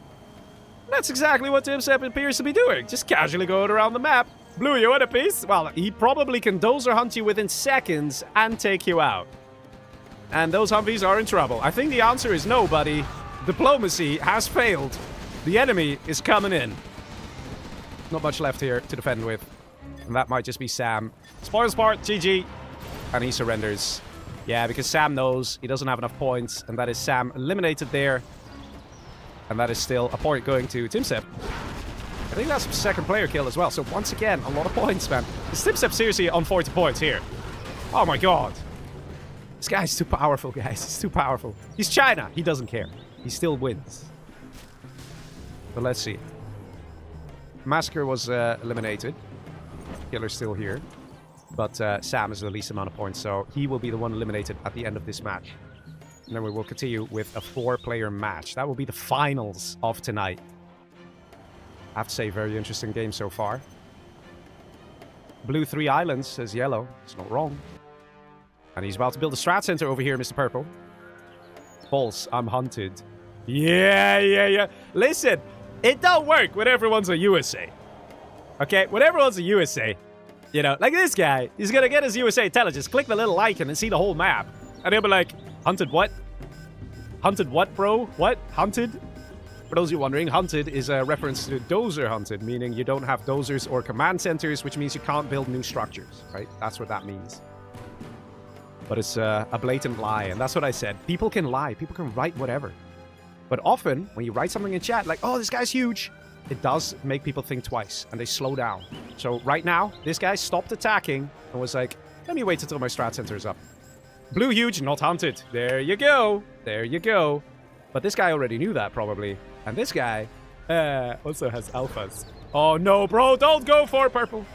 That's exactly what TimStep appears to be doing. Just casually going around the map. Blue, you want a piece? Well, he probably can Dozer hunt you within seconds and take you out. And those Humvees are in trouble. I think the answer is no, buddy. Diplomacy has failed. The enemy is coming in. Not much left here to defend with. And that might just be Sam. Spoils part, GG. And he surrenders. Yeah, because Sam knows he doesn't have enough points. And that is Sam eliminated there. And that is still a point going to TimStep. I think that's second player kill as well. So once again, a lot of points, man. Is TimStep seriously on 40 points here? Oh my god. This guy's too powerful, guys. He's too powerful. He's China. He doesn't care. He still wins. But let's see. Massacre was eliminated. Killer's still here. But Sam is the least amount of points, so he will be the one eliminated at the end of this match. And then we will continue with a 4-player match. That will be the finals of tonight. I have to say, very interesting game so far. Blue 3 islands, says yellow. It's not wrong. And he's about to build a strat center over here, Mr. Purple. False, I'm hunted. Yeah. Listen, it don't work when everyone's a USA. Okay, when everyone's a USA, you know, like this guy, he's gonna get his USA intelligence, click the little icon and see the whole map. And he'll be like, hunted what? Hunted what, bro? What? Hunted? For those of you wondering, hunted is a reference to Dozer hunted, meaning you don't have Dozers or command centers, which means you can't build new structures, right? That's what that means. But it's a blatant lie, and that's what I said. People can lie. People can write whatever. But often, when you write something in chat, like, oh, this guy's huge, it does make people think twice, and they slow down. So right now, this guy stopped attacking and was like, let me wait until my strat center is up. Blue huge, not hunted. There you go. There you go. But this guy already knew that, probably. And this guy also has alphas. Oh, no, bro. Don't go for purple.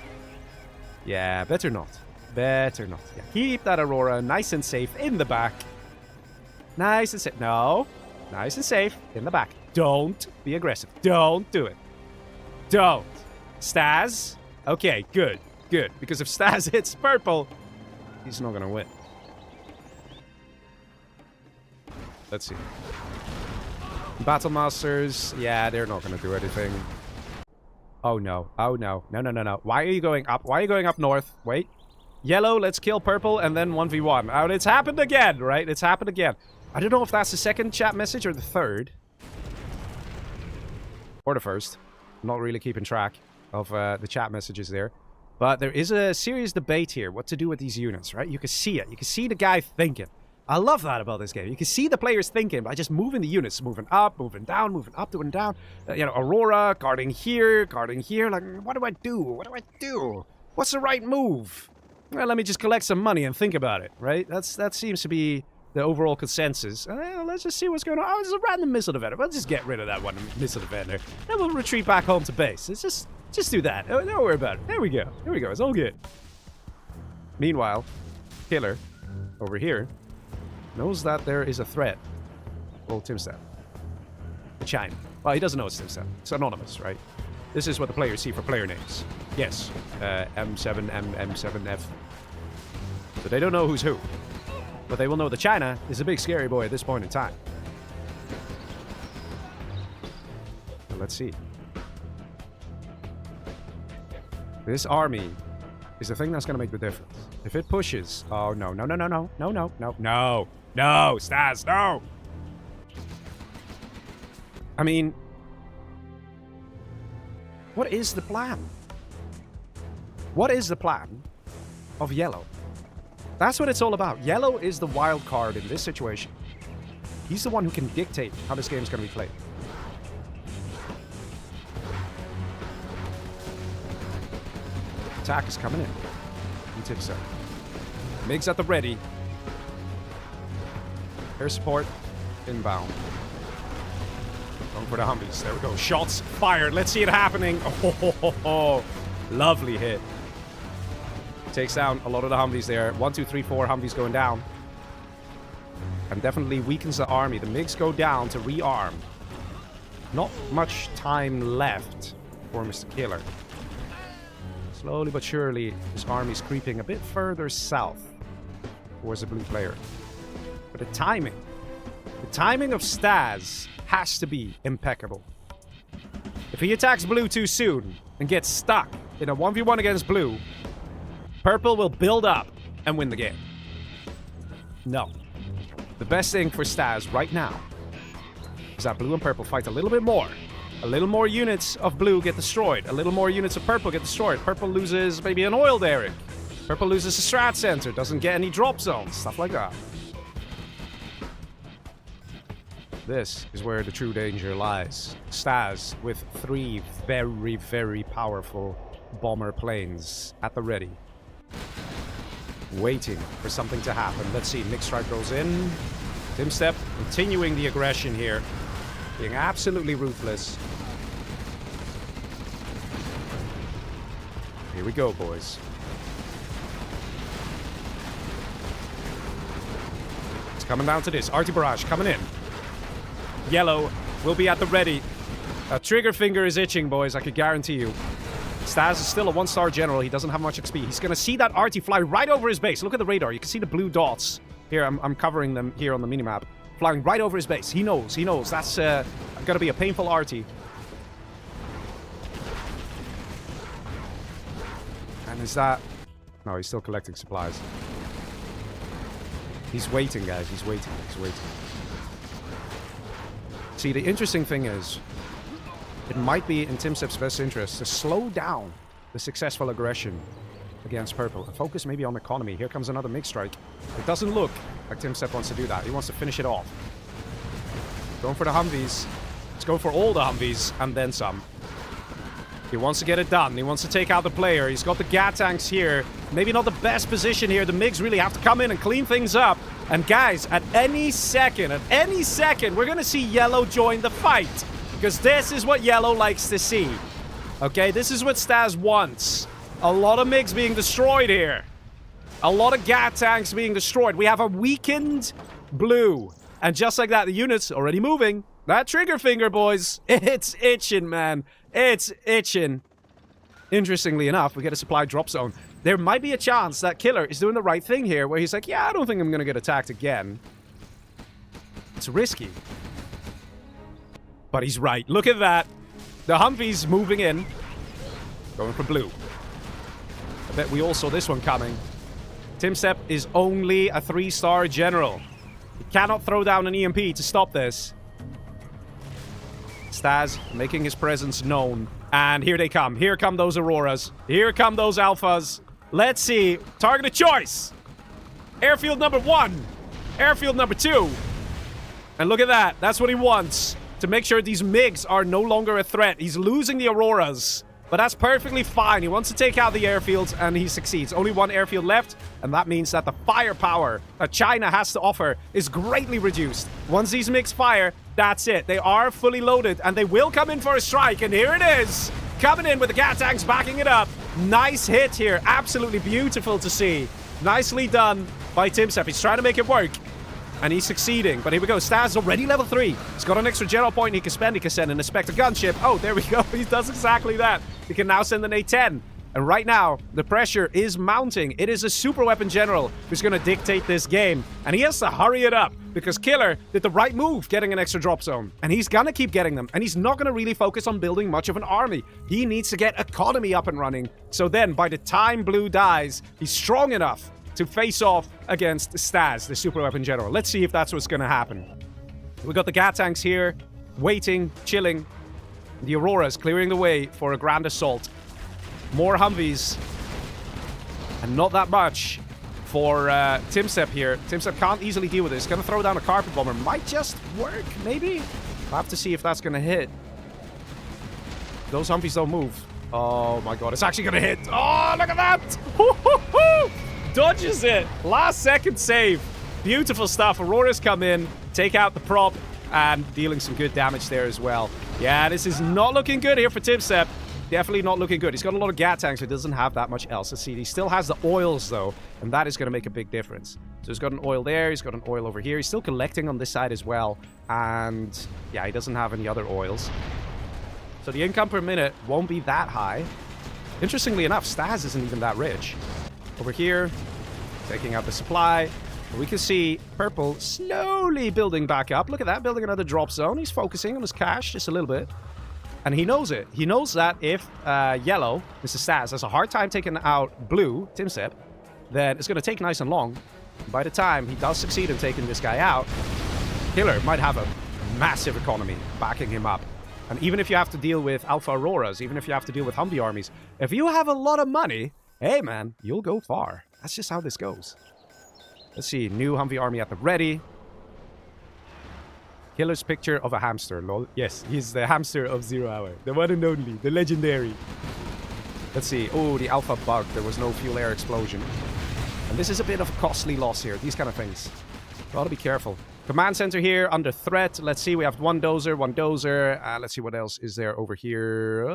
Yeah, better not. Better not. Yeah, keep that Aurora nice and safe in the back. Nice and safe. No. Nice and safe in the back. Don't be aggressive. Don't do it. Don't. Stas. Okay, good. Good. Because if Stas hits purple, he's not going to win. Let's see. Battle Masters. Yeah, they're not going to do anything. Oh, no. Oh, no. No. Why are you going up? Why are you going up north? Wait. Yellow, let's kill purple, and then 1v1. Oh, it's happened again, right? It's happened again. I don't know if that's the second chat message or the third. Or the first. I'm not really keeping track of the chat messages there. But there is a serious debate here, what to do with these units, right? You can see it. You can see the guy thinking. I love that about this game. You can see the players thinking by just moving the units. Moving up, moving down, moving up, moving down. You know, Aurora, guarding here, guarding here. Like, what do I do? What do I do? What's the right move? Well, let me just collect some money and think about it, right? That seems to be the overall consensus. Let's just see what's going on. Oh, it's a random missile defender. We'll just get rid of that one missile defender. Then we'll retreat back home to base. It's just do that. Don't worry about it. There we go. There we go. It's all good. Meanwhile, Killer, over here, knows that there is a threat. Well, TimStep. for China. Well, he doesn't know it's TimStep. It's anonymous, right? This is what the players see for player names. Yes, M7M, M7F. So they don't know who's who. But they will know that China is a big scary boy at this point in time. So let's see. This army is the thing that's going to make the difference. If it pushes... Oh, no, no, no, no, no, no, no, no, no, no, Stas, no! I mean... What is the plan? What is the plan of yellow? That's what it's all about. Yellow is the wild card in this situation. He's the one who can dictate how this game is going to be played. Attack is coming in. He tips up. Migs at the ready. Air support inbound. Going for the Humvees. There we go. Shots fired. Let's see it happening. Oh, lovely hit. Takes down a lot of the Humvees there. 1, 2, 3, 4 Humvees going down. And definitely weakens the army. The MiGs go down to rearm. Not much time left for Mr. Killer. Slowly but surely, his army's creeping a bit further south towards the blue player. But the timing of Stas has to be impeccable. If he attacks blue too soon and gets stuck in a 1v1 against blue, purple will build up and win the game. No. The best thing for Stas right now is that blue and purple fight a little bit more. A little more units of blue get destroyed. A little more units of purple get destroyed. Purple loses maybe an oil derrick. Purple loses a strat center. Doesn't get any drop zones. Stuff like that. This is where the true danger lies. Stas with 3 very, very powerful bomber planes at the ready. Waiting for something to happen. Let's see. Mixed strike goes in. TimStep continuing the aggression here. Being absolutely ruthless. Here we go, boys. It's coming down to this. RT Barrage coming in. Yellow will be at the ready. Trigger finger is itching, boys. I could guarantee you. Stas is still a 1-star general. He doesn't have much XP. He's going to see that RT fly right over his base. Look at the radar. You can see the blue dots. Here, I'm covering them here on the minimap. Flying right over his base. He knows. He knows. That's going to be a painful RT. And is that... No, he's still collecting supplies. He's waiting, guys. He's waiting. He's waiting. See, the interesting thing is, it might be in TimStep's best interest to slow down the successful aggression against purple. Focus maybe on economy. Here comes another MiG strike. It doesn't look like TimStep wants to do that. He wants to finish it off. Going for the Humvees. Let's go for all the Humvees and then some. He wants to get it done. He wants to take out the player. He's got the GAT tanks here. Maybe not the best position here. The MiGs really have to come in and clean things up. And guys, at any second, we're going to see yellow join the fight. Because this is what yellow likes to see. Okay, this is what Stas wants. A lot of MiGs being destroyed here. A lot of GAT tanks being destroyed. We have a weakened blue. And just like that, the unit's already moving. That trigger finger, boys. It's itching, man. It's itching. Interestingly enough, we get a supply drop zone. There might be a chance that Killer is doing the right thing here, where he's like, yeah, I don't think I'm going to get attacked again. It's risky. But he's right. Look at that. The Humvee's moving in. Going for blue. I bet we all saw this one coming. TimStep is only a 3-star general. He cannot throw down an EMP to stop this. Stas making his presence known. And here they come. Here come those Auroras. Here come those Alphas. Let's see. Targeted choice. Airfield number 1. Airfield number 2. And look at that. That's what he wants. To make sure these MiGs are no longer a threat. He's losing the Auroras. But that's perfectly fine. He wants to take out the airfields, and he succeeds. Only 1 airfield left, and that means that the firepower that China has to offer is greatly reduced. Once these MiGs fire, that's it. They are fully loaded, and they will come in for a strike, and here it is. Coming in with the GAT tanks backing it up. Nice hit here. Absolutely beautiful to see. Nicely done by TimStep. He's trying to make it work. And he's succeeding. But here we go. Staz is already level 3. He's got an extra general point he can spend. He can send an Inspector gunship. Oh, there we go. He does exactly that. He can now send an A-10. And right now, the pressure is mounting. It is a super weapon general who's going to dictate this game. And he has to hurry it up because Killer did the right move getting an extra drop zone. And he's going to keep getting them. And he's not going to really focus on building much of an army. He needs to get economy up and running. So then, by the time Blue dies, he's strong enough to face off against Staz, the super weapon general. Let's see if that's what's going to happen. We got the Gat tanks here, waiting, chilling. The Auroras clearing the way for a grand assault. More Humvees. And not that much for Timsep here. Timsep can't easily deal with this. Gonna throw down a carpet bomber. Might just work, maybe? I'll have to see if that's gonna hit. Those Humvees don't move. Oh my god, it's actually gonna hit. Oh, look at that! Dodges it. Last second save. Beautiful stuff. Auroras come in, take out the prop, and dealing some good damage there as well. Yeah, this is not looking good here for Timsep. Definitely not looking good. He's got a lot of Gat tanks, but doesn't have that much else. Let's see. He still has the oils, though, and that is going to make a big difference. So he's got an oil there. He's got an oil over here. He's still collecting on this side as well. And, yeah, he doesn't have any other oils. So the income per minute won't be that high. Interestingly enough, Staz isn't even that rich. Over here, taking out the supply. We can see Purple slowly building back up. Look at that, building another drop zone. He's focusing on his cash just a little bit. And he knows it. He knows that if Yellow, Mr. Staz, has a hard time taking out Blue, Timsep, then it's going to take nice and long. By the time he does succeed in taking this guy out, Killer might have a massive economy backing him up. And even if you have to deal with Alpha Auroras, even if you have to deal with Humvee armies, if you have a lot of money, hey man, you'll go far. That's just how this goes. Let's see, new Humvee army at the ready. Killer's picture of a hamster, lol. Yes, he's the hamster of 0 Hour. The one and only, the legendary. Let's see. Oh, the Alpha bug. There was no fuel air explosion. And this is a bit of a costly loss here. These kind of things. Gotta be careful. Command center here, under threat. Let's see, we have one Dozer. Let's see what else is there over here.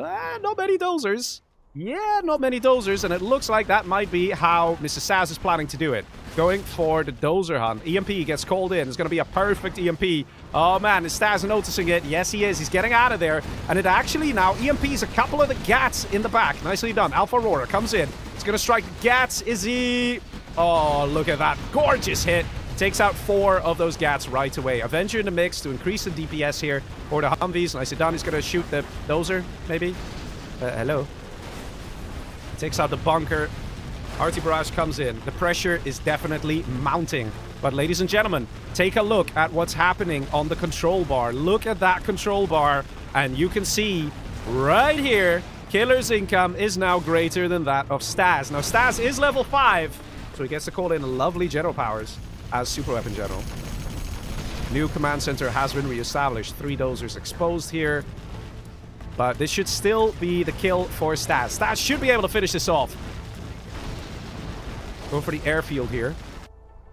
Not many Dozers. Yeah, not many Dozers, and it looks like that might be how Mr. Staz is planning to do it. Going for the Dozer hunt. EMP gets called in. It's going to be a perfect EMP. Oh man, is Staz noticing it? Yes, he is. He's getting out of there. And it actually now EMPs a couple of the Gats in the back. Nicely done. Alpha Aurora comes in. It's going to strike the Gats. Is he... Oh, look at that. Gorgeous hit. Takes out 4 of those Gats right away. Avenger in the mix to increase the DPS here for the Humvees. Nicely done. He's going to shoot the Dozer, maybe. Hello. Takes out the bunker. RT Barrage comes in. The pressure is definitely mounting. But ladies and gentlemen, take a look at what's happening on the control bar. Look at that control bar. And you can see right here, Killer's income is now greater than that of Staz. Now, Staz is level 5, so he gets to call in lovely general powers as super weapon general. New command center has been reestablished. 3 Dozers exposed here. But this should still be the kill for Staz. Staz should be able to finish this off. Go for the airfield here.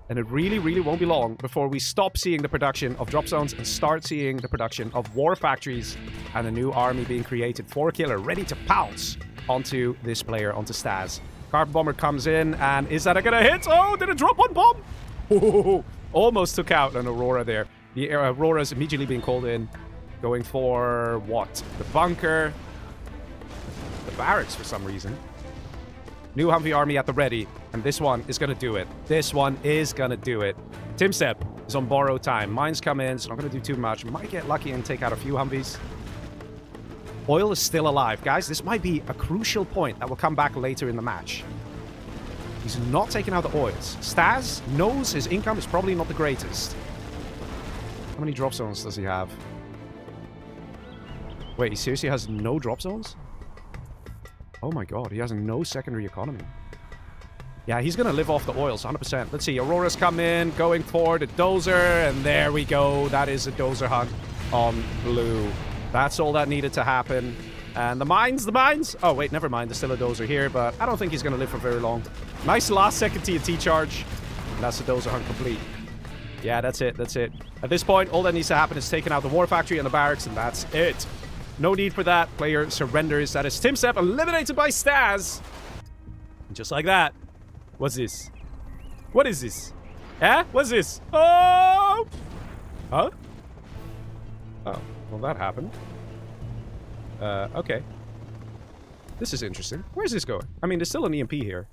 And it really, really won't be long before we stop seeing the production of drop zones and start seeing the production of war factories and a new army being created for Killer, ready to pounce onto this player, onto Staz. Carpet Bomber comes in, and is that gonna hit? Oh, did it drop one bomb? Oh, almost took out an Aurora there. The Aurora is immediately being called in. Going for what? The bunker. The barracks for some reason. New Humvee army at the ready. And this one is going to do it. This one is going to do it. Timsep is on borrowed time. Mines come in, so not going to do too much. Might get lucky and take out a few Humvees. Oil is still alive. Guys, this might be a crucial point that will come back later in the match. He's not taking out the oils. Staz knows his income is probably not the greatest. How many drop zones does he have? Wait, he seriously has no drop zones? Oh my god, he has no secondary economy. Yeah, he's gonna live off the oils, 100%. Let's see, Aurora's come in, going for the Dozer, and there we go. That is a Dozer hunt on Blue. That's all that needed to happen. And the mines? Oh wait, never mind, there's still a Dozer here, but I don't think he's gonna live for very long. Nice last second TNT charge. And that's the Dozer hunt complete. Yeah, that's it, that's it. At this point, all that needs to happen is taking out the war factory and the barracks, and that's it. No need for that. Player surrenders. That is Timsep eliminated by Staz. And just like that. What's this? What is this? Eh? What's this? Oh! Huh? Oh, well that happened. Okay. This is interesting. Where's this going? I mean, there's still an EMP here.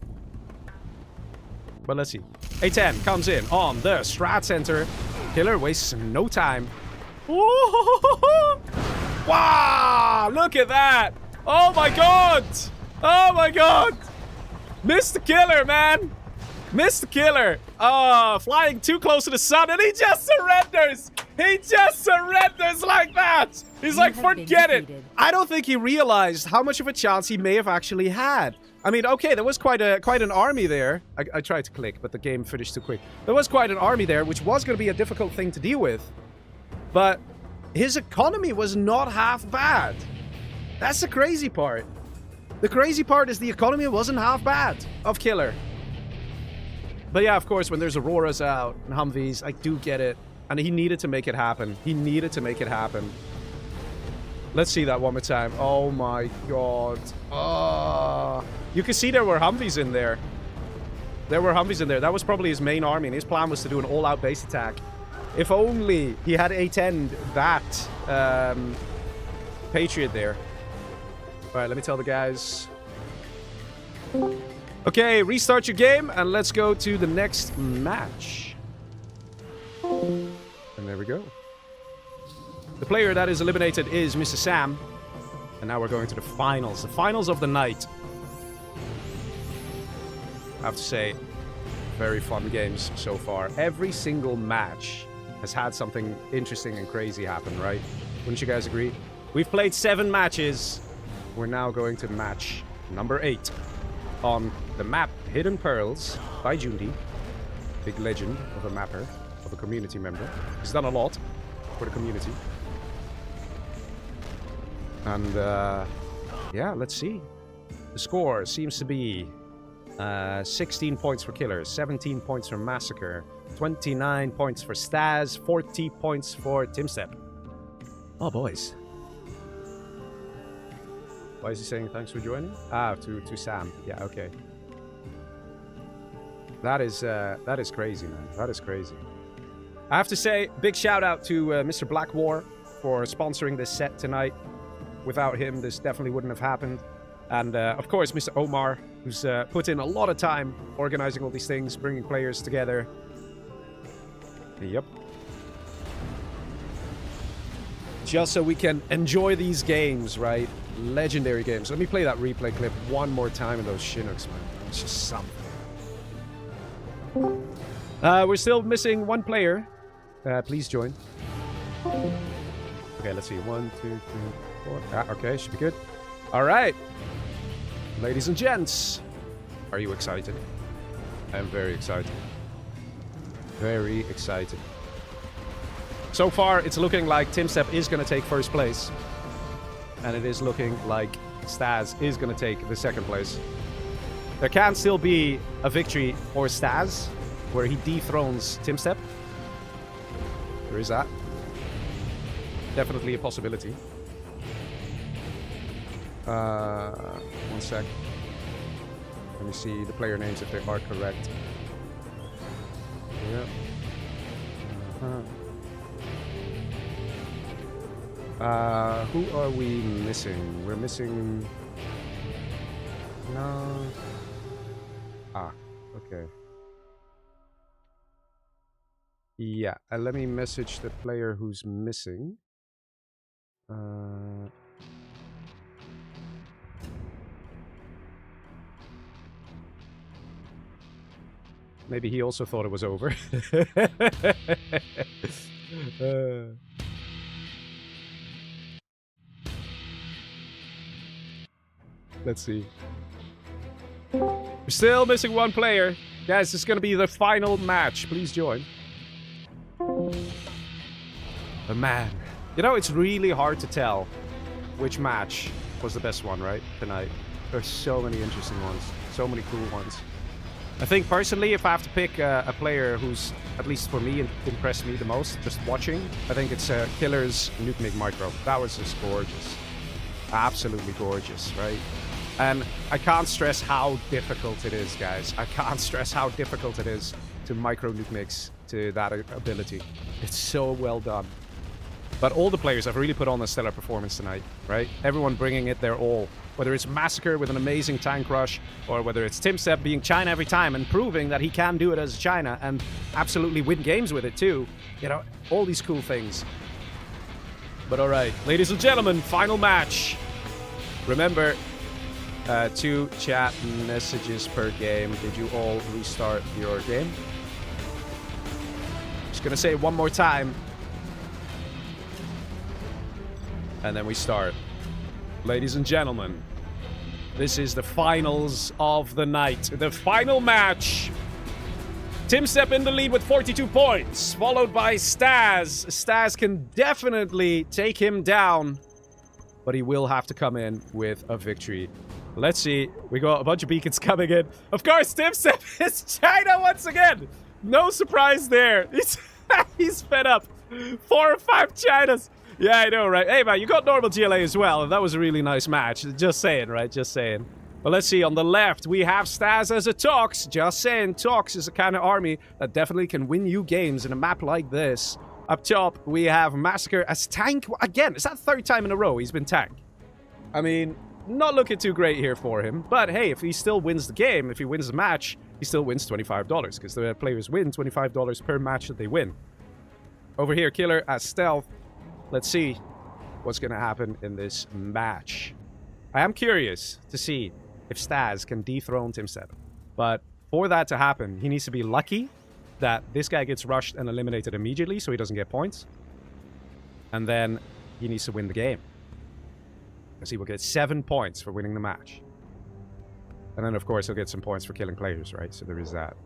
But let's see. A10 comes in on the strat center. Killer wastes no time. Wow! Look at that! Oh my god! Oh my god! Missed the killer, man! Missed the killer! Flying too close to the sun, and he just surrenders! He just surrenders like that! He's like, forget it! I don't think he realized how much of a chance he may have actually had. I mean, okay, there was quite an army there. I tried to click, but the game finished too quick. There was quite an army there, which was going to be a difficult thing to deal with. But his economy was not half bad. That's the crazy part. The crazy part is the economy wasn't half bad of Killer. But yeah, of course, when there's Auroras out and Humvees, I do get it. And he needed to make it happen. He needed to make it happen. Let's see that one more time. Oh my god. Oh. You can see there were Humvees in there. There were Humvees in there. That was probably his main army, and his plan was to do an all-out base attack. If only he had A10 that Patriot there. Alright, let me tell the guys. Okay, restart your game, and let's go to the next match. And there we go. The player that is eliminated is Mr. Sam. And now we're going to the finals. The finals of the night. I have to say, very fun games so far. Every single match has had something interesting and crazy happen, right? Wouldn't you guys agree? We've played 7 matches. We're now going to match number 8 on the map Hidden Pearls by Jundi. Big legend of a mapper, of a community member. He's done a lot for the community. And yeah, let's see. The score seems to be 16 points for Killer, 17 points for Massacre, 29 points for Staz, 40 points for Timstep. Oh, boys. Why is he saying thanks for joining? Ah, to Sam. Yeah, okay. That is crazy, man. That is crazy. I have to say, big shout out to Mr. Black War for sponsoring this set tonight. Without him, this definitely wouldn't have happened. And of course, Mr. Omar, who's put in a lot of time organizing all these things, bringing players together. Yep. Just so we can enjoy these games, right? Legendary games. Let me play that replay clip one more time of those Chinooks, man. It's just something. We're still missing one player. Please join. Okay, let's see. 1, 2, 3, 4. Ah, okay, should be good. All right. Ladies and gents, are you excited? I am very excited. Very excited. So far, it's looking like Timstep is going to take first place. And it is looking like Staz is going to take the second place. There can still be a victory for Staz, where he dethrones Timstep. There is that. Definitely a possibility. 1 sec. Let me see the player names if they are correct. Yep. Who are we missing? We're missing... No... Ah, okay. Yeah, let me message the player who's missing. Maybe he also thought it was over. Let's see. We're still missing one player. Guys, this is going to be the final match. Please join. But man, you know, it's really hard to tell which match was the best one, right? Tonight. There's so many interesting ones. So many cool ones. I think personally, if I have to pick a player who's, at least for me, impressed me the most, just watching, I think it's Killer's Nuke Mig Micro. That was just gorgeous. Absolutely gorgeous, right? And I can't stress how difficult it is, guys. I can't stress how difficult it is to micro nuke mix to that ability. It's so well done. But all the players have really put on a stellar performance tonight, right? Everyone bringing it their all. Whether it's Massacre with an amazing tank rush, or whether it's TimStep being China every time and proving that he can do it as China and absolutely win games with it too. You know, all these cool things. But all right, ladies and gentlemen, final match. Remember, 2 chat messages per game. Did you all restart your game? Just gonna say it one more time. And then we start. Ladies and gentlemen, this is the finals of the night. The final match. TimStep in the lead with 42 points, followed by Staz. Staz can definitely take him down, but he will have to come in with a victory. Let's see. We got a bunch of beacons coming in. Of course, TimStep is China once again. No surprise there. He's fed up. 4 or 5 Chinas. Yeah, I know, right? Hey, man, you got normal GLA as well. That was a really nice match. Just saying, right? Just saying. But let's see. On the left, we have Staz as a Tox. Just saying, Tox is a kind of army that definitely can win you games in a map like this. Up top, we have Massacre as tank. Again, is that 3rd time in a row he's been tank? I mean, not looking too great here for him. But hey, if he still wins the game, if he wins the match, he still wins $25. Because the players win $25 per match that they win. Over here, Killer as Stealth. Let's see what's going to happen in this match. I am curious to see if Staz can dethrone TimStep. But for that to happen, he needs to be lucky that this guy gets rushed and eliminated immediately so he doesn't get points. And then he needs to win the game. Because he will get 7 points for winning the match. And then, of course, he'll get some points for killing players, right? So there is that.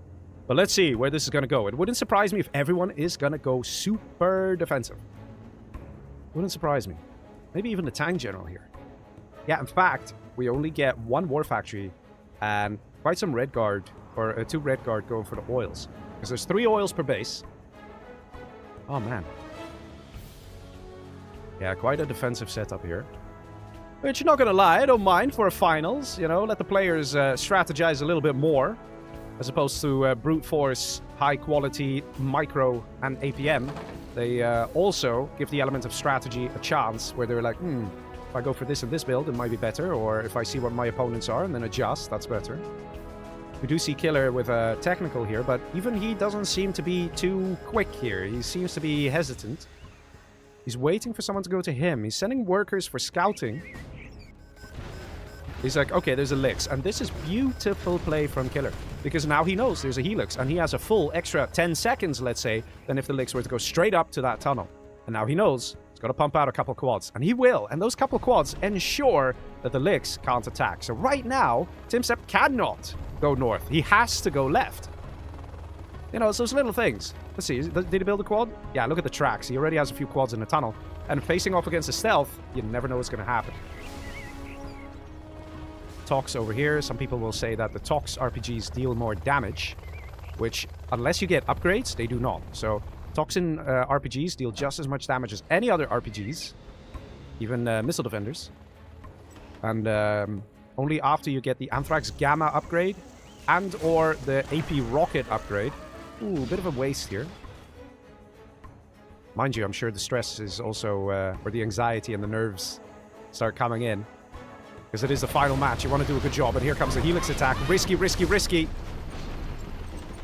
But let's see where this is going to go. It wouldn't surprise me if everyone is going to go super defensive. Wouldn't surprise me. Maybe even the tank general here. Yeah, in fact, we only get 1 war factory and quite some red guard, or 2 red guard going for the oils. Because there's 3 oils per base. Oh, man. Yeah, quite a defensive setup here. Which, not gonna lie, I don't mind for a finals. You know, let the players strategize a little bit more. As opposed to brute force, high quality, micro, and APM. They also give the element of strategy a chance where they're like, if I go for this and this build, it might be better. Or if I see what my opponents are and then adjust, that's better. We do see Killer with a technical here, but even he doesn't seem to be too quick here. He seems to be hesitant. He's waiting for someone to go to him. He's sending workers for scouting. He's like, okay, there's a Lix. And this is beautiful play from Killer. Because now he knows there's a Helix. And he has a full extra 10 seconds, let's say, than if the Lix were to go straight up to that tunnel. And now he knows he's got to pump out a couple quads. And he will. And those couple quads ensure that the Lix can't attack. So right now, TimStep cannot go north. He has to go left. You know, it's those little things. Let's see. Did he build a quad? Yeah, look at the tracks. He already has a few quads in the tunnel. And facing off against a stealth, you never know what's going to happen. Tox over here. Some people will say that the Tox RPGs deal more damage, which, unless you get upgrades, they do not. So, Toxin RPGs deal just as much damage as any other RPGs, even Missile Defenders. And only after you get the Anthrax Gamma upgrade and or the AP Rocket upgrade. Ooh, a bit of a waste here. Mind you, I'm sure the stress is also, or the anxiety and the nerves start coming in. Because it is the final match. You want to do a good job. And here comes the Helix attack. Risky, risky, risky.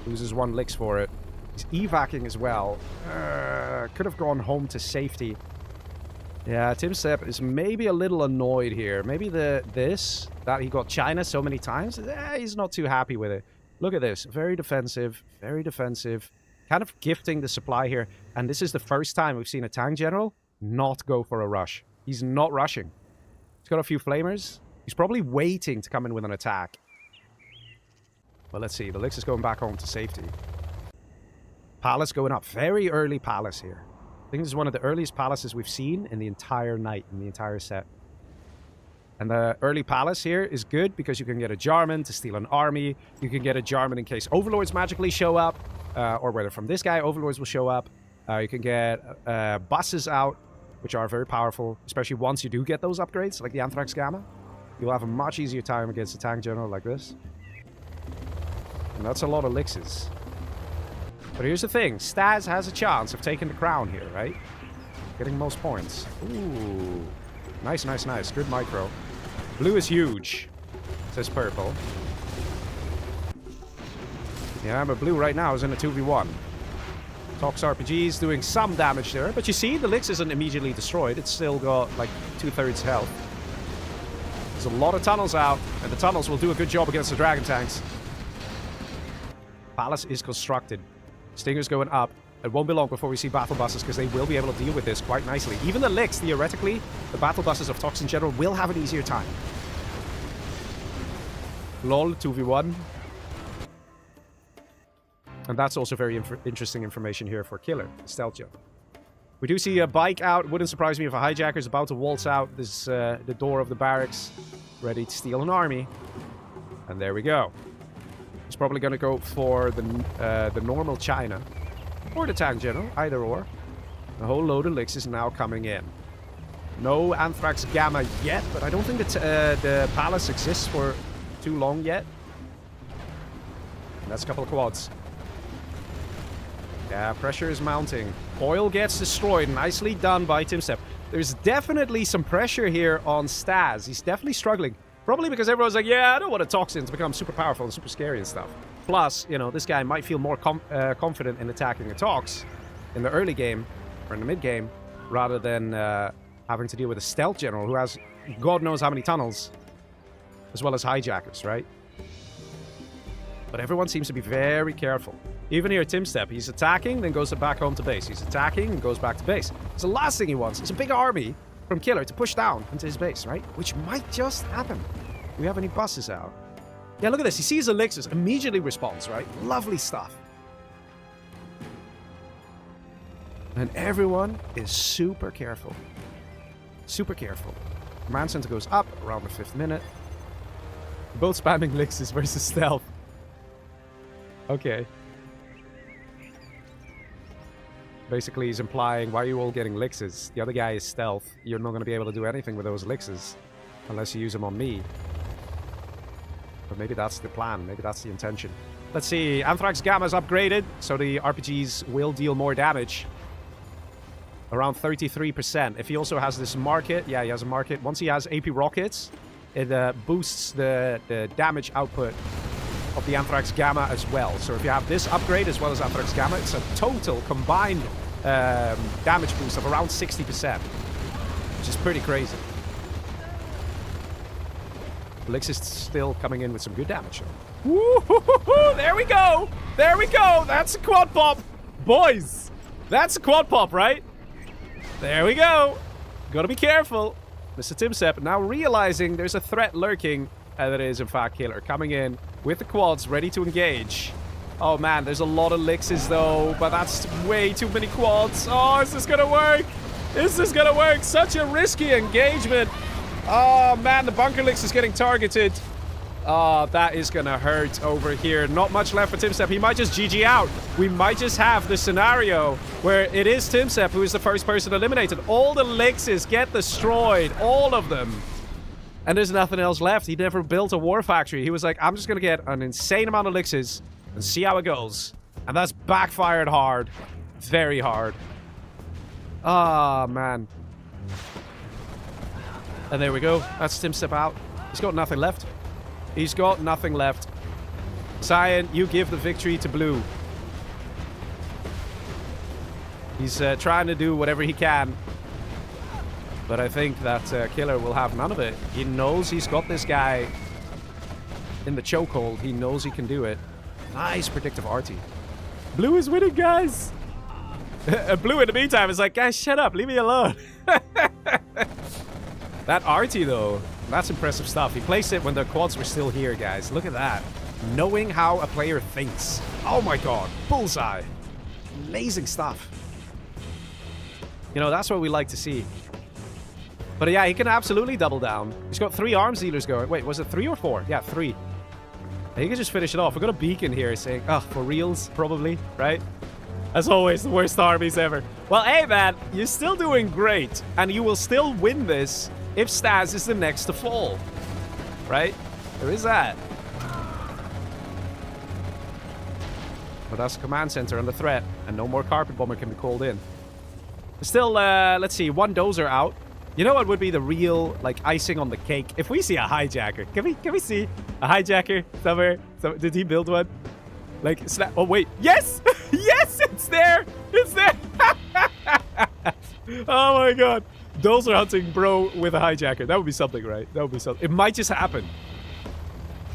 Loses 1 Lix for it. He's evacing as well. Could have gone home to safety. Yeah, TimStep is maybe a little annoyed here. Maybe that he got China so many times. He's not too happy with it. Look at this. Very defensive. Very defensive. Kind of gifting the supply here. And this is the first time we've seen a tank general not go for a rush. He's not rushing. He's got a few flamers. He's probably waiting to come in with an attack. But let's see. The Lix is going back home to safety. Palace going up. Very early Palace here. I think this is one of the earliest Palaces we've seen in the entire night, in the entire set. And the early Palace here is good because you can get a Jarman to steal an army. You can get a Jarman in case Overlords magically show up. Or whether from this guy, Overlords will show up. You can get buses out, which are very powerful, especially once you do get those upgrades, like the Anthrax Gamma. You'll have a much easier time against a tank general like this. And that's a lot of Lixes. But here's the thing. Staz has a chance of taking the crown here, right? Getting most points. Ooh. Nice, nice, nice. Good micro. Blue is huge, says purple. Yeah, but blue right now is in a 2v1. Tox RPG's doing some damage there. But you see, the Lix isn't immediately destroyed. It's still got like 2/3 health. There's a lot of tunnels out, and the tunnels will do a good job against the dragon tanks. Palace is constructed. Stinger's going up. It won't be long before we see battle buses, because they will be able to deal with this quite nicely. Even the Lix, theoretically, the battle buses of Tox in general will have an easier time. LOL, 2v1. And that's also very interesting information here for Killer, Stealth Jump. We do see a bike out. Wouldn't surprise me if a hijacker is about to waltz out this the door of the barracks, ready to steal an army. And there we go. He's probably going to go for the normal China. Or the tank general, either or. A whole load of Lix is now coming in. No Anthrax Gamma yet, but I don't think that the Palace exists for too long yet. And that's a couple of quads. Yeah, pressure is mounting. Oil gets destroyed. Nicely done by Timstep. There's definitely some pressure here on Staz. He's definitely struggling. Probably because everyone's like, yeah, I don't want a Toxin to become super powerful and super scary and stuff. Plus, you know, this guy might feel more confident in attacking a Tox in the early game or in the mid game rather than having to deal with a Stealth General who has God knows how many tunnels as well as hijackers, right? But everyone seems to be very careful. Even here, Timstep, he's attacking, then goes back home to base. He's attacking and goes back to base. So the last thing he wants is a big army from Killer to push down into his base, right? Which might just happen. Do we have any buses out? Yeah, look at this. He sees Elixirs, immediately responds, right? Lovely stuff. And everyone is super careful. Super careful. Command Center goes up around the 5th minute. Both spamming Elixirs versus Stealth. Okay. Basically, he's implying, why are you all getting Elixirs? The other guy is Stealth. You're not going to be able to do anything with those Elixirs unless you use them on me. But maybe that's the plan. Maybe that's the intention. Let's see. Anthrax Gamma is upgraded, so the RPGs will deal more damage. Around 33%. If he also has this market, yeah, he has a market. Once he has AP rockets, it boosts the damage output of the Anthrax Gamma as well. So if you have this upgrade as well as Anthrax Gamma, it's a total combined damage boost of around 60%, which is pretty crazy. Blix is still coming in with some good damage. Woo-hoo-hoo-hoo! There we go! There we go! That's a quad pop! Boys! That's a quad pop, right? There we go! Gotta be careful. Mr. Timstep now realizing there's a threat lurking, and that is in fact Killer coming in with the quads ready to engage. Oh man, there's a lot of Lixes though, but that's way too many quads. Oh, is this gonna work? Is this gonna work? Such a risky engagement. Oh man, the bunker Lix is getting targeted. Oh, that is gonna hurt over here. Not much left for Timstep. He might just GG out. We might just have the scenario where it is Timstep who is the first person eliminated. All the Lixes get destroyed. All of them. And there's nothing else left. He never built a war factory. He was like, I'm just gonna get an insane amount of Lixes and see how it goes. And that's backfired hard. Very hard. Ah, man. And there we go. That's Timstep out. He's got nothing left. He's got nothing left. Cyan, you give the victory to Blue. He's trying to do whatever he can. But I think that Killer will have none of it. He knows he's got this guy in the chokehold. He knows he can do it. Nice predictive arty. Blue is winning, guys. Blue in the meantime is like, guys, shut up. Leave me alone. That arty, though, that's impressive stuff. He placed it when the quads were still here, guys. Look at that. Knowing how a player thinks. Oh my god. Bullseye. Amazing stuff. You know, that's what we like to see. But yeah, he can absolutely double down. He's got 3 arms dealers going. Wait, was it 3 or 4? Yeah, 3. He can just finish it off. We've got a beacon here saying, oh, for reals, probably, right? As always, the worst armies ever. Well, hey, man, you're still doing great. And you will still win this if Staz is the next to fall. Right? There is that. But that's the command center under threat, and no more carpet bomber can be called in. Still, let's see, 1 dozer out. You know what would be the real, like, icing on the cake? If we see a hijacker. Can we see a hijacker somewhere? So, did he build one? Like, oh, wait. Yes! Yes! It's there! It's there! Oh, my God. Dozer hunting bro with a hijacker. That would be something, right? That would be something. It might just happen.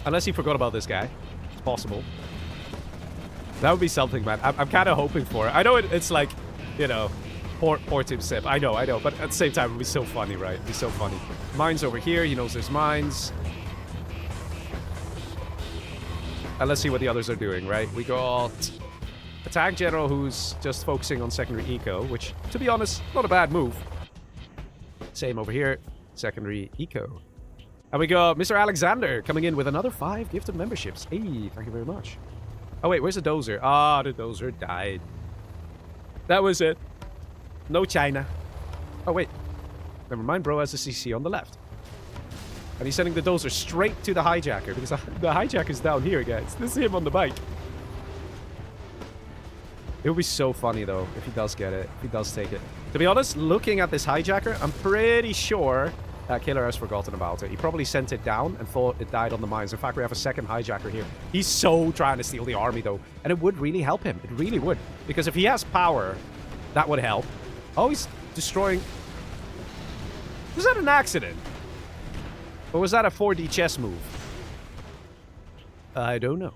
Unless he forgot about this guy. It's possible. That would be something, man. I'm kind of hoping for it. I know it's like, you know... Poor Team Sip. I know. But at the same time, it would be so funny, right? It'd be so funny. Mines over here. He knows there's mines. And let's see what the others are doing, right? We got a tank general who's just focusing on secondary eco, which, to be honest, not a bad move. Same over here. Secondary eco. And we got Mr. Alexander coming in with another 5 gifted memberships. Hey, thank you very much. Oh, wait. Where's the Dozer? Ah, the Dozer died. That was it. No China. Oh, wait. Never mind, bro has a CC on the left. And he's sending the Dozer straight to the hijacker, because the hijacker's down here, guys. This is him on the bike. It would be so funny, though, if he does get it. If he does take it. To be honest, looking at this hijacker, I'm pretty sure that Killer has forgotten about it. He probably sent it down and thought it died on the mines. In fact, we have a second hijacker here. He's so trying to steal the army, though. And it would really help him. It really would. Because if he has power, that would help. Oh, he's destroying... Was that an accident? Or was that a 4D chess move? I don't know.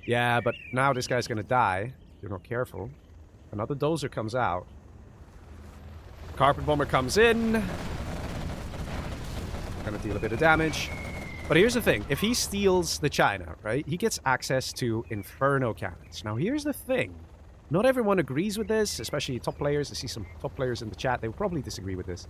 Yeah, but now this guy's gonna die. If you're not careful. Another Dozer comes out. Carpet bomber comes in. Gonna deal a bit of damage. But here's the thing. If he steals the China, right? He gets access to Inferno cannons. Now, here's the thing. Not everyone agrees with this, especially top players. I see some top players in the chat. They will probably disagree with this,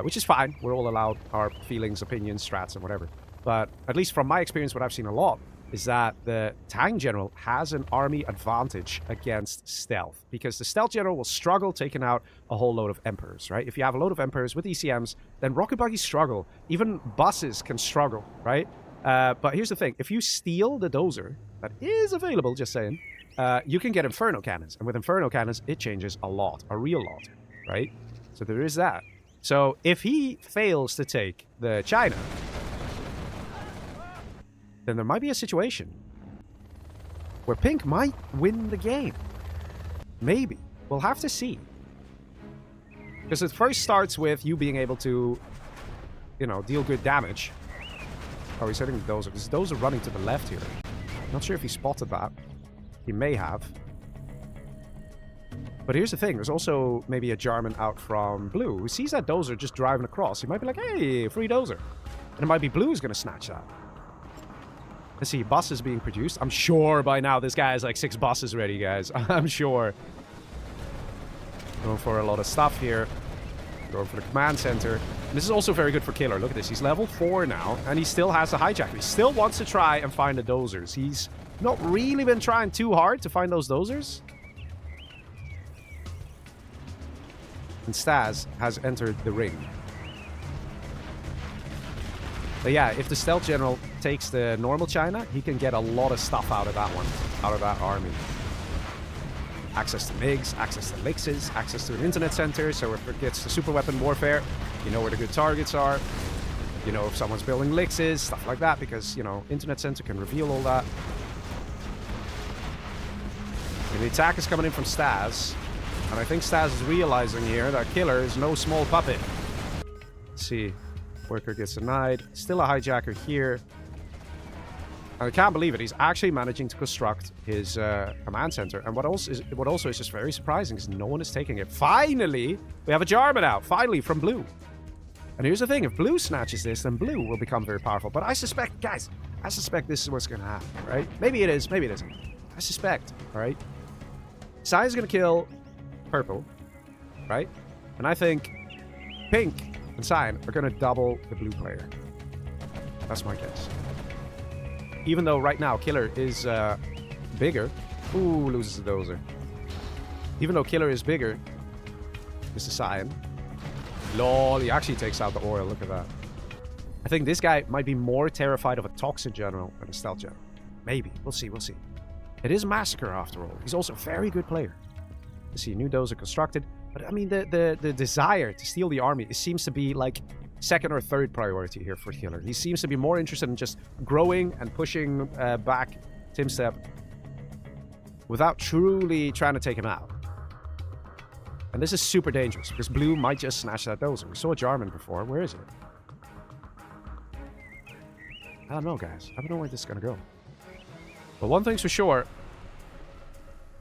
which is fine. We're all allowed our feelings, opinions, strats, and whatever. But at least from my experience, what I've seen a lot is that the tank general has an army advantage against stealth, because the stealth general will struggle taking out a whole load of emperors, right? If you have a load of emperors with ECMs, then rocket buggies struggle. Even buses can struggle, right? But here's the thing. If you steal the Dozer, that is available, just saying, you can get Inferno cannons. And with Inferno cannons, it changes a lot. A real lot, right? So there is that. So if he fails to take the China, then there might be a situation where Pink might win the game. Maybe. We'll have to see. Because it first starts with you being able to, you know, deal good damage. Oh, he's hitting the Dozer. Because Dozer running to the left here. Not sure if he spotted that. He may have. But here's the thing. There's also maybe a German out from Blue who sees that Dozer just driving across. He might be like, hey, free Dozer. And it might be Blue who's going to snatch that. Let's see. Buses being produced. I'm sure by now this guy has like 6 buses ready, guys. I'm sure. Going for a lot of stuff here. Going for the command center. And this is also very good for Killer. Look at this. He's level 4 now. And he still has the hijacker. He still wants to try and find the Dozers. He's not really been trying too hard to find those Dozers. And Staz has entered the ring. But yeah, if the stealth general takes the normal China, he can get a lot of stuff out of that one. Out of that army. Access to MiGs, access to Lixes, access to an internet center. So if it gets to super weapon warfare, you know where the good targets are. You know if someone's building Lixes, stuff like that. Because, you know, internet center can reveal all that. And the attack is coming in from Staz. And I think Staz is realizing here that Killer is no small puppet. Let's see. Worker gets denied. Still a hijacker here. And I can't believe it. He's actually managing to construct his command center. And what also is just very surprising is no one is taking it. Finally, we have a Jarman out. Finally, from Blue. And here's the thing. If Blue snatches this, then Blue will become very powerful. But I suspect, guys, I suspect this is what's going to happen, right? Maybe it is. Maybe it isn't. I suspect, all right? Sai is going to kill Purple, right? And I think Pink and Cyan are going to double the blue player. That's my guess. Even though right now Killer is bigger. Ooh, loses the Dozer. Even though Killer is bigger, this is Cyan. Lol, he actually takes out the oil. Look at that. I think this guy might be more terrified of a Toxin general than a stealth general. Maybe. We'll see, we'll see. It is Massacre, after all. He's also a very good player. Let's see, new Dozer constructed. But, I mean, the desire to steal the army, it seems to be, like, second or third priority here for Killer. He seems to be more interested in just growing and pushing back Timstep without truly trying to take him out. And this is super dangerous, because Blue might just snatch that Dozer. We saw a Jarman before. Where is it? I don't know, guys. I don't know where this is going to go. But one thing's for sure.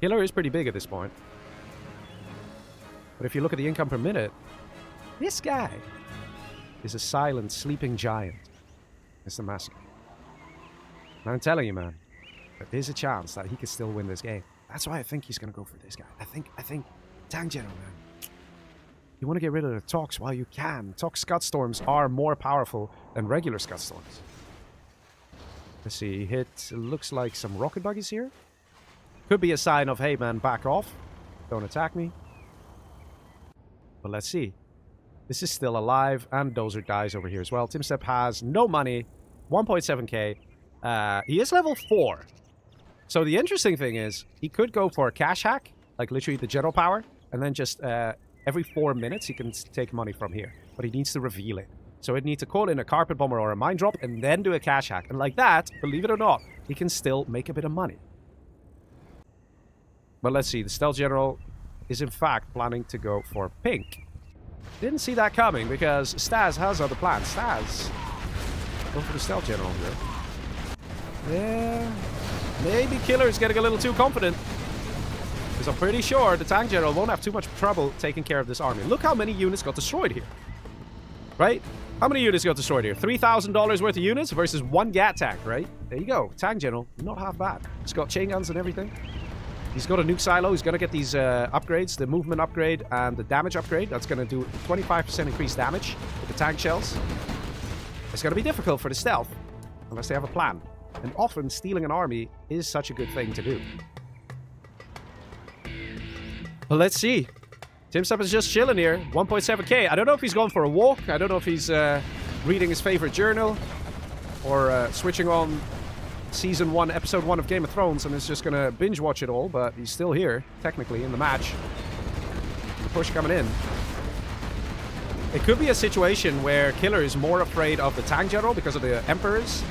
Killer is pretty big at this point. But if you look at the income per minute, this guy is a silent, sleeping giant. It's the Massacre. And I'm telling you, man, that there's a chance that he could still win this game. That's why I think he's going to go for this guy. I think Tank General, man. You want to get rid of the Tox while you can. Tox Scud Storms are more powerful than regular Scud Storms. Let's see, hit, looks like some rocket buggies here. Could be a sign of, hey man, back off. Don't attack me. But let's see. This is still alive, and Dozer dies over here as well. Timstep has no money, 1.7k. He is level 4. So the interesting thing is, he could go for a cash hack, like literally the general power, and then just every 4 minutes he can take money from here. But he needs to reveal it. So he'd need to call in a carpet bomber or a mine drop and then do a cash hack. And like that, believe it or not, he can still make a bit of money. But let's see, the Stealth General is in fact planning to go for pink. Didn't see that coming because Staz has other plans. Staz, go for the Stealth General here. Yeah, maybe Killer's getting a little too confident. Because I'm pretty sure the Tank General won't have too much trouble taking care of this army. Look how many units got destroyed here. Right? How many units got destroyed here? $3,000 worth of units versus 1 Gat tank, right? There you go. Tank General, not half bad. He's got chain guns and everything. He's got a nuke silo. He's going to get these upgrades, the movement upgrade and the damage upgrade. That's going to do 25% increased damage with the tank shells. It's going to be difficult for the stealth unless they have a plan. And often stealing an army is such a good thing to do. But let's see. Timstep is just chilling here. 1.7k. I don't know if he's going for a walk. I don't know if he's reading his favorite journal. Or switching on Season 1, Episode 1 of Game of Thrones and is just going to binge watch it all. But he's still here, technically, in the match. The push coming in. It could be a situation where Killer is more afraid of the Tank General because of the Emperors.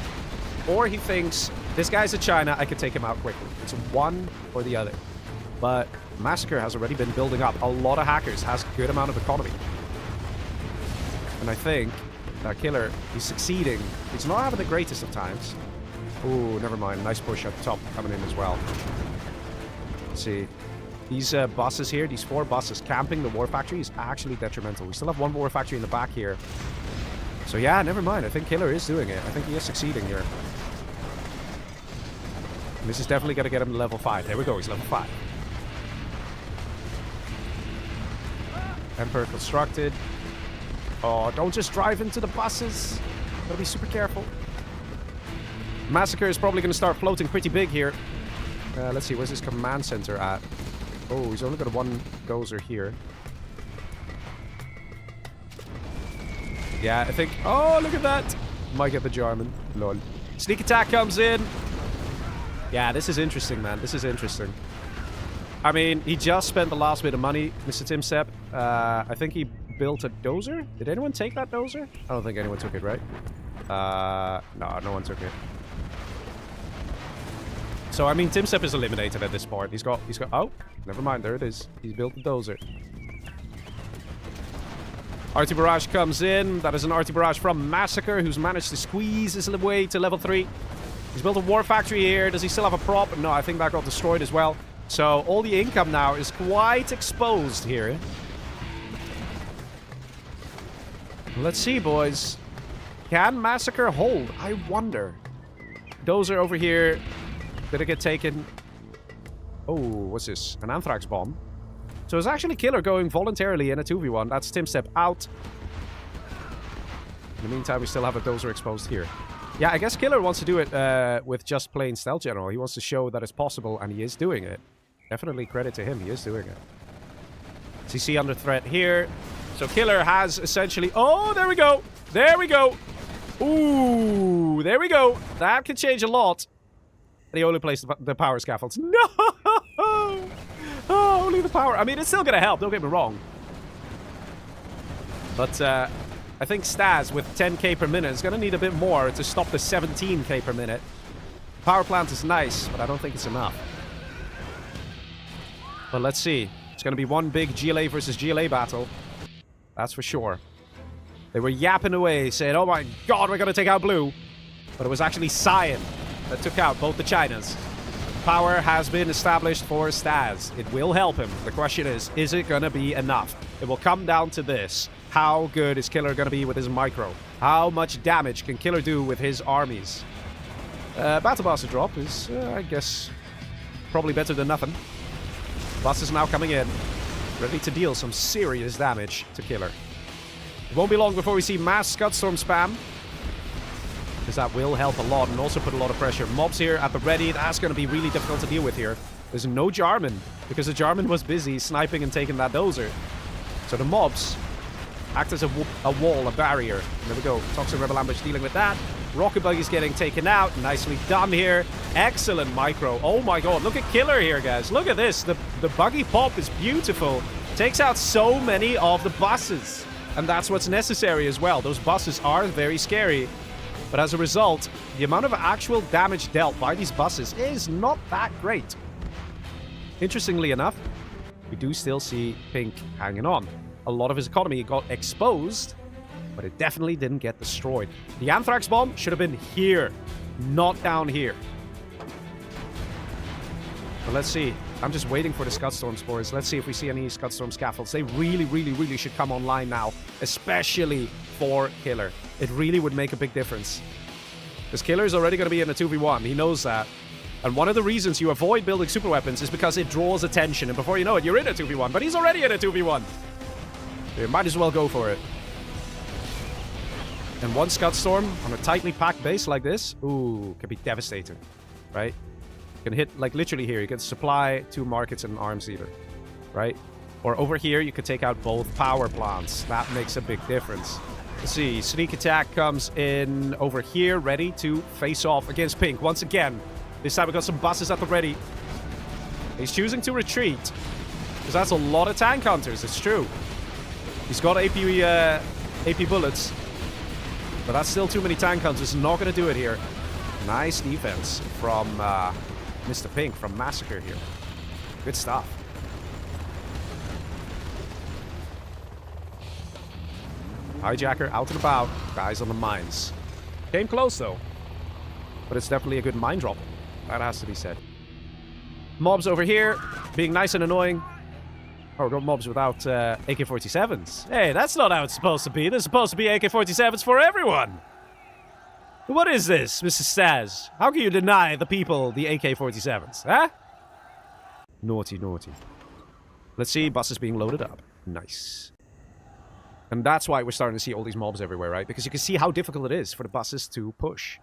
Or he thinks, this guy's a China, I could take him out quickly. It's one or the other. But Massacre has already been building up. A lot of hackers, has a good amount of economy. And I think that Killer, he's succeeding. He's not having the greatest of times. Ooh, never mind. Nice push at the top coming in as well. Let's see. These buses here, these 4 buses camping the war factory is actually detrimental. We still have 1 war factory in the back here. So yeah, never mind. I think Killer is doing it. I think he is succeeding here. And this is definitely going to get him to level 5. There we go. He's level 5. Emperor constructed. Oh, don't just drive into the buses. Gotta be super careful. Massacre is probably going to start floating pretty big here. Let's see, where's his command center at? Oh, he's only got 1 Dozer here. Yeah, I think... Oh, look at that! Might get the Jarman. Lol. Sneak attack comes in. Yeah, this is interesting, man. This is interesting. I mean, he just spent the last bit of money, Mr. Timstep. I think he built a Dozer? Did anyone take that Dozer? I don't think anyone took it, right? No one took it. So, I mean, Timstep is eliminated at this point. He's got... Oh, never mind. There it is. He's built the Dozer. RT Barrage comes in. That is an RT Barrage from Massacre, who's managed to squeeze his way to level 3. He's built a war factory here. Does he still have a prop? No, I think that got destroyed as well. So, all the income now is quite exposed here. Let's see, boys. Can Massacre hold? I wonder. Dozer over here. Did it get taken? Oh, what's this? An Anthrax bomb. So it's actually Killer going voluntarily in a 2v1. That's Timstep out. In the meantime, we still have a Dozer exposed here. Yeah, I guess Killer wants to do it with just plain Stealth General. He wants to show that it's possible, and he is doing it. Definitely credit to him. He is doing it. CC under threat here. So Killer has essentially... Oh, there we go. There we go. Ooh, there we go. That could change a lot. And he only placed the power scaffolds. No! Oh, only the power. I mean, it's still going to help. Don't get me wrong. But I think Stas with 10k per minute is going to need a bit more to stop the 17k per minute. Power plant is nice, but I don't think it's enough. But let's see. It's going to be one big GLA versus GLA battle. That's for sure. They were yapping away, saying, oh my god, we're going to take out blue. But it was actually Cyan that took out both the Chinas. Power has been established for Stas. It will help him. The question is it going to be enough? It will come down to this. How good is Killer going to be with his micro? How much damage can Killer do with his armies? Battle Blaster drop is, I guess, probably better than nothing. Bus is now coming in, ready to deal some serious damage to Killer. It won't be long before we see mass Scudstorm spam, because that will help a lot and also put a lot of pressure. Mobs here at the ready. That's going to be really difficult to deal with here. There's no Jarman, because the Jarman was busy sniping and taking that Dozer. So the mobs act as a wall, a barrier. There we go. Toxic Rebel Ambush dealing with that. Rocket Buggy's getting taken out. Nicely done here. Excellent micro. Oh my god. Look at Killer here, guys. Look at this. The buggy pop is beautiful. Takes out so many of the buses. And that's what's necessary as well. Those buses are very scary. But as a result, the amount of actual damage dealt by these buses is not that great. Interestingly enough, we do still see Pink hanging on. A lot of his economy got exposed, but it definitely didn't get destroyed. The Anthrax bomb should have been here, not down here. But let's see. I'm just waiting for the Scudstorm spores. Let's see if we see any Scudstorm scaffolds. They really, really, really should come online now, especially for Killer. It really would make a big difference. Because Killer is already going to be in a 2v1. He knows that. And one of the reasons you avoid building super weapons is because it draws attention. And before you know it, you're in a 2v1. But he's already in a 2v1. So you might as well go for it. And one Scudstorm on a tightly packed base like this, ooh, can be devastating, right? You can hit, like, literally here. You can supply 2 markets and an arms dealer, right? Or over here, you could take out both power plants. That makes a big difference. Let's see. Sneak attack comes in over here, ready to face off against Pink. Once again, this time we got some buses at the ready. He's choosing to retreat, because that's a lot of tank hunters. It's true. He's got AP bullets, but that's still too many tank hunters. Not going to do it here. Nice defense from Mr. Pink from Massacre here. Good stuff. Hijacker out and about. Guys on the mines. Came close though. But it's definitely a good mine drop. That has to be said. Mobs over here. Being nice and annoying. Oh, we got mobs without AK-47s. Hey, that's not how it's supposed to be. There's supposed to be AK-47s for everyone. What is this, Mr. Stas? How can you deny the people the AK-47s, huh? Naughty, naughty. Let's see, buses being loaded up. Nice. And that's why we're starting to see all these mobs everywhere, right? Because you can see how difficult it is for the buses to push.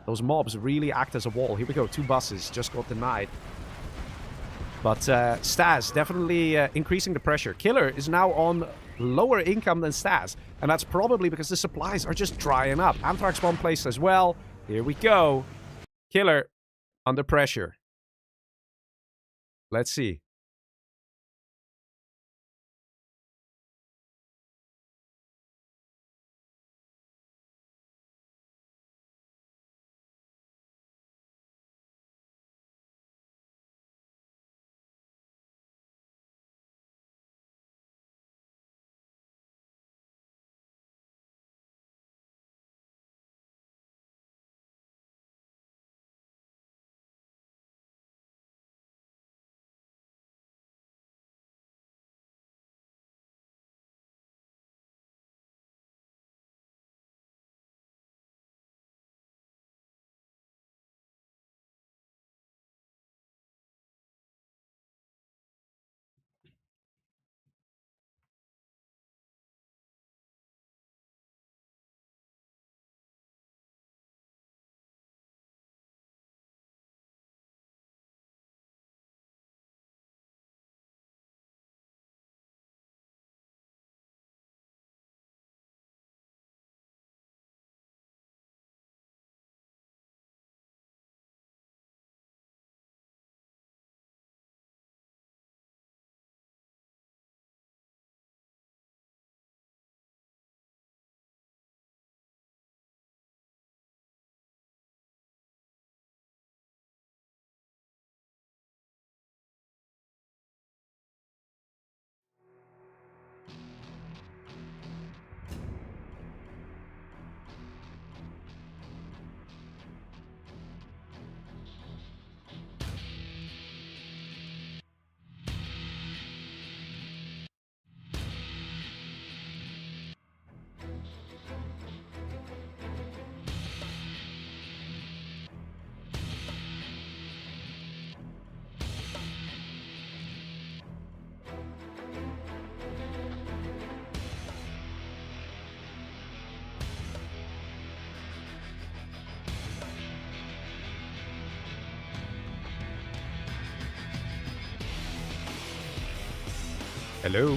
Those mobs really act as a wall. Here we go, 2 buses just got denied. But Stas definitely increasing the pressure. Killer is now on lower income than Stas. And that's probably because the supplies are just drying up. Anthrax bomb placed as well. Here we go. Killer under pressure. Let's see. Hello?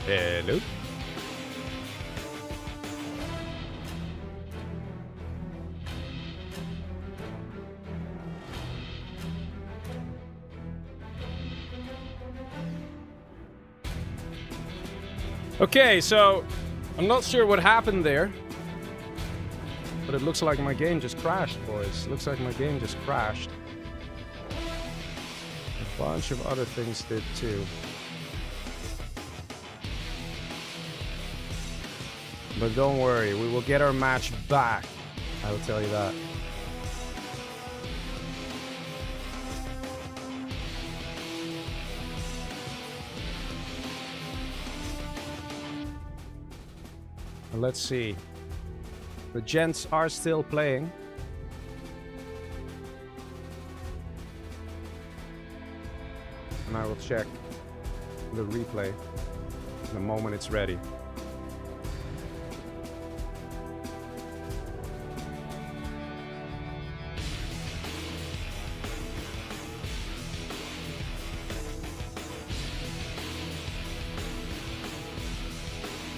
Hello? Okay, so I'm not sure what happened there, but it looks like my game just crashed, boys. Looks like my game just crashed. A bunch of other things did too. But don't worry, we will get our match back. I will tell you that. Let's see. The gents are still playing. And I will check the replay the moment it's ready.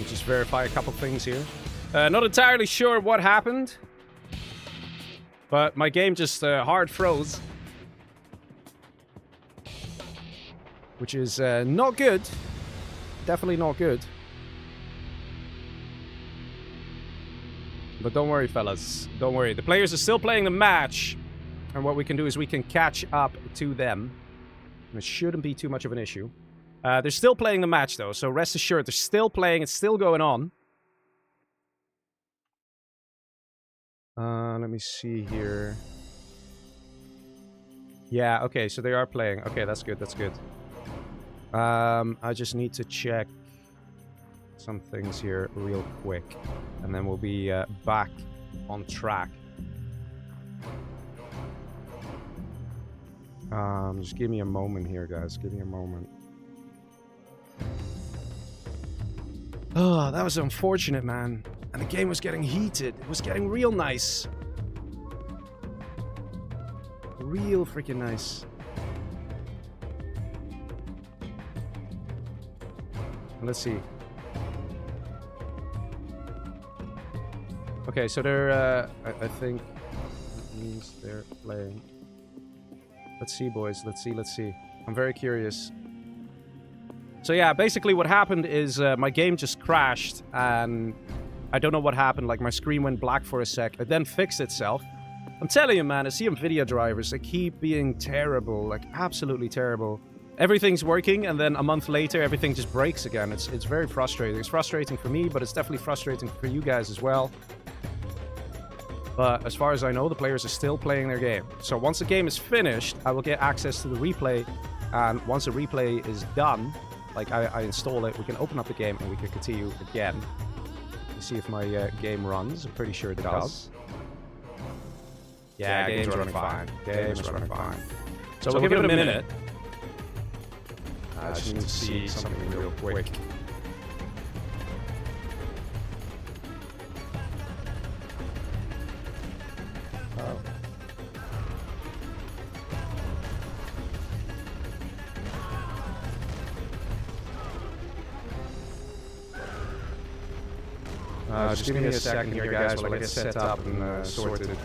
Just verify a couple things here. Not entirely sure what happened, but my game just hard froze, which is not good. Definitely not good. But don't worry, fellas. Don't worry. The players are still playing the match, and what we can do is we can catch up to them. And it shouldn't be too much of an issue. They're still playing the match, though, so rest assured, they're still playing. It's still going on. Let me see here. Yeah, okay, so they are playing. Okay, that's good, that's good. I just need to check some things here real quick, and then we'll be back on track. Just give me a moment here, guys. Give me a moment. Oh, that was unfortunate, man. And the game was getting heated. It was getting real nice. Real freaking nice. Let's see. Okay, so they're, I think that means they're playing. Let's see, boys. Let's see. I'm very curious. So yeah, basically what happened is my game just crashed, and I don't know what happened. Like, my screen went black for a sec. It then fixed itself. I'm telling you, man, I see NVIDIA drivers, they keep being terrible, like absolutely terrible. Everything's working, and then a month later, everything just breaks again. It's very frustrating. It's frustrating for me, but it's definitely frustrating for you guys as well. But as far as I know, the players are still playing their game. So once the game is finished, I will get access to the replay, and once the replay is done, like I install it, we can open up the game and we can continue again. Let's see if my game runs. I'm pretty sure it does. Yeah, game's running fine. Game's running fine. So we'll give it a minute. I just need to see something real quick. Oh. Just give me a second here, guys, while I get set up and sorted.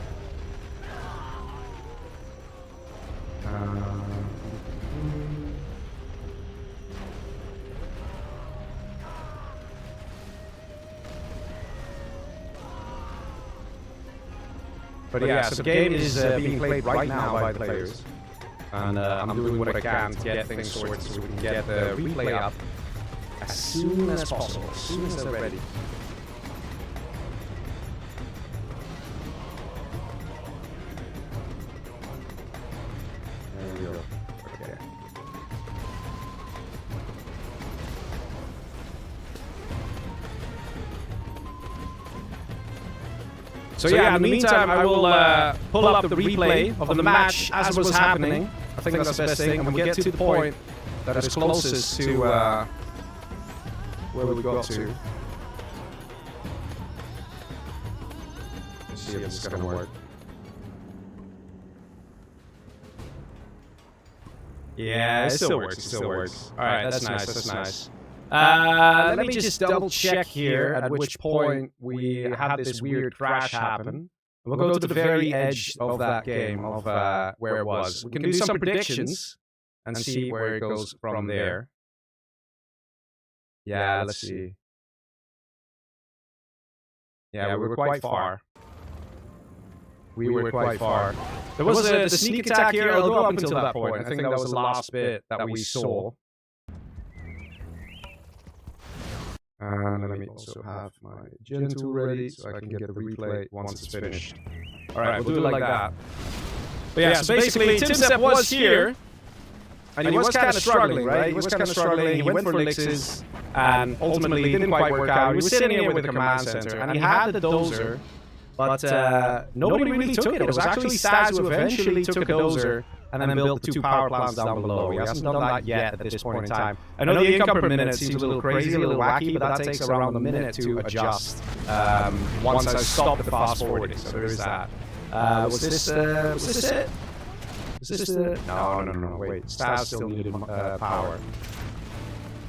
But yeah, so the game is being played right now by the players. And I'm doing what I can to get things sorted so we can get the replay up as soon as possible, as soon as they're ready. So yeah, in the meantime, I will pull up the replay of the match as it was happening. I think that's the best thing, and we get to the point that is closest to where we got to. Let's see if this is gonna work. Yeah, it still works. It still works. All right, that's nice. That's nice. Let me just double check here at which point we had this weird crash happen. We'll go to the very edge of that game, of where it was. We can do some predictions and see where it goes from there. Yeah, let's see. Yeah, we were quite far. We were quite far. There was the sneak attack here. I'll go up until that point. I think that was the last bit that we saw. And let me also have my gen tool ready so I can get the replay once it's finished. Alright, we'll do it like that. But yeah, so basically, Timstep was here. And he was kind of struggling, right? He was kind of struggling. He went for elixirs. And ultimately, it didn't quite work out. He was sitting here with the command center. And he had the Dozer. But nobody really took it. It was actually Staz who eventually took a Dozer and then built the 2 power plants down below. He hasn't done that yet at this point in time. I know the income per minute seems a little crazy, a little wacky, but that takes around a minute to adjust once I stop the fast forwarding. So there is that. Was this it? Was this the... No, wait. Staz still needed power.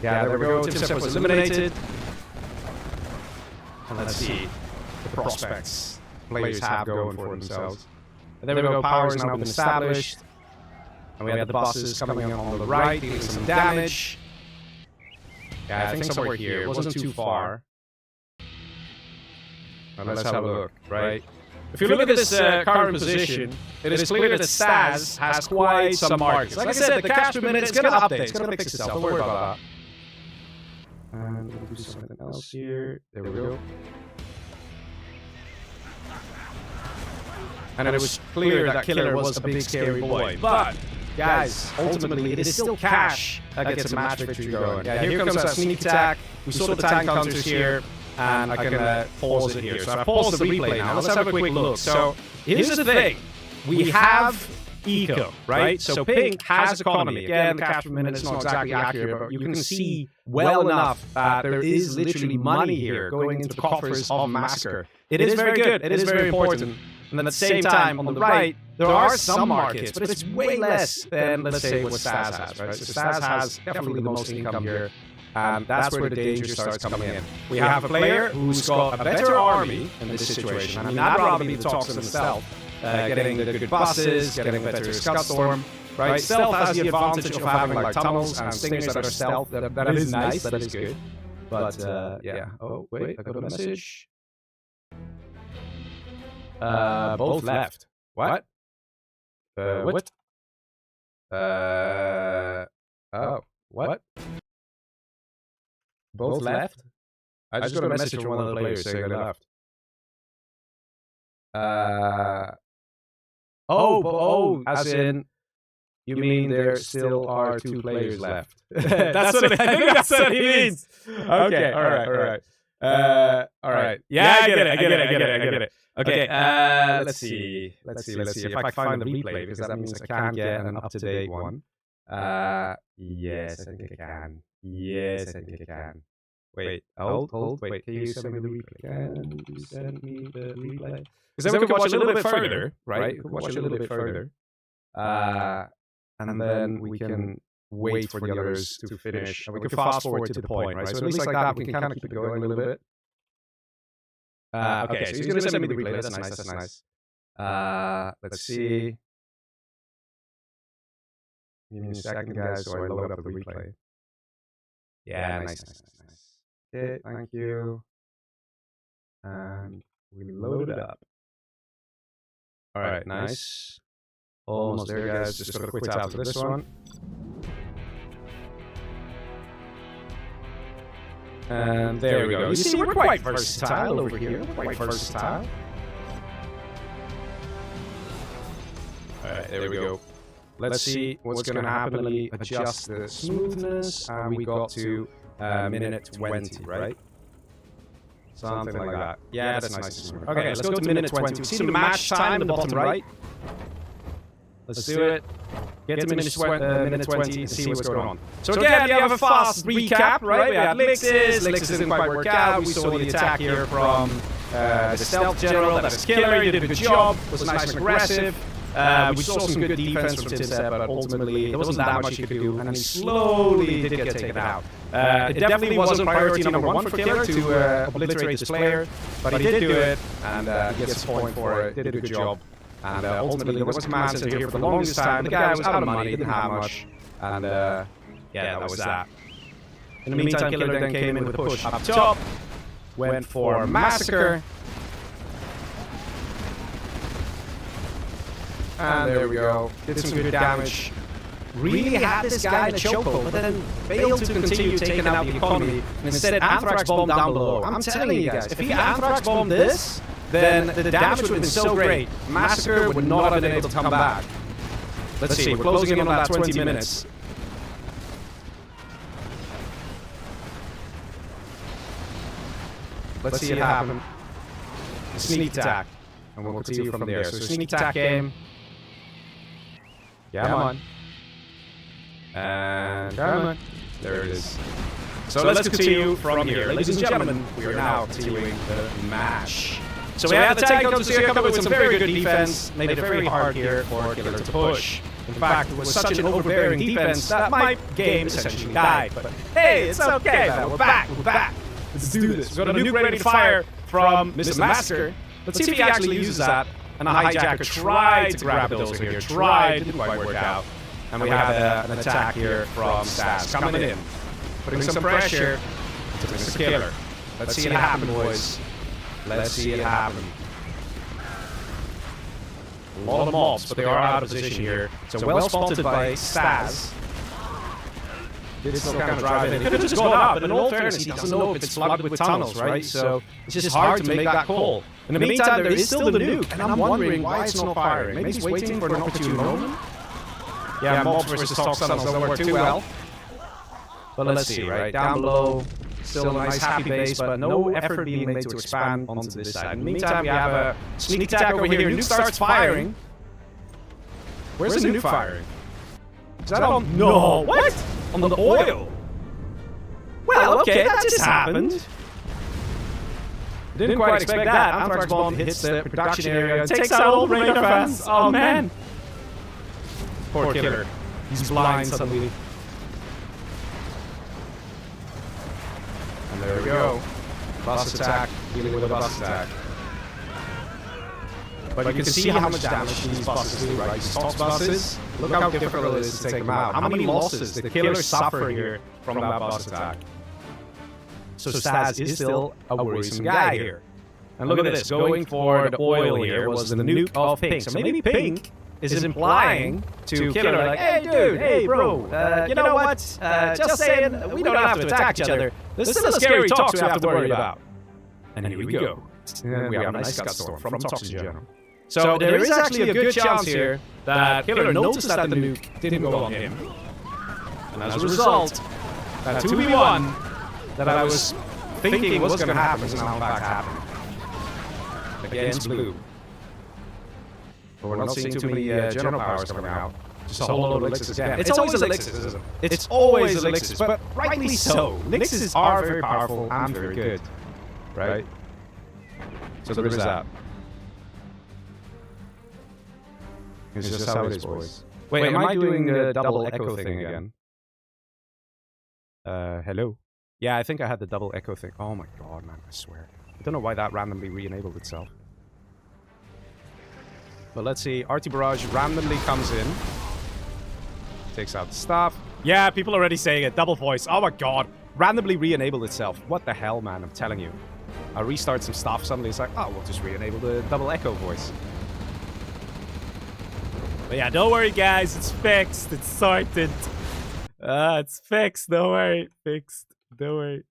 Yeah, there we go. Timstep was eliminated. And let's see the prospects players have going for themselves. And there we go, power's now been established. And we had the buses coming in on the right, dealing some damage. Yeah, I think somewhere here. It wasn't too far. Now let's have a look, right? If you look at this current position, it is clear that Staz has quite some markets. Like I said, the cash per minute is going to update. It's going to fix itself. Don't worry about that. And we'll do something else here. There we go. And it was clear that Killer was a big scary boy. But, guys, ultimately, it is still cash that gets a match victory going. Yeah, here comes that sneak attack. We saw the tank counters here, and I can pause it here. So I paused the replay now. Let's have a quick look. So, here's the thing. We have eco, right? So pink has economy. Again, the cash per minute is not exactly accurate, but you can see well enough that there is literally money here going into the coffers of Massacre. It is very good. It is very important. And at the same time, on the right, there are some markets, but it's way less than, let's say, what Staz has, right? So Staz has definitely the most income here, and that's where the danger starts coming in. We have a player who's got a better army in this situation. I mean, I'd rather be the Toxin himself, getting the good buses, getting a better Scud Storm, right? Stealth has the advantage of having, like, tunnels and stingers that are stealth. That is nice, that is good. But, yeah. Oh, wait, I got a message. Both left. What? What? Oh, what? Both left? I just got a message from one of the players saying they left. As in, you mean there still are 2 players left? That's what I think that's what he means. Okay, alright. Alright. Yeah, I get it. Okay, let's see. If I can find the replay, because that means I can get an up-to-date one. Yes, I think I can. Wait, hold. Wait, can you send me the replay? Can you send me the replay? Because then we can watch a little bit further, right? We can watch a little bit further. And then we can wait for the others to finish. And we can fast forward to the point, right? So at least like that, we can kind of keep it going a little bit. Okay, so he's going to send me the replay. That's nice. Let's see. Give me a second, guys, so I load up the replay. Yeah, nice. Okay, thank you. And we load it up. Alright, nice. Almost there, guys. Just got to quit out for this one. And there we go. You see, we're quite versatile over here. Alright, there we go. Let's see what's going to happen. Let me adjust the smoothness. And we got to minute 20, right? Something like that. Yeah, that's nice and smooth. Okay, let's go to minute 20. See the match time in the bottom right? Let's do it. Get to minute 20 and see what's going on. So again, you have a fast recap, right? We had Lixes. Lixes didn't quite work out. We saw the attack here from the stealth general. That is killer. He did a good job. Was nice and aggressive. We saw some good defense from Timsep, but ultimately there wasn't that much he could do, and he slowly did get taken out. It definitely wasn't priority number one for Killer to obliterate this player, but he did do it, and he gets a point for it, did a good job. And ultimately there was a command center here for the longest time. The guy was out of money, didn't have much, and yeah, that was that. In the meantime, Killer then came in with a push up top, went for Massacre. And there we go. Did some good damage. Really had this guy in a chokehold, but then failed to continue taking out the economy. And instead Anthrax bombed down below. I'm telling you guys, if he Anthrax bombed this, then the damage would have been so great. Massacre would not have been able to come back. Let's see, we're closing in on that 20 minutes. Let's see it happen. Sneak attack. And we'll continue from there. So sneak attack game. Yeah, come on. And come on. There it is. So let's continue from here. Ladies and gentlemen, we are now continuing the match. So we had the tank come with some very good defense. Made it very hard here for Killer to push. In fact, it was such an overbearing defense that my game essentially died. But hey, it's okay, man. We're back. We're back. Let's do this. We've got a nuke ready to fire from Mr. Massacre. Let's see if he actually uses that. And the hijacker tried to grab a Dozer here. Tried, didn't quite work out. And we have an attack here from Stas coming in. Putting some pressure to Mr. Killer. Let's see it happen, boys. Let's see it happen. A lot of mobs, but they are out of position here. So well spotted by Stas. Did still kind of drive in. He could have just gone up, but in all fairness, he doesn't know if it's flooded with tunnels, right? So it's just hard to make that call. In the meantime, there is still the nuke, and I'm wondering why it's not firing. Maybe he's waiting for an opportune moment? Yeah, mobs versus Tox tunnels don't work too well. But let's see, right? Down below, still a nice happy base, but no effort being made to expand onto this side. In the meantime, we have a sneak attack over here. Nuke starts firing. Where's the nuke firing? Is that on? No! What? On the oil? Well, okay, that just happened. Didn't quite expect that. Anthrax bomb hits the production area and takes out all the radar fans. Oh, man. Poor Killer. He's blind suddenly. And there we go. Bus attack, dealing with a bus attack. But you can see how much damage these buses do, right? These Tox buses, look how difficult it is to take them out. How many losses did the Killer suffer here from that bus attack? So Stas is still a worrisome guy here. And look at this, going for the oil here was the nuke of Pink. So maybe Pink is implying to Killer like, hey dude, hey bro, you know what? Just saying, we don't have to attack each other. There's still a scary Tox we have to worry about. And here we go. And we have a nice gut storm from Tox in general. So there is actually a good chance here that Killer noticed that the nuke didn't go on him. And as a result, that 2v1 that I was thinking was going to happen is now in fact happening. Against blue. But we're not seeing too many general powers coming out. Just a whole load of elixirs again. It's always elixirs, isn't it? It's always elixirs, but rightly so. Elixirs are very powerful and very good. Right? So there is that. It's just how it is, boys. Wait, am I doing the double echo thing again? Hello? Yeah, I think I had the double echo thing. Oh my god, man, I swear. I don't know why that randomly re-enabled itself. But let's see, RT Barrage randomly comes in. Takes out the stuff. Yeah, people are already saying it. Double voice. Oh my god. Randomly re-enabled itself. What the hell, man, I'm telling you. I restart some stuff, suddenly it's like, oh, we'll just re-enable the double echo voice. But yeah, don't worry, guys. It's fixed. It's sorted. It's fixed. Don't worry. Fixed. Don't worry.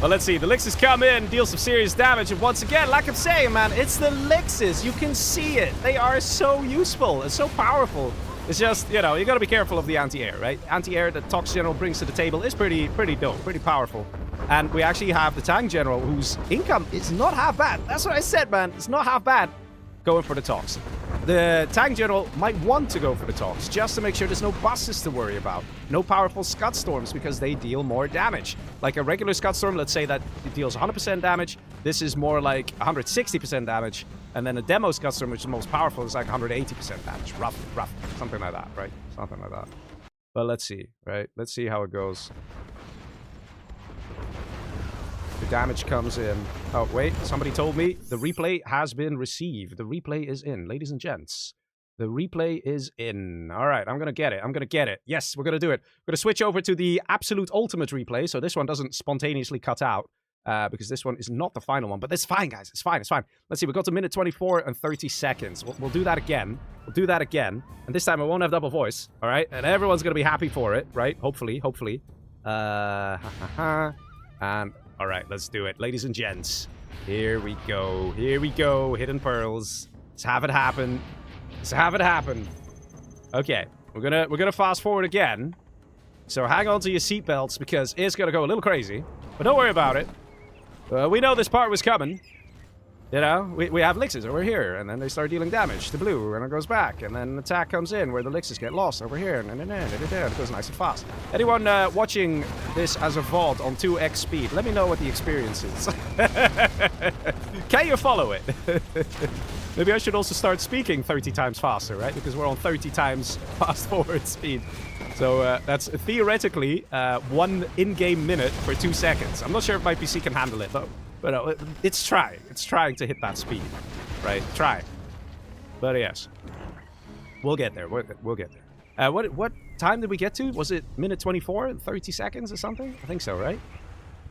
Well, let's see. The Lixes come in, deal some serious damage. And once again, like I'm saying, man, it's the Lixes. You can see it. They are so useful and so powerful. It's just, you know, you gotta be careful of the anti-air, right? Anti-air that Tox General brings to the table is pretty dope, pretty powerful. And we actually have the tank general, whose income is not half bad. That's what I said, man. It's not half bad. Going for the talks. The tank general might want to go for the talks, just to make sure there's no buses to worry about. No powerful Scud Storms, because they deal more damage. Like a regular Scud Storm, let's say that it deals 100% damage. This is more like 160% damage. And then a demo Scud Storm, which is the most powerful, is like 180% damage. Rough. Something like that, right? Something like that. But let's see, right? Let's see how it goes. The damage comes in. Oh, wait. Somebody told me the replay has been received. The replay is in, ladies and gents. The replay is in. All right, I'm going to get it. Yes, we're going to do it. We're going to switch over to the absolute ultimate replay, so this one doesn't spontaneously cut out, because this one is not the final one. But that's fine, guys. It's fine. Let's see. We got to minute 24 and 30 seconds. We'll do that again. And this time I won't have double voice, all right? And everyone's going to be happy for it, right? Hopefully. And... all right, let's do it. Ladies and gents, here we go. Hidden Pearls. Let's have it happen. Okay, we're gonna fast forward again. So hang on to your seatbelts, because it's gonna go a little crazy. But don't worry about it. We know this part was coming. You know, we have Lixes over here, and then they start dealing damage to blue, and it goes back, and then an attack comes in where the Lixes get lost over here, and it goes nice and fast. Anyone watching this as a VOD on 2x speed, let me know what the experience is. Can you follow it? Maybe I should also start speaking 30 times faster, right? Because we're on 30 times fast forward speed. So that's theoretically 1 in-game minute for 2 seconds. I'm not sure if my PC can handle it, though. But it's trying. It's trying to hit that speed, right? Try. But yes, we'll get there. We'll get there. What time did we get to? Was it minute 24 and 30 seconds or something? I think so, right?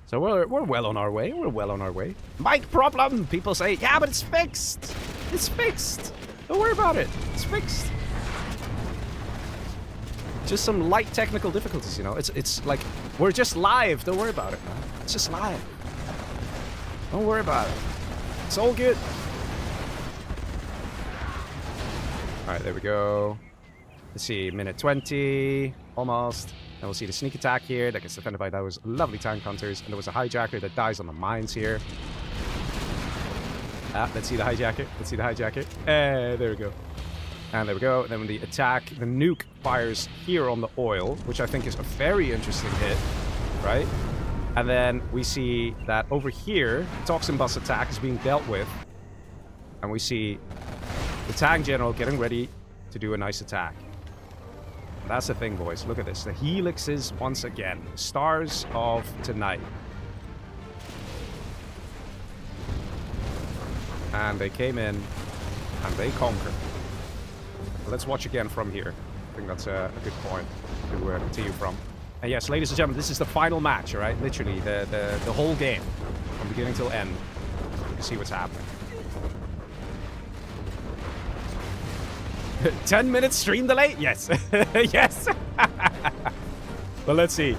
So we're well on our way. Mic problem. People say, yeah, but it's fixed. It's fixed. Don't worry about it. It's fixed. Just some light technical difficulties, you know. It's like we're just live. Don't worry about it, man. It's just live. Don't worry about it. It's all good. Alright, there we go. Let's see, minute 20. Almost. And we'll see the sneak attack here that gets defended by those lovely tank hunters. And there was a hijacker that dies on the mines here. Let's see the hijacker. There we go. And there we go. And then when the attack, the nuke fires here on the oil, which I think is a very interesting hit, right? And then we see that over here, the Toxin Bus attack is being dealt with. And we see the tank general getting ready to do a nice attack. And that's the thing, boys. Look at this. The helixes once again. Stars of tonight. And they came in and they conquered. Let's watch again from here. I think that's a good point to continue from. And yes, ladies and gentlemen, this is the final match, all right? Literally, the whole game, from beginning till end. You can see what's happening. 10 minutes stream delay? Yes. Yes. But let's see.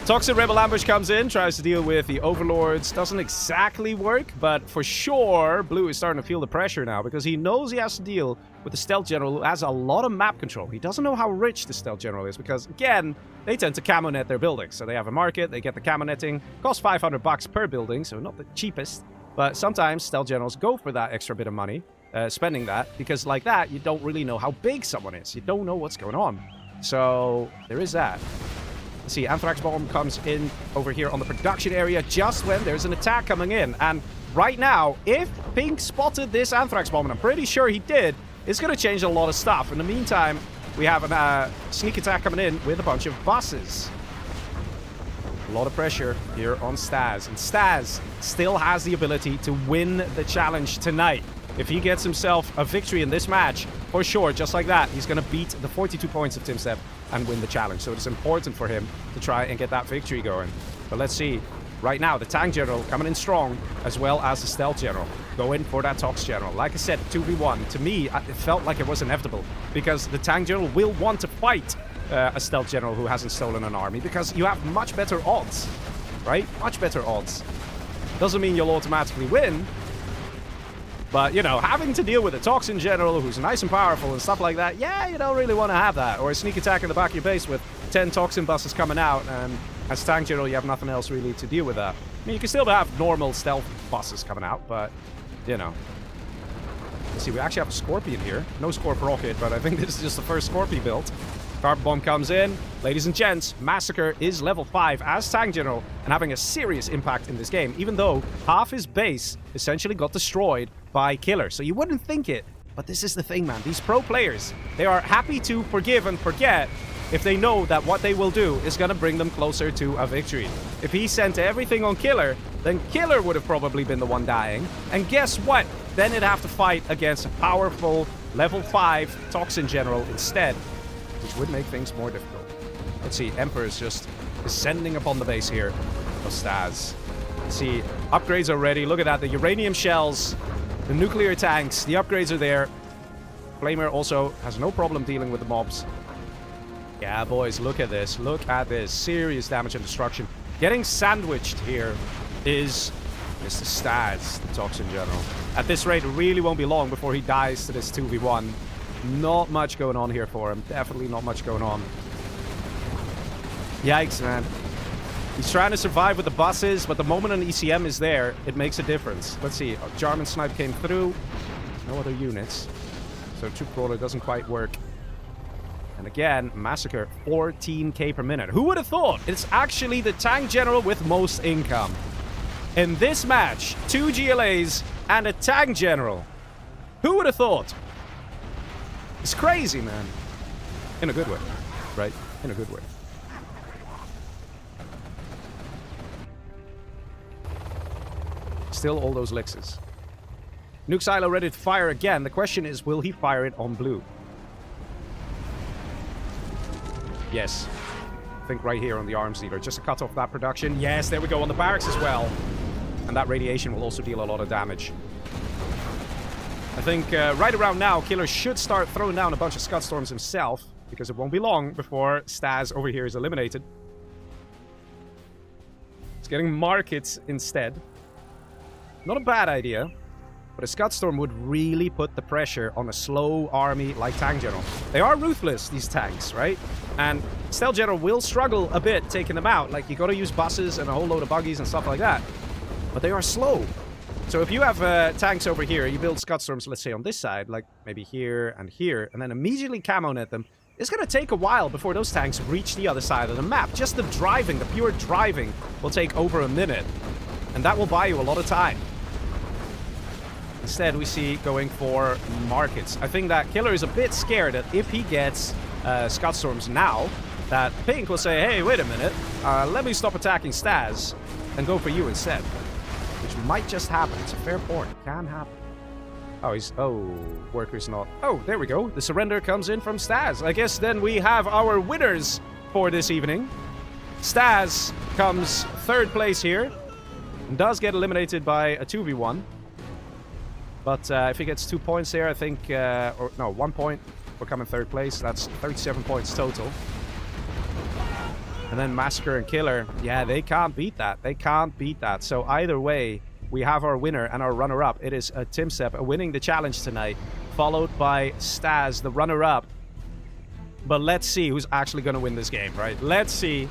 Toxic Rebel Ambush comes in, tries to deal with the Overlords. Doesn't exactly work, but for sure, Blue is starting to feel the pressure now because he knows he has to deal with the Stealth General who has a lot of map control. He doesn't know how rich the Stealth General is because, again, they tend to camo net their buildings. So they have a market, they get the camo netting. Costs $500 per building, so not the cheapest. But sometimes Stealth Generals go for that extra bit of money, spending that, because like that, you don't really know how big someone is. You don't know what's going on. So there is that. Let's see, Anthrax Bomb comes in over here on the production area just when there's an attack coming in. And right now, if Pink spotted this Anthrax Bomb, and I'm pretty sure he did, it's going to change a lot of stuff. In the meantime, we have a sneak attack coming in with a bunch of buses. A lot of pressure here on Staz. And Staz still has the ability to win the challenge tonight. If he gets himself a victory in this match, for sure, just like that, he's going to beat the 42 points of Tim Step and win the challenge. So it's important for him to try and get that victory going. But let's see. Right now, the Tank General coming in strong, as well as the Stealth General. Go in for that Tox General. Like I said, 2v1. To me, it felt like it was inevitable, because the Tank General will want to fight a Stealth General who hasn't stolen an army, because you have much better odds, right? Much better odds. Doesn't mean you'll automatically win, but, you know, having to deal with a Toxin General who's nice and powerful and stuff like that, yeah, you don't really want to have that. Or a sneak attack in the back of your base with 10 Toxin buses coming out and As tank general, you have nothing else really to deal with that. I mean, you can still have normal stealth bosses coming out, but, you know. Let's see, we actually have a Scorpion here. No Scorp Rocket, but I think this is just the first Scorpion build. Carpet Bomb comes in. Ladies and gents, Massacre is level 5 as tank general and having a serious impact in this game, even though half his base essentially got destroyed by Killer. So you wouldn't think it, but this is the thing, man. These pro players, they are happy to forgive and forget if they know that what they will do is going to bring them closer to a victory. If he sent everything on Killer, then Killer would have probably been the one dying. And guess what? Then it'd have to fight against a powerful level 5 Toxin General instead, which would make things more difficult. Let's see, Emperor is just descending upon the base here of Staz. Let's see, upgrades are ready. Look at that, the uranium shells, the nuclear tanks, the upgrades are there. Flamer also has no problem dealing with the mobs. Yeah, boys, look at this. Look at this. Serious damage and destruction. Getting sandwiched here is Mr. Staz, the Toxin General. At this rate, it really won't be long before he dies to this 2v1. Not much going on here for him. Definitely not much going on. Yikes, man. He's trying to survive with the buses, but the moment an ECM is there, it makes a difference. Let's see. Jarman Snipe came through. No other units. So Troop Crawler doesn't quite work. And again, Massacre, 14k per minute. Who would have thought? It's actually the tank general with most income. In this match, 2 GLAs and a tank general. Who would have thought? It's crazy, man. In a good way, right? In a good way. Still all those Lixes. Nuke Silo ready to fire again. The question is, will he fire it on blue? Yes. I think right here on the arms dealer. Just to cut off that production. Yes, there we go on the barracks as well. And that radiation will also deal a lot of damage. I think right around now, Killer should start throwing down a bunch of Scud Storms himself, because it won't be long before Staz over here is eliminated. He's getting Markets instead. Not a bad idea, but a Scud Storm would really put the pressure on a slow army like Tank General. They are ruthless, these tanks, right? And Stealth General will struggle a bit taking them out. Like, you gotta use buses and a whole load of buggies and stuff like that. But they are slow. So if you have tanks over here, you build Scud Storms, let's say on this side, like maybe here, and then immediately camo net them, it's gonna take a while before those tanks reach the other side of the map. Just the driving, the pure driving, will take over a minute. And that will buy you a lot of time. Instead, we see going for Markets. I think that Killer is a bit scared that if he gets Scud Storms now, that Pink will say, hey, wait a minute, let me stop attacking Staz and go for you instead. Which might just happen. It's a fair point. Can happen. Oh, Worker's not. Oh, there we go. The surrender comes in from Staz. I guess then we have our winners for this evening. Staz comes 3rd place here. And does get eliminated by a 2v1. But if he gets 2 points there, I think... or no, 1 point for coming 3rd place. That's 37 points total. And then Massacre and Killer, yeah, they can't beat that. They can't beat that. So either way, we have our winner and our runner-up. It is Timsep winning the challenge tonight, followed by Staz, the runner-up. But let's see who's actually going to win this game, right? Let's see.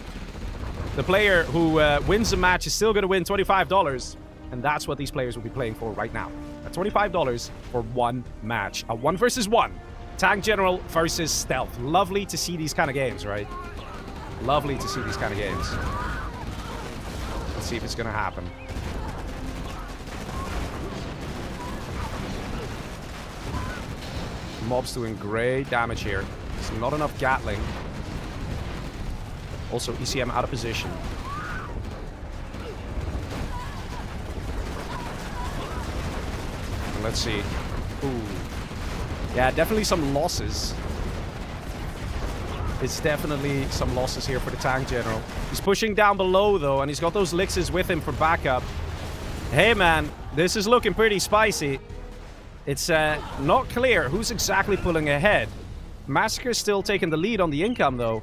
The player who wins the match is still going to win $25. And that's what these players will be playing for right now. $25 for one match. A 1 versus 1. Tank General versus Stealth. Lovely to see these kind of games, right? Lovely to see these kind of games. Let's see if it's going to happen. Mob's doing great damage here. There's not enough Gatling. Also, ECM out of position. And let's see. Ooh. Yeah, definitely some losses. It's definitely some losses here for the Tank General. He's pushing down below, though, and he's got those Lixes with him for backup. Hey, man, this is looking pretty spicy. It's not clear who's exactly pulling ahead. Massacre's still taking the lead on the income, though.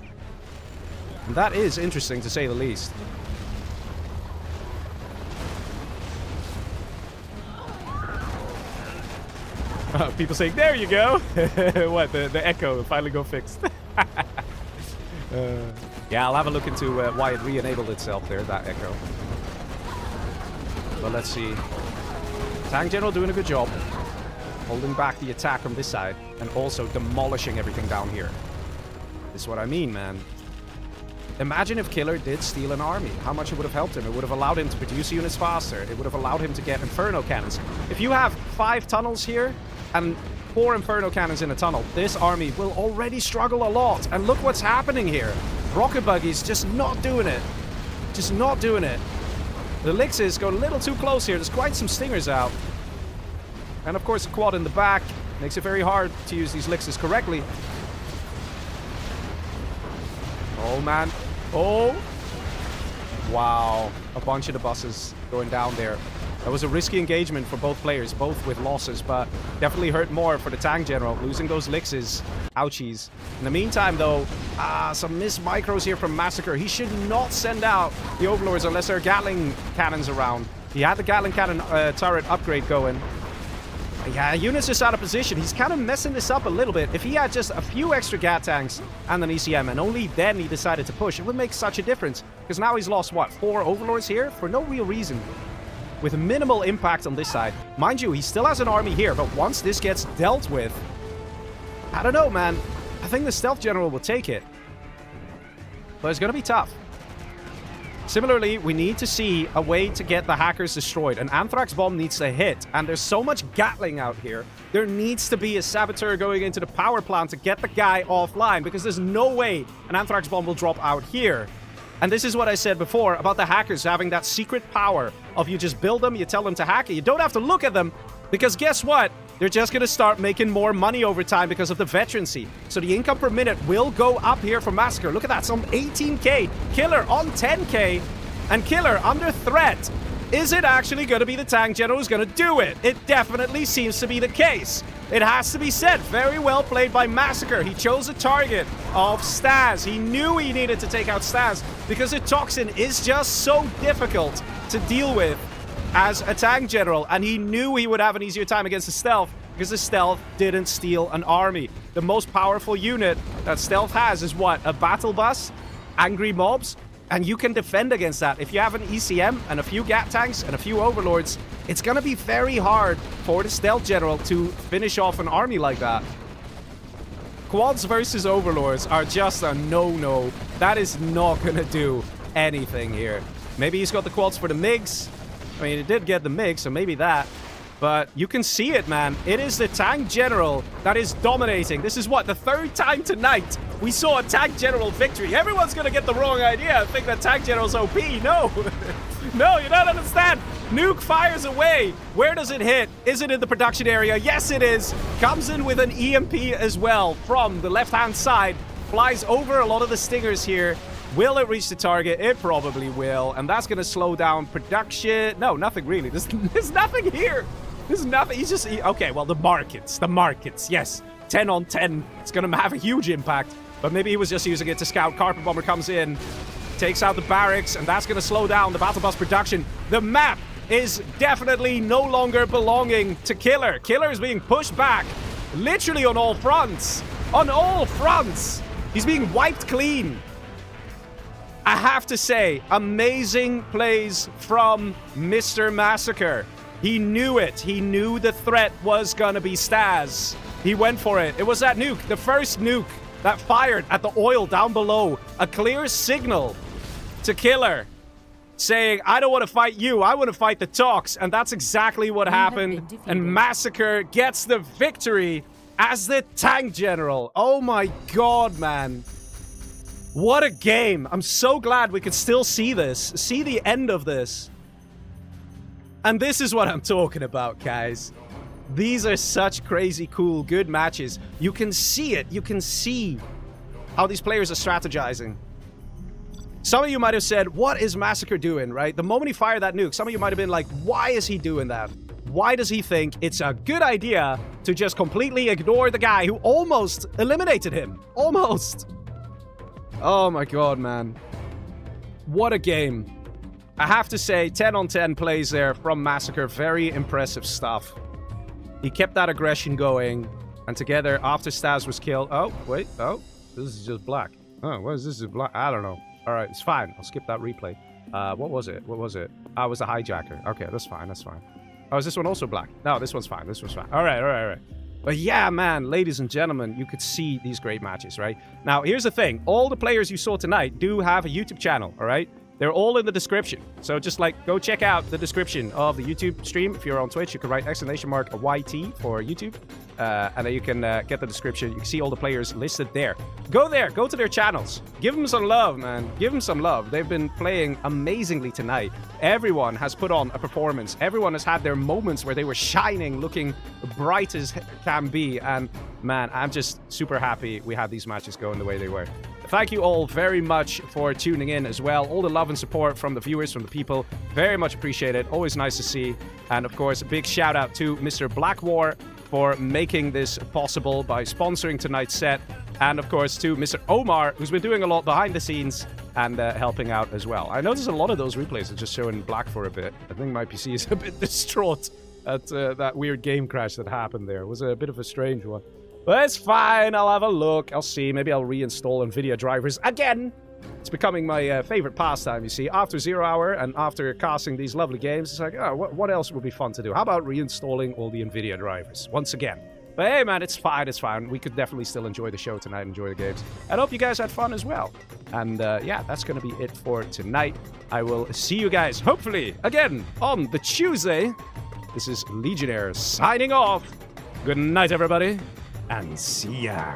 And that is interesting, to say the least. People saying, there you go! What, the echo finally got fixed. Yeah, I'll have a look into why it re-enabled itself there, that echo. But let's see. Tank General doing a good job. Holding back the attack from this side. And also demolishing everything down here. This is what I mean, man. Imagine if Killer did steal an army. How much it would have helped him. It would have allowed him to produce units faster. It would have allowed him to get Inferno cannons. If you have 5 tunnels here and 4 Inferno cannons in a tunnel, this army will already struggle a lot. And look what's happening here. Rocket Buggy's just not doing it. Just not doing it. The Lixes go a little too close here. There's quite some stingers out. And of course, the quad in the back makes it very hard to use these Lixes correctly. Oh, man. Oh. Wow. A bunch of the buses going down there. That was a risky engagement for both players, both with losses, but definitely hurt more for the Tank General, losing those Lixes. Ouchies. In the meantime, though, some missed micros here from Massacre. He should not send out the Overlords unless there are Gatling cannons around. He had the Gatling cannon turret upgrade going. Yeah, units just out of position. He's kind of messing this up a little bit. If he had just a few extra Gat tanks and an ECM, and only then he decided to push, it would make such a difference. Because now he's lost, what, 4 Overlords here? For no real reason. With minimal impact on this side. Mind you, he still has an army here, but once this gets dealt with, I don't know, man. I think the Stealth General will take it. But it's going to be tough. Similarly, we need to see a way to get the hackers destroyed. An Anthrax bomb needs to hit, and there's so much Gatling out here. There needs to be a Saboteur going into the power plant to get the guy offline, because there's no way an Anthrax bomb will drop out here. And this is what I said before about the hackers having that secret power of you just build them, you tell them to hack it. You don't have to look at them, because guess what? They're just going to start making more money over time because of the veterancy. So the income per minute will go up here for Massacre. Look at that, some 18k. Killer on 10k. And Killer under threat. Is it actually going to be the Tank General who's going to do it? It definitely seems to be the case. It has to be said, very well played by Massacre. He chose a target of Staz. He knew he needed to take out Staz because the Toxin is just so difficult to deal with as a Tank General, and he knew he would have an easier time against the Stealth because the Stealth didn't steal an army. The most powerful unit that Stealth has is what? A Battle Bus? Angry Mobs? And you can defend against that. If you have an ECM and a few Gat tanks and a few Overlords, it's going to be very hard for the Stealth General to finish off an army like that. Quads versus Overlords are just a no-no. That is not going to do anything here. Maybe he's got the quads for the MiGs. I mean, he did get the MiG, so maybe that. But you can see it, man. It is the Tank General that is dominating. This is what, the 3rd time tonight we saw a Tank General victory. Everyone's going to get the wrong idea and think that Tank General's OP. No. No, you don't understand. Nuke fires away. Where does it hit? Is it in the production area? Yes, it is. Comes in with an EMP as well from the left-hand side. Flies over a lot of the stingers here. Will it reach the target? It probably will. And that's going to slow down production. No, nothing really. There's nothing here. There's nothing. He's just... Okay, well, the markets. The markets. Yes. 10 on 10. It's going to have a huge impact. But maybe he was just using it to scout. Carpet Bomber comes in. Takes out the barracks. And that's going to slow down the Battle Bus production. The map is definitely no longer belonging to Killer. Killer is being pushed back. Literally on all fronts. On all fronts. He's being wiped clean. I have to say, amazing plays from Mr. Massacre. He knew it. He knew the threat was gonna be Staz. He went for it. It was that nuke, the first nuke that fired at the oil down below. A clear signal to Killer saying, I don't want to fight you, I want to fight the Tox. And that's exactly what happened. And Massacre gets the victory as the Tank General. Oh my god, man. What a game. I'm so glad we could still see this. See the end of this. And this is what I'm talking about, guys. These are such crazy, cool, good matches. You can see it. You can see how these players are strategizing. Some of you might have said, what is Massacre doing, right? The moment he fired that nuke, some of you might have been like, why is he doing that? Why does he think it's a good idea to just completely ignore the guy who almost eliminated him? Almost. Oh my god, man. What a game. I have to say, 10 on 10 plays there from Massacre. Very impressive stuff. He kept that aggression going. And together, after Staz was killed... Oh, wait. Oh, this is just black. Oh, what is this? I don't know. All right, it's fine. I'll skip that replay. What was it? What was it? I was a hijacker. Okay, that's fine. That's fine. Oh, is this one also black? No, this one's fine. This one's fine. All right, all right, all right. But yeah, man, ladies and gentlemen, you could see these great matches, right? Now, here's the thing. All the players you saw tonight do have a YouTube channel, all right? They're all in the description. So just like go check out the description of the YouTube stream. If you're on Twitch, you can write !YT for YouTube. And then you can get the description. You can see all the players listed there. Go there. Go to their channels. Give them some love, man. Give them some love. They've been playing amazingly tonight. Everyone has put on a performance. Everyone has had their moments where they were shining, looking bright as can be. And man, I'm just super happy we had these matches going the way they were. Thank you all very much for tuning in as well. All the love and support from the viewers, from the people. Very much appreciated. Always nice to see. And of course, a big shout out to Mr. Black War for making this possible by sponsoring tonight's set. And of course to Mr. Omar, who's been doing a lot behind the scenes and helping out as well. I noticed a lot of those replays are just showing black for a bit. I think my PC is a bit distraught at that weird game crash that happened there. It was a bit of a strange one. But it's fine. I'll have a look. I'll see. Maybe I'll reinstall NVIDIA drivers again. It's becoming my favorite pastime, you see. After 0 hour and after casting these lovely games, it's like, oh, what else would be fun to do? How about reinstalling all the NVIDIA drivers once again? But hey, man, it's fine. It's fine. We could definitely still enjoy the show tonight, enjoy the games. And I hope you guys had fun as well. And yeah, that's going to be it for tonight. I will see you guys, hopefully, again on the Tuesday. This is Legionnaire signing off. Good night, everybody. And see ya.